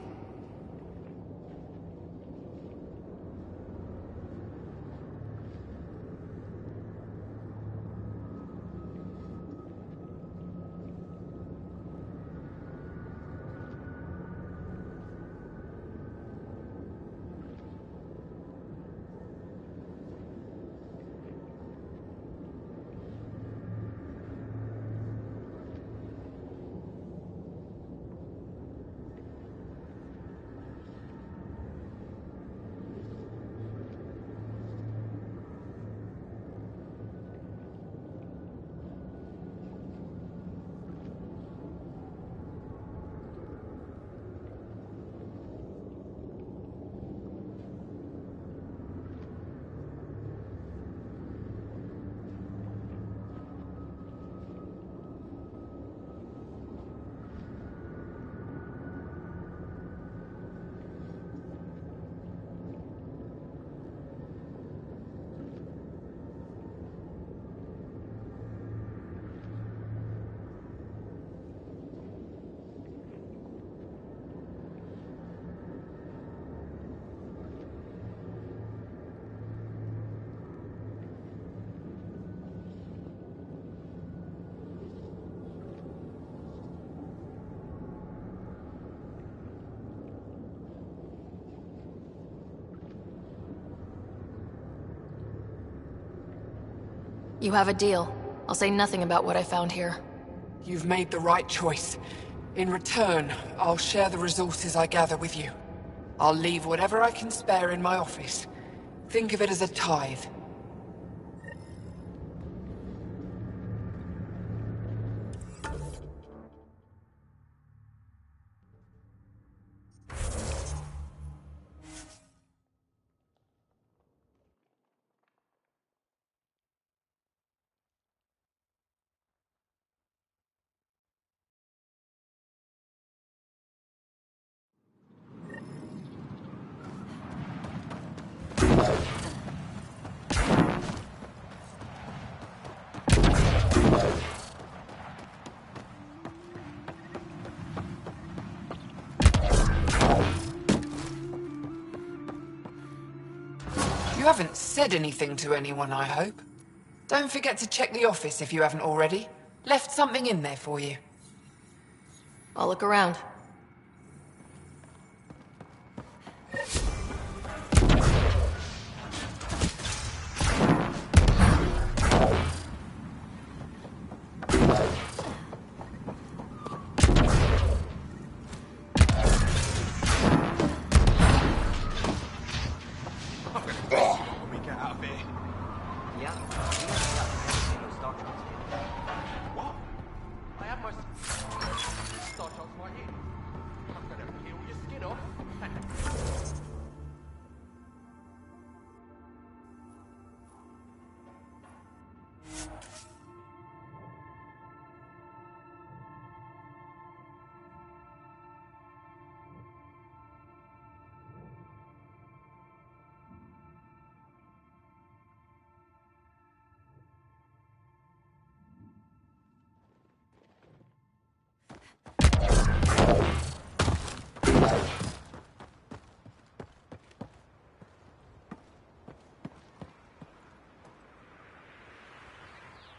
You have a deal. I'll say nothing about what I found here. You've made the right choice. In return, I'll share the resources I gather with you. I'll leave whatever I can spare in my office. Think of it as a tithe. You haven't said anything to anyone, I hope. Don't forget to check the office if you haven't already. Left something in there for you. I'll look around.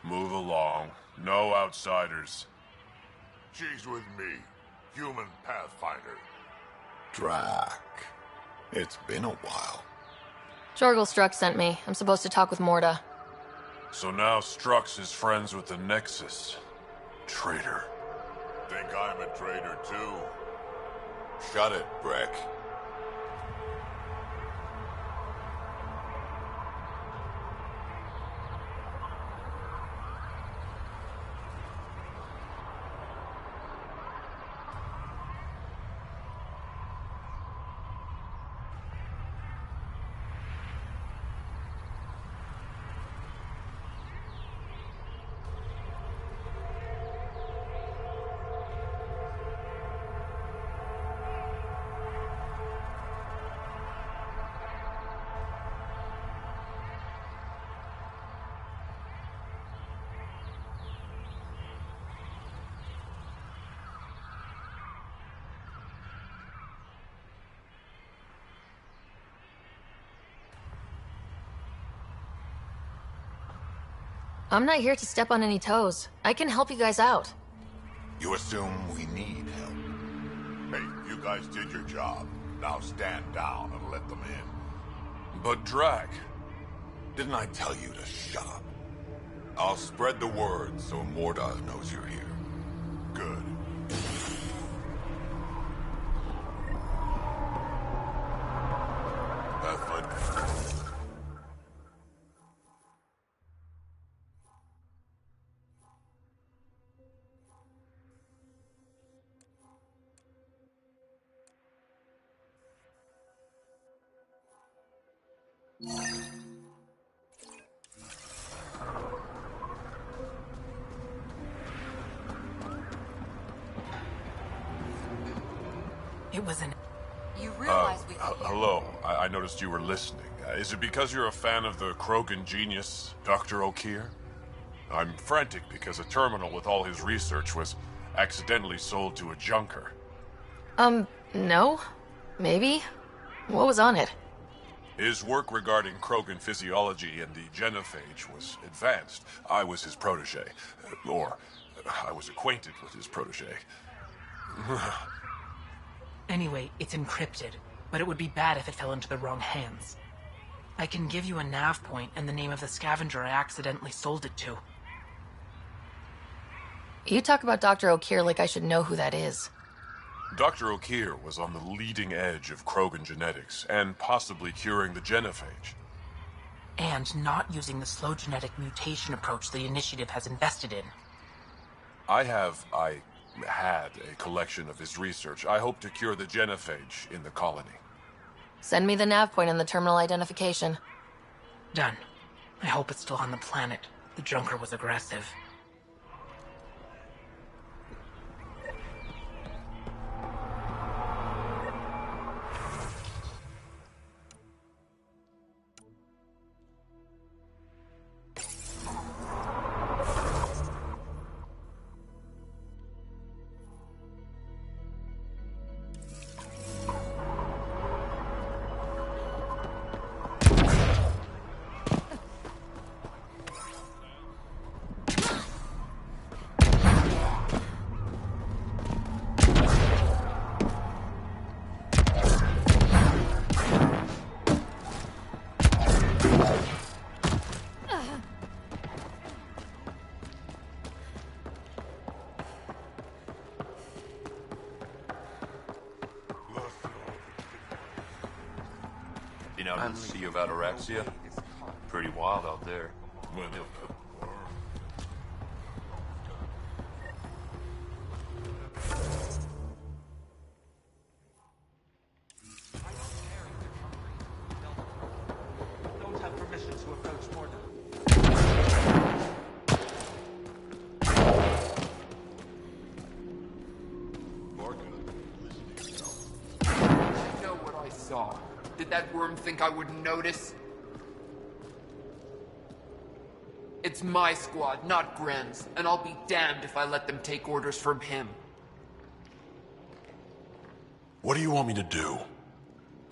Move along. No outsiders. She's with me, human Pathfinder. Drac. It's been a while. Jorgel Strux sent me. I'm supposed to talk with Morda. So now Strux is friends with the Nexus. Traitor. Think I'm a traitor too? Shut it, Breck. I'm not here to step on any toes. I can help you guys out. You assume we need help. Hey, you guys did your job. Now stand down and let them in. But Drac... Didn't I tell you to shut up? I'll spread the word so Morda knows you're here. Good. Pathfinder. It was an... You realize we... Hello. I noticed you were listening. Is it because you're a fan of the Krogan genius, Dr. O'Keir? I'm frantic because a terminal with all his research was accidentally sold to a junker. No? Maybe? What was on it? His work regarding Krogan physiology and the genophage was advanced. I was his protege. Or, I was acquainted with his protege. Anyway, it's encrypted, but it would be bad if it fell into the wrong hands. I can give you a nav point and the name of the scavenger I accidentally sold it to. You talk about Dr. O'Keir like I should know who that is. Dr. O'Keir was on the leading edge of Krogan genetics, and possibly curing the genophage. And not using the slow genetic mutation approach the Initiative has invested in. I had a collection of his research. I hope to cure the genophage in the colony. Send me the nav point and the terminal identification. Done. I hope it's still on the planet. The Junker was aggressive. Been out in the sea of Ataraxia? Pretty wild out there. Don't have permission to approach Morda. You know what I saw? Did that worm think I wouldn't notice? It's my squad, not Gren's, and I'll be damned if I let them take orders from him. What do you want me to do?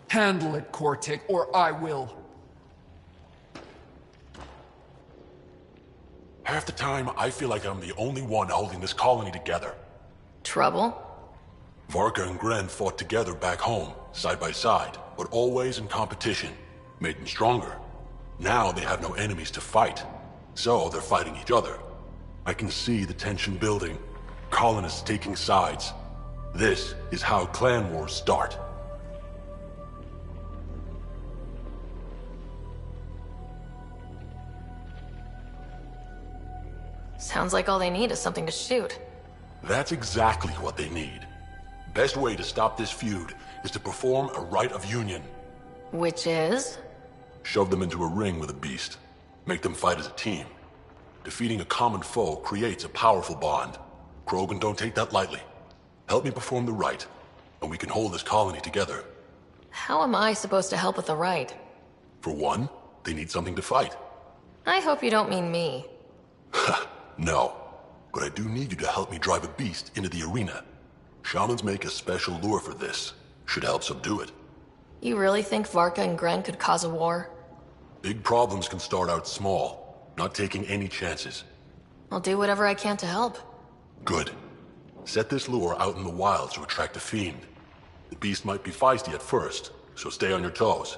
Handle it, Cortic, or I will. Half the time, I feel like I'm the only one holding this colony together. Trouble? Varka and Gren fought together back home, side by side, but always in competition. Made them stronger. Now they have no enemies to fight, so they're fighting each other. I can see the tension building, colonists taking sides. This is how clan wars start. Sounds like all they need is something to shoot. That's exactly what they need. Best way to stop this feud is to perform a rite of union. Which is? Shove them into a ring with a beast. Make them fight as a team. Defeating a common foe creates a powerful bond. Krogan don't take that lightly. Help me perform the rite, and we can hold this colony together. How am I supposed to help with the rite? For one, they need something to fight. I hope you don't mean me. No, but I do need you to help me drive a beast into the arena. Shamans make a special lure for this. Should help subdue it. You really think Varka and Gren could cause a war? Big problems can start out small, not taking any chances. I'll do whatever I can to help. Good. Set this lure out in the wilds to attract a fiend. The beast might be feisty at first, so stay on your toes.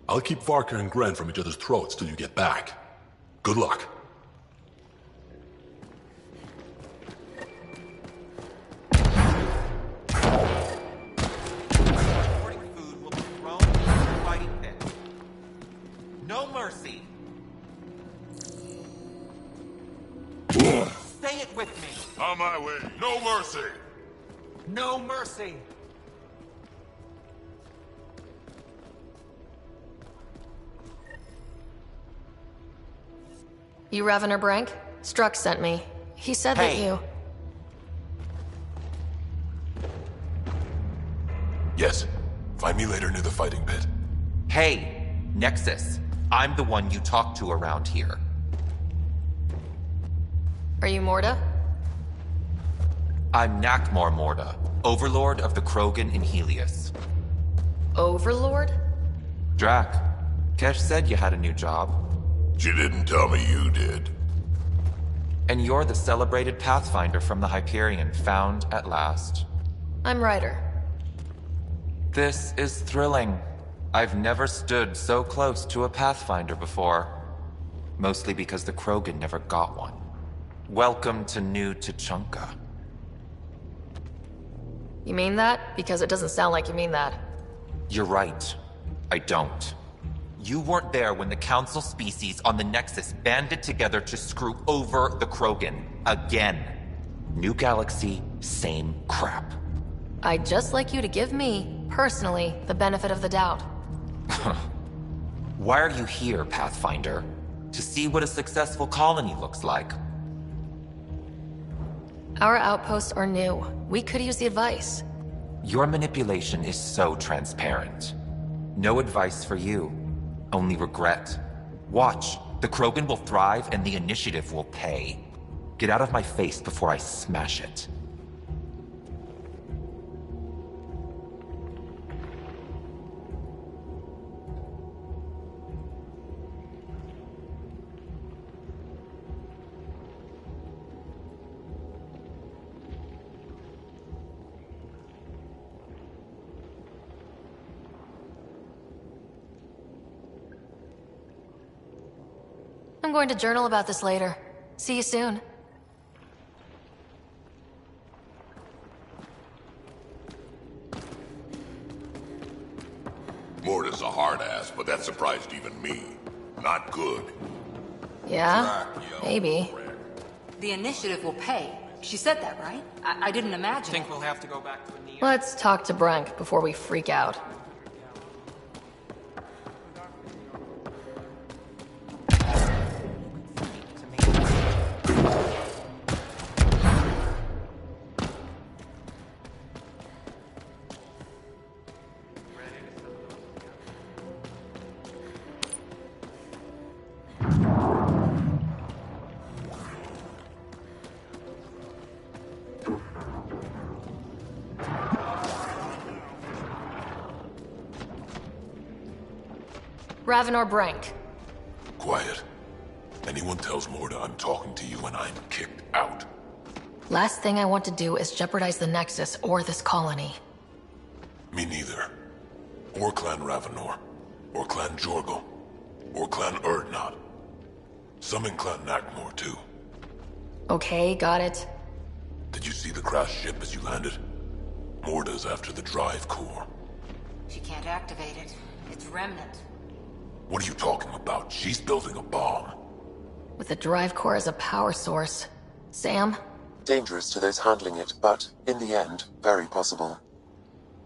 I'll keep Varka and Gren from each other's throats till you get back. Good luck. No mercy. Say it with me. On my way. No mercy. No mercy. You Ravener Brank? Struck sent me. He said that you... Yes. Find me later near the fighting pit. Hey, Nexus. I'm the one you talk to around here. Are you Morda? I'm Nakmor Morda, Overlord of the Krogan in Helios. Overlord? Drac, Kesh said you had a new job. She didn't tell me you did. And you're the celebrated Pathfinder from the Hyperion, found at last. I'm Ryder. This is thrilling. I've never stood so close to a Pathfinder before. Mostly because the Krogan never got one. Welcome to New Tuchanka. You mean that? Because it doesn't sound like you mean that. You're right. I don't. You weren't there when the Council species on the Nexus banded together to screw over the Krogan. Again. New galaxy, same crap. I'd just like you to give me, personally, the benefit of the doubt. Why are you here, Pathfinder? To see what a successful colony looks like. Our outposts are new. We could use the advice. Your manipulation is so transparent. No advice for you. Only regret. Watch. The Krogan will thrive and the initiative will pay. Get out of my face before I smash it. I'm going to journal about this later. See you soon. Morta's a hard ass, but that surprised even me. Not good. Yeah? Maybe. The initiative will pay. She said that, right? I didn't imagine. Think we'll have to go back to the Neo. Let's talk to Brank before we freak out. Ravenor Brank. Quiet. Anyone tells Morta I'm talking to you and I'm kicked out. Last thing I want to do is jeopardize the Nexus or this colony. Me neither. Or Clan Ravenor. Or Clan Jorgal. Or Clan Urdnot. Some in Clan Nakmor too. Okay, got it. Did you see the crashed ship as you landed? Morta's after the drive core. She can't activate it. It's remnant. What are you talking about? She's building a bomb. With the drive core as a power source. Sam? Dangerous to those handling it, but, in the end, very possible.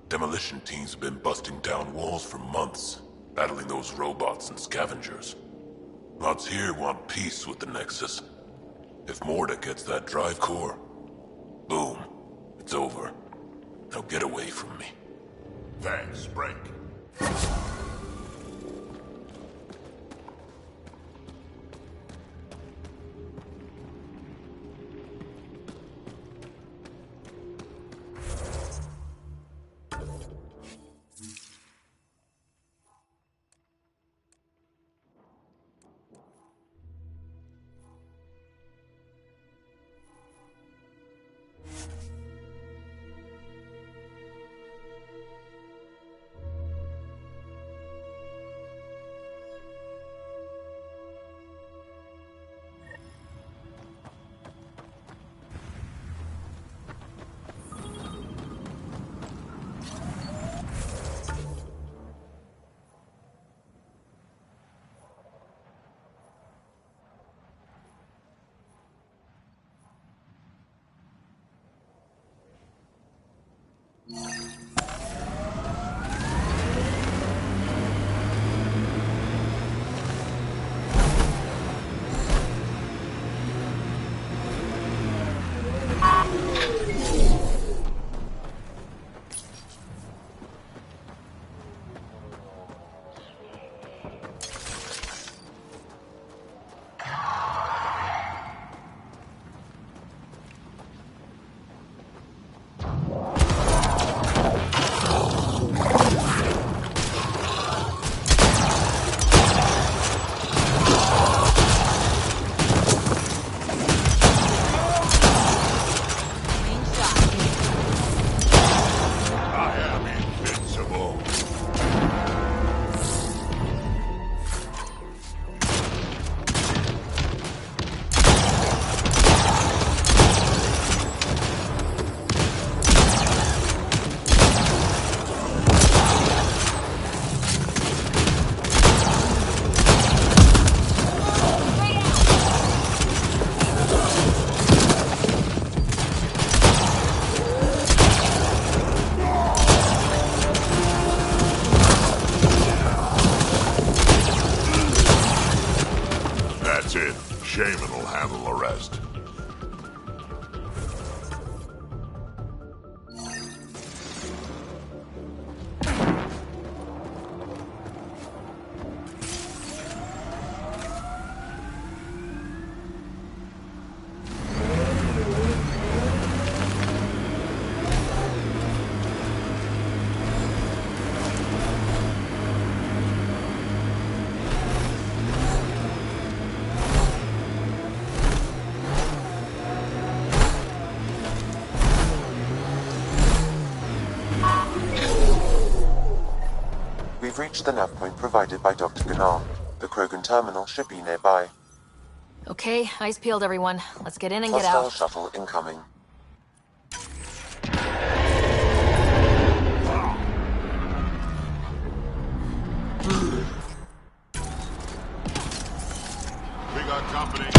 Demolition teams have been busting down walls for months, battling those robots and scavengers. Lots here want peace with the Nexus. If Morta gets that drive core, boom, it's over. Now get away from me. Thanks, Brank. You've reached the nav point provided by Dr. Gunnar. The Krogan terminal should be nearby. Okay, eyes peeled, everyone. Let's get in and get Hostile out. shuttle incoming. We got company.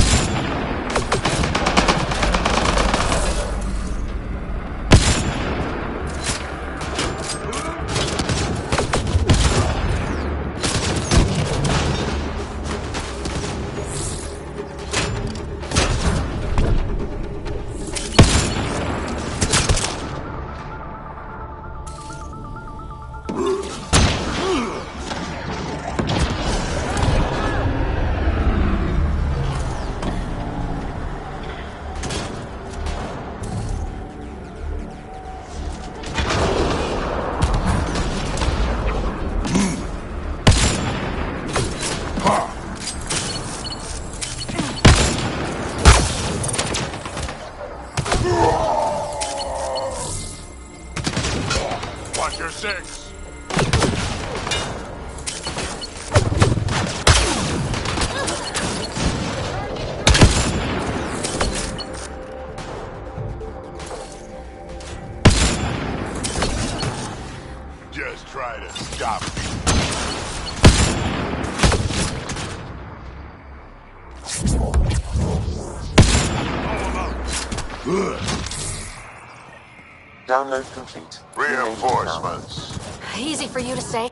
Watch your six. Just try to stop me. Download complete. Reinforcements. Easy for you to say.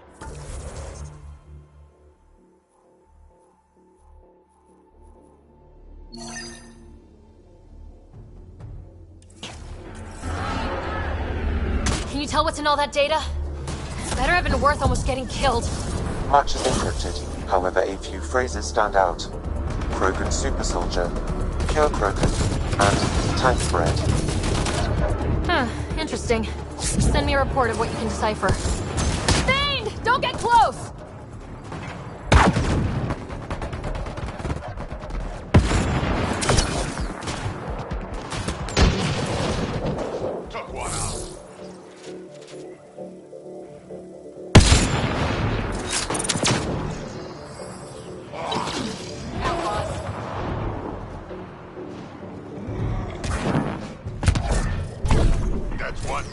Can you tell what's in all that data? Better have been worth almost getting killed. Much is encrypted, however a few phrases stand out. Krogan super soldier, pure Krogan, and tank bread. Huh, interesting. Send me a report of what you can decipher. Thane! Don't get close! Took one out. That's one.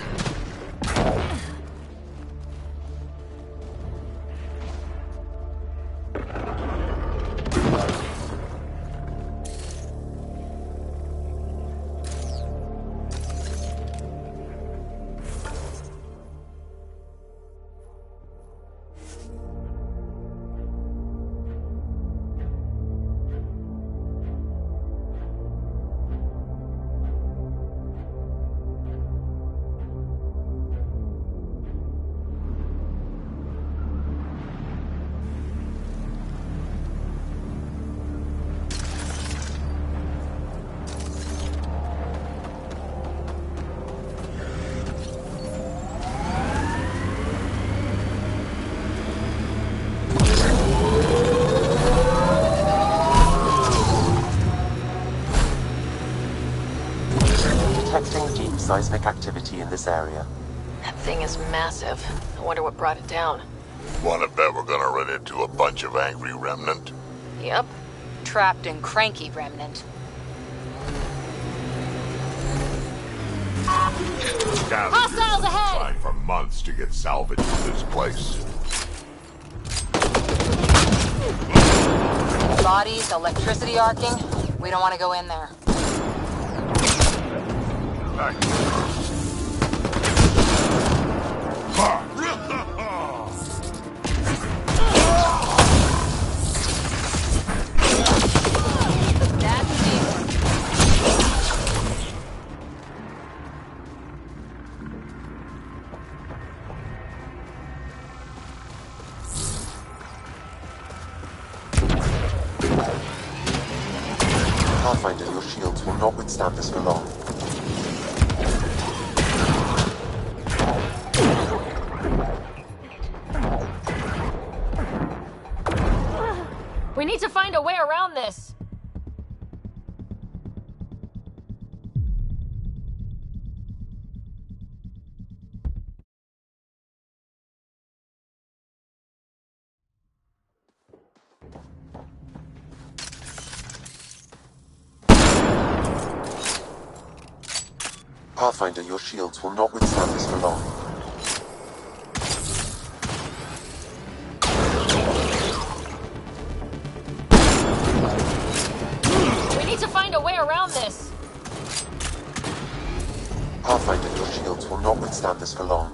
Detecting deep seismic activity in this area. That thing is massive. I wonder what brought it down. Wanna bet we're gonna run into a bunch of angry remnant? Yep. Trapped and cranky remnant. Hostiles ahead! Tried for months to get salvage from this place. Bodies, electricity arcing. We don't want to go in there. Pathfinder, your shields will not withstand this for long. We need to find a way around this. Pathfinder, your shields will not withstand this for long. We need to find a way around this. Pathfinder, your shields will not withstand this for long.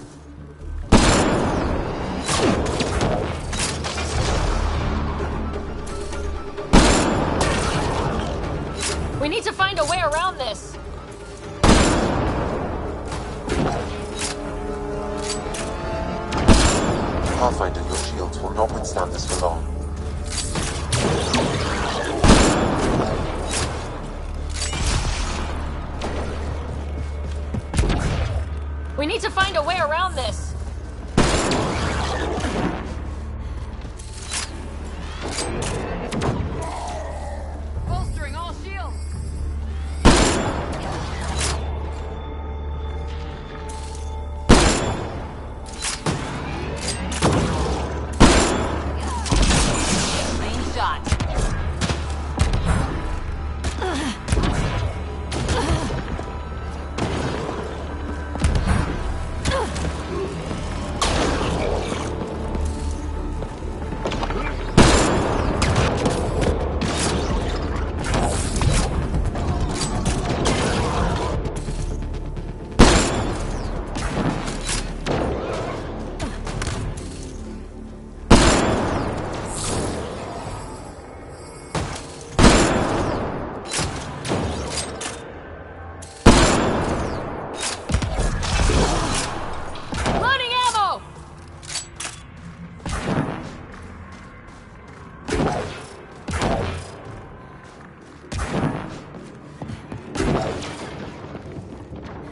We need to find a way around this. Pathfinder, your shields will not withstand this for long. We need to find a way around this. Bolstering all shields. Main shot. Loading ammo!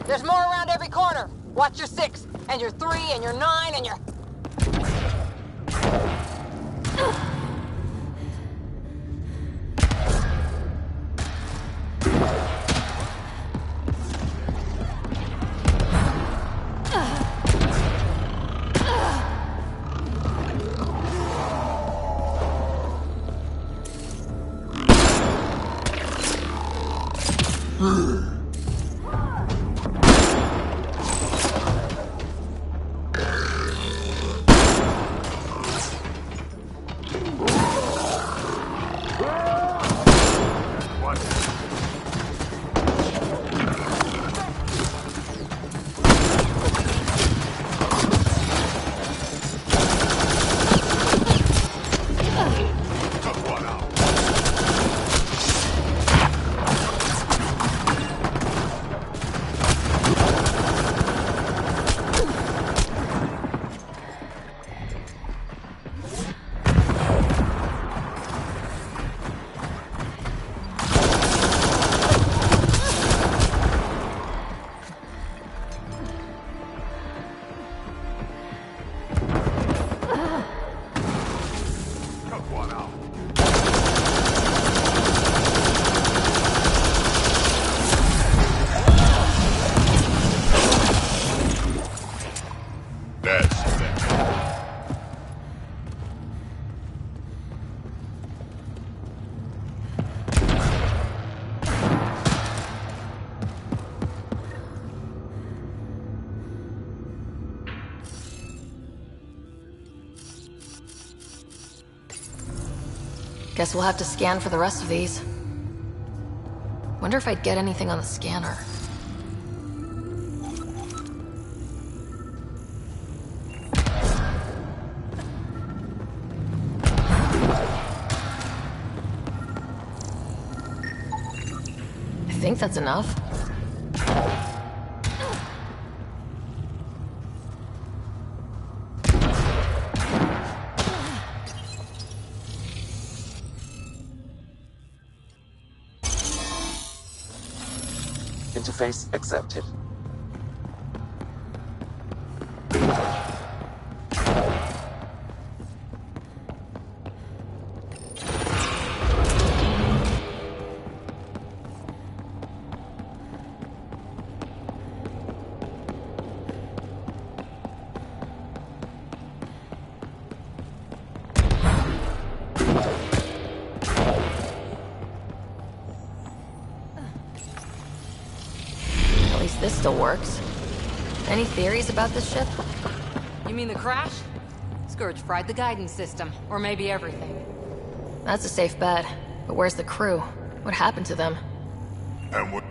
There's more around every corner. Watch your 6, and your 3, and your 9, and your... Guess we'll have to scan for the rest of these. Wonder if I'd get anything on the scanner. I think that's enough. Interface accepted. least this still works. Any theories about this ship? You mean the crash? Scourge fried the guidance system, or maybe everything. That's a safe bet. But where's the crew? What happened to them? And what...